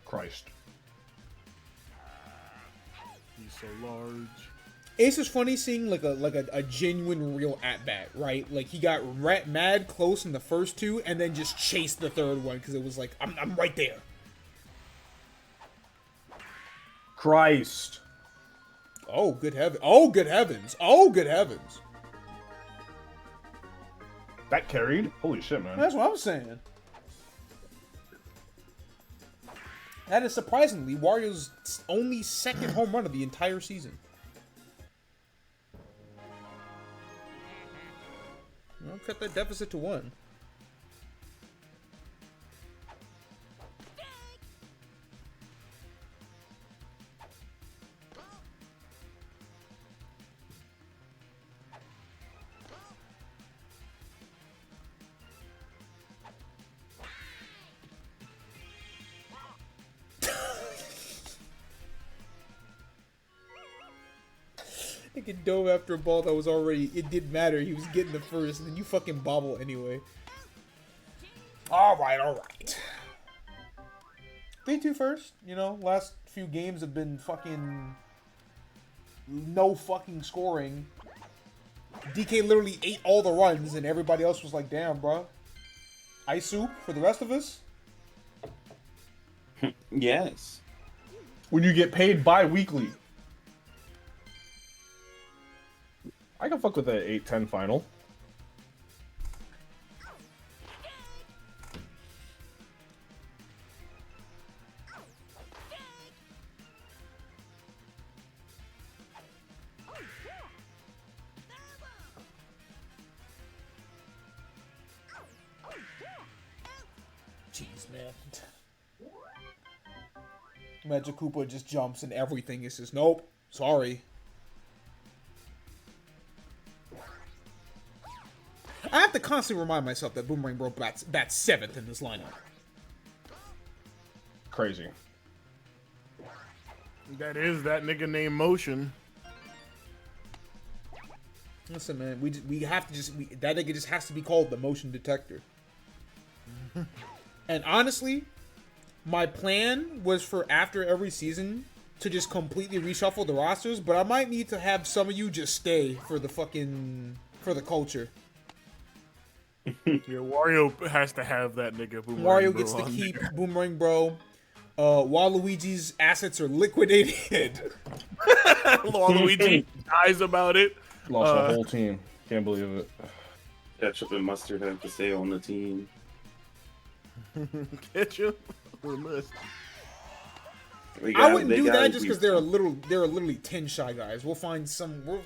Christ. He's so large. It's just funny seeing like a genuine real at bat, right? Like he got mad close in the first two, and then just chased the third one because it was like I'm right there. Christ. Oh good heaven! Oh good heavens! Oh good heavens! That carried? Holy shit, man. That's what I'm saying. That is surprisingly Wario's only second home run of the entire season. Well, cut that deficit to 1. He dove after a ball that was already, it didn't matter, he was getting the first, and then you fucking bobble anyway. Alright. 3-2 first, you know, last few games have been fucking no fucking scoring. DK literally ate all the runs, and everybody else was like, damn, bro. Ice soup for the rest of us? Yes. When you get paid bi-weekly. I can fuck with an 8-10 final. Jeez, man. Magic Koopa just jumps and everything is just, nope, sorry. I have to constantly remind myself that Boomerang Bro bats 7th in this lineup. Crazy. That is that nigga named Motion. Listen, man, we have to that nigga just has to be called the motion detector. And honestly, my plan was for after every season to just completely reshuffle the rosters, but I might need to have some of you just stay for the culture. Yeah, Wario has to have that nigga. Wario gets to keep Boomerang Bro. Waluigi's assets are liquidated. Waluigi dies about it. Lost the whole team. Can't believe it. Ketchup and mustard have to stay on the team. Ketchup or mustard? I wouldn't do that just because they're literally 10 shy guys. We'll find some. We'll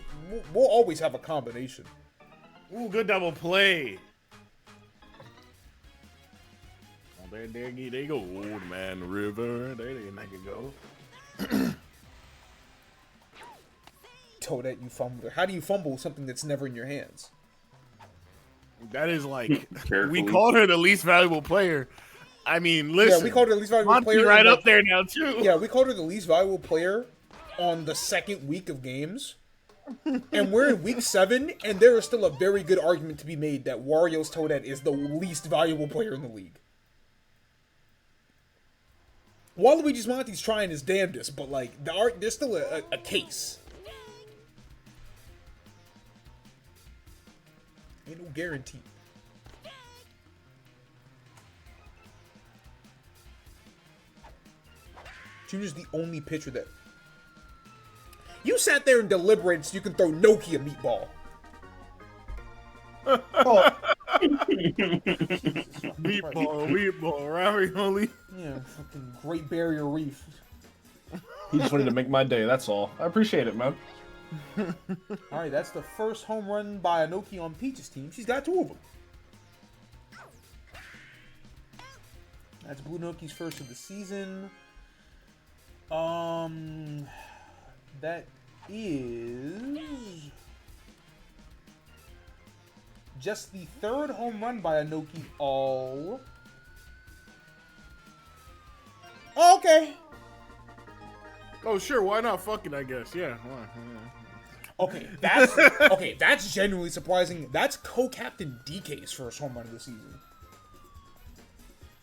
always have a combination. Ooh, good double play. Oh, there they go, old man river. There they go. Toadette, you fumble. How do you fumble something that's never in your hands? That is like we called her the least valuable player. I mean, listen. Yeah, we called her the least valuable player. Right up there now too. Yeah, we called her the least valuable player on the second week of games. And we're in week 7, and there is still a very good argument to be made that Wario's Toadette is the least valuable player in the league. Waluigi's Monty's trying his damnedest, but like there's still a case. Ain't no guarantee. Junior's the only pitcher that... You sat there and deliberated so you can throw Nokia meatball. Oh. meatball, ravioli. Yeah, fucking Great Barrier Reef. He just wanted to make my day, that's all. I appreciate it, man. Alright, that's the first home run by Anoki on Peach's team. She's got 2 of them. That's Blue Noki's first of the season. That is just the 3rd home run by Anoki all. Oh, okay. Oh sure, why not? Fucking, I guess. Yeah. Okay, that's genuinely surprising. That's co-captain DK's first home run of the season,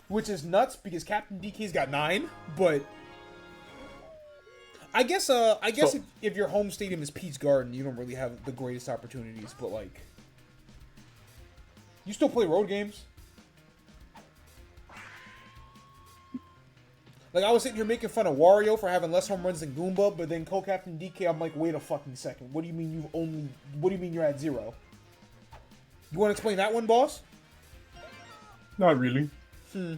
which is nuts because Captain DK's got 9. But I guess if your home stadium is Pete's Garden, you don't really have the greatest opportunities. But like, you still play road games. Like, I was sitting here making fun of Wario for having less home runs than Goomba, but then Co-Captain DK, I'm like, wait a fucking second. What do you mean what do you mean you're at 0? You want to explain that one, boss? Not really. No,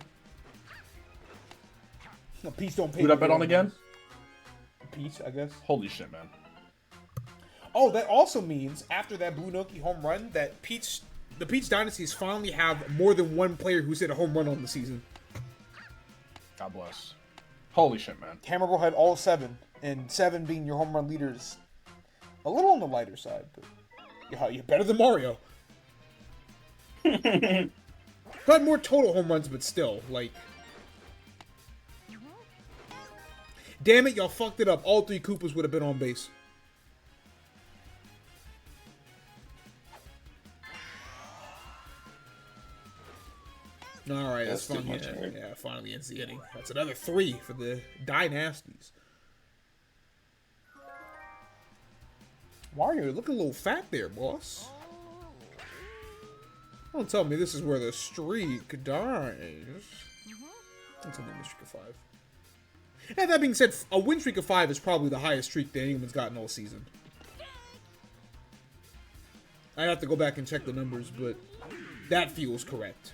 Peach don't pay. Who'd I bet on again? Peach, I guess. Holy shit, man. Oh, that also means, after that Blue Noki home run, that the Peach Dynasties finally have more than one player who's hit a home run on the season. God bless. Holy shit, man. Hammerbro had all 7, and 7 being your home run leader is a little on the lighter side, but you're better than Mario. Had more total home runs, but still, like... Damn it, y'all fucked it up. All 3 Koopas would have been on base. Alright, that's fun. Yeah, finally ends the inning. That's another 3 for the Dynasties. Mario, you're looking a little fat there, boss. Don't tell me this is where the streak dies. Don't tell me the streak of 5. And that being said, a win streak of 5 is probably the highest streak that anyone's gotten all season. I'd have to go back and check the numbers, but that feels correct.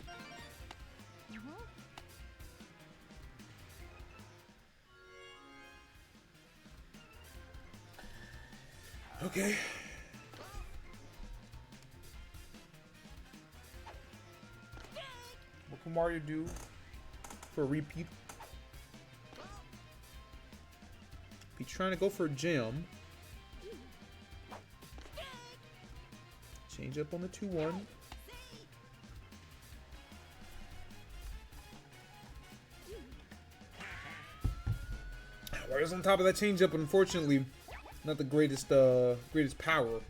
Okay. What can Mario do for a repeat? He's trying to go for a jam. Change up on the 2-1. Mario's on top of that changeup, but unfortunately, not the greatest power.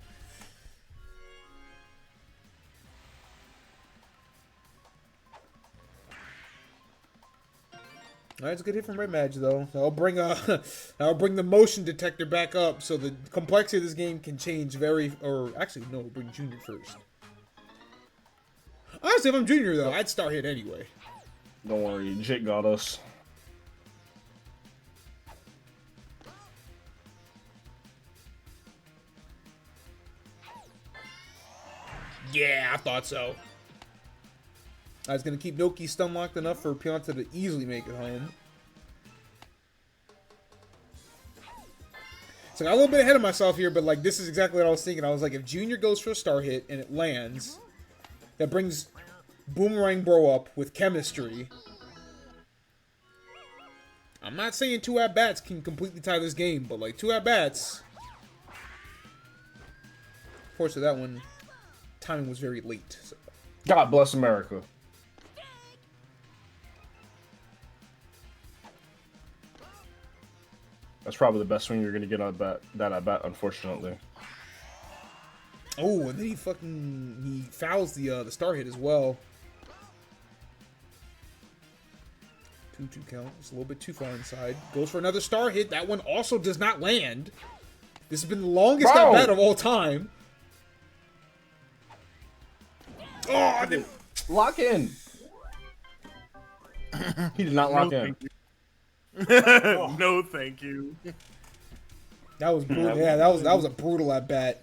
Alright, it's a good hit from Red Madge, though. That'll bring the motion detector back up, so the complexity of this game can change actually, no, we'll bring Junior first. Honestly, if I'm Junior, though, I'd start hit anyway. Don't worry, Jake got us. Yeah, I thought so. I was going to keep Noki stun locked enough for Pianta to easily make it home. So I got a little bit ahead of myself here, but like this is exactly what I was thinking. I was like, if Junior goes for a star hit and it lands, that brings Boomerang Bro up with chemistry. I'm not saying 2 at-bats can completely tie this game, but like 2 at-bats. Unfortunately, that one, timing was very late. So. God bless America. That's probably the best swing you're gonna get on that at bat, unfortunately. Oh, and then he fouls the star hit as well. 2-2 count. It's a little bit too far inside. Goes for another star hit. That one also does not land. This has been the longest at bat of all time. Oh, I didn't lock in. He did not lock in. No, thank you. That was brutal. Yeah, that was a brutal at bat.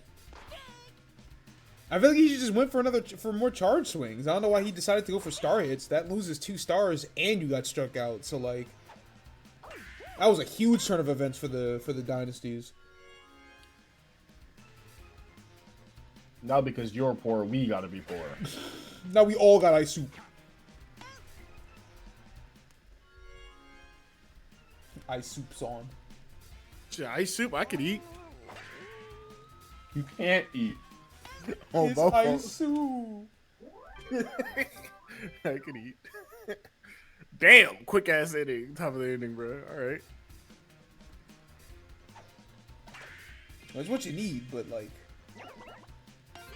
I feel like he just went for more charge swings. I don't know why he decided to go for star hits. That loses 2 stars, and you got struck out. So like, that was a huge turn of events for the dynasties. Now because you're poor, we gotta be poor. Now we all got ice soup. Ice soup's on. Ice soup, I could eat. You can't eat. Oh, it's ice soup. I could eat. Damn, quick ass inning, top of the inning, bro. All right. That's what you need, but like.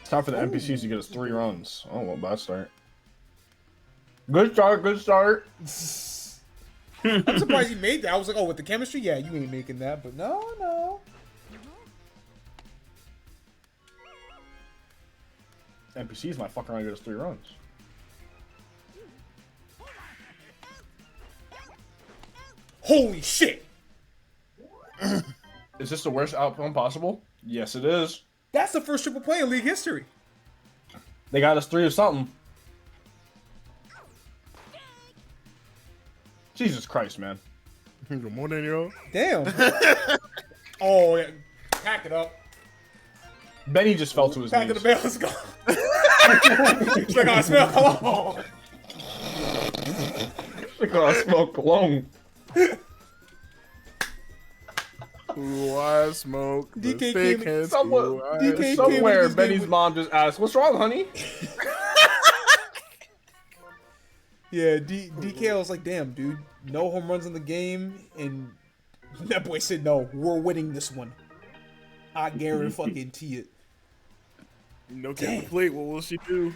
It's time for the NPCs to get us 3 runs. Oh, well, bad start. Good start, good start. I'm surprised he made that. I was like, oh, with the chemistry, yeah, you ain't making that. But no. NPCs might fuck around and get us 3 runs. Holy shit! Is this the worst outcome possible? Yes, it is. That's the first triple play in league history. They got us 3 or something. Jesus Christ, man. Good morning, yo. Damn. Oh, yeah. Pack it up. Benny just fell to his Pack knees. of the bell. Let's go. It's like, I smell cologne. Look at I smell cologne. Ooh, I smoke. DK DK came- Somewhere, Benny's mom just asked, "What's wrong, honey?" Yeah, DK was like, damn, dude. No home runs in the game. And that boy said, no, we're winning this one. I guarantee it. No can complete. What will she do?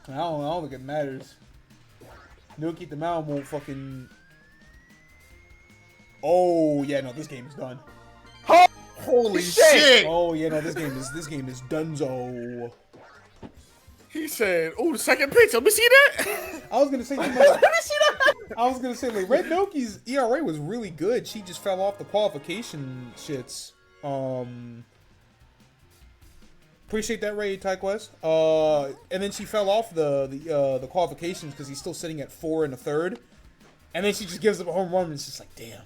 I don't think it matters. No, keep the mound won't fucking. Oh yeah, no, this game is done. Holy shit! Oh yeah, no, this game is donezo. He said, "Oh, the second pitch. Let me see that." I was gonna say, let me see that. I was gonna say, like, Red Noki's ERA was really good. She just fell off the qualification shits. Appreciate that, Ray Tyquest. And then she fell off the qualifications because he's still sitting at 4 1/3, and then she just gives up a home run. And it's just like, damn.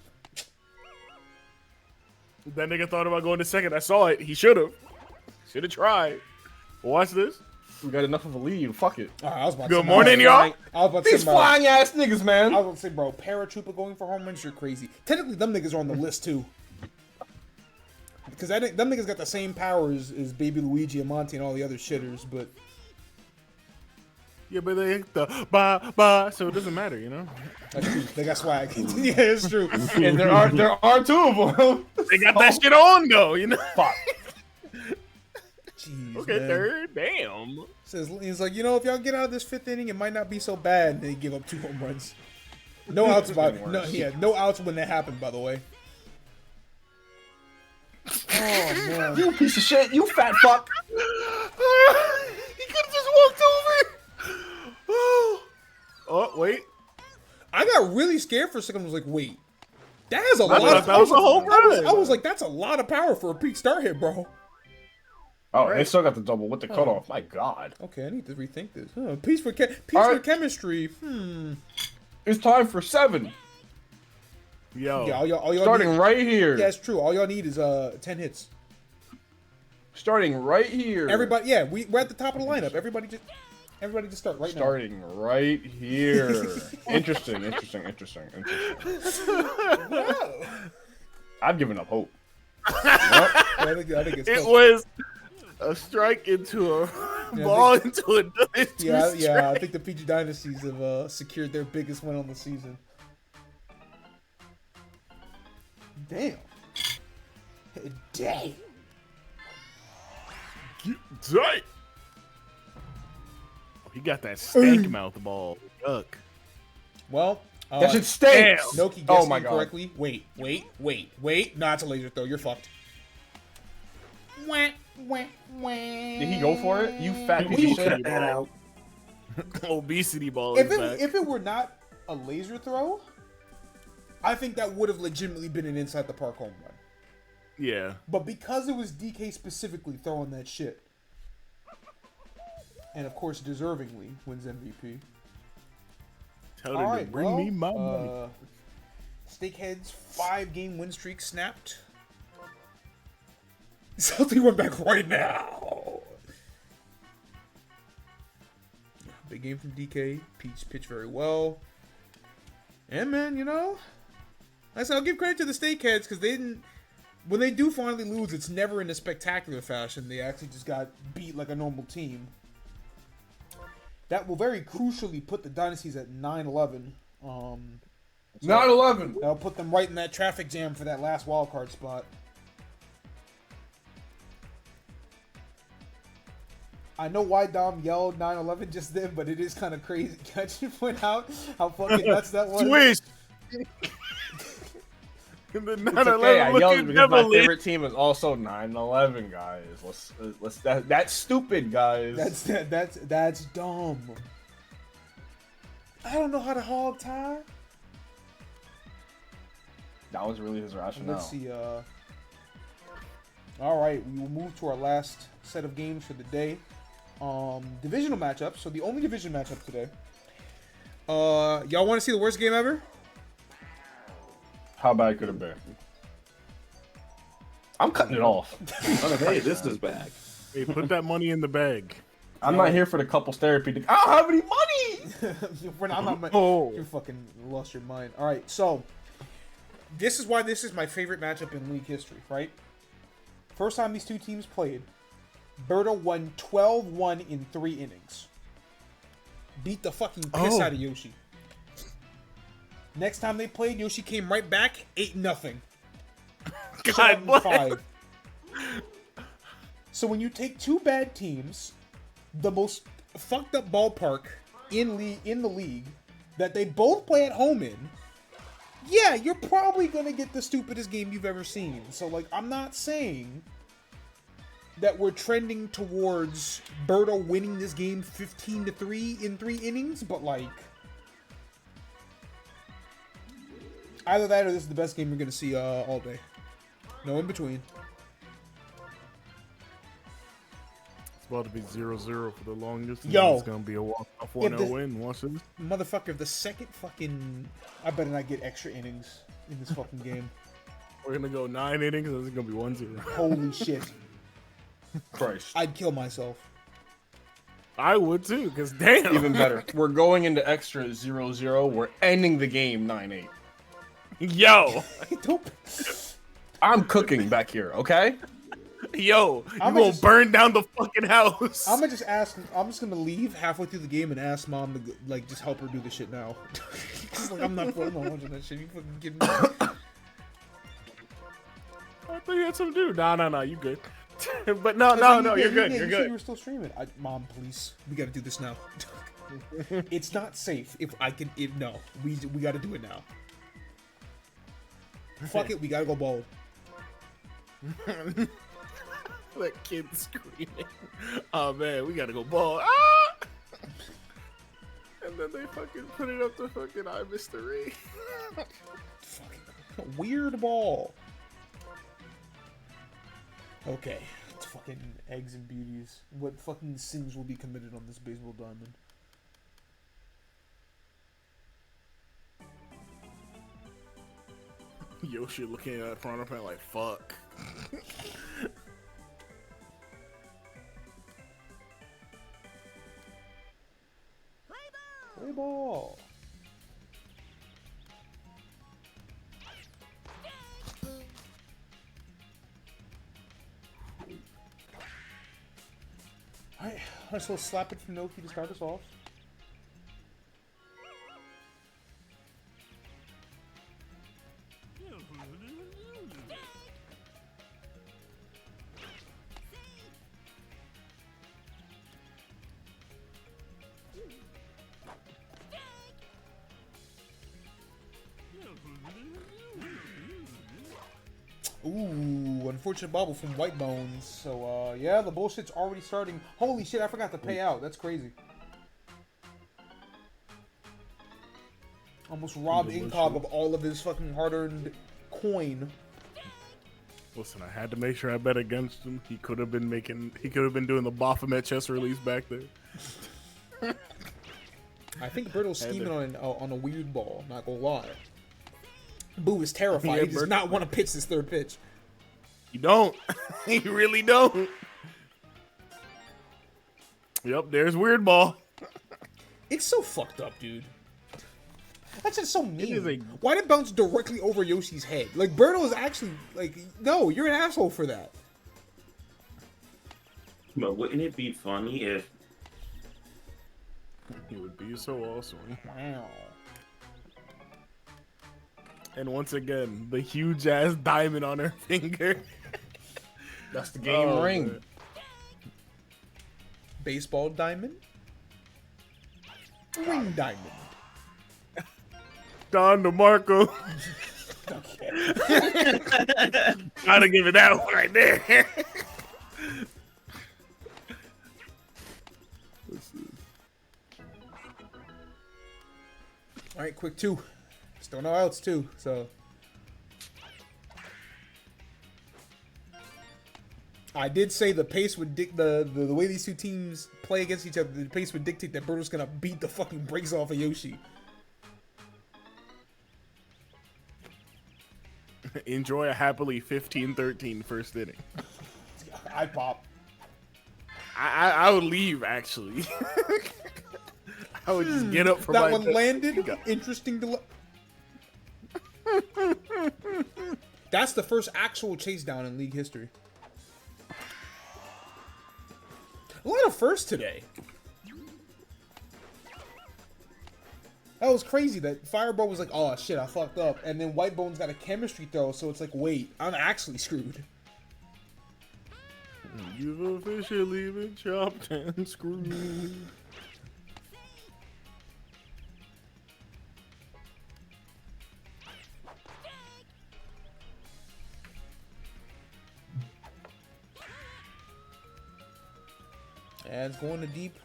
That nigga thought about going to second. I saw it. He should have. Should have tried. Watch this. We got enough of a lead. Fuck it. I was about Good to say, morning, y'all. I was about to These say, bro, flying ass niggas, man. I was about to say, bro, paratrooper going for home runs, you're crazy. Technically, them niggas are on the list too. Because them niggas got the same powers as Baby Luigi and Monty and all the other shitters, but Yeah, but they hit the ba, so it doesn't matter, you know? that's true. They got swag. Yeah, it's true. And there are 2 of them. They got that shit on, though, you know? Fuck. Jeez, Okay, man. third. Damn. He's like, you know, if y'all get out of this 5th inning, it might not be so bad. And they give up 2 home runs. No outs by no outs when that happened, by the way. Oh man. You piece of shit. You fat fuck. He could have just walked over. Oh, wait. I got really scared for a second. I was like, wait. That is a I lot thought of that was a home run. I was like, that's a lot of power for a peak start hit, bro. Oh, they still got the double with the cutoff. My God. Okay, I need to rethink this. Piece for chemistry. It's time for 7. Yo. Yeah, all y'all Starting need, right here. Yeah, it's true. All y'all need is 10 hits. Starting right here. Everybody, yeah, we're at the top of the lineup. Everybody just start right now. Starting right here. Interesting. I've given up hope. I think it's It close. was a strike into a ball into another. Yeah, I think the PG Dynasties have secured their biggest win on the season. Damn. Dang. Right. Oh, he got that stank mouth ball. Yuck. Well, That shit stinks. Noki guessed Oh my God. incorrectly. Wait. Nah, it's a laser throw. You're fucked. Did he go for it? You fat piece of shit. that out. Obesity ball is back. If it were not a laser throw, I think that would have legitimately been an inside the park home run. Yeah. But because it was DK specifically throwing that shit, and of course deservingly wins MVP. Tell them to bring me my money. Steakhead's 5-game win streak snapped. Something went back right now. Big game from DK. Peach pitched very well. And man, you know, I said I'll give credit to the Steakheads because they didn't. When they do finally lose, it's never in a spectacular fashion. They actually just got beat like a normal team. That will very crucially put the Dynasties at 9-11. 9/11. That'll put them right in that traffic jam for that last wildcard spot. I know why Dom yelled 9/11 just then, but it is kind of crazy. Can I just point out how fucking nuts that was? Swish. And the It's okay. I yelled because my favorite team is also 9/11, guys. Let's that's stupid, guys. That's dumb. I don't know how to hog tie. That was really his rationale. Let's see. All right, we will move to our last set of games for the day. Divisional matchups. So the only division matchup today. Y'all want to see the worst game ever? How bad could it be? I'm cutting it off. Hey, this is back. Hey, put that money in the bag. I'm not here for the couples therapy. I don't have any money. I'm not. Oh. You fucking lost your mind. All right, so this is why this is my favorite matchup in league history, right? First time these two teams played, Berto won 12-1 in 3 innings. Beat the fucking piss out of Yoshi. Next time they played, Yoshi came right back, 8-0. God bless. So when you take two bad teams, the most fucked up ballpark in the league that they both play at home in, yeah, you're probably gonna get the stupidest game you've ever seen. So like, I'm not saying that we're trending towards Berto winning this game 15-3 in 3 innings, but like, either that or this is the best game you're gonna see all day. No in between. It's about to be 0-0 for the longest. Yo. It's gonna be a 4-0 win. Watch this. Motherfucker, the second fucking... I better not get extra innings in this fucking game. We're gonna go 9 innings and it's gonna be 1-0. Holy shit. Christ. I'd kill myself. I would too, because damn. Even better. We're going into extra 0-0. We're ending the game 9-8. Yo. Don't... I'm cooking back here, okay? Yo, you gonna burn down the fucking house. I'm just gonna leave halfway through the game and ask mom to like just help her do the shit now. Like, I'm not watching that shit. You fucking kidding me? I thought you had something to do. No, you good. But no, you're good. You're You said good. you were still streaming. Mom, please, we gotta do this now. It's not safe. If I can, no, we gotta do it now. Fuck it, we gotta go bald. That kid screaming. Oh man, we gotta go ball. Ah! And then they fucking put it up to fucking I missed the ring. Fucking weird ball. Okay, it's fucking eggs and beauties. What fucking sins will be committed on this baseball diamond? Yoshi looking at that front of like fuck. Play ball. Alright, let's go slap it from Noki to start us off. Ooh, unfortunate bobble from White Bones. So, yeah, the bullshit's already starting. Holy shit, I forgot to pay out. That's crazy. Almost robbed Incog of all of his fucking hard-earned coin. Listen, I had to make sure I bet against him. He could have been doing the Baphomet chess release back there. I think Berto's scheming on a weird ball, not gonna lie. Boo is terrified. Yeah, He does not want to pitch this third pitch. You don't. You really don't. Yep, there's weird ball. It's so fucked up, dude. That's just so mean. is a- Why did it bounce directly over Yoshi's head? Like, Berto is actually, like, no, you're an asshole for that. But wouldn't it be funny if It would be so awesome. Wow. And once again, the huge ass diamond on her finger. That's the game ring. Man. Baseball diamond. Ring diamond. Don DeMarco. Gotta give it that one right there. All right, quick 2. Still no outs too, so. I did say the pace would the way these two teams play against each other, the pace would dictate that Birdo's gonna beat the fucking brakes off of Yoshi. Enjoy a happily 15-13 first inning. I pop. I would leave, actually. I would just get up from that my one landed. Interesting to That's the first actual chase down in league history. A lot of firsts today. That was crazy that Fireball was like, oh shit, I fucked up. And then White Bone's got a chemistry throw, so it's like, wait, I'm actually screwed. You've officially been chopped and screwed. And it's going to deep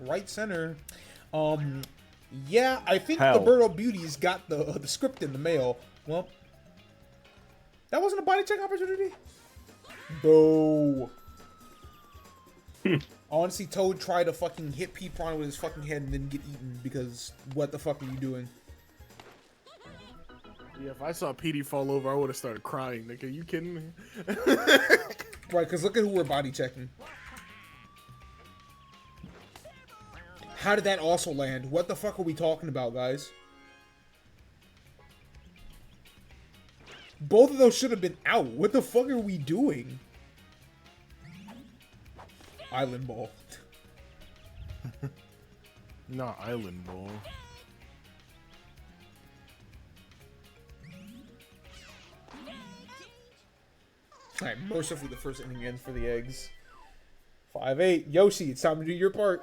right center. Yeah, I think Hell. the Birdo Beauties got the script in the mail. Well, that wasn't a body check opportunity. No. Honestly, Toad tried to fucking hit P-Prawn with his fucking head and then get eaten because what the fuck are you doing? Yeah, if I saw PD fall over, I would have started crying. Like, are you kidding me? Right, because look at who we're body checking. How did that also land? What the fuck are we talking about, guys? Both of those should have been out. What the fuck are we doing? Island ball. Not Island Ball. Alright, mercifully the first inning ends for the eggs. 5-8. Yoshi, it's time to do your part.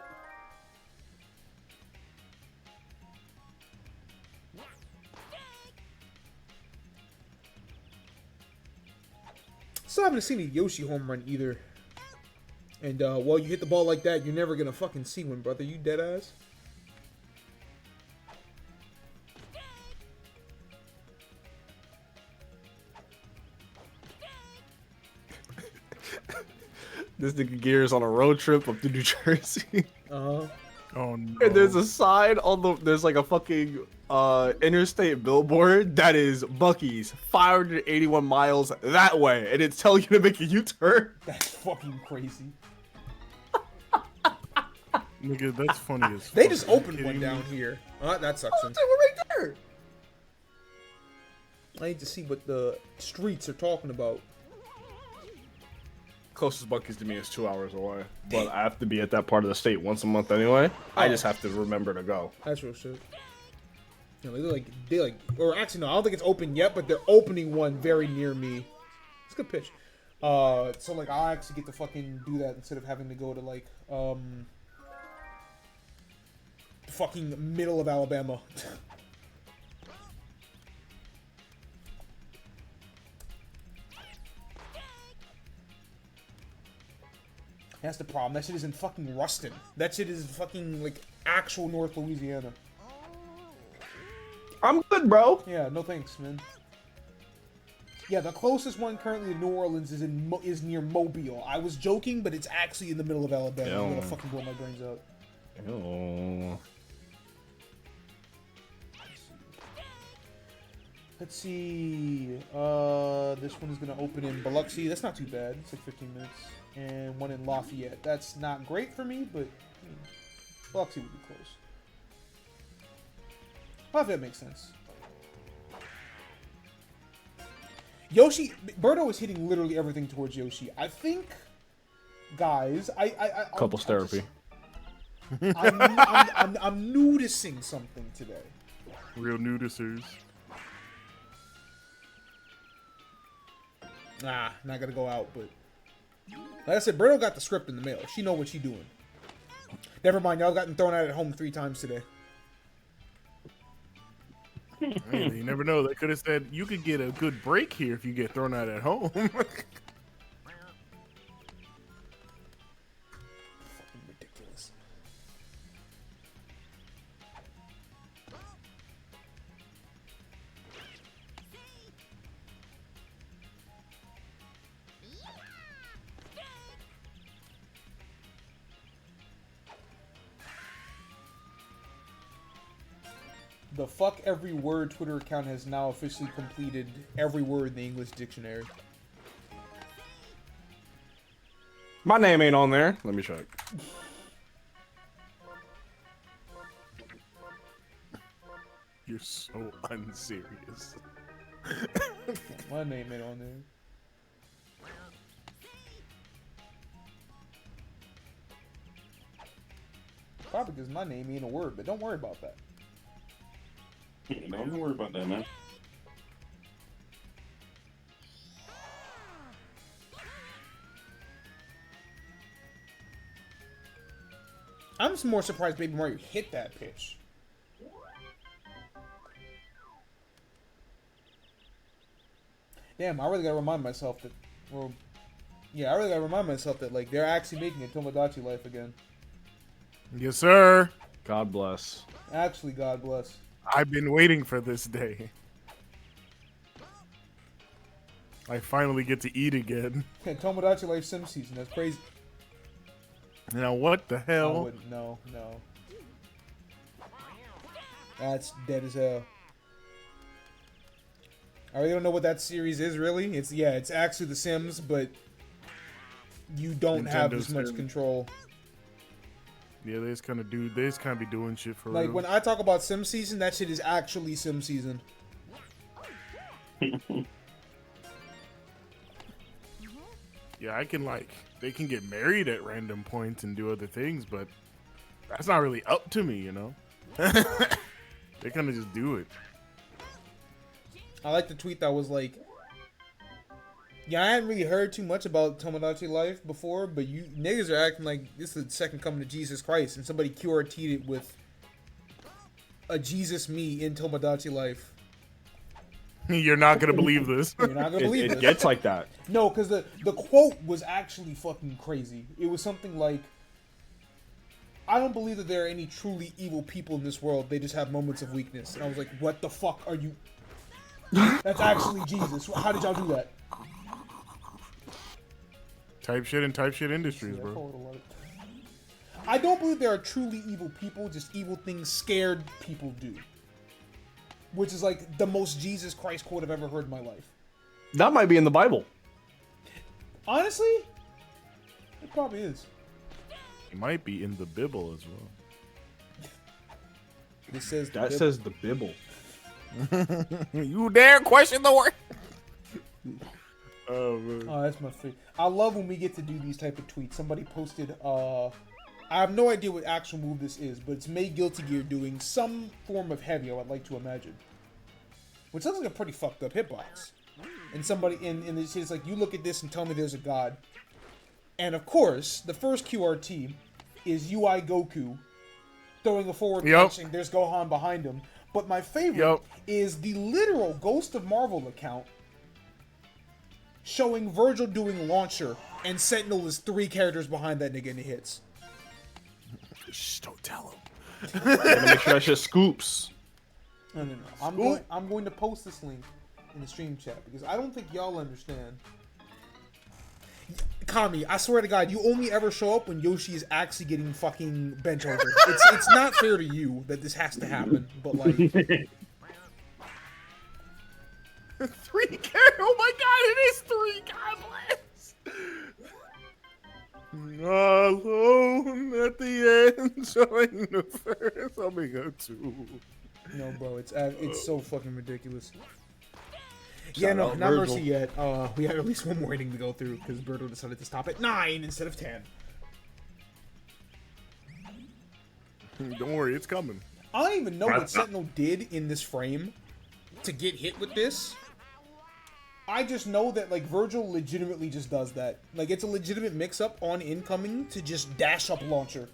Still haven't seen a Yoshi home run either. And, while you hit the ball like that, you're never gonna fucking see one, brother. You dead ass? This nigga Gears on a road trip up to New Jersey. Uh-huh. Oh no. And there's a sign on there's like a fucking interstate billboard that is Buc-ee's 581 miles that way, and it's telling you to make a U-turn. That's fucking crazy. Nigga, that's funny as fuck. They just Are you opened one kidding down me? here. That sucks. Oh, we're right there. I need to see what the streets are talking about. Closest Buc-ee's to me is 2 hours away, but I have to be at that part of the state once a month anyway. I just have to remember to go. That's real shit. You know, they like, or actually no, I don't think it's open yet, but they're opening one very near me. It's a good pitch. So like I'll actually get to fucking do that instead of having to go to like fucking middle of Alabama. That's the problem. That shit is in fucking Ruston. That shit is fucking like actual North Louisiana. I'm good, bro. Yeah, no thanks, man. Yeah, the closest one currently to New Orleans is near Mobile. I was joking, but it's actually in the middle of Alabama. I'm gonna fucking blow my brains out. Ew. Let's see. This one is gonna open in Biloxi. That's not too bad. It's like 15 minutes. And one in Lafayette. That's not great for me, but Biloxi would be close. Lafayette makes sense. Yoshi, Birdo is hitting literally everything towards Yoshi. I think, guys, Couples therapy. I'm noticing something today. Real nudicers. Nah, not gonna go out, but like I said, Birdo got the script in the mail. She know what she doing. Never mind, y'all gotten thrown out at home 3 times today. Hey, you never know. They could have said you could get a good break here if you get thrown out at home. Fucking ridiculous. The fuck every word Twitter account has now officially completed every word in the English dictionary. My name ain't on there. Let me check. You're so unserious. My name ain't on there. Probably because my name ain't a word, but don't worry about that. Don't worry about that, man. I'm just more surprised Baby Mario hit that pitch. Damn, I really gotta remind myself that, well, yeah, I really gotta remind myself that, like, they're actually making a Tomodachi Life again. Yes, sir. God bless. Actually, God bless. I've been waiting for this day. I finally get to eat again. Tomodachi Life Sim Season, that's crazy. Now what the I hell? wouldn't, no. That's dead as hell. I really don't know what that series is, really. It's actually The Sims, but you don't have Nintendo as much Sims. control. Yeah, they just kind of be doing shit for Like, real. when I talk about Sim Season, that shit is actually Sim Season. Yeah, they can get married at random points and do other things, but that's not really up to me, you know? They kind of just do it. I like the tweet that was like, yeah, I hadn't really heard too much about Tomodachi Life before, but you niggas are acting like this is the second coming to Jesus Christ, and somebody QRT'd it with a Jesus me in Tomodachi Life. You're not gonna believe this. You're not gonna believe It this. gets like that. No, because the quote was actually fucking crazy. It was something like, I don't believe that there are any truly evil people in this world. They just have moments of weakness. And I was like, what the fuck are you... That's actually Jesus. How did y'all do that? Type shit in Type Shit Industries, bro. I don't believe there are truly evil people, just evil things scared people do. Which is like the most Jesus Christ quote I've ever heard in my life. That might be in the Bible. Honestly, it probably is. It might be in the Bible as well. This says That says the Bible. You dare question the word? Oh man. Oh, that's my favorite. I love when we get to do these type of tweets. Somebody posted, I have no idea what actual move this is, but it's May Guilty Gear doing some form of heavy, I would like to imagine. Which looks like a pretty fucked up hitbox. And somebody, and it's like, you look at this and tell me there's a god. And of course, the first QRT is UI Goku throwing a forward punch and there's Gohan behind him. But my favorite is the literal Ghost of Marvel account showing Virgil doing launcher and Sentinel is 3 characters behind that nigga and it hits. Shh, don't tell him. Gotta make sure that shit scoops. No. I'm going to post this link in the stream chat because I don't think y'all understand. Kami, I swear to God, you only ever show up when Yoshi is actually getting fucking bent over. It's not fair to you that this has to happen, but like... 3 characters? Oh my god, it is 3! God bless! Alone at the end, showing the first. I'll make a 2. No, bro, it's so fucking ridiculous. Shout Yeah, no, out not Virgil. Mercy yet. We have at least one more inning to go through because Birdo decided to stop at 9 instead of 10. Don't worry, it's coming. I don't even know what Sentinel did in this frame to get hit with this. I just know that, like, Virgil legitimately just does that. Like, it's a legitimate mix-up on incoming to just dash up launcher.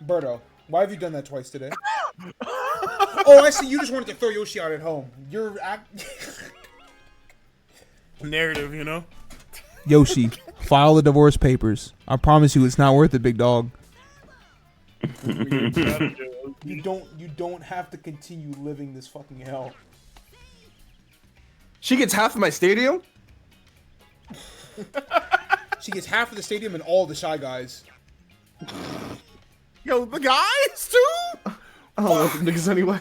Birdo, why have you done that twice today? Oh, I see. You just wanted to throw Yoshi out at home. You're Narrative, you know. Yoshi, file the divorce papers. I promise you, it's not worth it, big dog. You don't have to continue living this fucking hell. She gets half of my stadium? She gets half of the stadium and all the Shy Guys. Yo, the guys too? I don't want them niggas anyway.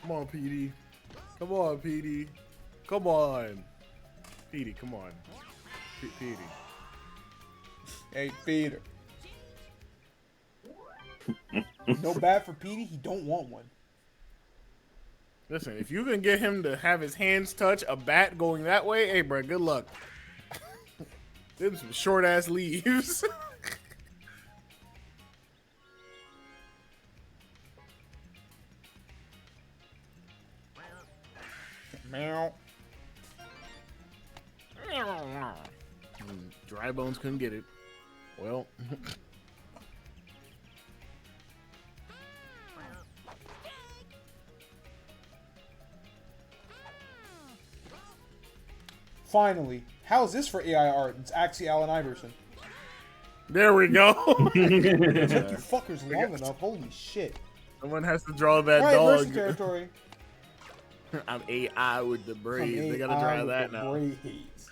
Come on, PD. Come on, PD. Come on. PD, come on. PD. Hey, Peter. No bad for Petey. He don't want one. Listen, if you can get him to have his hands touch a bat going that way, hey, bro, good luck. Them some short ass leaves. Meow. Dry Bones couldn't get it. Well. Finally. How's this for AI art? It's actually Allen Iverson. There we go. It took you fuckers long enough. Holy shit. Someone has to draw that Alright, dog. versus territory. I'm AI with the braids. They gotta draw that now. Braids.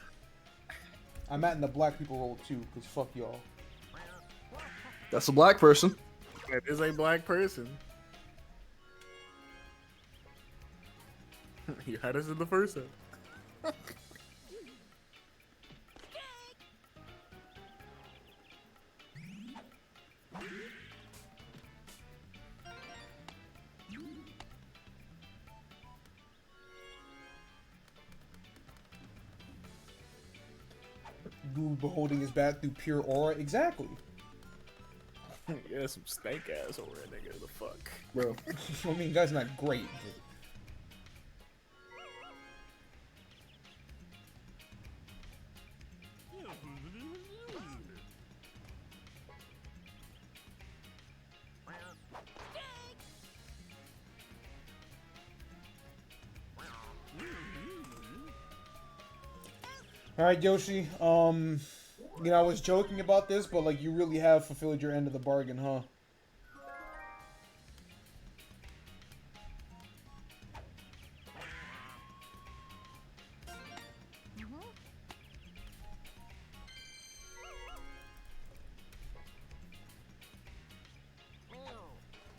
I'm at in the black people role too, because fuck y'all. That's a black person. That is a black person. You had us in the first set. Dude beholding his bat through pure aura. Exactly. Yeah, some stank ass over there, nigga. The fuck, Bro. I mean, guy's not great. But... Alright, Yoshi, you know, I was joking about this, but, like, you really have fulfilled your end of the bargain, huh?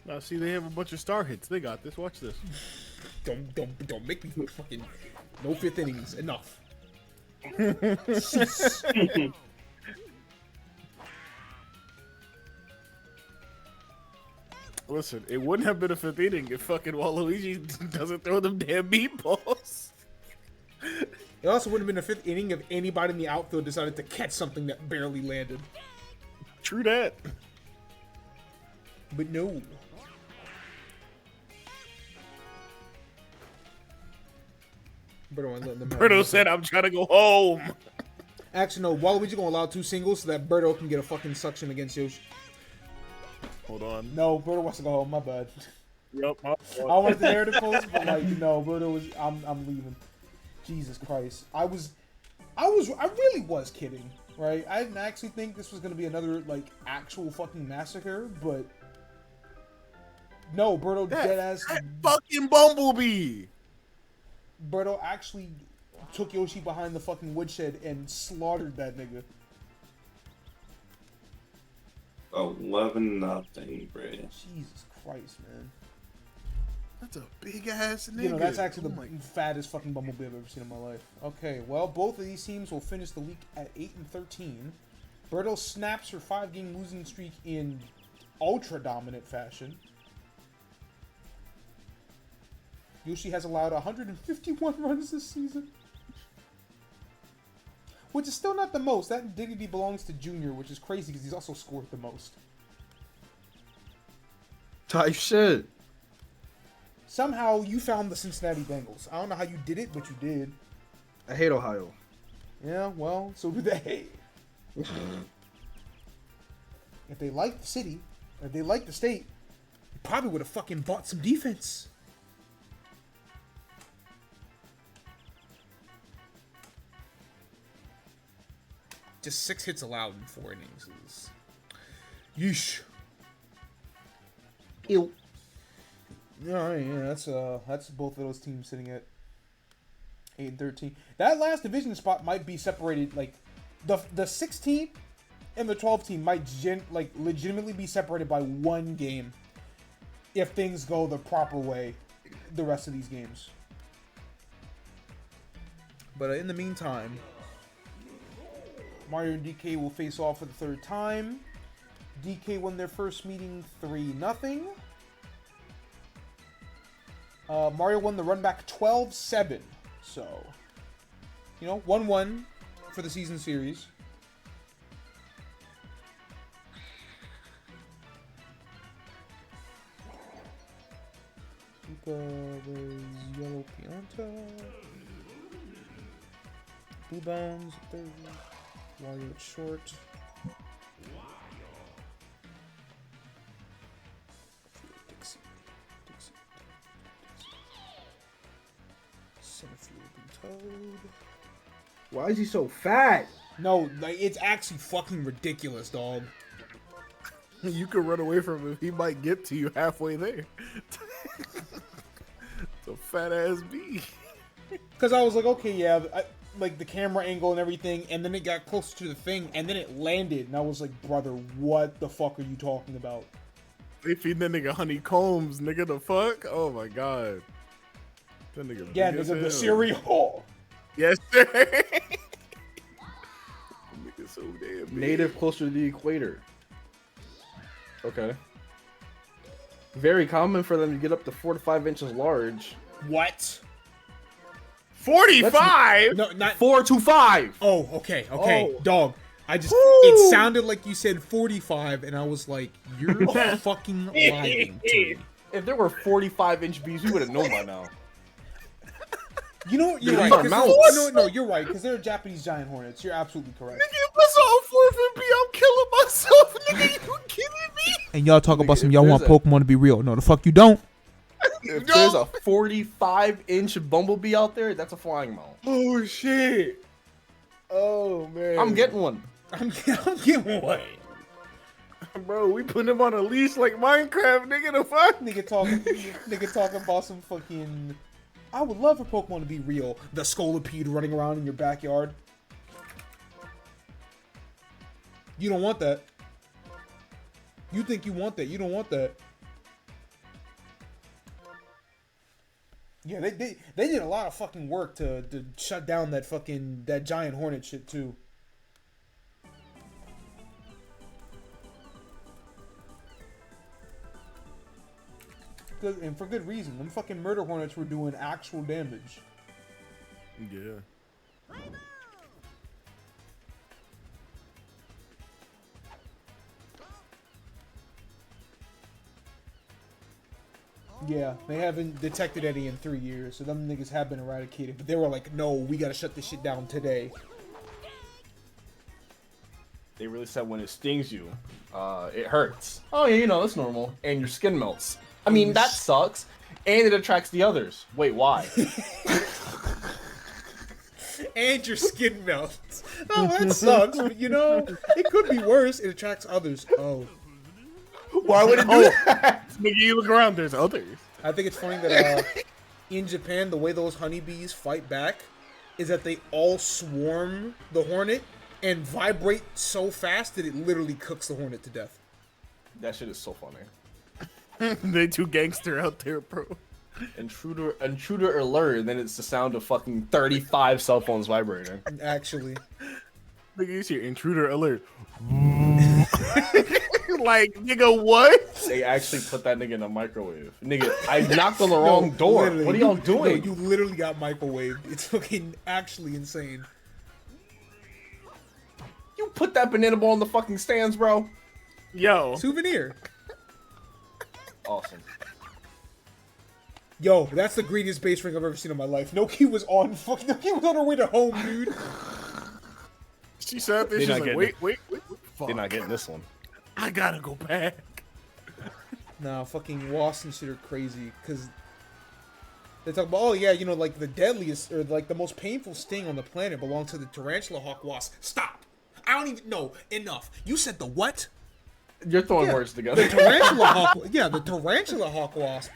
Now, see, they have a bunch of star hits. They got this. Watch this. Don't make me fucking... No fifth innings. Enough. Listen, it wouldn't have been a fifth inning if fucking Waluigi doesn't throw them damn meatballs. It also wouldn't have been a fifth inning if anybody in the outfield decided to catch something that barely landed. True that. But no. Birdo said, "I'm trying to go home." Actually, no. Waluigi gonna allow 2 singles so that Birdo can get a fucking suction against Yoshi. Hold on. No, Birdo wants to go home. My bad. Yep. I wanted the narrative close, but like, no, Birdo was. I'm leaving. Jesus Christ. I really was kidding, right? I didn't actually think this was gonna be another like actual fucking massacre, but no, Birdo deadass. That fucking Bumblebee. Birdo actually took Yoshi behind the fucking woodshed and slaughtered that nigga. 11-0, bro. Jesus Christ, man. That's a big ass nigga. You know, that's actually the fattest fucking Bumblebee I've ever seen in my life. Okay, well, both of these teams will finish the week at 8-13. Birdo snaps her 5-game losing streak in ultra dominant fashion. Yoshi has allowed 151 runs this season. Which is still not the most. That dignity belongs to Junior, which is crazy because he's also scored the most. Type shit. Somehow you found the Cincinnati Bengals. I don't know how you did it, but you did. I hate Ohio. Yeah, well, so do they. If they liked the city, if they liked the state, they probably would have fucking bought some defense. Just 6 hits allowed in 4 innings. Yeesh. Ew. All right, yeah, that's both of those teams sitting at 8 and 13. That last division spot might be separated, like the 16th and the 12th team might legitimately be separated by 1 game if things go the proper way the rest of these games. But in the meantime, Mario and DK will face off for the 3rd time. DK won their first meeting 3-0. Mario won the run back 12-7. So, 1-1 for the season series. Yellow Pianta. Blue Bones, third. Wario at short. Dixie. Toad. Why is he so fat? No, it's actually fucking ridiculous, dog. You can run away from him. He might get to you halfway there. It's a fat ass bee. Because I was like, okay, yeah, like the camera angle and everything, and then it got closer to the thing, and then it landed, and I was like, brother, what the fuck are you talking about? They feed that nigga honeycombs, nigga. The fuck? Oh my god. That nigga. Yeah, nigga, the cereal. Yes, sir. Nigga so damn big. Native closer to the equator. Okay. Very common for them to get up to 4 to 5 inches large. What? 45? No, not 4 to 5. Oh, okay, Oh. dog. I just Woo! it sounded like you said 45, and I was like, you're fucking lying to me. If there were 45-inch bees, we would have known by now. You know, you're These right. are 'Cause mounts. no, you're right, because they're Japanese giant hornets. You're absolutely correct. Nigga, if I saw a 450, I'm killing myself. Nigga, you kidding me? And y'all talk about some if y'all there's want Pokemon to be real. No, the fuck you don't. If there's a 45-inch bumblebee out there, that's a flying mount. Oh shit. Oh man. I'm getting one. I'm getting one. Bro, we putting him on a leash like Minecraft, nigga. The fuck? Nigga talking about some fucking. I would love for Pokemon to be real. The Scolipede running around in your backyard. You don't want that. You think you want that. You don't want that. Yeah, they did a lot of fucking work to shut down that giant hornet shit too. And for good reason. Them fucking murder hornets were doing actual damage. Yeah. Yeah, they haven't detected any in 3 years, so them niggas have been eradicated. But they were like, no, we gotta shut this shit down today. They really said when it stings you, it hurts. Oh yeah, that's normal. And your skin melts. I mean, that sucks. And it attracts the others. Wait, why? And your skin melts. Oh, that sucks. But it could be worse. It attracts others. Oh. Why would it do that? Nigga, you look around, there's others. I think it's funny that in Japan, the way those honeybees fight back is that they all swarm the hornet and vibrate so fast that it literally cooks the hornet to death. That shit is so funny. They too gangster out there, bro. Intruder alert, and then it's the sound of fucking 35 cell phones vibrating. Actually. Nigga, you see intruder alert. Like, nigga, what? They actually put that nigga in a microwave. Nigga, I knocked on the wrong door. Literally. What are y'all doing? No, you literally got microwaved. It's fucking actually insane. You put that banana ball in the fucking stands, bro. Yo. Souvenir. Awesome. Yo, that's the greediest base ring I've ever seen in my life. Noki was on her way to home, dude. She sat there, she's like, wait. Fuck. They're not getting this one. I gotta go back. Nah, fucking wasps and shit are crazy, because they talk about, oh yeah, you know, like the deadliest, or like the most painful sting on the planet belongs to the tarantula hawk wasp. Stop! I don't even know. Enough. You said the what? You're throwing words together. The tarantula hawk, yeah, the tarantula hawk wasp.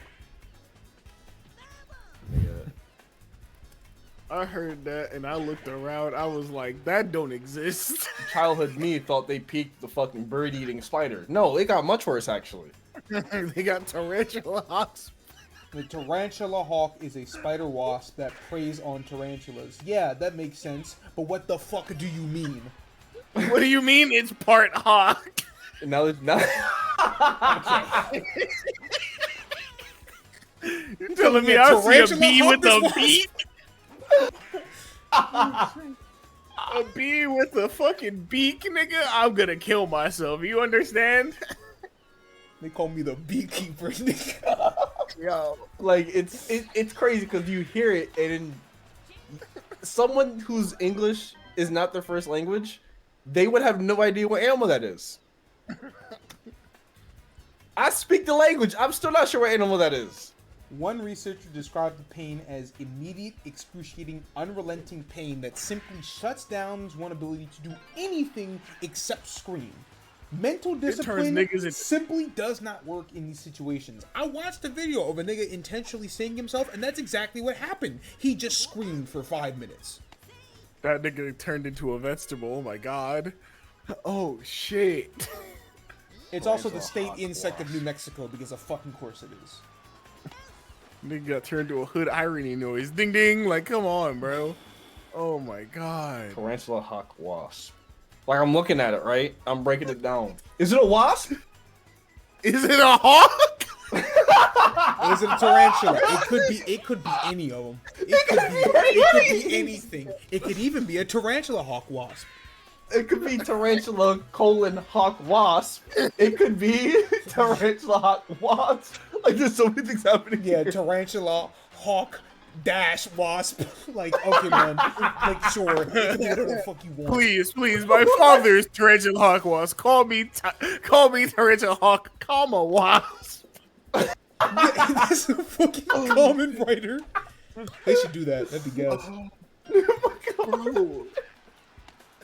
I heard that and I looked around. I was like, that don't exist. Childhood me thought they peaked the fucking bird-eating spider. No, it got much worse actually. They got tarantula hawks. The tarantula hawk is a spider wasp that preys on tarantulas. Yeah, that makes sense. But what the fuck do you mean? What do you mean it's part hawk? And now it's not. You're telling me I see a bee with a beak? A bee with a fucking beak, nigga? I'm gonna kill myself. You understand? They call me the beekeeper, nigga. Yo, Like it's crazy because you hear it and someone whose English is not their first language, they would have no idea what animal that is. I speak the language. I'm still not sure what animal that is. One researcher described the pain as immediate, excruciating, unrelenting pain that simply shuts down one's ability to do anything except scream. Mental discipline simply does not work in these situations. I watched a video of a nigga intentionally stinging himself, and that's exactly what happened. He just screamed for 5 minutes. that nigga turned into a vegetable. Oh my god. Oh shit. It's also the state insect of New Mexico, because of fucking course it is. Nigga got turned to a hood irony noise. Ding ding. Like, come on, bro. Oh my god. Tarantula hawk wasp. Like I'm looking at it, right? I'm breaking it down. Is it a wasp? Is it a hawk? Is it a tarantula? It could be any of them. It could be anything. It could even be a tarantula hawk wasp. It could be tarantula hawk wasp. It could be tarantula hawk wasp. Like there's so many things happening. Yeah, here. tarantula hawk dash wasp. Like, okay, man. Like, sure. Whatever the fuck you want. Please, my father is tarantula hawk wasp. Call me tarantula hawk, comma wasp. Yeah, that's a fucking common writer. They should do that. That'd be gas. Bro.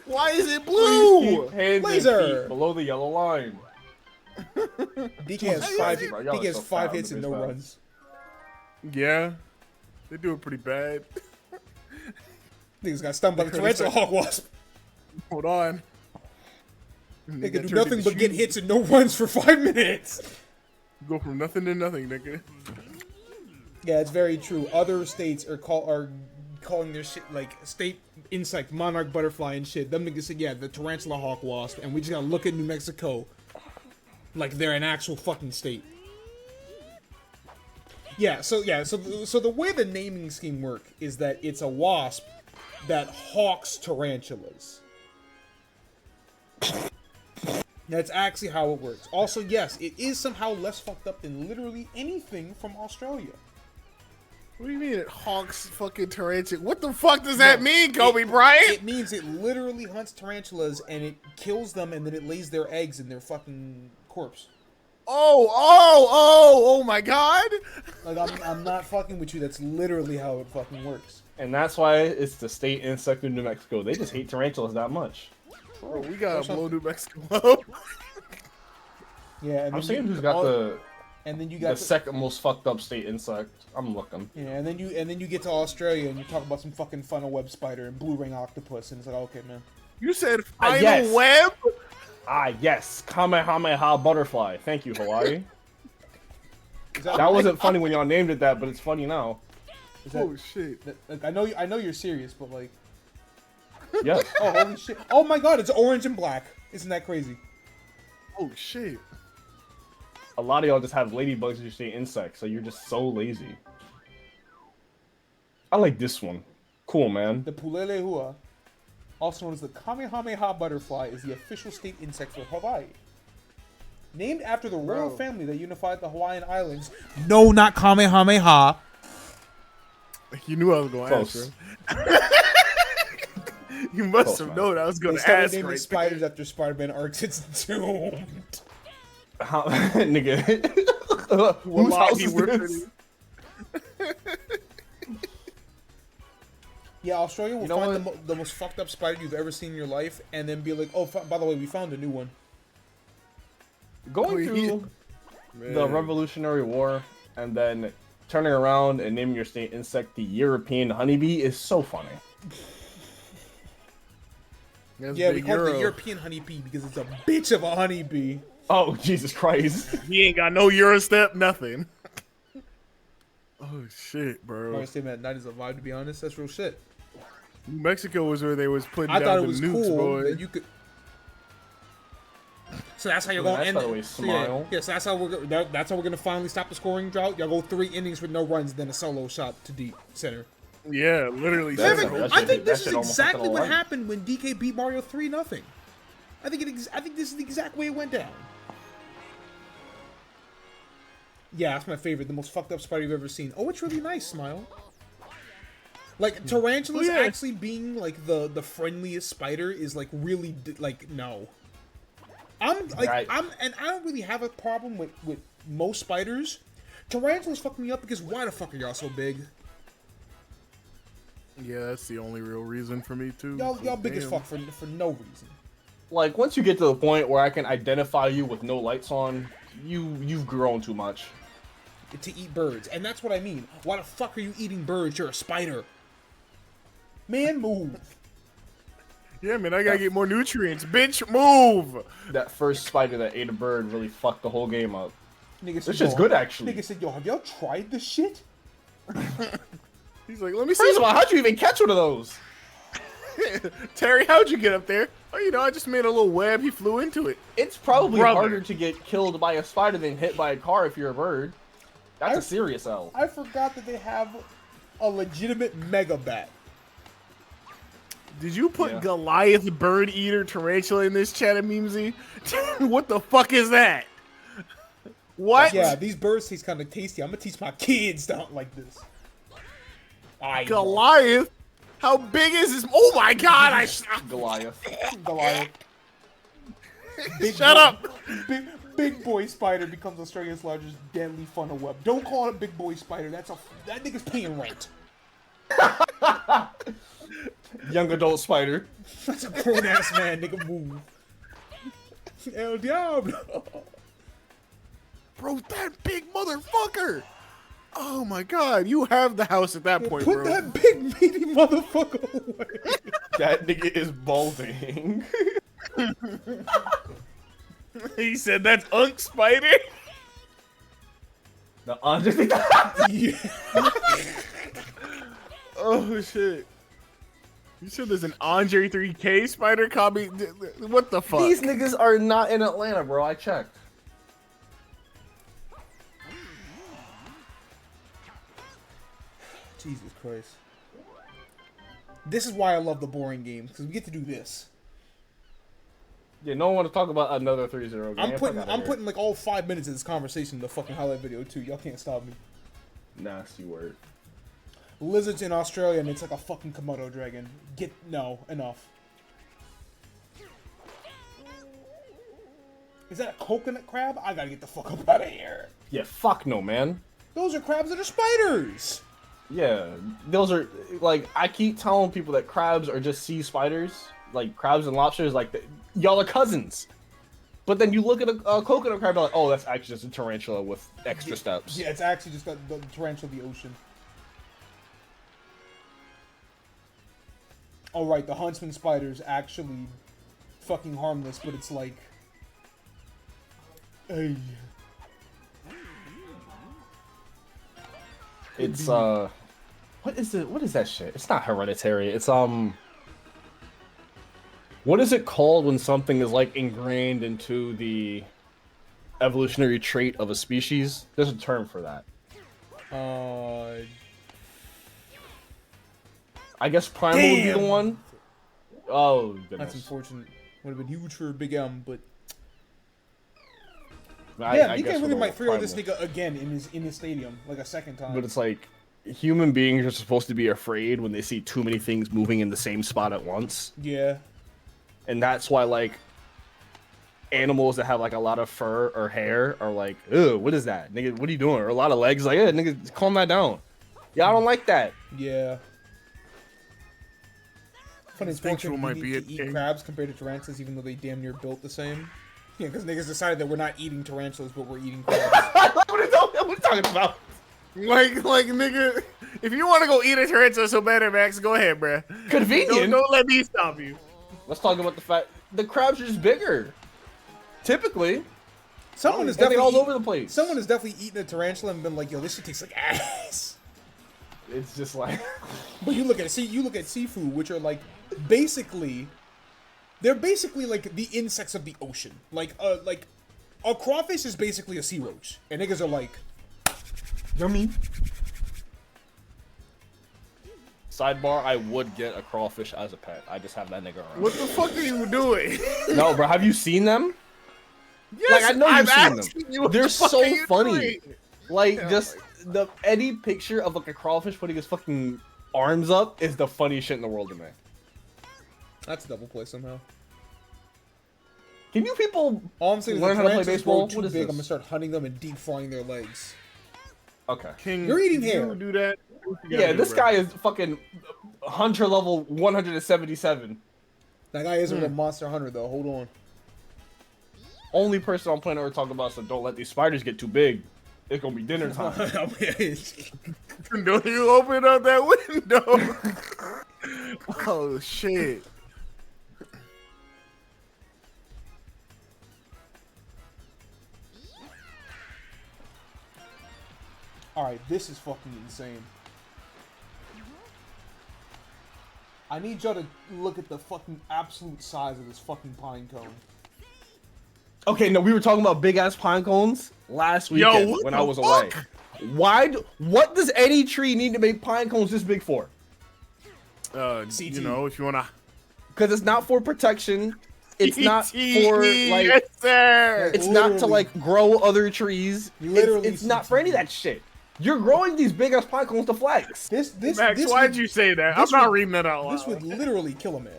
Why is it blue? Hands Laser. and feet below the yellow line. DK has five hits and no runs. Yeah, they do it pretty bad. Niggas got stunned by the tarantula hawk wasp. Hold on. They can do nothing but get hits and no runs for 5 minutes. Go from nothing to nothing, nigga. Yeah, it's very true. Other states are calling their shit like state insect, monarch butterfly and shit. Them niggas said, yeah, the tarantula hawk wasp, and we just gotta look at New Mexico like they're an actual fucking state. So the way the naming scheme work is that it's a wasp that hawks tarantulas. That's actually how it works. Also, yes, it is somehow less fucked up than literally anything from Australia. What do you mean it hawks fucking tarantula? What the fuck does that mean, Kobe Bryant? It means it literally hunts tarantulas and it kills them and then it lays their eggs in their fucking corpse. Oh my god! Like, I'm not fucking with you. That's literally how it fucking works. And that's why it's the state insect of New Mexico. They just hate tarantulas that much. Bro, we gotta blow New Mexico up. Yeah, and I'm saying who's got the second most fucked up state insect. I'm looking. Yeah, and then you get to Australia and you talk about some fucking funnel web spider and blue ring octopus, and it's like, okay, man. You said final yes. web? Yes, Kamehameha butterfly. Thank you, Hawaii. That wasn't funny when y'all named it that, but it's funny now. Oh shit! Like, I know you're serious, but like, yes. oh holy shit! Oh my god, it's orange and black. Isn't that crazy? Oh shit! A lot of y'all just have ladybugs as your state insects, so you're just so lazy. I like this one. Cool, man. The pulelehua, also known as the Kamehameha butterfly, is the official state insect for Hawaii. Named after the royal family that unified the Hawaiian Islands. No, not Kamehameha. You knew I was going to ask, Close. bro. You must Close, have man. known I was going They to started ask. naming Right spiders after Spider-Man arcs. It's doomed. How, nigga. What Whose line house he is worked this? Yeah, Australia will You know find what? the most fucked up spider you've ever seen in your life, and then be like, "Oh, by the way, we found a new one." Going Oh, through the Man. Revolutionary War and then turning around and naming your state insect the European honeybee is so funny. That's Yeah, we Big call it the Euro. European honeybee because it's a bitch of a honeybee. Oh, Jesus Christ. He ain't got no Eurostep, nothing. Oh shit, bro. Mario Statement at night is a vibe, to be honest. That's real shit. New Mexico was where they was putting I down thought it the was nukes, cool boy. that you could. So that's how you're Well, going to that's end by the way, it. So smile. yeah, so that's how that's how we're gonna finally stop the scoring drought. Y'all go 3 innings with no runs, then a solo shot to deep center. Yeah, literally. That's said a- so. that's I a- think that this is shit almost exactly happened what already. happened when DK beat Mario 3-0. I think this is the exact way it went down. Yeah, that's my favorite. The most fucked up spider you've ever seen. Oh, it's really nice, Smile. Like tarantulas Oh, yeah. actually being like the friendliest spider is like really like no. I'm like Right. and I don't really have a problem with most spiders. Tarantulas fuck me up because why the fuck are y'all so big? Yeah, that's the only real reason for me too. Y'all big as Damn. fuck for no reason. Like, once you get to the point where I can identify you with no lights on, you've grown too much. To eat birds, and that's what I mean. Why the fuck are you eating birds? You're a spider. Man, move. Yeah, man, I gotta get more nutrients. Bitch, move! That first spider that ate a bird really fucked the whole game up. Nigga said, This shit's "Yo," good, actually. Nigga said, "Yo, have y'all tried this shit?" He's like, let me see. First of all, how'd you even catch one of those? Terry, how'd you get up there? Oh, you know, I just made a little web. He flew into it. It's probably Brother. harder to get killed by a spider than hit by a car if you're a bird. That's a serious L. I forgot that they have a legitimate mega bat. Did you put Yeah. Goliath bird eater tarantula in this chat, Memesy? What the fuck is that? What? Yeah, these birds taste kind of tasty. I'm gonna teach my kids don't like this. Goliath? How big is this? Oh my god! Goliath. Goliath. Shut up! Big boy spider becomes Australia's largest deadly funnel web. Don't call it a big boy spider. That nigga's paying rent. Young adult spider. That's a grown ass man. Nigga, move. El Diablo. Bro, that big motherfucker! Oh my god, you have the house at that point, Put bro. that big meaty motherfucker away. That nigga is balding. He said that's Unk Spider? The honestly, Yeah. Oh shit. You said there's an Andre 3K Spider copy? What the fuck? these niggas are not in Atlanta, bro. I checked. Jesus Christ. This is why I love the boring games, because we get to do this. Yeah, no one want to talk about another 3-0 game. I'm putting like all 5 minutes of this conversation in the fucking highlight video too. Y'all can't stop me. Nasty word. Lizards in Australia and it's like a fucking Komodo dragon. Enough. Is that a coconut crab? I gotta get the fuck up out of here. Yeah, fuck no, man. Those are crabs that are spiders. Yeah, those are like I keep telling people that crabs are just sea spiders, like crabs and lobsters. Like y'all are cousins, but then you look at a coconut crab, you're like, oh, that's actually just a tarantula with extra steps. Yeah, it's actually just the tarantula of the ocean. Oh right, the huntsman spider's actually fucking harmless, but it's like, hey. It's what is it? What is that shit? It's not hereditary. It's what is it called when something is like ingrained into the evolutionary trait of a species? There's a term for that. I guess primal would be the Damn! one. Oh That's goodness. unfortunate. Would have been huge for Big M, but I yeah, guess DK we'll really go might with throw this primal. nigga again in his stadium, like a second time. But it's like human beings are supposed to be afraid when they see too many things moving in the same spot at once. Yeah. And that's why, like, animals that have, like, a lot of fur or hair are like, ew, what is that? Nigga, what are you doing? Or a lot of legs, like, yeah, nigga, calm that down. Yeah, I don't like that. Yeah. Funny, it's more Instinctual might be to it, eat King. crabs compared to tarantulas, even though they damn near built the same. Yeah, because niggas decided that we're not eating tarantulas, but we're eating crabs. What are you talking about? Like, nigga, if you want to go eat a tarantula so bad at Max, go ahead, bruh. Convenient. Don't let me stop you. Let's talk about the fact the crabs are just bigger. Typically, Someone is and they're definitely all over the place. Someone has definitely eaten a tarantula and been like, "Yo, this shit tastes like ass." It's just like, But you look at seafood, which are like basically, they're basically like the insects of the ocean. Like a crawfish is basically a sea roach, and niggas are like, yummy. sidebar, I would get a crawfish as a pet. I just have that nigga around. What the fuck are you doing? No, bro, have you seen them? Yes, Like, I know I'm you've seen them. asking you, what They're the fuck so are you funny. doing? Like, Yeah, just any picture of like a crawfish putting his fucking arms up is the funniest shit in the world to me. That's double play somehow. Can you people All I'm saying is learn how to play tarantulas baseball? grow too What is big, this? I'm gonna start hunting them and deep frying their legs. Okay. King, You're eating you hair. do that. Yeah, this guy is fucking hunter level 177. That guy isn't a monster hunter though. Hold on. Only person on planet Earth talking about, so don't let these spiders get too big. It's gonna be dinner time. Don't you open up that window? Oh shit. Alright, this is fucking insane. I need y'all to look at the fucking absolute size of this fucking pine cone. Okay, no, we were talking about big ass pine cones last weekend what when the I was fuck? away. What does any tree need to make pine cones this big for? CT. You know, if you wanna. Because it's not for protection. It's not for like. Yes, sir. It's not to Literally. like grow other trees. Literally It's not CT. for any of that shit. You're growing these big ass pine cones to flex. This Max, this why'd would- you say that? I'm this not would- reading that out loud. This would literally kill a man.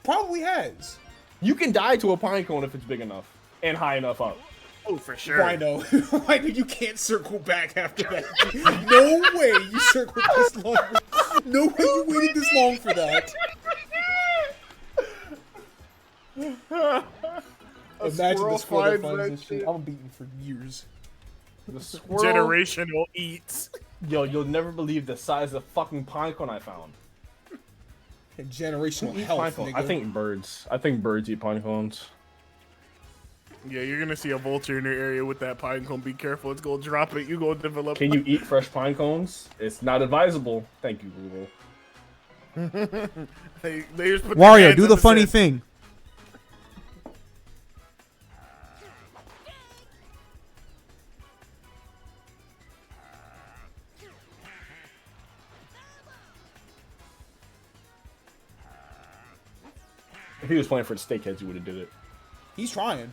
Probably has. You can die to a pine cone if it's big enough and high enough up. Oh, for sure. Why no? Why no? You can't circle back after that. No way you circled this long. No way you waited this long for that. Imagine squirrel the squirrel that finds finds that this shit. shit. I'm beaten for years. The squirrel. Generational eats. Yo, you'll never believe the size of fucking pine cone I found. And generational Who eats health, pine cone? nigga. I think birds. I think birds eat pine cones. Yeah, you're gonna see a vulture in your area with that pine cone. Be careful, it's gonna drop it. You gonna develop. Can you eat fresh pine cones? It's not advisable. Thank you, Google. They just put their Wario, hands do on the his funny head. thing. If he was playing for the Steakheads, he would have did it. He's trying.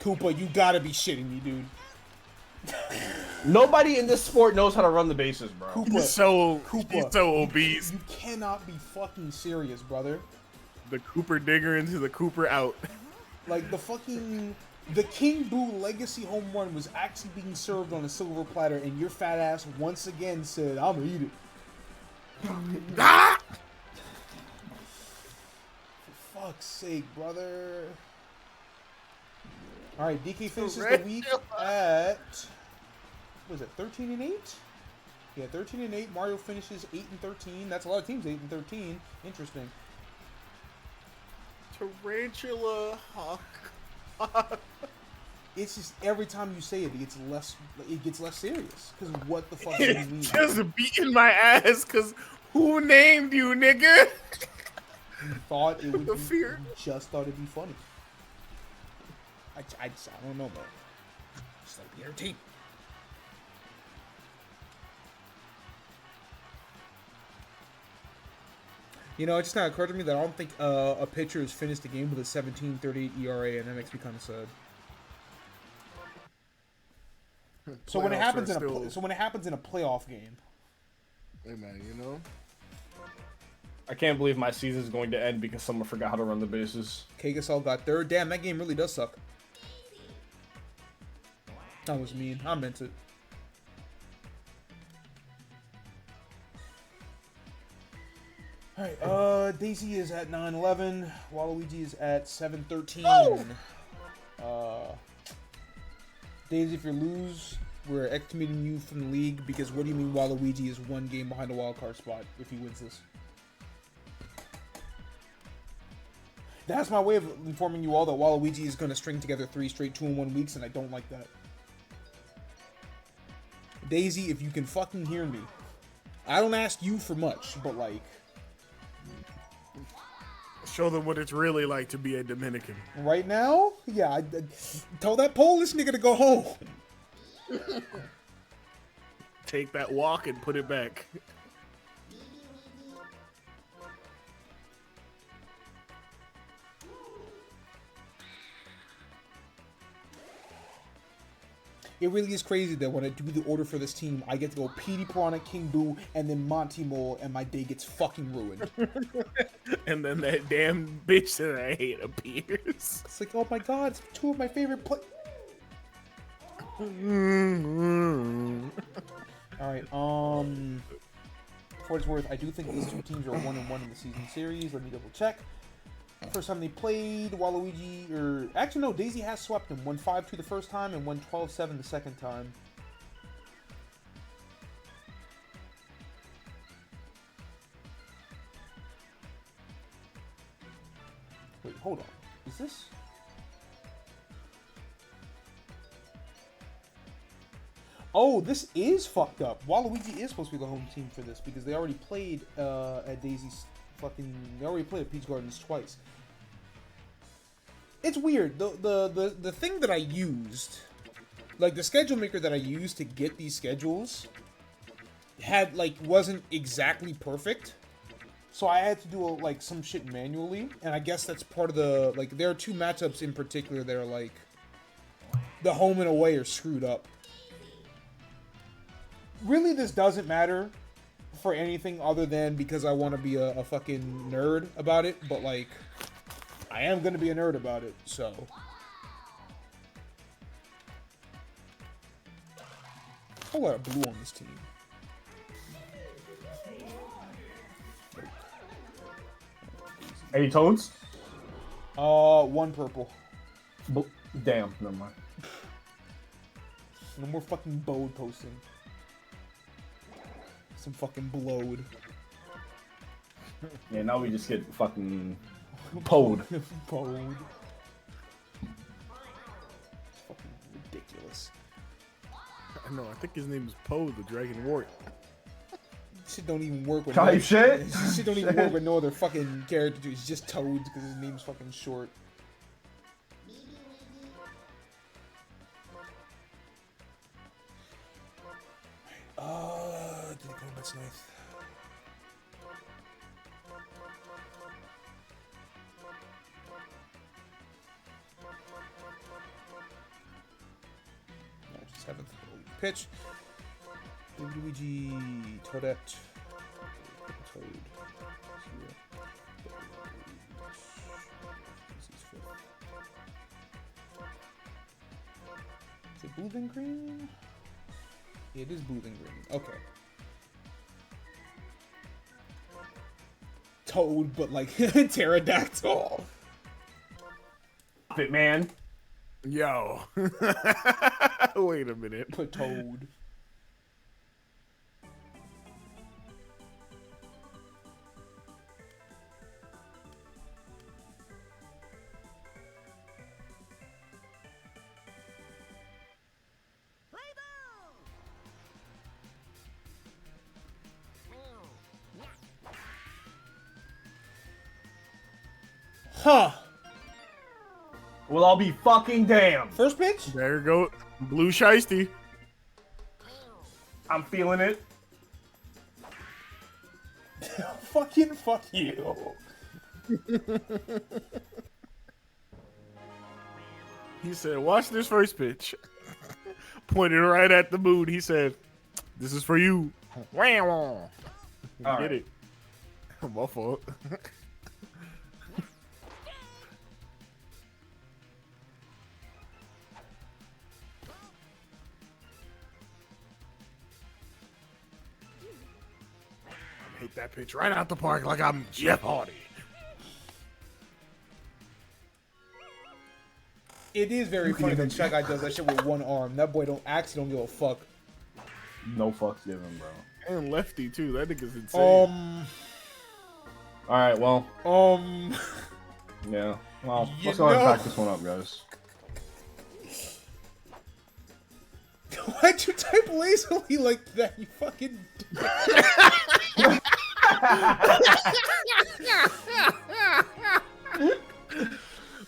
Koopa, you gotta be shitting me, dude. Nobody in this sport knows how to run the bases, bro. Koopa, He's so Koopa. obese. You cannot be fucking serious, brother. The Cooper digger into the Cooper out. Like, the King Boo Legacy Home Run was actually being served on a silver platter, and your fat ass once again said, I'm gonna eat it. Ah! For fuck's sake, brother. Alright, DK finishes the week at, what is it, 13 and 8? Yeah, 13 and 8. Mario finishes 8 and 13. That's a lot of teams, 8 and 13. Interesting. Tarantula hawk. It's just every time you say it, it gets less serious. Because what the fuck do you mean? Just beating my ass, cause who named you, nigga? You thought it would The be, fear. you just thought it'd be funny. I don't know, bro. Just like be entertained. You know, it just now occurred to me that I don't think a pitcher has finished the game with a 17.38 ERA, and that makes me kind of sad. So when it playoffs happens are in still- so when it happens in a playoff game, Hey man, you know. I can't believe my season's going to end because someone forgot how to run the bases. Kagasol got third. Damn, that game really does suck. That was mean. I meant it. Alright, Daisy is at 9-11. Waluigi is at 7-13. Daisy, if you lose, we're excommunicating you from the league because what do you mean Waluigi is one game behind the wildcard spot if he wins this? That's my way of informing you all that Waluigi is going to string together 3 straight 2-in-1 weeks, and I don't like that. Daisy, if you can fucking hear me, I don't ask you for much, but like... Show them what it's really like to be a Dominican. Right now? Yeah, I tell that Polish nigga to go home. Take that walk and put it back. It really is crazy that when I do the order for this team, I get to go Petey Piranha, King Boo, and then Monty Mole, and my day gets fucking ruined. And then that damn bitch that I hate appears. It's like, oh my god, it's 2 of my favorite Alright, for what it's worth, I do think these 2 teams are 1-1 in the season series. Let me double check. First time they played, Waluigi, or actually no, Daisy has swept him. Won 5-2 the first time and won 12-7 the second time. Wait, hold on. Is this? Oh, this is fucked up. Waluigi is supposed to be the home team for this because they already played at Daisy's fucking. They already played at Peach Gardens twice. It's weird. The thing that I used, like the schedule maker that I used to get these schedules, had wasn't exactly perfect. So I had to do like some shit manually, and I guess that's part of the there are 2 matchups in particular that are like the home and away are screwed up. Really, this doesn't matter for anything other than because I want to be a fucking nerd about it, but like I am gonna be a nerd about it, so. A whole lot of blue on this team. Any toads? 1 purple. Damn, never mind. No more fucking Bode posting. Some fucking blowed. Yeah, now we just get fucking Pode. Bode. It's fucking ridiculous. I know, I think his name is Poe, the Dragon Wart. Shit don't even work with Type shit? Shit don't even work with no other fucking character. It's just Toads because his name's fucking short. Did it go? That's nice. No, just 7th pitch. Luigi, Toadette, Toad, is it blue then green? Yeah, it is blue then green. Okay. Toad, but like pterodactyl. Fit man. Yo. Wait a minute. Put Toad. Huh. Well, I'll be fucking damned. First pitch? There you go. Blue Shiesty. I'm feeling it. Fucking fuck you. He said, watch this first pitch. pointed right at the moon. He said, "This is for you." All Get right. it? My fault. Hit that pitch right out the park like I'm Jeff Hardy. It is very funny that Shy Guy does that shit with one arm. That boy actually don't give a fuck. No fucks given, bro. And lefty too. That nigga's insane. All right, well, yeah. Well, You let's go ahead and know- pack this one up, guys. Why'd you type lazily like that? You fucking.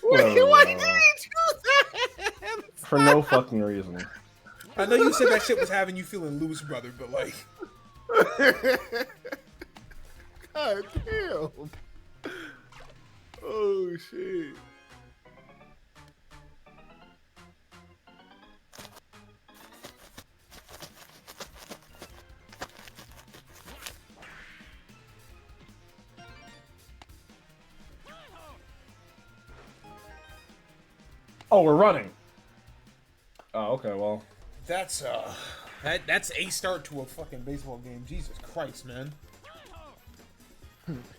Why did you do that? For no fucking reason. I know you said that shit was having you feeling loose, brother, but like. God damn. Oh shit. Oh, we're running. Oh, okay, well. That's that's a start to a fucking baseball game. Jesus Christ, man.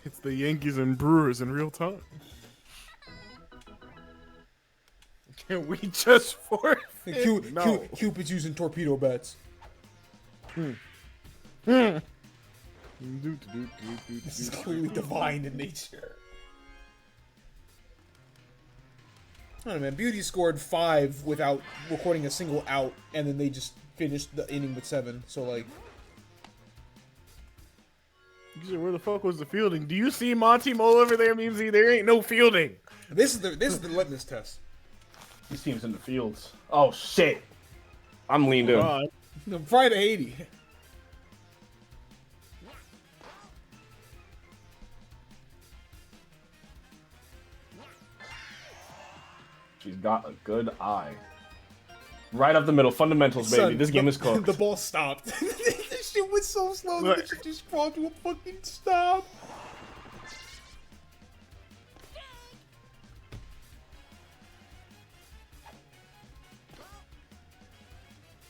It's the Yankees and Brewers in real time. Can we just forfeit? No. Cupid's using torpedo bats. This This is clearly divine in nature. I don't know, man. Beauty scored 5 without recording a single out, and then they just finished the inning with 7. So like, You said, where the fuck was the fielding? Do you see Monty Mole over there, Memesy? There ain't no fielding. this is the litmus test. These teams in the fields. Oh, shit. I'm leaned in. God. No, Friday 80. She's got a good eye. Right up the middle. Fundamentals, baby. Son, This game is cooked. The ball stopped. This shit was so slow that it should just crawl to a fucking stop.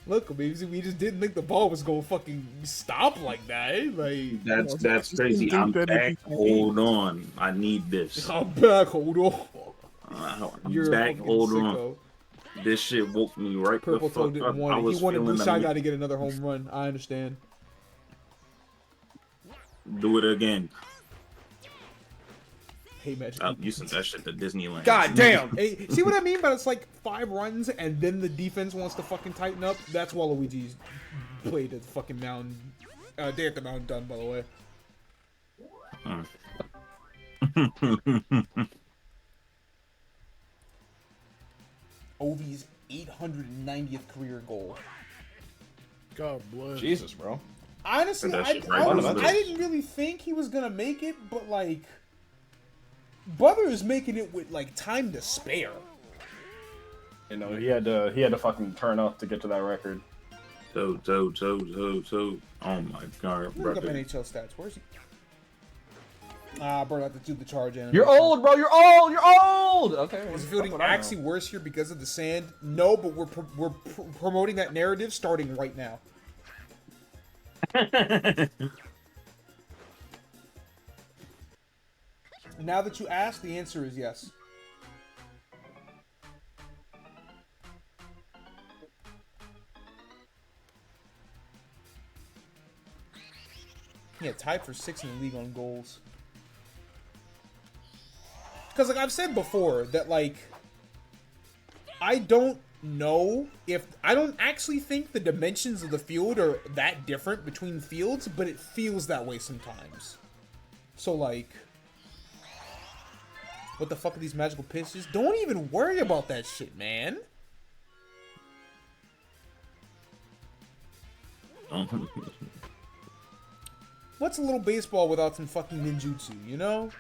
Look, we just didn't think the ball was gonna fucking stop like that. Like, That's crazy. I'm back. Hold on. I need this. I'm back. Hold on. I'm You're back. a fucking Hold on. sicko. This shit woke me right Purple the Toe fuck up. didn't I want it. was He wanted feeling Blue the Shy Guy to get another home run. I understand. Do it again. Hey, Magic. You sent that shit to Disneyland. God damn. Hey, see what I mean? But it's like 5 runs, and then the defense wants to fucking tighten up. That's Waluigi's played at the fucking mound. Day at the mound done, by the way. Ovi's 890th career goal. God bless. Jesus, bro. Honestly, That I shit right didn't really think he was gonna make it, but like, Brother is making it with like time to spare. You know, he had to fucking turn up to get to that record. So. Oh my god, Look up brother. NHL stats. Where's he? Bro, I have to do the charge animation. You're old, bro. You're old. You're old. Okay. Is the fielding that's what I know. actually worse here because of the sand? No, but we're promoting that narrative starting right now. Now that you ask, the answer is yes. Yeah, tied for 6th in the league on goals. Because, like I've said before, that, like, I don't know if... I don't actually think the dimensions of the field are that different between fields, but it feels that way sometimes. So, like... What the fuck are these magical pitches? Don't even worry about that shit, man. What's a little baseball without some fucking ninjutsu, you know?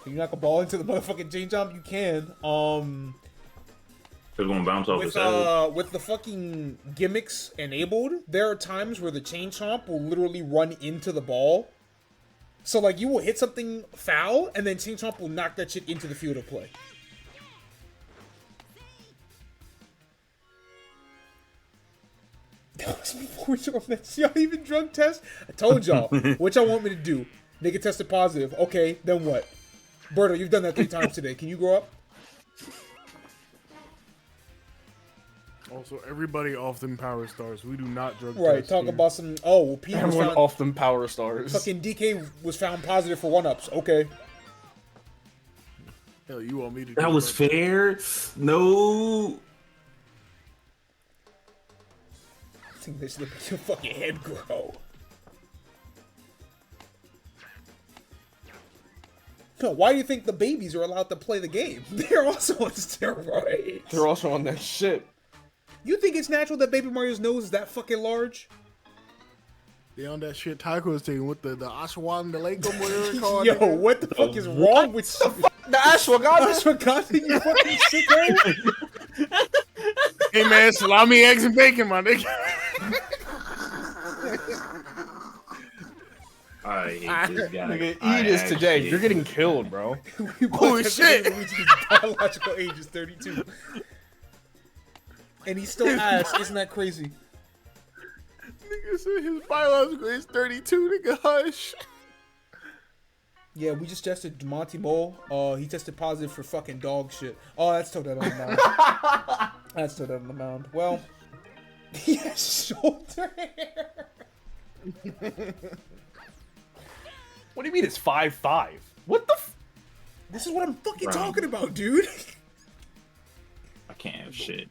Can you knock a ball into the motherfucking chain chomp? You can. It's gonna bounce off his head. With the fucking gimmicks enabled, there are times where the chain chomp will literally run into the ball. So like you will hit something foul, and then chain chomp will knock that shit into the field of play. That was before y'all even drug test. I told y'all what y'all want me to do. Nigga tested positive. Okay, then what? Berto, you've done that 3 times today. Can you grow up? Also, everybody off them power stars. We do not drug Right, test talk here. about some. Oh, well, Pete was Everyone found, off them power stars. fucking DK was found positive for 1-ups. Okay. Hell, you want me to? That do was fair. No. I think this should make your fucking head grow. No, why do you think the babies are allowed to play the game? They're also on steroids. They're also on that shit. You think it's natural that Baby Mario's nose is that fucking large? They on that shit Taco was taking with the Ashwan, the Lakem, whatever it's called. Yo, nigga. what the fuck is wrong with you? The ashwagandha. Ashwagandha, you fucking sicko? Hey man, salami, eggs, and bacon, my nigga. I hate this guy. Nigga, I eat this today. actually You're getting hate killed, bro. Holy shit. Luigi's biological age is 32. And he's still ass. Isn't that crazy? Nigga said his biological is 32. Nigga, hush. Yeah, we just tested Monty Mole. He tested positive for fucking dog shit. Oh, that's Toadette on the mound. That's Toadette on the mound. Well, he has shoulder hair. What do you mean it's 5'5"? What the This is what I'm fucking Bro. talking about, dude. I can't have shit.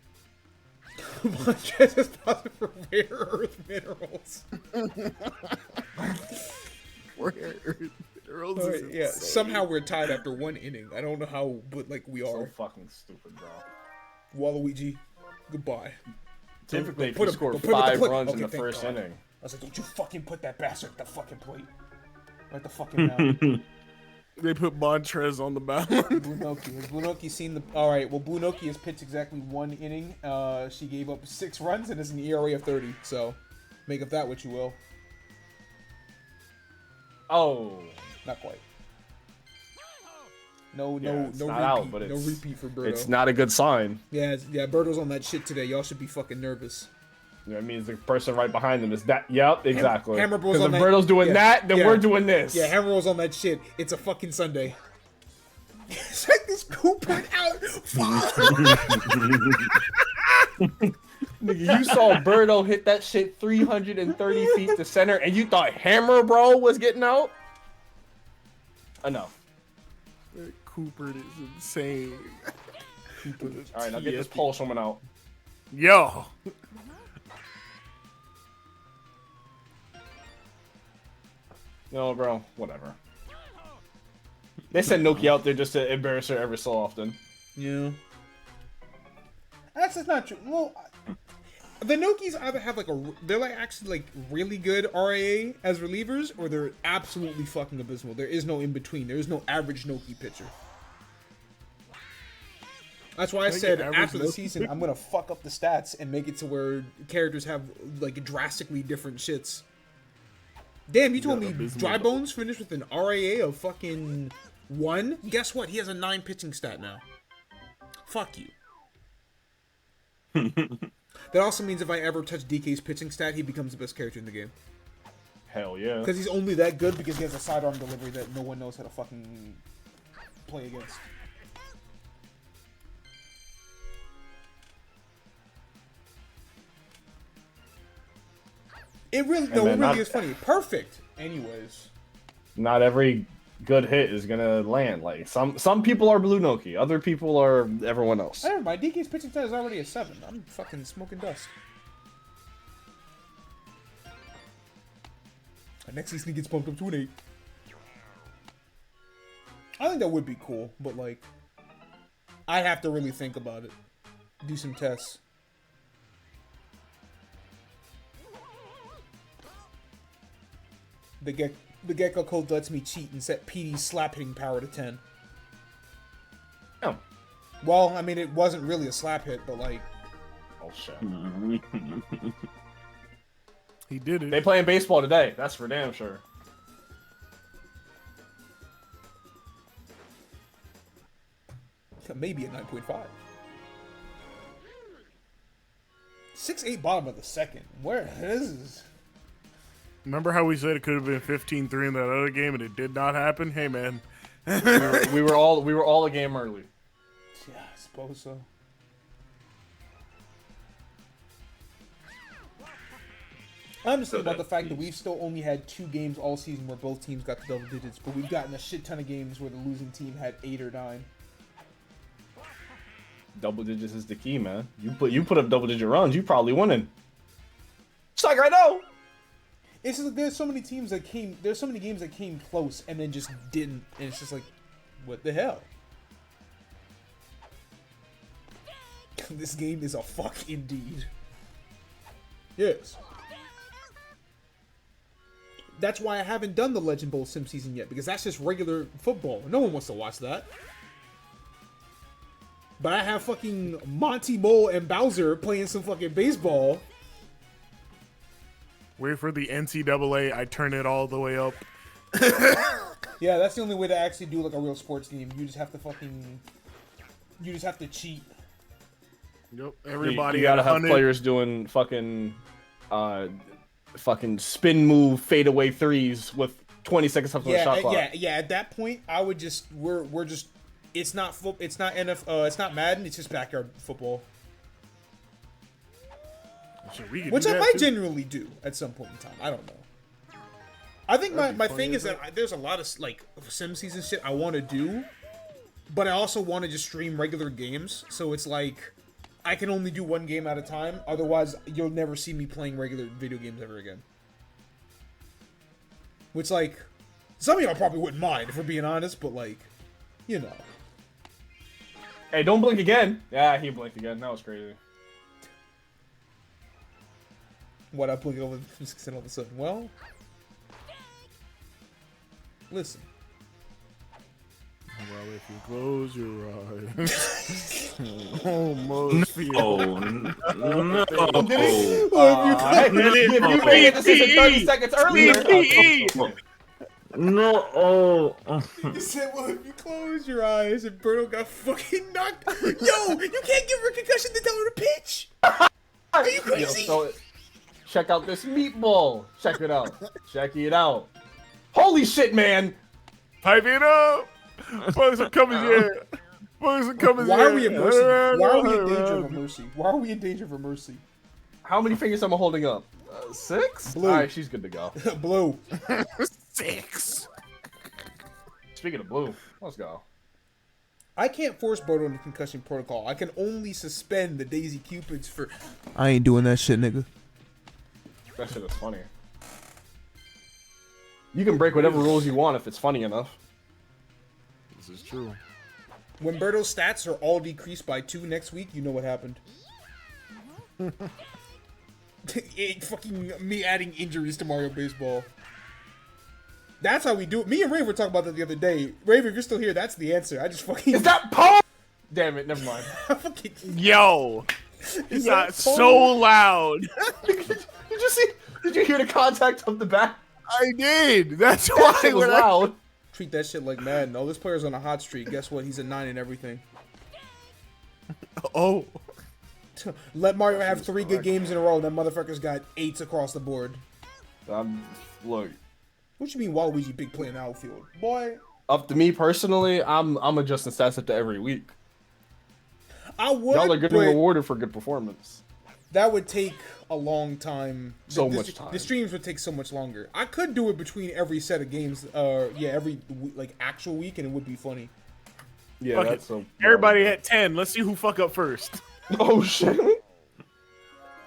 Montrez is positive for rare earth minerals. Earls All is right, yeah, insane. somehow we're tied after 1 inning. I don't know how, but like we So are. fucking stupid, bro. Waluigi, goodbye. Typically, if put you him- score don't put him at the 5 plate. runs in Okay, the thank first God. inning. I was like, don't you fucking put that bastard at the fucking plate. Right the fucking mound. They put Montrez on the mound. Blunoki. Has Blunoki seen the... Alright, well, Blunoki has pitched exactly 1 inning. She gave up 6 runs and is an ERA of 30. So, make of that what you will. Oh. Not quite. No, Yeah, no, it's no not repeat. out, but no it's- repeat for Birdo. It's not a good sign. Yeah, yeah, Birdo's on that shit today. Y'all should be fucking nervous. You know, it means the person right behind them is that. Yep, exactly. Hammer Bros Because on if that- Birdo's doing yeah, that, then yeah. we're doing this. Yeah, Hammer Rolls on that shit. It's a fucking Sunday. Check this Cooper out. Nigga, you saw Birdo hit that shit 330 feet to center, and you thought Hammer Bro was getting out? Enough. Cooper is insane. All right, now get this Polish woman out. Yo. No, bro, whatever. They send Noki out there just to embarrass her every so often. Yeah. That's just not true. Well, the Nokis either have like they're like actually like really good RAA as relievers, or they're absolutely fucking abysmal. There is no in between. There is no average Noki pitcher. That's why I said average after the Noki season, I'm gonna fuck up the stats and make it to where characters have like drastically different shits. Damn, you told me Dry Bones finished with an RAA of fucking 1? Guess what? He has a 9 pitching stat now. Fuck you. That also means if I ever touch DK's pitching stat, he becomes the best character in the game. Hell yeah. Because he's only that good because he has a sidearm delivery that no one knows how to fucking play against. It really, no, man, it not- really is funny. Perfect. Anyways. Not every good hit is gonna land. Like some people are Blue Noki, other people are everyone else. Never mind. DK's pitching stat is already a 7. I'm fucking smoking dust. Next season he gets pumped up to an 8. I think that would be cool, but like, I'd have to really think about it. Do some tests. The Gecko code lets me cheat and set PD's slap hitting power to 10. Oh, Well, I mean, it wasn't really a slap hit, but like, oh shit. He did it. They playing baseball today. That's for damn sure. maybe a 9.5. 6-8 bottom of the second. Where this is? Remember how we said it could have been 15-3 in that other game and it did not happen? Hey, man. We were all a game early. Yeah, I suppose so. I'm just thinking about the fact that we've still only had 2 games all season where both teams got to double digits, but we've gotten a shit ton of games where the losing team had 8 or 9. Double digits is the key, man. You put up double digit runs, you probably winning. It's like right now. It's just, there's so many teams that came. There's so many games that came close and then just didn't, and it's just like, what the hell? This game is a fuck indeed. Yes. That's why I haven't done the Legend Bowl sim season yet, because that's just regular football. No one wants to watch that. But I have fucking Monty Mole and Bowser playing some fucking baseball. Wait for the NCAA. I turn it all the way up. Yeah, that's the only way to actually do like a real sports game. You just have to fucking... You just have to cheat. Yep. Everybody You gotta at have 100. players doing fucking spin move fadeaway threes with 20 seconds left on the shot clock. Yeah. At that point, I would just we're just it's not it's not it's not Madden. It's just backyard football, Shit, we could which do I that might too. genuinely do at some point in time. I don't know. I think my thing is that there's a lot of like sim season shit I want to do, but I also want to just stream regular games. So it's like I can only do one game at a time. Otherwise, you'll never see me playing regular video games ever again. Which, like, some of y'all probably wouldn't mind if we're being honest, but like, you know. Hey, don't blink again. Yeah, he blinked again. That was crazy. What, I blink over the 6% all of a sudden? Well, listen. Well, if you close your eyes, almost feel. Oh no! Hey, if you made a decision 30 seconds earlier. No! Oh! He said, well, if you close your eyes and Berto got fucking knocked. Yo, you can't give her a concussion to tell her to pitch. Are you crazy? So, check out this meatball. Check it out. Check it out. Holy shit, man. Pipe it up! Bugs are coming here! Bugs are coming Why here! are we in mercy? Why are we in danger of a mercy? Why are we in danger of a mercy? How many fingers am I holding up? 6? Blue. Alright, she's good to go. Blue. 6! Speaking of blue, let's go. I can't force Berto into concussion protocol. I can only suspend the Daisy Cupids for... I ain't doing that shit, nigga. That shit is funny. You can break whatever rules you want if it's funny enough. This is true. When Berto's stats are all decreased by 2 next week, you know what happened. Fucking me adding injuries to Mario Baseball. That's how we do it. Me and Ray were talking about that the other day. Ray, if you're still here, that's the answer. I just fucking... Is that Paul? Damn it, never mind. fucking... Yo! It's that not Paul? so loud! Did you hear the contact of the bat? I did! That's That why shit was when I... loud. Treat that shit like Madden. Oh, this player's on a hot streak. Guess what? He's a 9 in everything. Oh. Let Mario have 3 good games in a row. That motherfucker's got 8s across the board. Look, What you mean Waluigi big play in the outfield? Boy, up to me personally, I'm adjusting stats up to every week. I would, Y'all are getting but rewarded for good performance. that would take a long time. Much time. The streams would take so much longer. I could do it between every set of games, every like actual week, and it would be funny. Yeah, Fuck that's it. so. Everybody at 10. Let's see who fuck up first. Oh shit!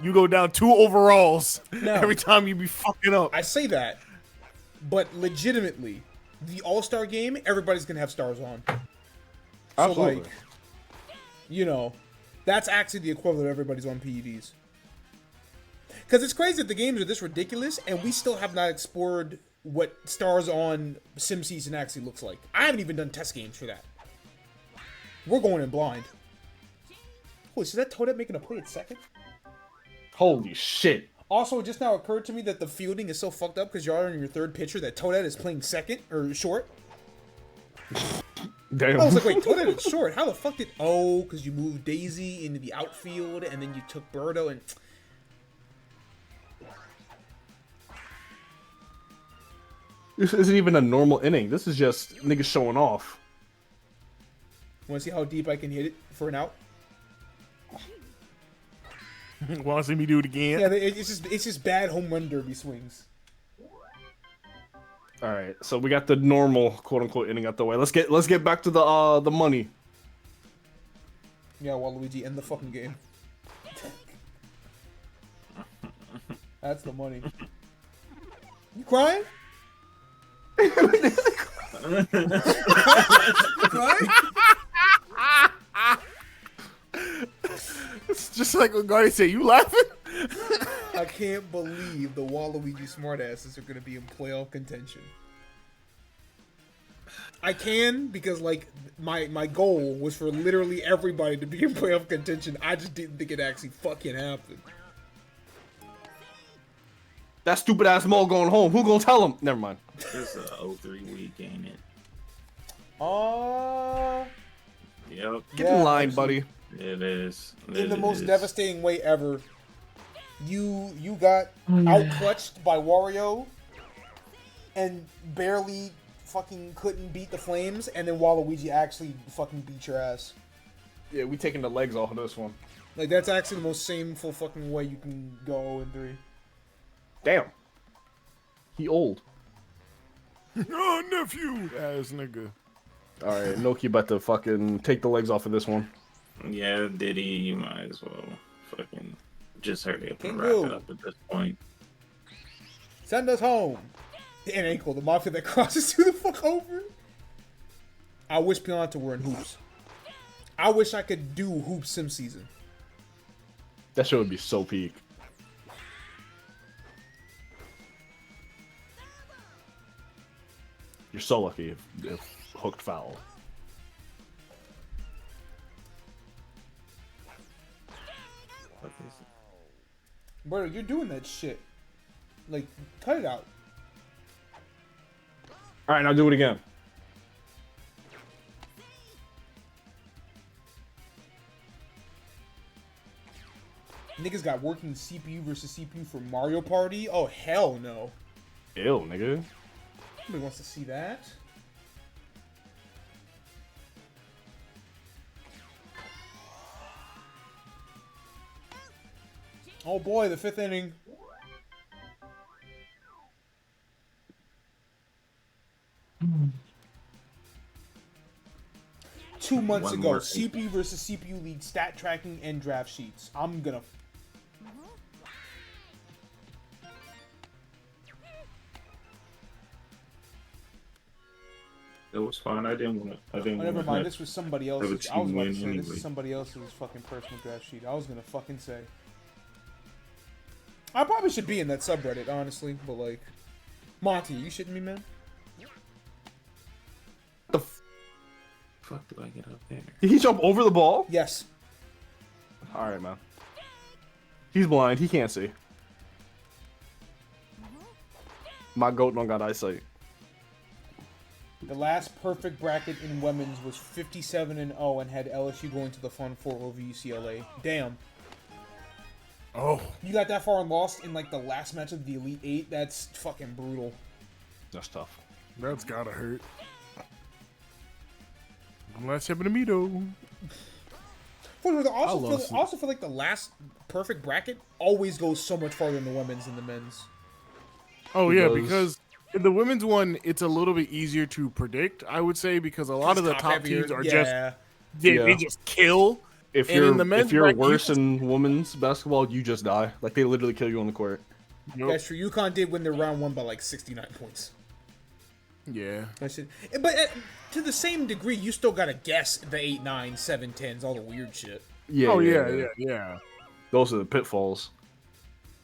You go down 2 overalls No. every time you be fucking up. I say that, but legitimately, the All-Star game, everybody's gonna have stars on. Absolutely. So like, you know, that's actually the equivalent of everybody's on PEDs. Because it's crazy that the games are this ridiculous, and we still have not explored what stars on Sim Season actually looks like. I haven't even done test games for that. We're going in blind. Holy, is that Toadette making a play at second? Holy shit. Also, it just now occurred to me that the fielding is so fucked up because you're on your third pitcher that Toadette is playing second or short. Damn. I was like, wait, Toadette is short. How the fuck did? Oh, because you moved Daisy into the outfield and then you took Birdo and. This isn't even a normal inning. This is just niggas showing off. Want to see how deep I can hit it for an out? Want to see me do it again? Yeah, it's just bad home run derby swings. All right, so we got the normal quote unquote inning out the way. Let's get back to the money. Yeah, Waluigi, end the fucking game. That's the money. You crying? You crying? It's just like what Gardy said. You laughing? I can't believe the Waluigi smartasses are going to be in playoff contention. I can because like my goal was for literally everybody to be in playoff contention. I just didn't think it actually fucking happened. That stupid ass Maul going home. Who gonna tell him? Never mind. It's a 0-3 week, ain't it? Yep. Get in line, absolutely. buddy. It is. In the most devastating way ever. You got out-clutched by Wario and barely fucking couldn't beat the Flames, and then Waluigi actually fucking beat your ass. Yeah, we taking the legs off of this one. Like, that's actually the most shameful fucking way you can go 0-3. Damn. He old. Oh, nephew. Ass nigga. All right, Noki about to fucking take the legs off of this one. Yeah, Diddy, you might as well fucking just hurry up and wrap Kingu. it up at this point. Send us home. And ankle, the mafia that crosses you the fuck over. I wish Pianta were in Hoops. I wish I could do Hoops Sim Season. That shit would be so peak. You're so lucky if hooked foul. Bro, you're doing that shit. Like, cut it out. All right, now do it again. Niggas got working CPU versus CPU for Mario Party? Oh, hell no. Ew, nigga. Nobody wants to see that. Oh boy, the 5th inning. Two months One ago, more. CPU versus CPU League stat tracking and draft sheets. I'm gonna. It was fine. I didn't want to. Oh, never mind. This was somebody else's. Have a I was about to team say win this is anyway. somebody else's fucking personal draft sheet. I was gonna fucking say. I probably should be in that subreddit, honestly, but like, Monty, you shitting me, man? The Fuck do I get up there? Did he jump over the ball? Yes. All right, man. He's blind. He can't see. My goat don't got eyesight. The last perfect bracket in women's was 57-0 and had LSU going to the Final Four over UCLA. Damn. Oh. You got that far and lost in like the last match of the Elite Eight? That's fucking brutal. That's tough. That's gotta hurt. Last happened to me though. I also feel like the last perfect bracket always goes so much farther in the women's than the men's. Oh yeah, Because- because in the women's one, it's a little bit easier to predict. I would say because a lot of the top heavier, teams are yeah. they just kill. If And in the men's if you're bracket, worse in women's basketball, you just die. Like they literally kill you on the court. That's true. UConn did win their round one by like 69 points. Yeah. That shit. But to the same degree, you still gotta guess the 8, 9, 7, 10s, all the weird shit. Yeah. Oh yeah. Those are the pitfalls.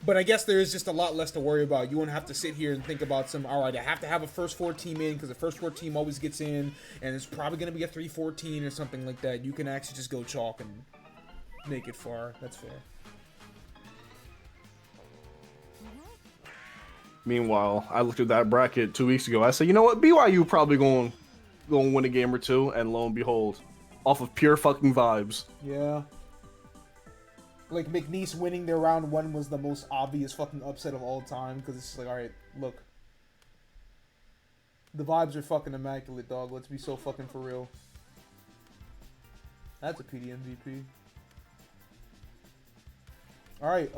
But I guess there is just a lot less to worry about. You won't have to sit here and think about all right, I have to have a first 4 team in because the first 4 team always gets in, and it's probably going to be a 3-14 or something like that. You can actually just go chalk and make it far. That's fair. Meanwhile, I looked at that bracket 2 weeks ago. I said, you know what? BYU probably going to win a game or two, and lo and behold, off of pure fucking vibes. Yeah. Like, McNeese winning their round 1 was the most obvious fucking upset of all time, because it's just like, alright, look. The vibes are fucking immaculate, dog. Let's be so fucking for real. That's a PD MVP. Alright,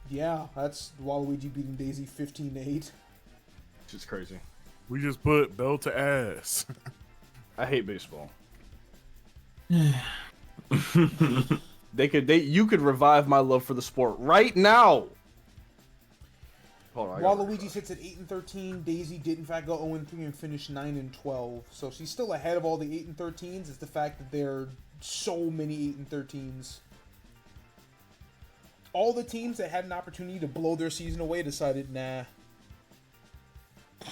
yeah, that's Waluigi beating Daisy 15-8. It's crazy. We just put bell to ass. I hate baseball. You could revive my love for the sport right now. Hold on, Waluigi sits at 8-13. Daisy did in fact go 0-3 and finish 9-12. So she's still ahead of all the 8-13s. It's the fact that there are so many 8-13s. All the teams that had an opportunity to blow their season away decided, nah.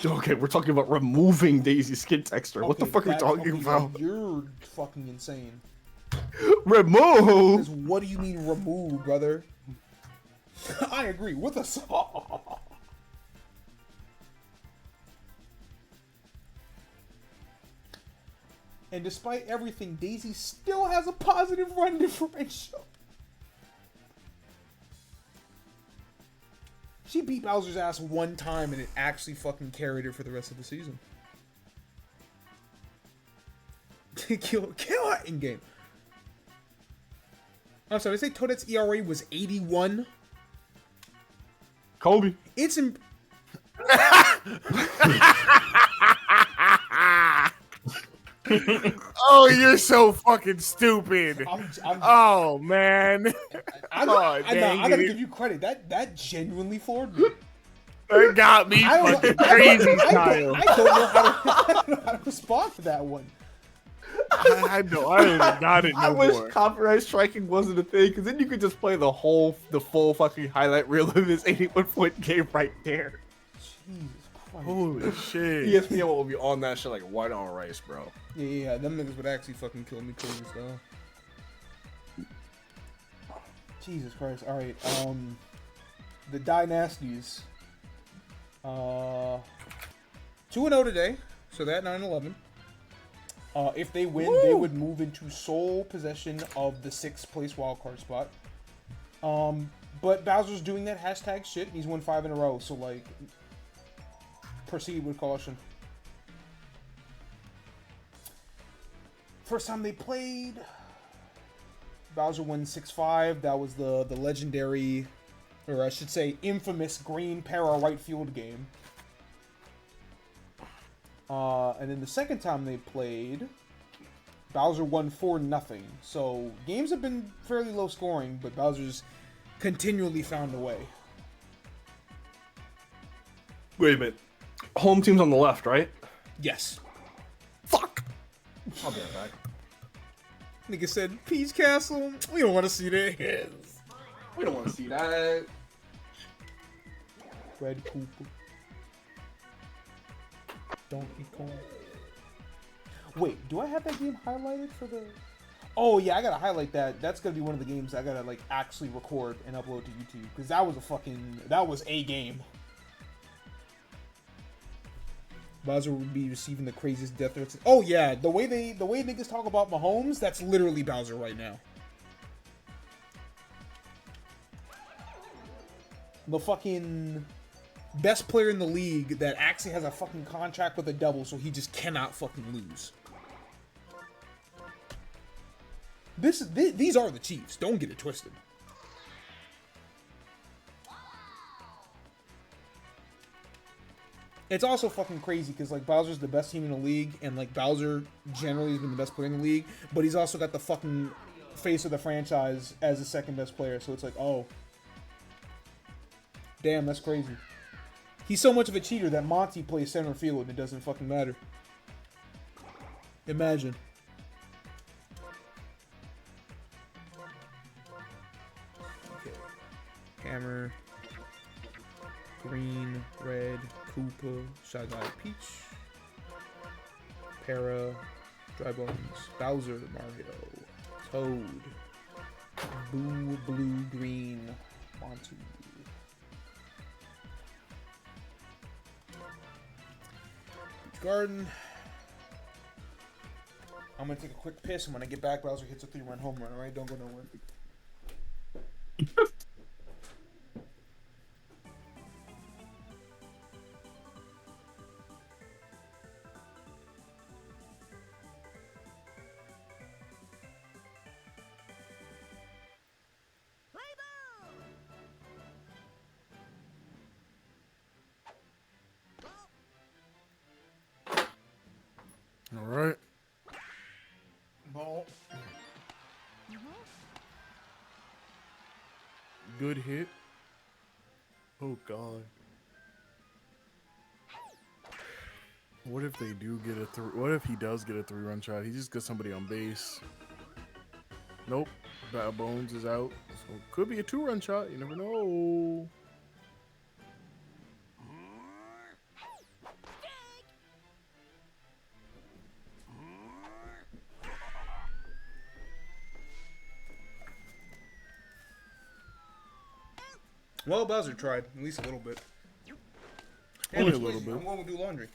Okay, we're talking about removing Daisy skin texture. What the fuck are we talking about? You're fucking insane. Remove? What do you mean remove, brother? I agree with us. And despite everything, Daisy still has a positive run differential. She beat Bowser's ass one time and it actually fucking carried her for the rest of the season. kill her in game. I'm sorry, I say Toadette's ERA was 81. Kobe. It's in. Oh, you're so fucking stupid. Oh man. I gotta give you credit. That genuinely floored me. That got me fucking crazy, Kyle. I don't know how to respond to that one. I got it no I wish more. copyright striking wasn't a thing, because then you could just play the full fucking highlight reel of this 81-point game right there. Jesus Christ. Holy shit. ESPN will be on that shit like white on rice, bro. Yeah, them niggas would actually fucking kill me crazy style. Jesus Christ. Alright, the Dynasties. 2-0 today, so that 9-11. If they win, they would move into sole possession of the 6th place wildcard spot. But Bowser's doing that hashtag shit, and he's won 5 in a row, so, like, proceed with caution. First time they played, Bowser won 6-5. That was the legendary, or I should say infamous green para right field game. And then the second time they played, Bowser won 4-0. So games have been fairly low scoring, but Bowser's continually found a way. Wait a minute. Home team's on the left, right? Yes. Fuck! I'll be right back. Nigga said, Peach Castle, we don't want to see their heads. We don't want to see that. Red Cooper. Donkey Kong. Wait, do I have that game highlighted for the... Oh yeah, I gotta highlight that. That's gonna be one of the games I gotta like actually record and upload to YouTube. Because that was a game. Bowser would be receiving the craziest death threats. Oh yeah, the way niggas talk about Mahomes, that's literally Bowser right now. The fucking best player in the league that actually has a fucking contract with a double, so he just cannot fucking lose. These are the Chiefs. Don't get it twisted. It's also fucking crazy because like Bowser's the best team in the league, and like Bowser generally has been the best player in the league, but he's also got the fucking face of the franchise as the second best player. So it's like, oh, damn, that's crazy. He's so much of a cheater that Monty plays center field and it doesn't fucking matter. Imagine. Hammer, Green, Red, Koopa, Shy Guy, Peach, Para, Dry Bones, Bowser, Mario, Toad, Boo, Blue, Green, Monty. Peach Garden. I'm gonna take a quick piss, and when I get back, Bowser hits a 3-run home run, alright? Don't go nowhere. All right. Ball. Good hit. Oh God. What if they do get a what if he does get a 3-run shot? He just gets somebody on base. Nope. Bad Bones is out. So could be a 2-run shot. You never know. Well, Bowser tried, at least a little bit. Only it's a little lazy. bit. I'm going to do laundry.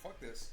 Fuck this.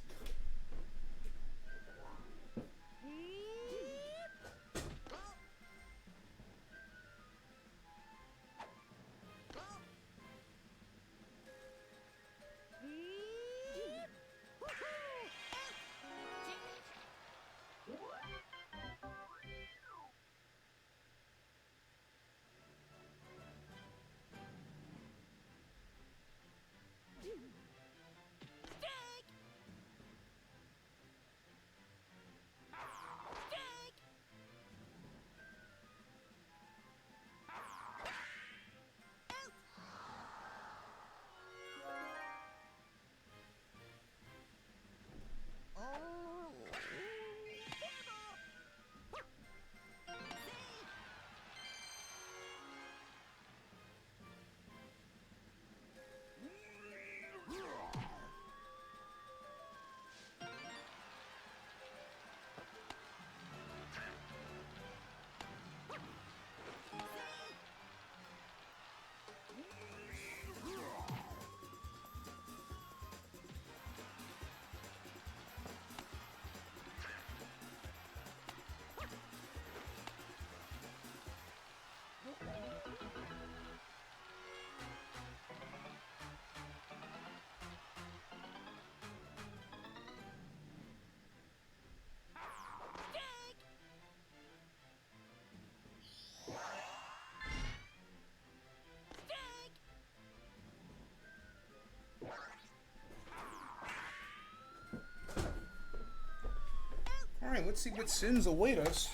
Alright, let's see what sins await us.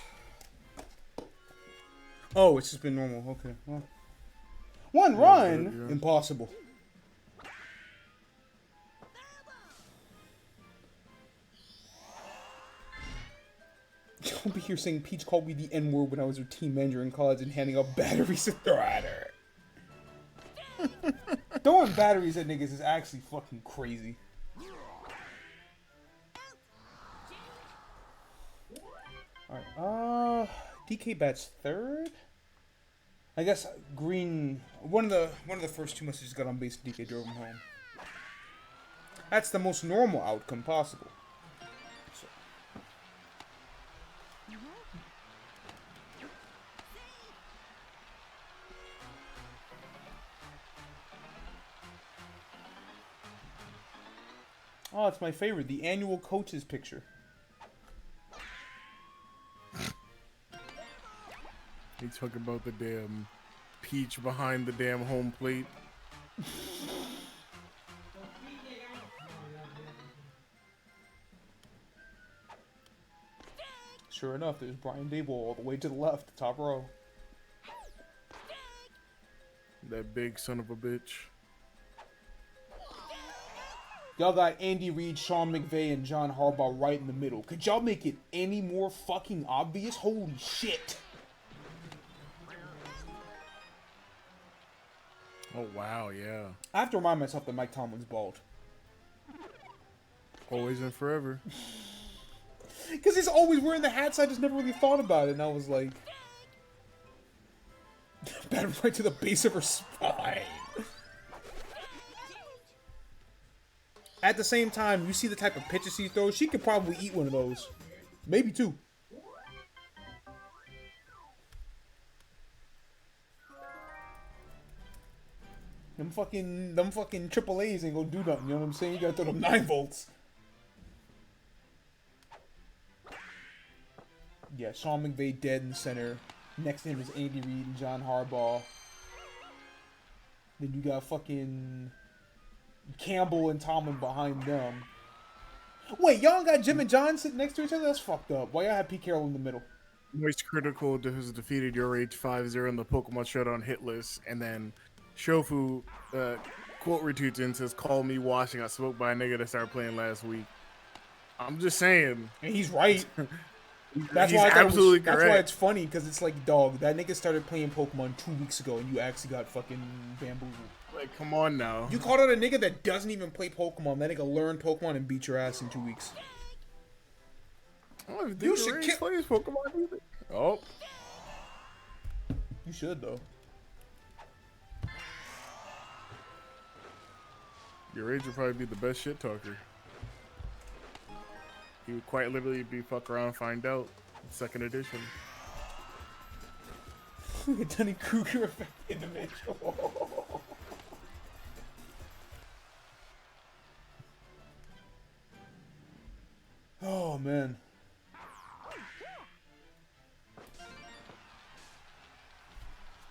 Oh, it's just been normal. Okay. Well. One run? Yeah. Impossible. Don't be here saying Peach called me the N-word when I was her team manager in college and handing out batteries to throw at her. Throwing batteries at niggas is actually fucking crazy. Alright, DK bats third. I guess Green. One of the first 2 messages got on base. DK drove him home. That's the most normal outcome possible. So. Oh, it's my favorite. The annual coaches picture. He talking about the damn Peach behind the damn home plate. Sure enough, there's Brian Dable all the way to the left, top row. That big son of a bitch. Y'all got Andy Reid, Sean McVay, and John Harbaugh right in the middle. Could y'all make it any more fucking obvious? Holy shit. Oh wow, yeah. I have to remind myself that Mike Tomlin's bald. Always and forever. Because he's always wearing the hats, I just never really thought about it, and I was like... Battle right to the base of her spine. At the same time, you see the type of pitches she throws, she could probably eat one of those. Maybe two. Them fucking triple A's ain't gonna do nothing, you know what I'm saying? You gotta throw them 9 volts. Yeah, Sean McVay dead in the center. Next to him is Andy Reid and John Harbaugh. Then you got fucking Campbell and Tomlin behind them. Wait, y'all got Jim and John sitting next to each other? That's fucked up. Why y'all have Pete Carroll in the middle? Moist Critical has defeated Your Age 5-0 in the Pokemon Showdown hit list, and then Shofu quote retweets and says, "Call me washing. I smoked by a nigga that started playing last week." I'm just saying. And he's right. That's He's why absolutely That's correct. why it's funny, because it's like, dog, that nigga started playing Pokemon 2 weeks ago, and you actually got fucking bamboozled. Like, come on now. You called out a nigga that doesn't even play Pokemon. That nigga learned Pokemon and beat your ass in 2 weeks. Oh, You should plays Pokemon either. Oh, You should, though. Your Age would probably be the best shit talker. He would quite literally be fuck around and find out. Second edition. Dunning Kruger effect individual. Oh, man.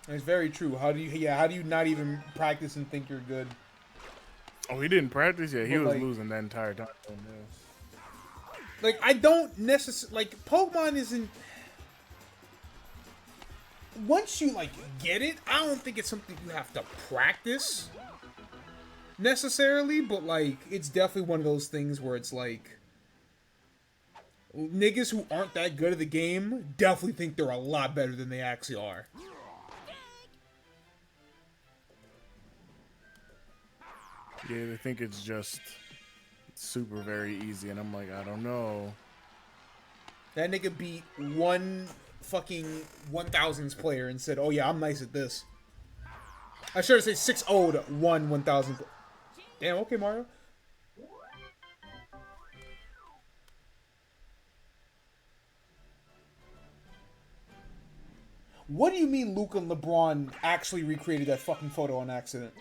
It's very true. How do you not even practice and think you're good? Oh, he didn't practice yet. He But, was like- losing that entire time. Oh, Like, I don't necessarily... Like, Pokemon isn't... Once you, like, get it, I don't think it's something you have to practice, necessarily, but, like, it's definitely one of those things where it's, like... Niggas who aren't that good at the game definitely think they're a lot better than they actually are. Yeah, they think it's just super very easy, and I'm like, I don't know. That nigga beat one fucking 1000s player and said, "Oh yeah, I'm nice at this." I should have said 6-0 to 1000. Damn, okay, Mario. What do you mean Luke and LeBron actually recreated that fucking photo on accident?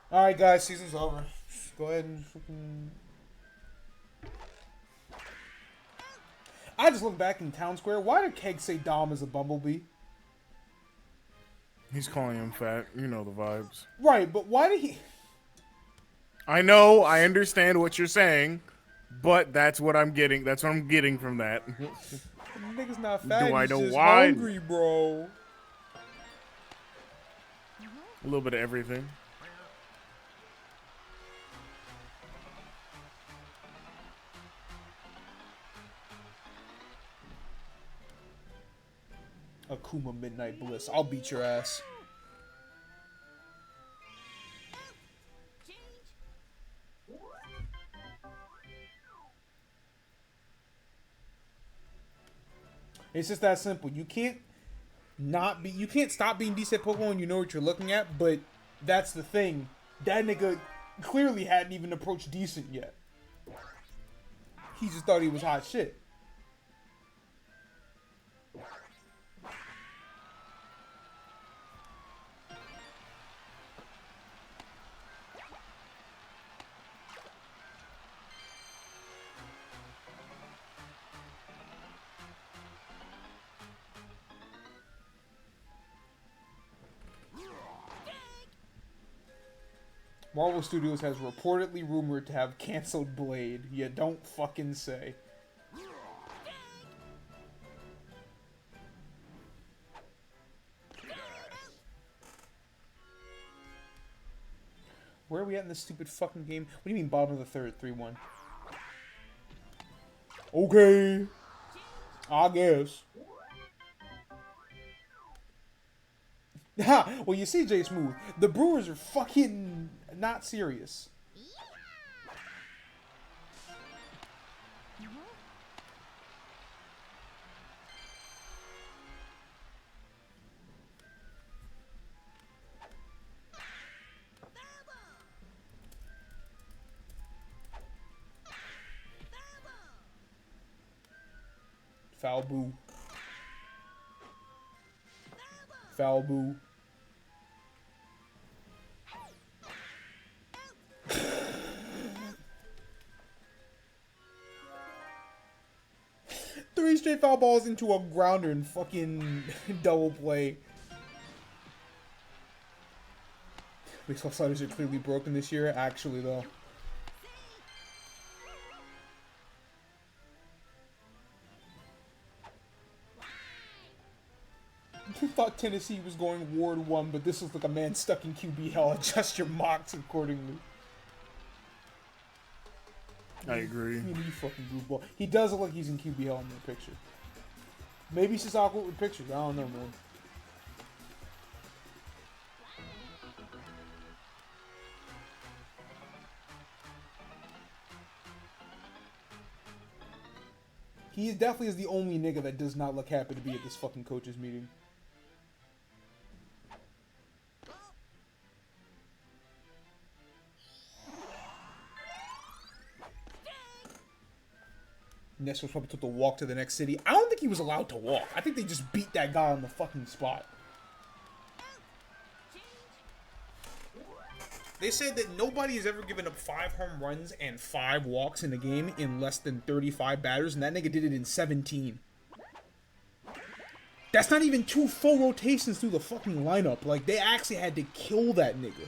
Alright, guys, season's over. Just go ahead and fucking... I just look back in Town Square. Why did Keg say Dom is a bumblebee? He's calling him fat. You know the vibes. Right, but why did he... I know, I understand what you're saying, but that's what I'm getting. That's what I'm getting from that. The nigga's not fat, Do I he's know just why? hungry, bro. A little bit of everything. Akuma Midnight Bliss. I'll beat your ass. It's just that simple. You can't stop being decent at Pokemon when you know what you're looking at, but that's the thing. That nigga clearly hadn't even approached decent yet. He just thought he was hot shit. Marvel Studios has reportedly rumored to have canceled Blade. You don't fucking say. Where are we at in this stupid fucking game? What do you mean bottom of the third, 3-1? Okay. I guess. Ha! Well, you see, Jay Smooth, the Brewers are fucking not serious. Foul boo. Foul boo. Three straight foul balls into a grounder and fucking double play. Baseball sliders are clearly broken this year, actually, though. You thought Tennessee was going Ward 1, but this looks like a man stuck in QB hell. Adjust your mocks accordingly. I agree. You fucking goofball. He does look like he's in QB hell in the picture. Maybe it's just awkward with pictures. I don't know, man. He definitely is the only nigga that does not look happy to be at this fucking coaches meeting. Ness was probably told to walk to the next city. I don't think he was allowed to walk. I think they just beat that guy on the fucking spot. They said that nobody has ever given up 5 home runs and 5 walks in a game in less than 35 batters, and that nigga did it in 17. That's not even 2 full rotations through the fucking lineup. Like, they actually had to kill that nigga.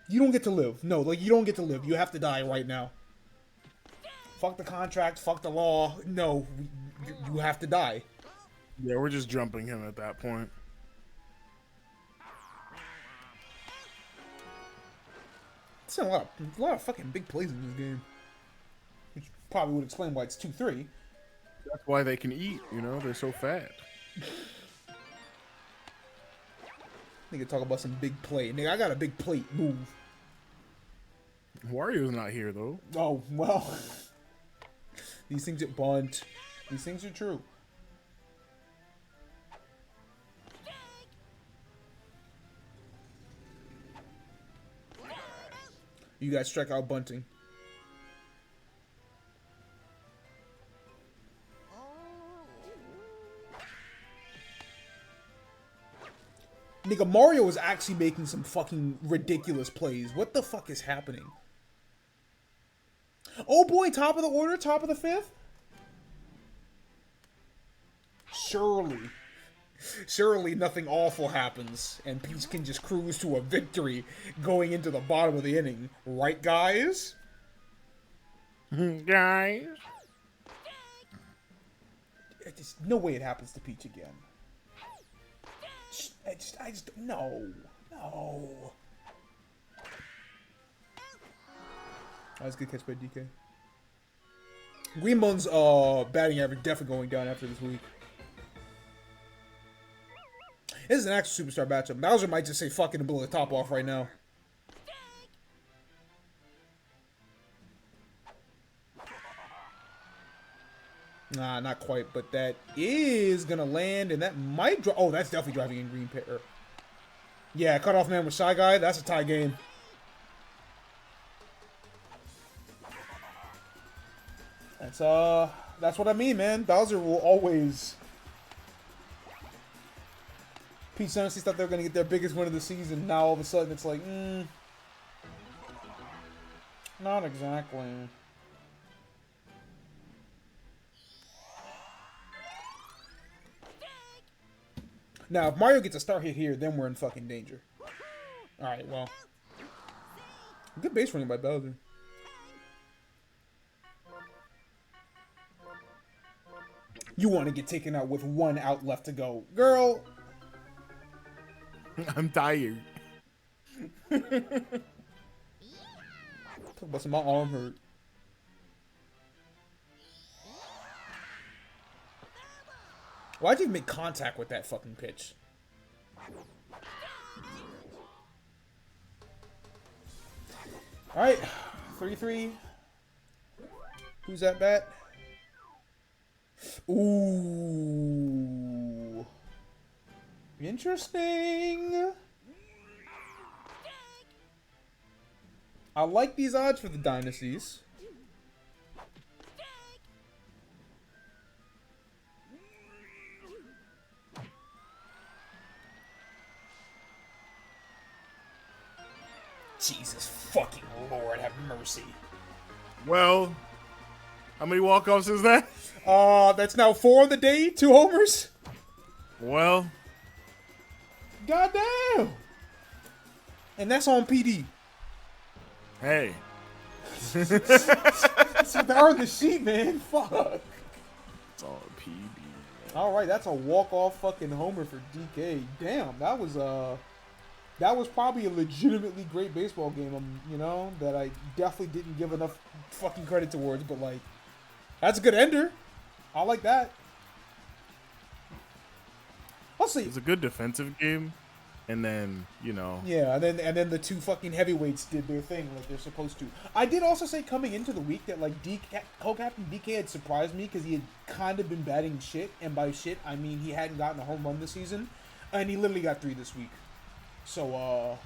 You don't get to live. No, like, you don't get to live. You have to die right now. Fuck the contract, fuck the law. No, you have to die. Yeah, we're just jumping him at that point. There's a lot of fucking big plays in this game. Which probably would explain why it's 2-3. That's why they can eat, you know? They're so fat. Nigga talk about some big play. Nigga, I got a big plate. Move. Wario's not here, though. Oh, well. These things are bunt. These things are true. You guys strike out bunting. Nigga, Mario is actually making some fucking ridiculous plays. What the fuck is happening? Oh boy, top of the order, top of the 5th? Surely nothing awful happens, and Peach can just cruise to a victory going into the bottom of the inning. Right, guys? Guys? No way it happens to Peach again. I just, no. That's a good catch by DK. Greenbone's batting average definitely going down after this week. This is an actual superstar matchup. Bowser might just say fucking and blow the top off right now. Nah, not quite, but that is gonna land, and that might draw. Oh, that's definitely driving in green pair. Yeah, cut off man with Shy Guy. That's a tie game. That's what I mean, man. Bowser will always. Peach honestly thought they were gonna get their biggest win of the season. Now all of a sudden it's like, not exactly. Now, if Mario gets a start hit here, then we're in fucking danger. Alright, well. Good base running by Bowser. You want to get taken out with 1 out left to go. Girl! I'm tired. Talk about some, my arm hurt. Why'd you make contact with that fucking pitch? Alright, 3-3. Who's at bat? Ooh. Interesting. I like these odds for the dynasties. Jesus fucking Lord, have mercy. Well, how many walk-offs is that? That's now 4 on the day, 2 homers. Well, Goddamn. And that's on PD. hey. So they're on the sheet, man. Fuck. It's all PB. All right, that's a walk-off fucking homer for DK. Damn, that was probably a legitimately great baseball game. You know, that I definitely didn't give enough fucking credit towards, but like, that's a good ender. I like that. Let's see. It's a good defensive game, and then Yeah, and then the two fucking heavyweights did their thing like they're supposed to. I did also say coming into the week that like co-captain DK had surprised me because he had kind of been batting shit, and by shit I mean he hadn't gotten a home run this season, and he literally got 3 this week. So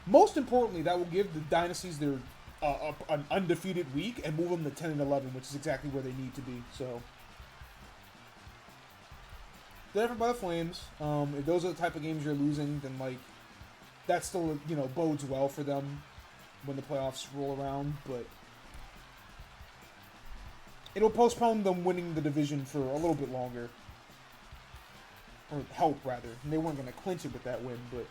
most importantly, that will give the dynasties their an undefeated week and move them to 10-11, which is exactly where they need to be. So. Different by the Flames. If those are the type of games you're losing, then like that still bodes well for them when the playoffs roll around. But it'll postpone them winning the division for a little bit longer, or help rather. And they weren't going to clinch it with that win, but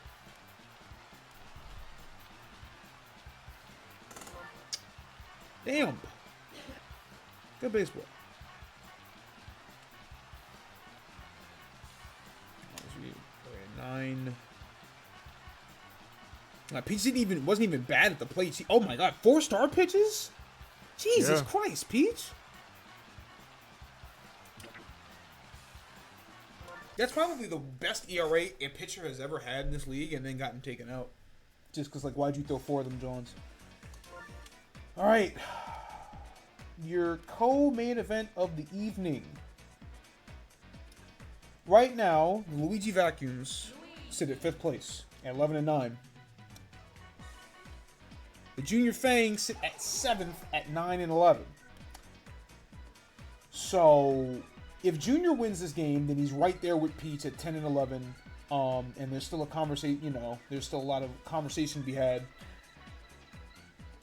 damn, good baseball. 9. Peach wasn't even bad at the plate. Oh my god, 4-star pitches? Jesus Christ, Peach. That's probably the best ERA a pitcher has ever had in this league, and then gotten taken out. Just because, like, why'd you throw 4 of them, Jones? All right, your co-main event of the evening. Right now, the Luigi Vacuums sit at 5th place at 11-9. The Junior Fangs sit at 7th at 9-11. So, if Junior wins this game, then he's right there with Peach at 10-11. And there's still a conversation, there's still a lot of conversation to be had.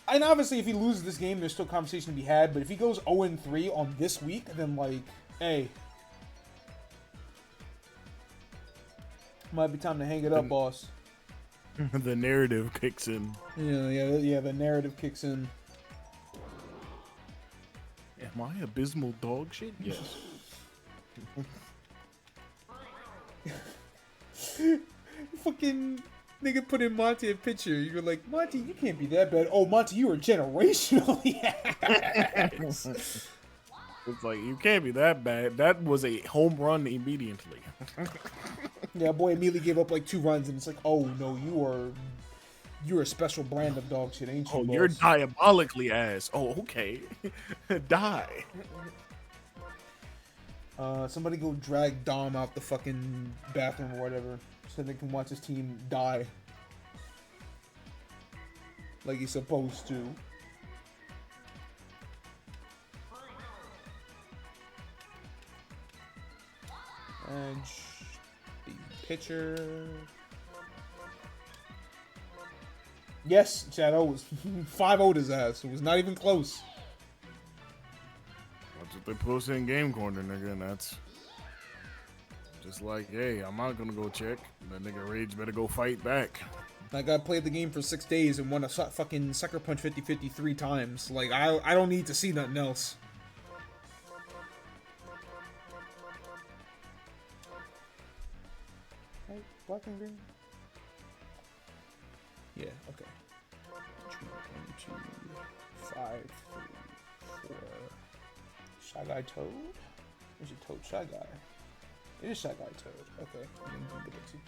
And obviously, if he loses this game, there's still conversation to be had. But if he goes 0-3 on this week, then like, hey. Might be time to hang it up, boss. The narrative kicks in. Yeah, the narrative kicks in. Am I abysmal dog shit? Yes. Fucking nigga put in Monty a picture. You were like, Monty, you can't be that bad. Oh, Monty, you are generationally ass. It's like, you can't be that bad. That was a home run immediately. Yeah, boy immediately gave up like 2 runs, and it's like, oh no, you're a special brand of dog shit, ain't you? Oh, boss? you're diabolically ass. Oh, okay. Die. Somebody go drag Dom out the fucking bathroom or whatever, so they can watch his team die like he's supposed to. And the pitcher. Yes, Shadow was 5-0 his ass. It was not even close. That's what they post in Game Corner, nigga, and that's just like, hey, I'm not gonna go check. That nigga Rage better go fight back. That guy played the game for 6 days and won a fucking sucker punch 50-50 3 times. Like, I don't need to see nothing else. Black and green? Yeah, okay. 1, 2, 5, 3, 4. Shy Guy Toad? Is it Toad Shy Guy? It is Shy Guy Toad. Okay. And then Goomba Dixie.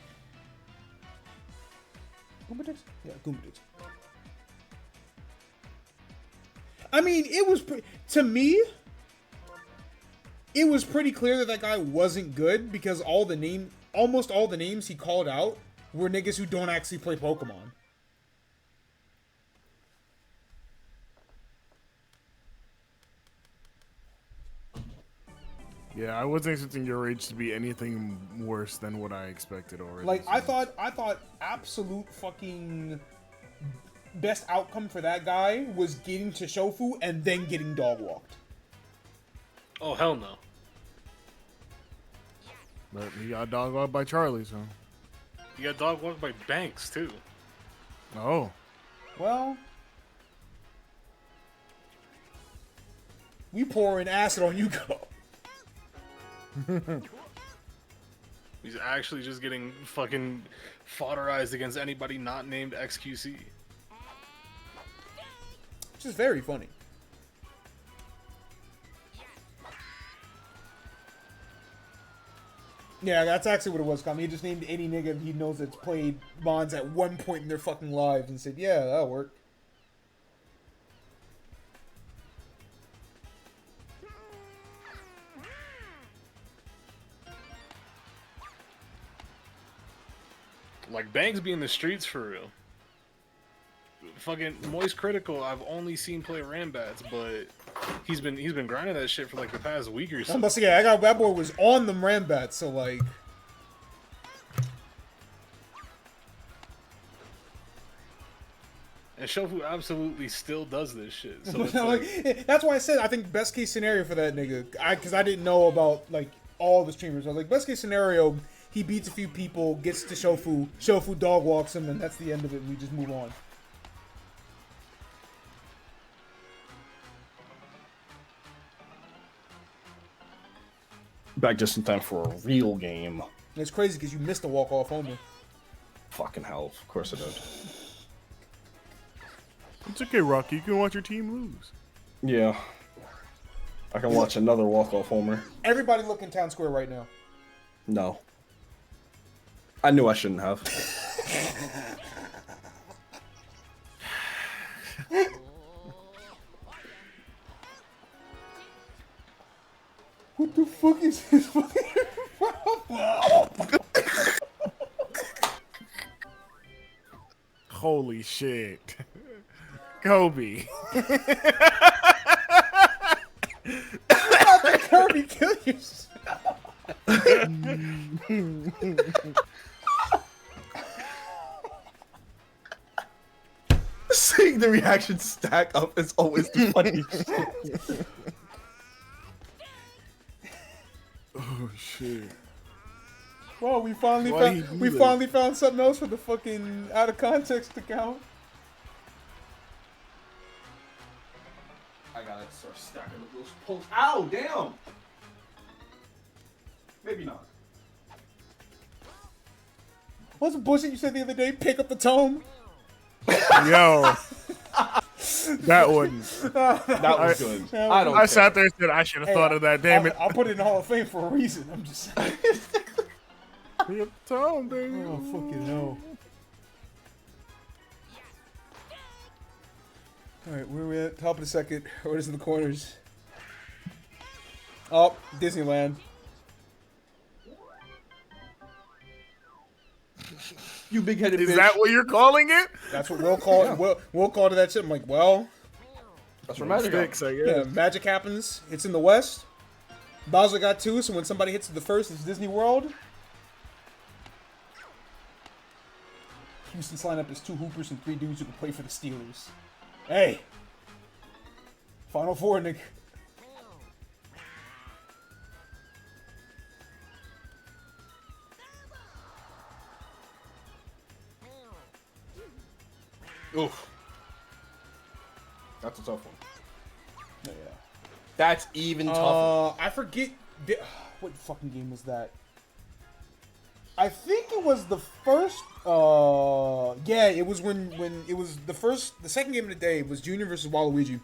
Goomba Dixie? Yeah, Goomba Dixie. I mean, it was to me, it was pretty clear that that guy wasn't good because almost all the names he called out were niggas who don't actually play Pokemon. Yeah, I wasn't expecting your age to be anything worse than what I expected already. Like I thought absolute fucking best outcome for that guy was getting to Shofu and then getting dog walked. Oh hell no. But he got dog walked by Charlie, so. You got dog walked by Banks too. Oh. Well, we pouring acid on Yuko. He's actually just getting fucking fodderized against anybody not named XQC. Which is very funny. Yeah, that's actually what it was, Kami. He just named any nigga he knows that's played Mons at one point in their fucking lives and said, yeah, that'll work. Like Banks be in the streets for real. Fucking Moist Critical, I've only seen play Rambats, but he's been grinding that shit for like the past week or so. I'm about to say, yeah, that boy was on them Rambats, so like. And Shofu absolutely still does this shit. So it's like, that's why I said I think best case scenario for that nigga, because I didn't know about like all the streamers. I was like, best case scenario, he beats a few people, gets to Shofu dog walks him, and that's the end of it. And we just move on. Back just in time for a real game. And it's crazy because you missed the walk off homer. Fucking hell, of course I did. It's okay, Rocky. You can watch your team lose. Yeah. I can watch another walk-off homer. Everybody look in town square right now. No. I knew I shouldn't have. What the fuck is this fucking Holy shit. Kobe. Kirby, kill yourself. Seeing the reactions stack up is always the funniest shit. Oh shit. Well, we finally found something else for the fucking out of context account. I gotta start stacking up those posts. Ow, damn! Maybe not. What's the bullshit you said the other day? Pick up the tome. Yo. That one. That was good. I don't I sat there and said I should have thought of that. Damn it. I'll put it in the Hall of Fame for a reason. I'm just saying. Pick up the tone, baby. Oh, fucking no. Alright, where are we at? Top of the second. What is in the corners? Oh, Disneyland. You big-headed bitch. Is that what you're calling it? That's what we'll call it. We'll call to that shit. I'm like, well, That's where magic Sticks, I guess. yeah, magic happens. It's in the West. Bowser got 2, so when somebody hits the first, it's Disney World. Houston's lineup is 2 hoopers and 3 dudes who can play for the Steelers. Hey! Final 4, nigga. Oof. That's a tough one. Yeah. That's even tougher. I forget what fucking game was that. I think it was the first. Yeah, it was when it was the second game of the day was Junior versus Waluigi.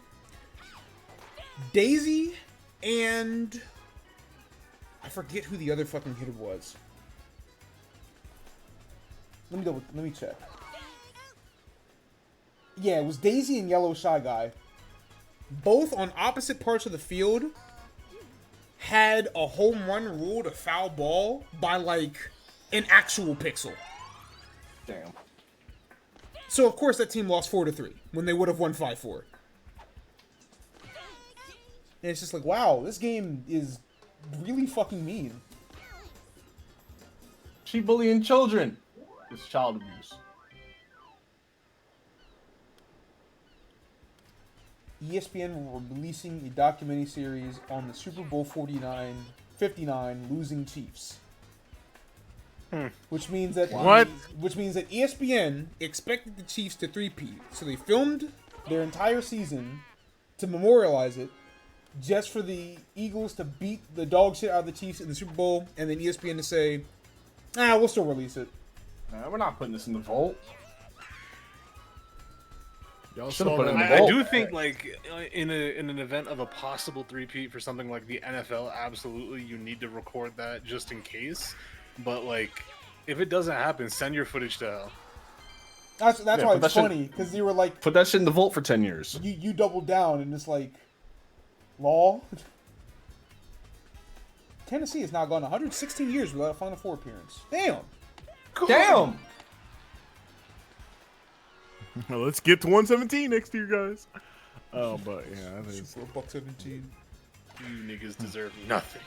Daisy And I forget who the other fucking hitter was. Let me check. Yeah, it was Daisy and Yellow Shy Guy. Both on opposite parts of the field had a home run ruled a foul ball by like an actual pixel. Damn. So of course that team lost 4-3 when they would have won 5-4. And it's just like, wow, this game is really fucking mean. She bullying children. It's child abuse. ESPN will be releasing a documentary series on the Super Bowl 59 losing Chiefs. Which means that ESPN expected the Chiefs to three-peat. So they filmed their entire season to memorialize it, just for the Eagles to beat the dog shit out of the Chiefs in the Super Bowl, and then ESPN to say, we'll still release it. Nah, we're not putting this in the vault. Y'all Should've saw put it in that. the I vault. do think, like, in an event of a possible three-peat for something like the NFL, absolutely you need to record that just in case. But, like, if it doesn't happen, send your footage to hell. That's Yeah, why but it's that funny, because you were like, Put that shit in the vault for 10 years. you doubled down, and it's like, law? Tennessee has now gone 116 years without a Final Four appearance. Damn! Damn! Well, let's get to 117 next year, guys. Oh, but yeah, that is. For a $1.17. You niggas deserve nothing.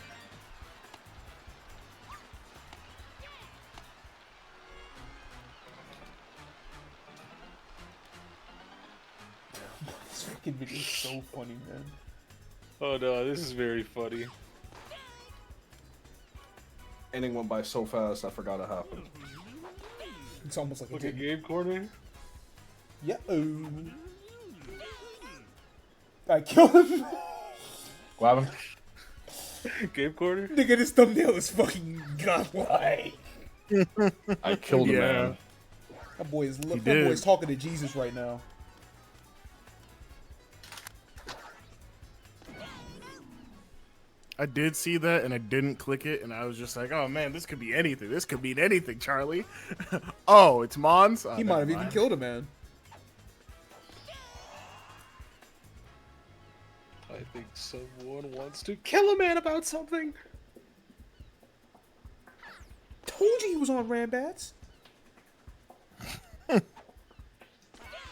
This fucking video is so funny, man. Oh no, this is very funny. Ending went by so fast, I forgot it happened. It's almost like Look a at Game Corner. Yeah. I killed him. What happened? Game Corner. Nigga, this thumbnail is fucking godlike. I killed a Yeah. man. That boy is did. talking to Jesus right now. I did see that and I didn't click it, and I was just like, oh man, this could be anything. This could mean anything, Charlie. Oh, it's Mons? Oh, He might have even killed a man. I think someone wants to kill a man about something. Told you he was on Rambats.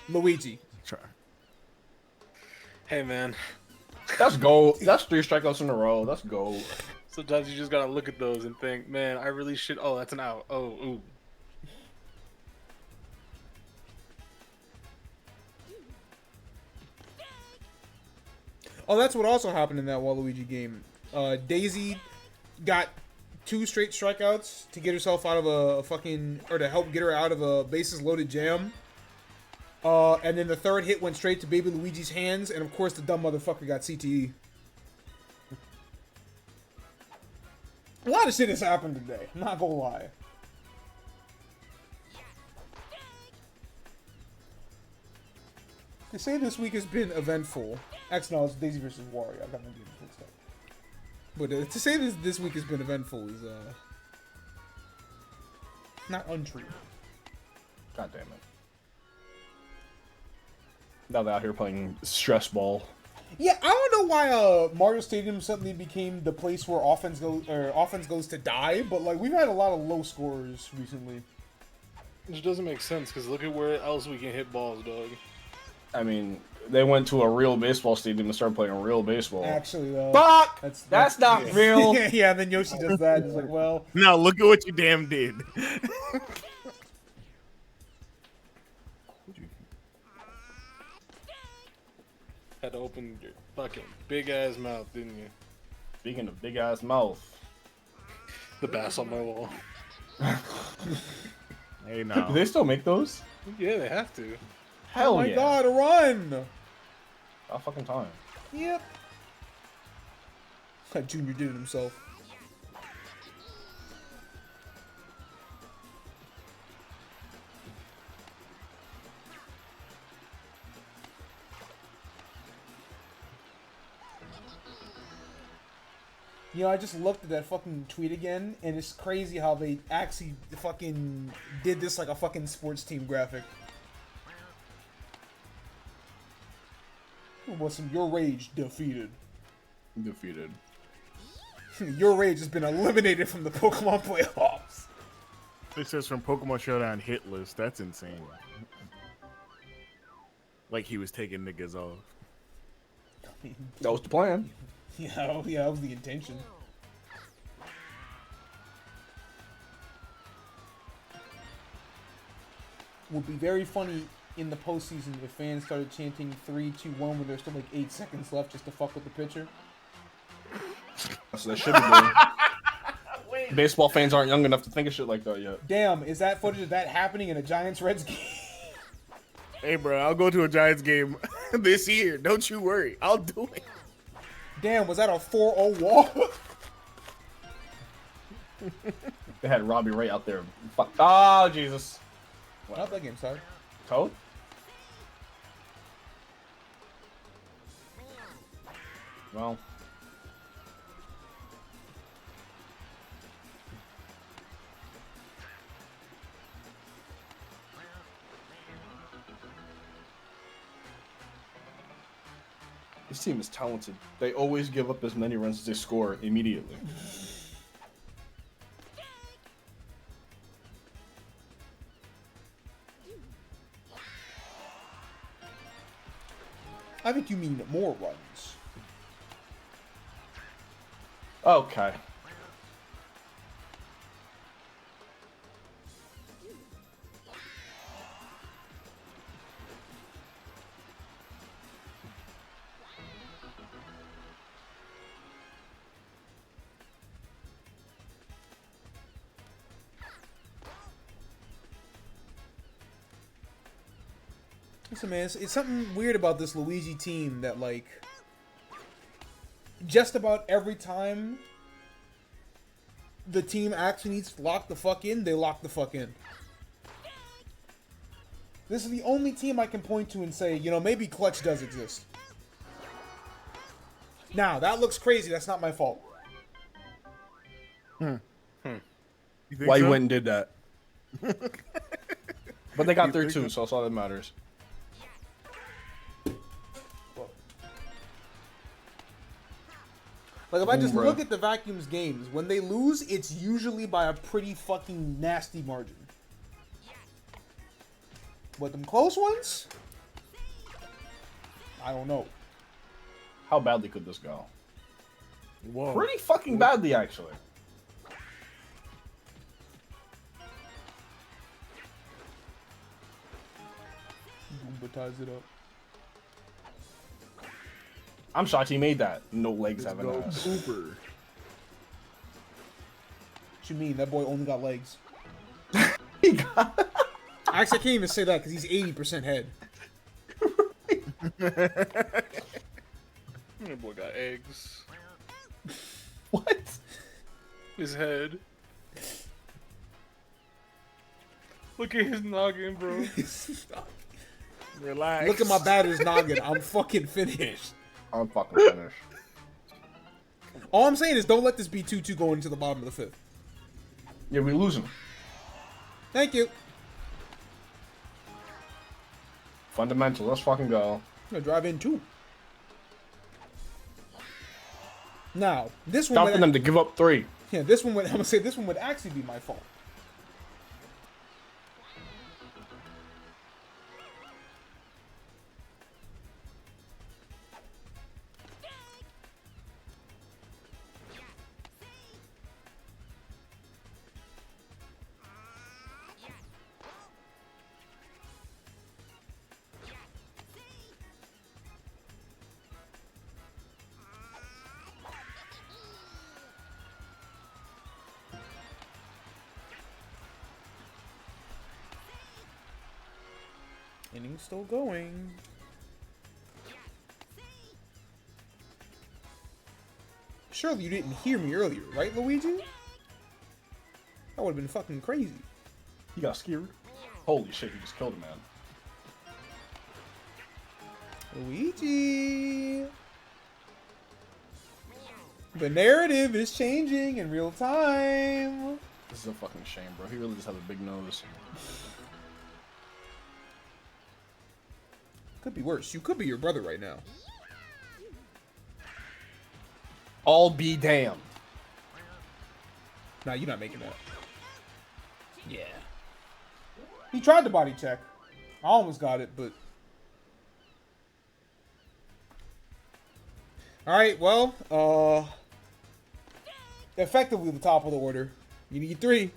Luigi. Try. Hey man, That's gold. That's 3 strikeouts in a row. That's gold. sometimes you just gotta look at those and think, man, I really should. Oh, that's an out. Oh, ooh. Oh, that's what also happened in that Waluigi game. Daisy got 2 straight strikeouts to get herself out of a fucking, or to help get her out of a bases loaded jam. And then the third hit went straight to baby Luigi's hands, and of course the dumb motherfucker got CTE. A lot of shit has happened today, I'm not gonna lie. They say this week has been eventful. Actually, no, it's Daisy versus Wario. I got my games mixed up. But to say this week has been eventful is not untrue. God damn it. Now they're out here playing stress ball. Yeah, I don't know why Mario Stadium suddenly became the place where offense goes to die. But like we've had a lot of low scores recently. Which doesn't make sense because look at where else we can hit balls, dog. I mean, they went to a real baseball stadium and started playing real baseball. Actually, though, Fuck! that's not yeah. real. Yeah, and then Yoshi does that. And it's like, well, Now look at what you damn did. Had to open your fucking big ass mouth, didn't you? Speaking of big ass mouth. The bass on my wall. Hey, Do now. they still make those? Yeah, they have to. Hell oh my yeah. god, a run! About fucking time. Yep. Junior did it himself. You know, I just looked at that fucking tweet again, and it's crazy how they actually fucking did this like a fucking sports team graphic. What's some your rage defeated? Defeated. Your rage has been eliminated from the Pokemon playoffs. It says from Pokemon Showdown hit list. That's insane. Like he was taking niggas off. That was the plan. Yeah, that was the intention. Would be very funny in the postseason if fans started chanting 3, 2, 1 when there's still like 8 seconds left just to fuck with the pitcher. That's what they should be doing. Baseball fans aren't young enough to think of shit like that yet. Damn, is that footage of that happening in a Giants-Reds game? Hey, bro, I'll go to a Giants game this year. Don't you worry. I'll do it. Damn, was that a 4-0 wall? They had Robbie Ray out there. Fuck. Oh, Jesus. Not that game, sorry. Toad? Well. This team is talented. They always give up as many runs as they score immediately. I think you mean more runs. Okay. Listen, man, it's something weird about this Luigi team that, like, just about every time the team actually needs to lock the fuck in, they lock the fuck in. This is the only team I can point to and say, you know, maybe clutch does exist. Now, that looks crazy. That's not my fault. Why so? you went and did that? But they got there too, so that's all that matters. Like, if I just look at the Vacuum's games, when they lose, it's usually by a pretty fucking nasty margin. But them close ones? I don't know. How badly could this go? Whoa. Pretty fucking badly, actually. Goomba ties it up. I'm shocked he made that. No legs Let's having go ass. Cooper. What you mean? That boy only got legs. He got... Actually, I can't even say that because he's 80% head. That boy got eggs. What? His head. Look at his noggin, bro. Relax. Look at my batter's noggin. I'm fucking finished. I'm fucking finished. All I'm saying is don't let this be 2-2 going into the bottom of the fifth. Yeah, we lose him. Thank you. Fundamentals. Let's fucking go. I'm gonna drive in 2. Now, this one Time would, for them to give up 3. yeah, this one would, I'm gonna say this one would actually be my fault. Inning's still going. Surely you didn't hear me earlier, right, Luigi? That would have been fucking crazy. He got scared. Holy shit, he just killed a man. Luigi! The narrative is changing in real time. This is a fucking shame, bro. He really just has a big nose. Could be worse. You could be your brother right now. I'll be damned. Nah, you're not making that. Yeah. He tried the body check. I almost got it, but... Alright, well, effectively the top of the order. You need 3.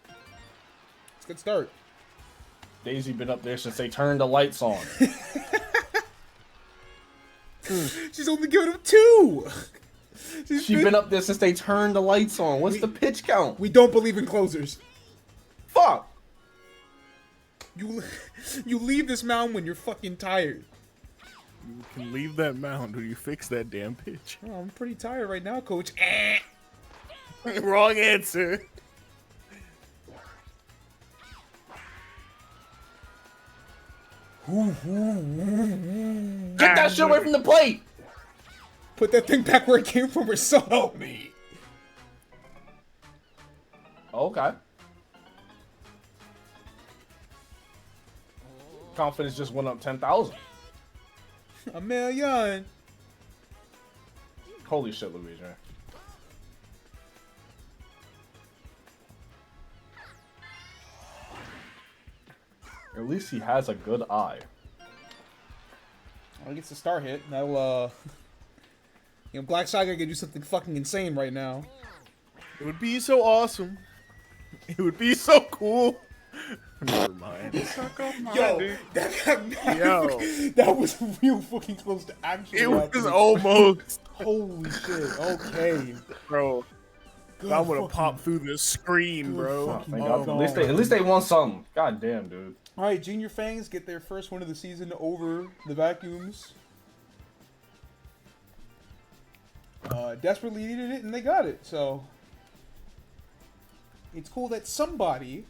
It's a good start. Daisy been up there since they turned the lights on. She's only given him 2! She's been up there since they turned the lights on. What's the pitch count? We don't believe in closers. Fuck! You leave this mound when you're fucking tired. You can leave that mound when you fix that damn pitch. Oh, I'm pretty tired right now, coach. Wrong answer. Get that shit away from the plate! Put that thing back where it came from, or so help me. Okay. Confidence just went up 10,000. A million. Holy shit, Luigi. At least he has a good eye. Well, he gets a star hit. That'll, you know, Black Tiger can do something fucking insane right now. It would be so awesome. It would be so cool. Never mind. Yo, that was real fucking close to actually. It was almost. Holy shit. Okay. Bro. Good I'm gonna fucking- pop through the screen, bro. fucking Thank Oh, God. At least they won something. God damn, dude. All right, Junior Fangs get their first win of the season over the Vacuums. Desperately needed it, and they got it. So it's cool that somebody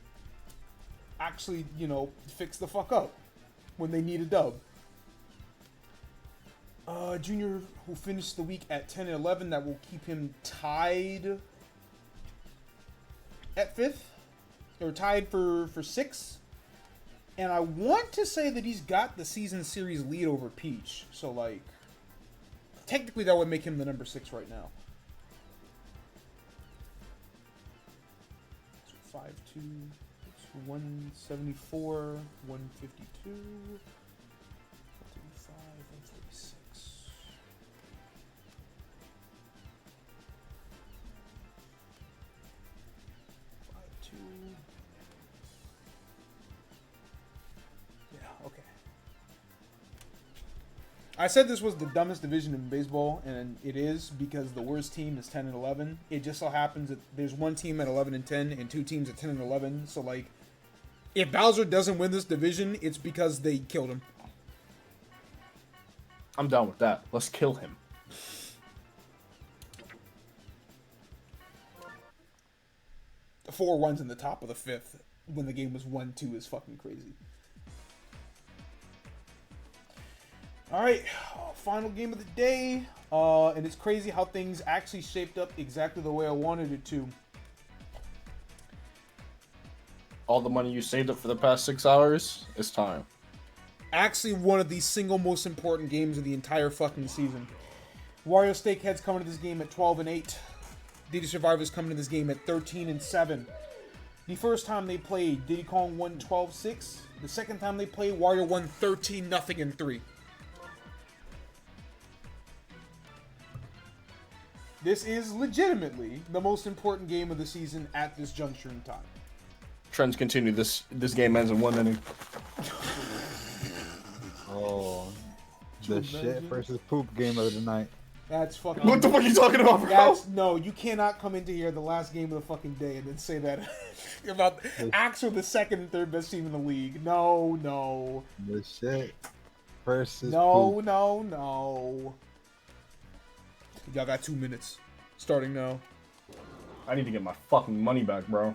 actually, you know, fixed the fuck up when they need a dub. Junior will finish the week at 10 and 11. That will keep him tied at 5th, or tied for 6th. And I want to say that he's got the season series lead over Peach. So, like, technically that would make him the number 6 right now. 5-2, 174, 152, 135, 146. Okay. I said this was the dumbest division in baseball, and it is because the worst team is 10 and 11. It just so happens that there's one team at 11 and 10 and 2 teams at 10 and 11. So, like, if Bowser doesn't win this division, it's because they killed him. I'm down with that. Let's kill him. The 4 runs in the top of the 5th when the game was 1-2 is fucking crazy. Alright, final game of the day. And it's crazy how things actually shaped up exactly the way I wanted it to. All the money you saved up for the past 6 hours, it's time. Actually one of the single most important games of the entire fucking season. Wario Steakhead's coming to this game at 12 and 8. Diddy Survivor's coming to this game at 13 and 7. The first time they played, Diddy Kong won 12-6. The second time they played, Wario won 13-0 and 3. This is legitimately the most important game of the season at this juncture in time. Trends continue. This game ends in 1 inning. Oh, the shit versus poop game of the night. That's fucking... What the fuck are you talking about, bro? No, you cannot come into here the last game of the fucking day and then say that about Axe are the second and third best team in the league. No, no. The shit versus No, poop. no, no. Y'all got 2 minutes. Starting now. I need to get my fucking money back, bro.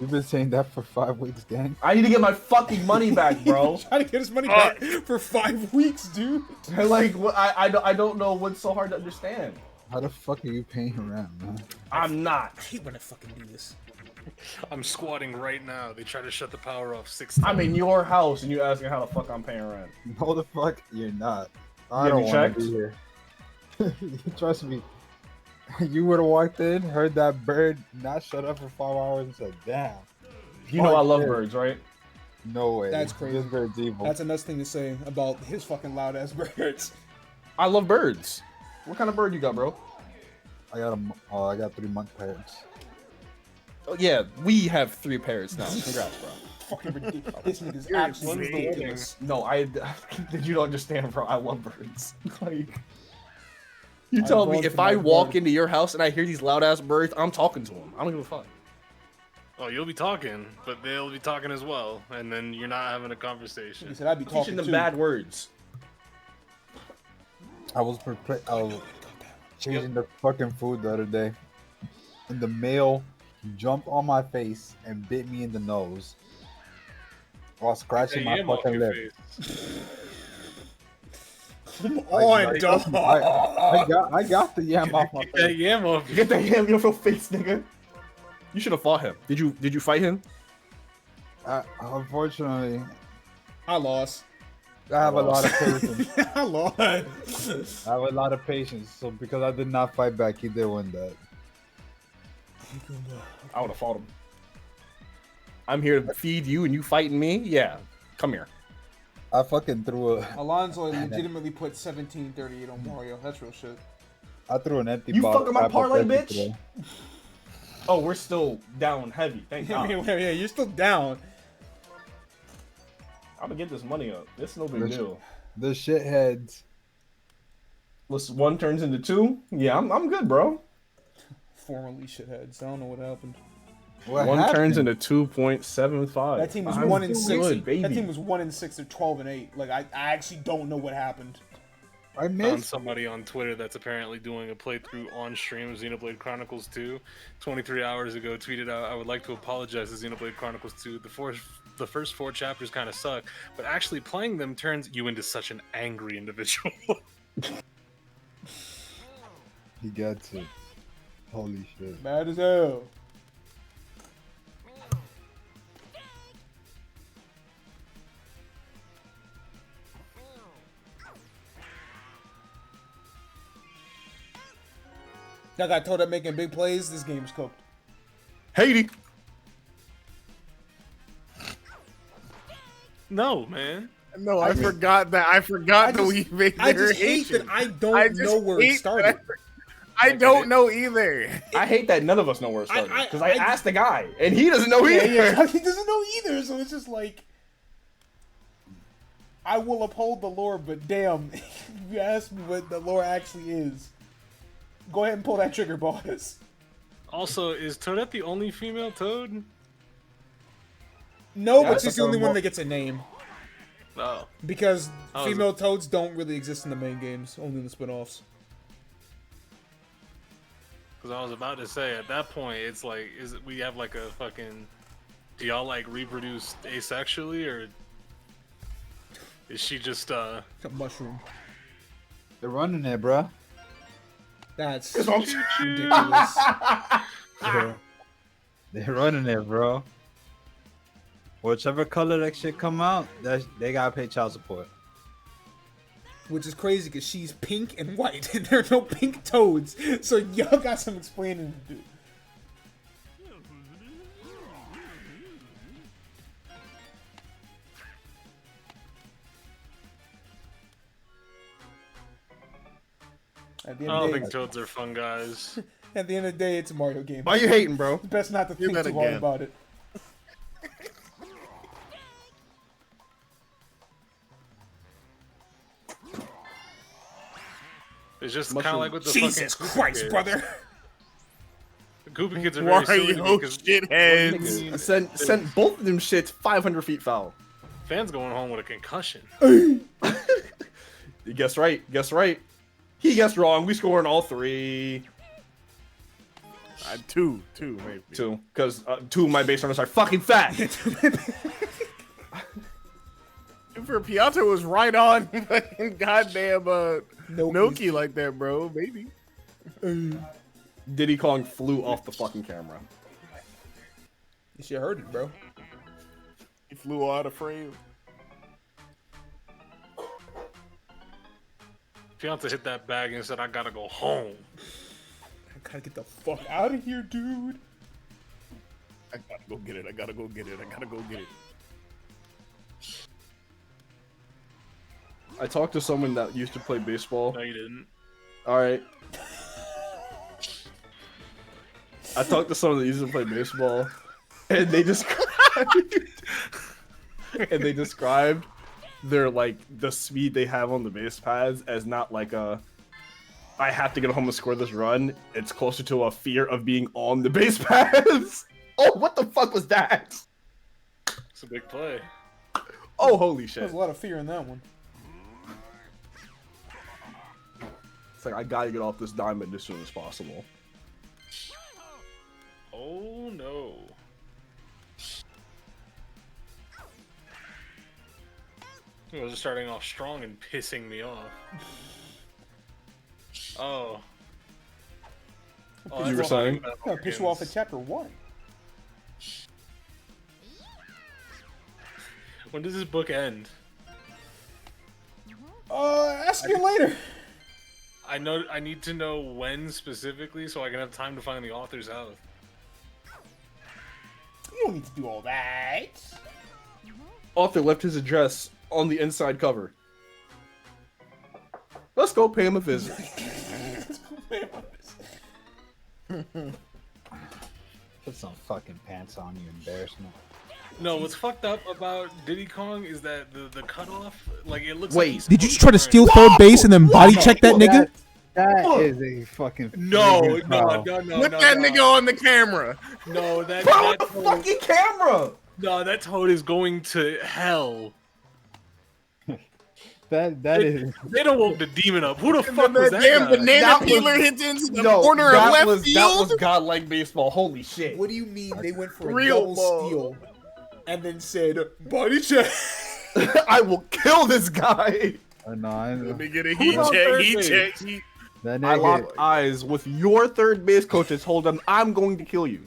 You've been saying that for 5 weeks, gang. I need to get my fucking money back, bro. Trying to get his money back for 5 weeks, dude. Like, I don't know what's so hard to understand. How the fuck are you paying rent, man? I'm not. I hate when I fucking do this. I'm squatting right now. They try to shut the power off 6 times. I'm in your house and you asking how the fuck I'm paying rent. No, the fuck you're not. I You don't have want to you be here. Trust me. You would have walked in, heard that bird not shut up for 5 hours, and said, "Damn." You know I love shit. birds, right? No way. That's crazy. This bird's evil. That's a nice thing to say about his fucking loud ass birds. I love birds. What kind of bird you got, bro? I got 3 month parrots. Oh, yeah, we have 3 parrots now. Congrats, bro. Fucking ridiculous. This nigga's You're absolutely insane. ridiculous. No, did you not understand, bro? I love birds. Like, you tell me love if to I love walk birds. into your house and I hear these loud ass birds, I'm talking to them. I don't give a fuck. Oh, you'll be talking, but they'll be talking as well, and then you're not having a He conversation. said I'd be talking Teaching them too. bad words. I was changing the fucking food the other day, and the male jumped on my face and bit me in the nose while scratching my Hey, yam off fucking your lip. face. Come on, dog. I got the yam off my Get that face. yam off your Get that yam your face, nigga. You should have fought him. Did you fight him? Unfortunately, I lost. I have a lot of patience. I lost. I have a lot of patience. So because I did not fight back, he did win that. I would have fought him. I'm here to feed you and you fighting me? Yeah. Come here. I fucking threw Alonzo legitimately put 1738 on Mario. That's real shit. I threw an empty You bottle. fucking my cap of parlay, Pepsi bitch? today. Oh, we're still down heavy. Thank Yeah, God. yeah, you're still down. I'm gonna get this money up. It's no big Listen. deal. The shitheads. Listen, 1 turns into 2. Yeah, I'm good, bro. Formerly shitheads. I don't know what happened. What 1 turns happened? into 2.75. That team was I'm 1 and good, 6. baby. That team was 1 and 6 or 12 and 8. Like I actually don't know what happened. I found missed. somebody on Twitter that's apparently doing a playthrough on stream of Xenoblade Chronicles 2. 23 hours ago, tweeted out, "I would like to apologize to Xenoblade Chronicles 2. The first 4 chapters kind of suck, but actually playing them turns you into such an angry individual." He gets it. Holy shit. Mad as hell. That guy told that making big plays. This game's cooked. Haiti. No, man. No, I forgot that. I forgot that we made I their just hate that Haitian. I don't know where it started. I don't know either. I hate that none of us know where it started. I- Because I, I- asked the guy, and he doesn't know Yeah, either. yeah, he doesn't know either, so it's just like I will uphold the lore, but damn, you asked me what the lore actually is. Go ahead and pull that trigger, boss. Also, is Toadette the only female Toad? No, Yeah, but that's she's a the only third one one. that gets a name. Oh. Because Oh, is female toads don't really exist in the main games, only in the spin-offs. Because I was about to say, at that point, it's like, we have like a fucking... Do y'all like reproduce asexually, or is she just It's a mushroom. They're running it, bruh. That's It's all- ridiculous. They're running it, bro. Whichever color that shit come out, they gotta pay child support. Which is crazy because she's pink and white, and there are no pink toads. So y'all got some explaining to do. At the I end don't of the think day, Toads are fun guys. at the end of the day, it's a Mario game. Why you hating, bro? Best not to Do think that too hard again. about it. It's just kind of like with the Jesus fucking Koopa Christ, kids. brother! The Koopa kids are very silly to me Wario because shitheads. Sent both of them shits 500 feet foul. fans going home with a concussion. You guessed right. Guess right. He guessed wrong. We scoring all 3. Two, maybe. Two, because two of my base runners are fucking fat. For Pianta was right on fucking goddamn Nope. Noki like that, bro. Maybe. Diddy Kong flew off the fucking camera. You should have heard it, bro. He flew out of frame. Fiance hit that bag and said, "I gotta go home." I gotta get the fuck out of here, dude. I gotta go get it. I gotta go get it. I gotta go get it. I talked to someone that used to play baseball. No, you didn't. All right. I talked to someone that used to play baseball, and they described their like the speed they have on the base paths as not like a I have to get home and score this run. It's closer to a fear of being on the base paths. Oh, what the fuck was that? It's a big play. Oh, holy shit! There's a lot of fear in that one. It's like I gotta get off this diamond as soon as possible. Oh no. It was starting off strong and pissing me off. Oh. You were saying? I'm gonna piss you off at chapter 1. When does this book end? Ask me later. I need to know when specifically so I can have time to find the author's house. You don't need to do all that. Author left his address on the inside cover. Let's go pay him a visit. Put some fucking pants on, you embarrassment. No, what's fucked up about Diddy Kong is that the cutoff, like it looks. Wait, like he's did you just try to steal third base and then body check that nigga? That is a fucking No, friggin' no, foul. no, no, Put no, that no. nigga on the camera. No, that Bro, that the toad, fucking camera! no, that toad is going to hell. That is. They don't woke the demon up. Who the fuck was That that damn guy? banana That was- peeler hits into the No, corner of that left was field. godlike baseball. Holy shit! What do you mean they went for a Real double ball. steal and then said body check? I will kill this guy. No, I know. Let me get a Who's heat on check. third Heat base? check. Heat. That I nigga. locked eyes with your third base coaches. Hold on, I'm going to kill you.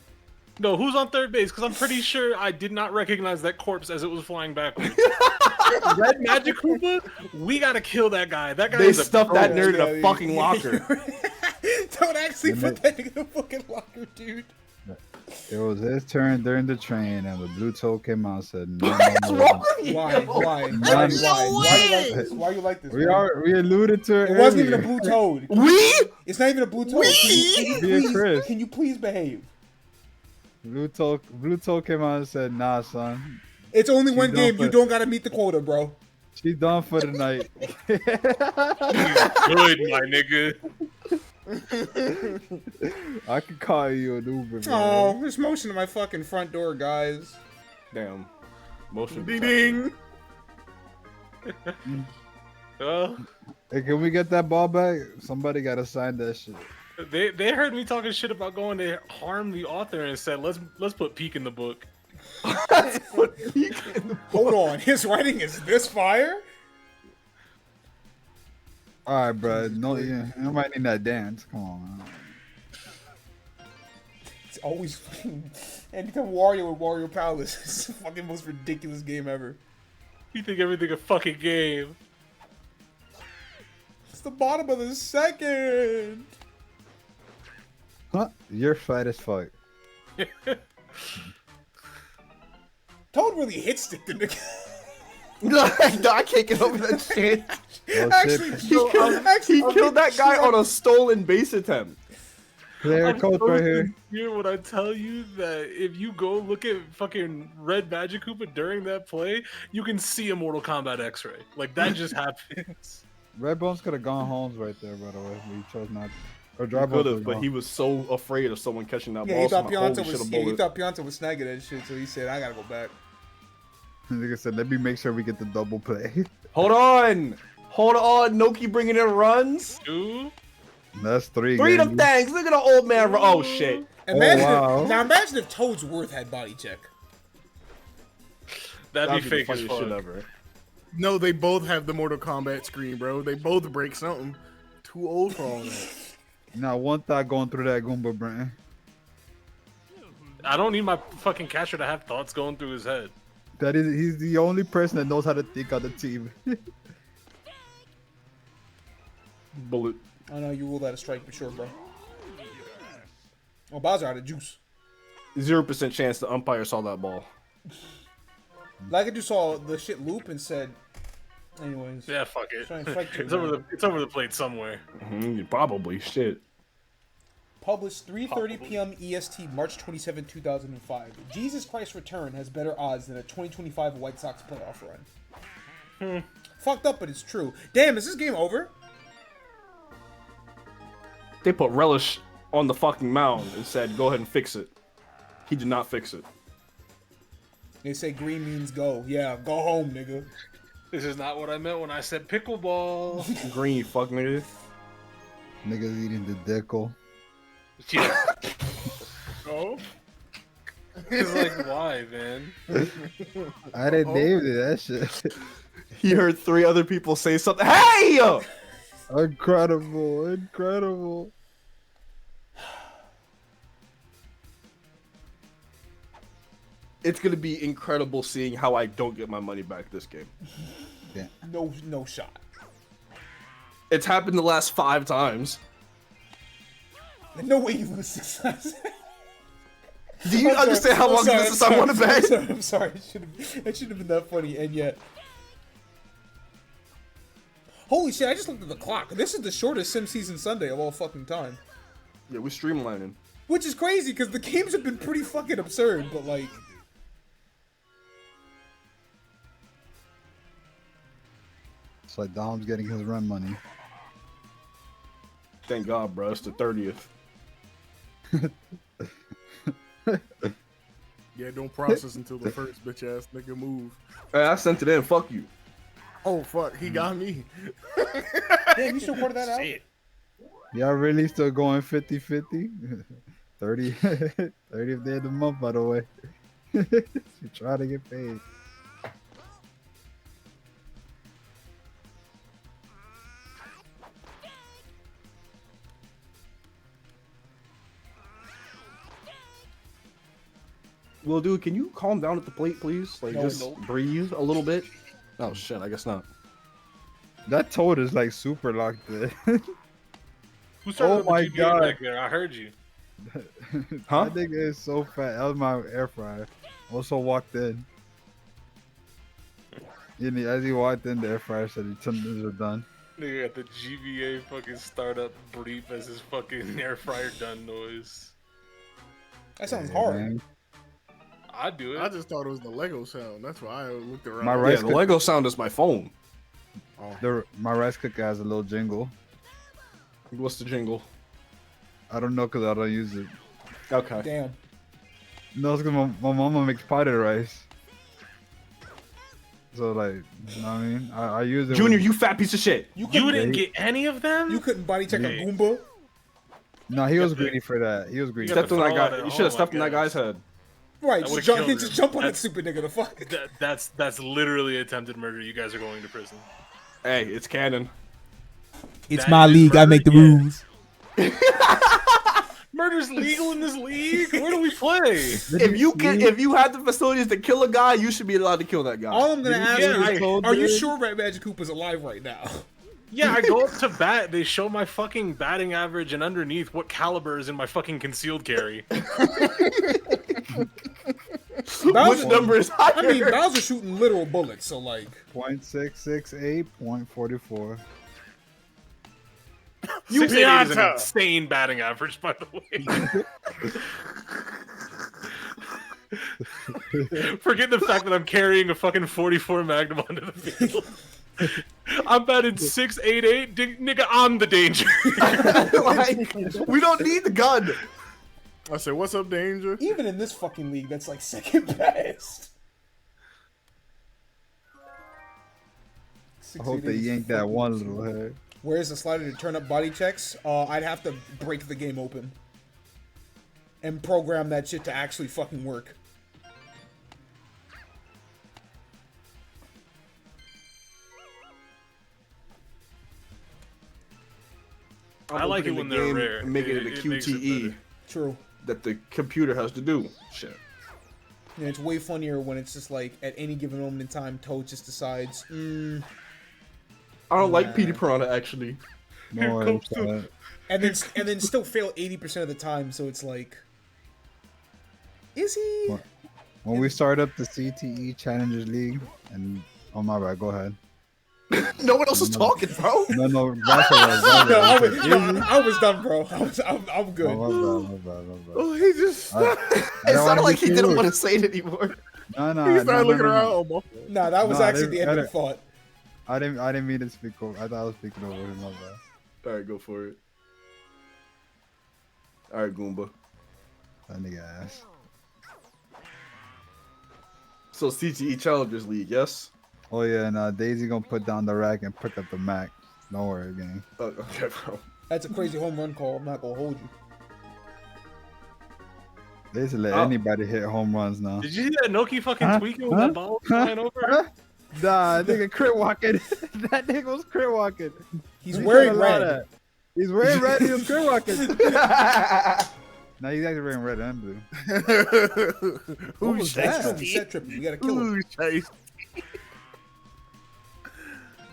No, who's on third base? Because I'm pretty sure I did not recognize that corpse as it was flying backwards. Red Magic Koopa, we gotta kill that guy. That guy They is a stuffed that troll. nerd in a fucking locker. Don't actually put that in the fucking locker, dude. It was his turn during the train, and the blue toe came out and said, "No, What's no, wrong no." with you? Why? Why? None. Why you like this? Why you like this? We man? we alluded to it. It wasn't even a earlier. blue toad. We? It's not even a blue toad. Can Be a you Chris. can you please behave? Blue toe came out and said, "Nah, son, It's only one done game. for- You don't gotta meet the quota, bro. she's done for the night." Good, my nigga. I could call you an Uber, man. Oh, there's motion to my fucking front door, guys. Damn. Motion. Ding ding. Well, Hey, can we get that ball back? Somebody gotta sign that shit. they heard me talking shit about going to harm the author and said let's put Peek in the book. Hold on, his writing is this fire? All right, bro. No, yeah, nobody need that dance. Come on, man. It's always fucking. Anytime Wario with Wario Palace, it's the fucking most ridiculous game ever. You think everything a fucking game? It's the bottom of the second. Huh? You're fat as fuck. Toad really hit stick the nigga. No, I can't get over that shit. Oh, Actually, shit. He killed that guy on a stolen base attempt. Player I'm coach so right here. sincere when I tell you that if you go look at fucking Red Magic Koopa during that play, you can see a Mortal Kombat X-ray. Like that just happens. Red Bones could have gone homes right there, by the way. But he chose not. Or He Dry could Bones have, was but gone. he was so afraid of someone catching that Yeah, ball. he thought so my Pianta holy was. shit, a Yeah, he bullet. thought Pianta was snagging that shit, so he said, "I gotta go back." Like I said, let me make sure we get the double play. Hold on. Noki bringing in runs. 2. That's three. Three of gang. them things. Look at the old man. Oh shit. Imagine wow. now. Imagine if Toad's Worth had body check. That'd be the fake as funniest shit fuck. ever. No, they both have the Mortal Kombat screen, bro. They both break something. Too old for all that. Not one thought going through that Goomba brain. I don't need my fucking catcher to have thoughts going through his head. He's the only person that knows how to think on the team. Bullet. I know you ruled out a strike for sure, bro. Oh, Bowser out of juice. 0% chance the umpire saw that ball. Like I just saw the shit loop and said, anyways. Yeah, fuck it. Trying to strike two, It's over man. the plate somewhere. Probably. Shit. Published 3:30 p.m. EST, March 27, 2005. Jesus Christ Return has better odds than a 2025 White Sox playoff run. Fucked up, but it's true. Damn, is this game over? They put Relish on the fucking mound and said, go ahead and fix it. He did not fix it. They say green means go. Yeah, go home, nigga. This is not what I meant when I said pickleball. Green, you fuck nigga. Niggas eating the deckle. Yeah. Oh? It's like, why, man? I didn't name it, that shit. He heard 3 other people say something. Hey! Incredible, incredible. It's gonna be incredible seeing how I don't get my money back this game. No shot. It's happened the last 5 times. No way you lose 6 times. Do you understand how long this is I want to bet? I'm sorry. It should have been that funny, and yet. Holy shit, I just looked at the clock. This is the shortest Sim Season Sunday of all fucking time. Yeah, we're streamlining. Which is crazy, because the games have been pretty fucking absurd, but like... It's like Dom's getting his run money. Thank God, bro. It's the 30th. Yeah, don't process until the first bitch ass nigga move. Hey, I sent it in. Fuck you. Oh fuck, he got me. Damn, you still part of that out? Shit. Y'all really still going 50-50? 30th day of the month, by the way. You try to get paid. Well, dude, can you calm down at the plate, please? Like, No, just no. breathe a little bit. Oh shit, I guess not. That toad is like super locked in. Who started Oh my the GBA God. back there? I heard you. Huh? That nigga is so fat. That was my air fryer. Also walked in. As he walked in, the air fryer said he turned it done. Nigga got the GBA fucking startup bleep as his fucking air fryer done noise. That sounds Yeah, hard. man. I'd do it. I just thought it was the Lego sound. That's why I looked around. My Yeah, rice the cook- Lego sound is my phone. My rice cooker has a little jingle. What's the jingle? I don't know because I don't use it. Okay. Damn. No, it's because my mama makes potted rice. So, like, you know what I mean? I use it. Junior, when- you fat piece of shit. You You couldn't, didn't get any of them? you couldn't body check a Hey. Goomba? No, he was got the- greedy for that. He was greedy. You got Stepped on that throw it guy. at You should have home, stepped I on that guess. guy's head. Right, That just would've killed him. jump on that That's- stupid nigga. The fuck? That's literally attempted murder. You guys are going to prison. Hey, it's canon. It's That my is league. I murder, make the yeah. rules. Murder's legal in this league. Where do we play? If you had the facilities to kill a guy, you should be allowed to kill that guy. All I'm gonna ask Yeah, you I is, told are you you. sure Red Magic Koopa's alive right now? Yeah, I go up to bat. They show my fucking batting average and underneath what caliber is in my fucking concealed carry. Which Bowser, number is higher? I mean, Bowser's shooting literal bullets, so like, 0.668, 0.44. You 688 is an Pianta. insane batting average, by the way. Forget the fact that I'm carrying a fucking 44 Magnum onto the field. I'm batting 688, nigga. I'm the danger. Like, we don't need the gun. I said, "What's up, Danger?" even in this fucking league, that's like second best. I hope they yank that one little head. Where's the slider to turn up body checks? I'd have to break the game open. and program that shit to actually fucking work. I like it when they're rare. And make it a It makes it QTE better. True. that the computer has to do. Shit. And it's way funnier when it's just like at any given moment in time, Toad just decides, I don't like Petey Piranha actually. No worries, and then still fail 80% of the time. So it's like, is he? What? When we start up the CTE Challengers League, and oh my bad, go ahead. No one else is talking, bro. No, that's all right. No, I was done, bro. I'm good. Oh, my bad. Oh, he just I It don't sounded wanna like be he didn't rude. want to say it anymore. No, he started looking around. no. Oh, my fault. Nah, that was No, I actually the didn't- end I of the thought. I didn't mean to speak over. I thought I was speaking over him. My bad. All right, go for it. All right, Goomba. That nigga ass. So CTE Challengers League, yes? Oh yeah, and Daisy gonna put down the rack and pick up the Mac. Don't worry, gang. Okay, bro. That's a crazy home run call. I'm not gonna hold you. They used to let Oh. anybody hit home runs now. Did you see that Noki fucking Huh? tweaking with Huh? that ball flying over? Nah, nigga crit walking. That nigga was crit walking. He's You wearing can't allow red. that. He's wearing red. He was crit walking. Now he's actually wearing red and blue. What Who's was that? shiesty? Set tripping. We gotta kill him. Who's shiesty?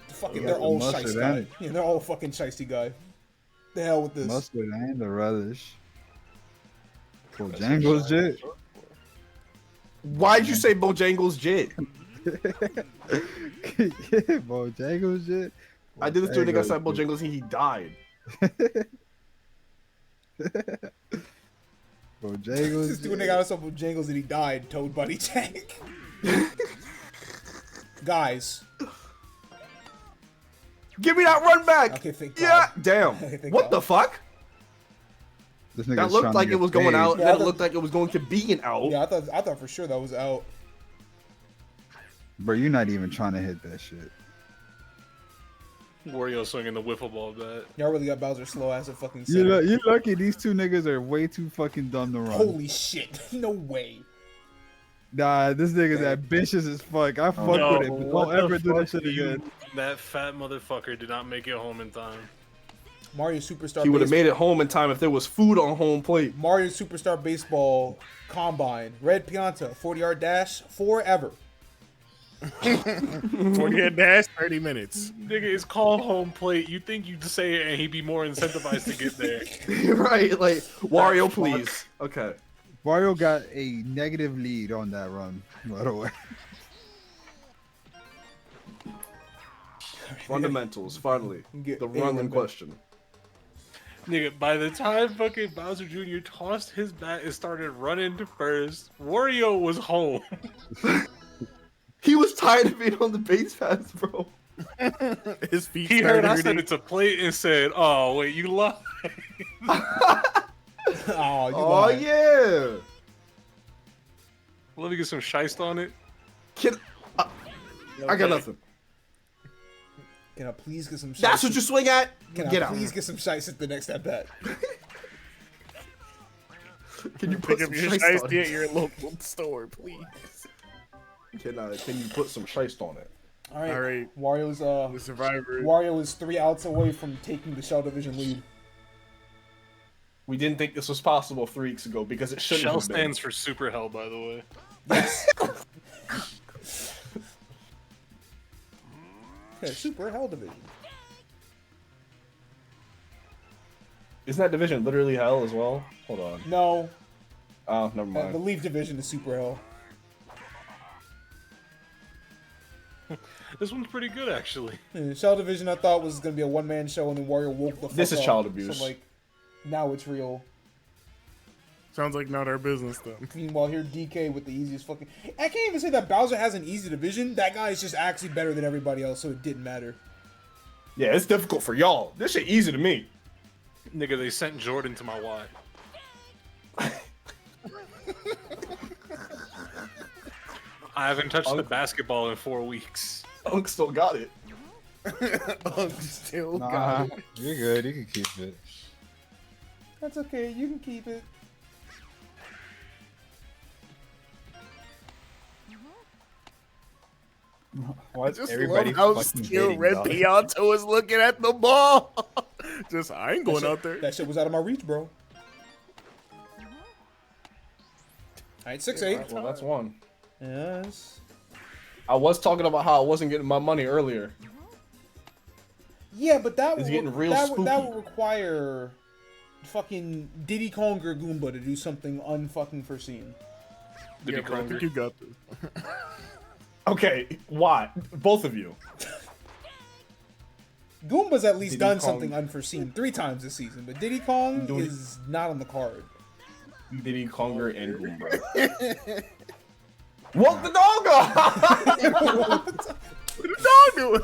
Fucking, Yeah, they're the all mustard shiesty and guy. it. Yeah, they're all fucking shiesty guy. The hell with this. Mustard and the relish. Bojangles jit. Why'd you say Bojangles Jit? Bojangles jit. I did this to a nigga outside Bojangles and he died. Bojangles This dude jit. got us up with Jangles and he died. Toad Buddy Tank. Guys. Give me that run back. Okay, thank Yeah, God. damn. Thank What God. the fuck? This That nigga's looked trying like to it get was going paid. out. Yeah, Then I it thought- looked like it was going to be an out. Yeah, I thought for sure that was out. Bro, you're not even trying to hit that shit. Wario swinging the wiffle ball bat. Y'all really got Bowser slow ass at fucking You're, center. you're lucky these two niggas are way too fucking dumb to run. Holy shit. No way. Nah, this nigga's ambitious as fuck. I fuck No, with it, but what don't the ever do that fuck shit you- again. That fat motherfucker did not make it home in time. Mario Superstar He would have Baseball. made it home in time if there was food on home plate. Mario Superstar Baseball Combine. Red Pianta. 40-yard dash. Forever. 40 dash, 30 minutes. Nigga, it's called home plate. You think you'd say it and he'd be more incentivized to get there. Right, like Wario, please. Okay. Mario got a negative lead on that run, by the way. Fundamentals, finally. Get The a run in run back. question. Nigga, by the time fucking Bowser Jr. tossed his bat and started running to first, Wario was home. He was tired of being on the base paths, bro. His feet He heard I started said hurting. it's a plate and said, "Oh wait, you lied." Oh, you Oh lied. yeah. Let me get some shiest on it. Can I got nothing. Can I please get some shice? That's what you swing at. Can Get I out. please get some shice at the next at bat? Can you put Pick some up your shice on shiesty at it? your local store, please. Can you put some shice on it? All right. All right. Wario's The survivor. Wario is 3 outs away from taking the Shell Division lead. We didn't think this was possible 3 weeks ago because it shouldn't Shell have been. stands for super hell, by the way. Yeah, Super Hell Division. Isn't that division literally hell as well? Hold on. No, Oh, never the mind. Leaf Division is Super Hell. This one's pretty good, actually. Yeah, Shell Division I thought was gonna be a one-man show, and then Wario woke the fuck This is up. child abuse. So like, now it's real. Sounds like not our business, though. Meanwhile, here DK with the easiest fucking. I can't even say that Bowser has an easy division. That guy is just actually better than everybody else, so it didn't matter. Yeah, it's difficult for y'all. This shit easy to me. Nigga, they sent Jordan to my Y. I haven't touched the basketball in 4 weeks. Unk still got it. Still Nah, got it. you're good. You can keep it. That's okay. You can keep it. Why I is just everybody love how fucking still hating, Red dog? Pianto was looking at the ball. Just I ain't going out there. That shit was out of my reach, bro. Alright, 6-8. Well, that's one. Yes. I was talking about how I wasn't getting my money earlier. Yeah, but that It's would, getting real that would spooky. require fucking Diddy Kong or Goomba to do something unfucking foreseen. Yeah, bro, I think you got this. Okay, why? Both of you. Goomba's at least Diddy done Kong. something unforeseen 3 times this season, but Diddy Kong Doing- is not on the card. Diddy Konger and Goomba. Walk the dog off! What the dog doing?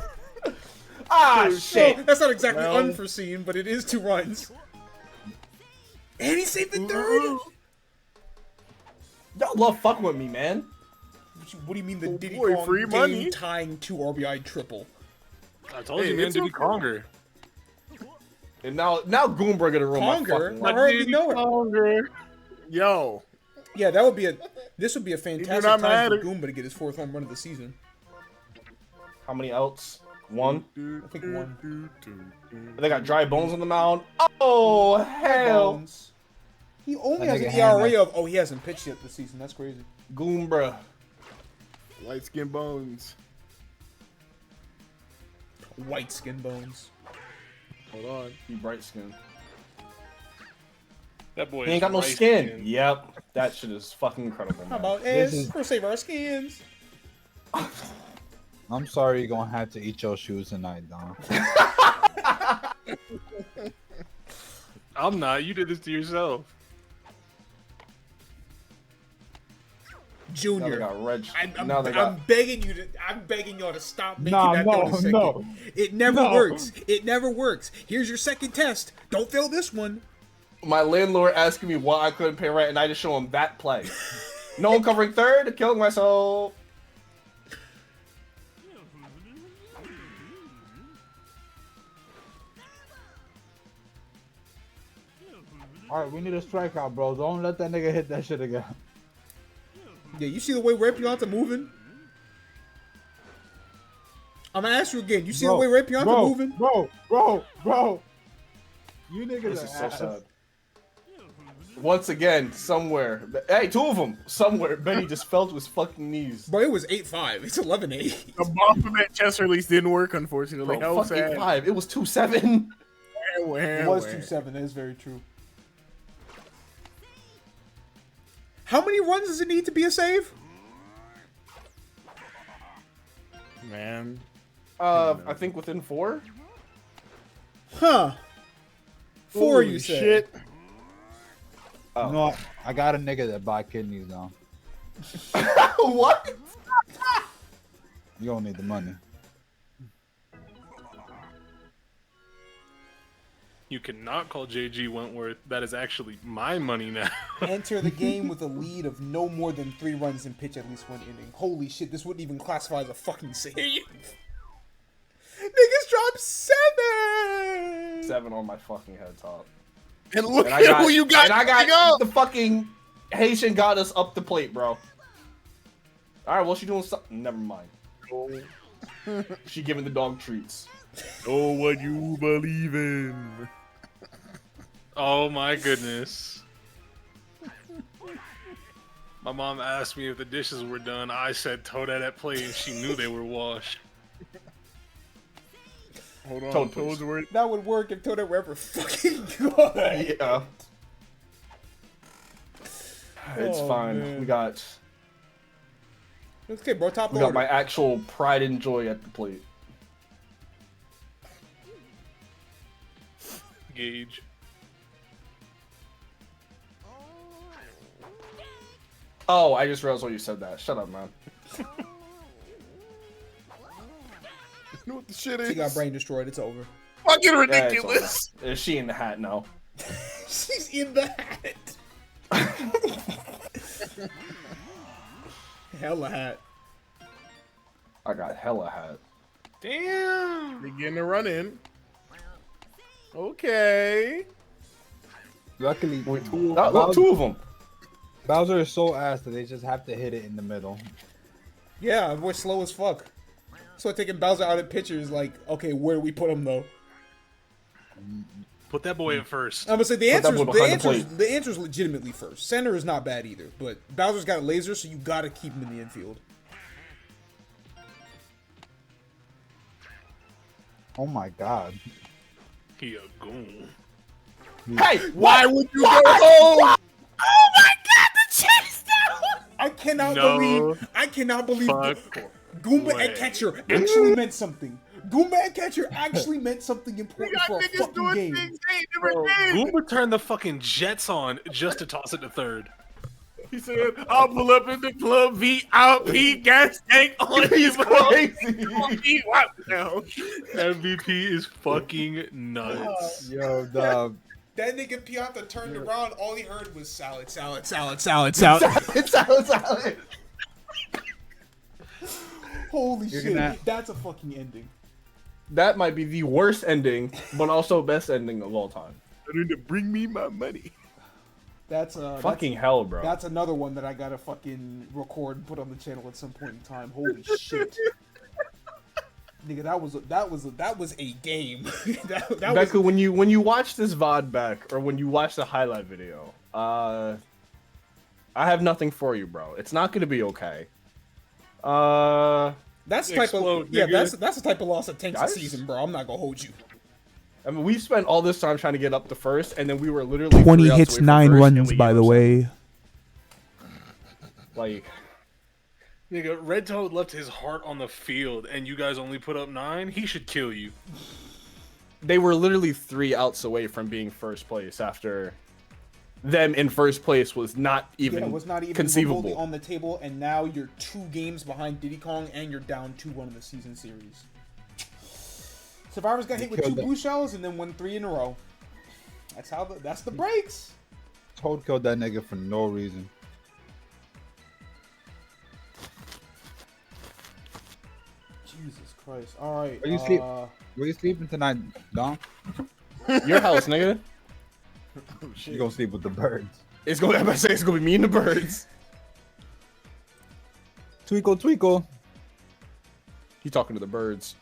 Ah, So, shit. that's not exactly Well- unforeseen, but it is 2 runs. And he saved the third! Y'all love fucking with me, man. What do you mean the Oh, Diddy boy, Kong free money. game tying 2 RBI triple? I told Hey, you, man, it's Diddy okay. Konger. And now Goomba gonna ruin my Conger? fucking I life. hardly know it. Yo, Yeah, that would be this would be a fantastic not time for matter. Goomba to get his 4th home run of the season. How many outs? One. I think 1. They got dry bones on the mound. Oh, hell. Bones. He only That has an nigga had, ERA of he hasn't pitched yet this season. That's crazy. Goomba. light skin bones. White skin bones. Hold on. He bright skin. That boy He ain't got no is skin. rice-skinned. Yep. That shit is fucking incredible. How Man. about This Ez? is- We'll save our skins. I'm sorry you're gonna have to eat your shoes tonight, Don. I'm not. You did this to yourself. Now they Junior. got red. I'm Now they got. begging you to. I'm begging y'all to stop making Nah, that no, note a second. no. It never No. works. It never works. Here's your second test. Don't fail this one. My landlord asking me why I couldn't pay rent, and I just show him that play. No one covering third, killing myself. All right, we need a strikeout, bro. Don't let that nigga hit that shit again. Yeah, you see the way Ray Pianta moving? I'm gonna ask you again. You see the way Ray Pianta moving? Bro. You niggas This are is so ass. sad. Once again, somewhere. Hey, 2 of them. Somewhere, Benny just fell to his fucking knees. Bro, it was 8-5. It's 11-8. The Baphomet chest release didn't work, unfortunately. Bro, How fuck sad. 8-5. It was 2-7. It was 2-7. That is very true. How many runs does it need to be a save? Man. I think within 4. Huh. 4, Holy you said. shit. Oh. You know what? I got a nigga that buy kidneys now. What? You don't need the money. You cannot call JG Wentworth. That is actually my money now. Enter the game with a lead of no more than 3 runs and pitch at least 1 inning. Holy shit, this wouldn't even classify as a fucking save. Niggas dropped 7! 7 on my fucking head top. And look And at who you got. And I coming got up. the fucking Haitian goddess up the plate, bro. All right, well, she doing something. Never mind. She giving the dog treats. Know what you believe in. Oh my goodness. My mom asked me if the dishes were done. I said toad at that plate, and she knew they were washed. Hold on. Toad, Toad's please. word. That would work if Toad were ever fucking good. Yeah. It's Oh, fine. man. We got Okay, bro, top we got order. my actual pride and joy at the plate. Gauge. Oh, I just realized why you said that. Shut up, man. You know what the shit She got is? brain destroyed. It's over. Fucking Yeah, it's ridiculous. over. Is she in the hat now? She's in the hat. Hella hat. I got hella hat. Damn. Begin to run in. Okay. Luckily, Look, 2 of them. Bowser is so ass that they just have to hit it in the middle. Yeah, boy, slow as fuck. So taking Bowser out of picture is like, okay, where do we put him though? Put that boy in first. I'm gonna say the Put that answer boy behind the the answer is legitimately first. Center is not bad either, but Bowser's got a laser, so you gotta keep him in the infield. Oh my god. He a goon. Hey, Why would you go home? Oh my god, the chase down! I cannot No believe fuck Goomba way. and Catcher actually meant something. Goomba and Catcher actually meant something important for a fucking game. things they ain't never Bro, did. Goomba turned the fucking Jets on just to toss it to third. He said, "I'll pull up in the club VIP gas tank on He's you, crazy. now." MVP is fucking nuts. Yo, dog. That nigga Pianta turned around, all he heard was salad, salad, salad, salad, salad. It's salad. Holy You're shit, gonna- that's a fucking ending. That might be the worst ending, but also best ending of all time. To bring me my money. That's Fucking hell, bro. That's another one that I gotta fucking record and put on the channel at some point in time. Holy shit. Nigga, that was a game. that Becca, when you watch this VOD back, or when you watch the highlight video, I have nothing for you, bro. It's not gonna be okay. that's the type Explode, of yeah, nigga. that's the type of loss that tanks a Guys? season, bro. I'm not gonna hold you. I mean, we spent all this time trying to get up to first, and then we were literally 20 3 outs hits, away from 9 first, and runs, we by gave the up way. 7. Like, Nigga, Red Toad left his heart on the field, and you guys only put up 9. He should kill you. they were literally 3 outs away from being first place after them in first place was not even, Yeah, it was not even conceivable. remotely on the table, and now you're 2 games behind Diddy Kong, and you're down 2-1 in the season series. Survivors got hit with 2 blue shells and then won 3 in a row. That's the breaks. Toad killed that nigga for no reason. Jesus Christ. All right. Where you sleep? Where you sleeping tonight, Dom? Your house, nigga. You gonna sleep with the birds. It's gonna be me and the birds. Twinkle, twinkle. He talking to the birds.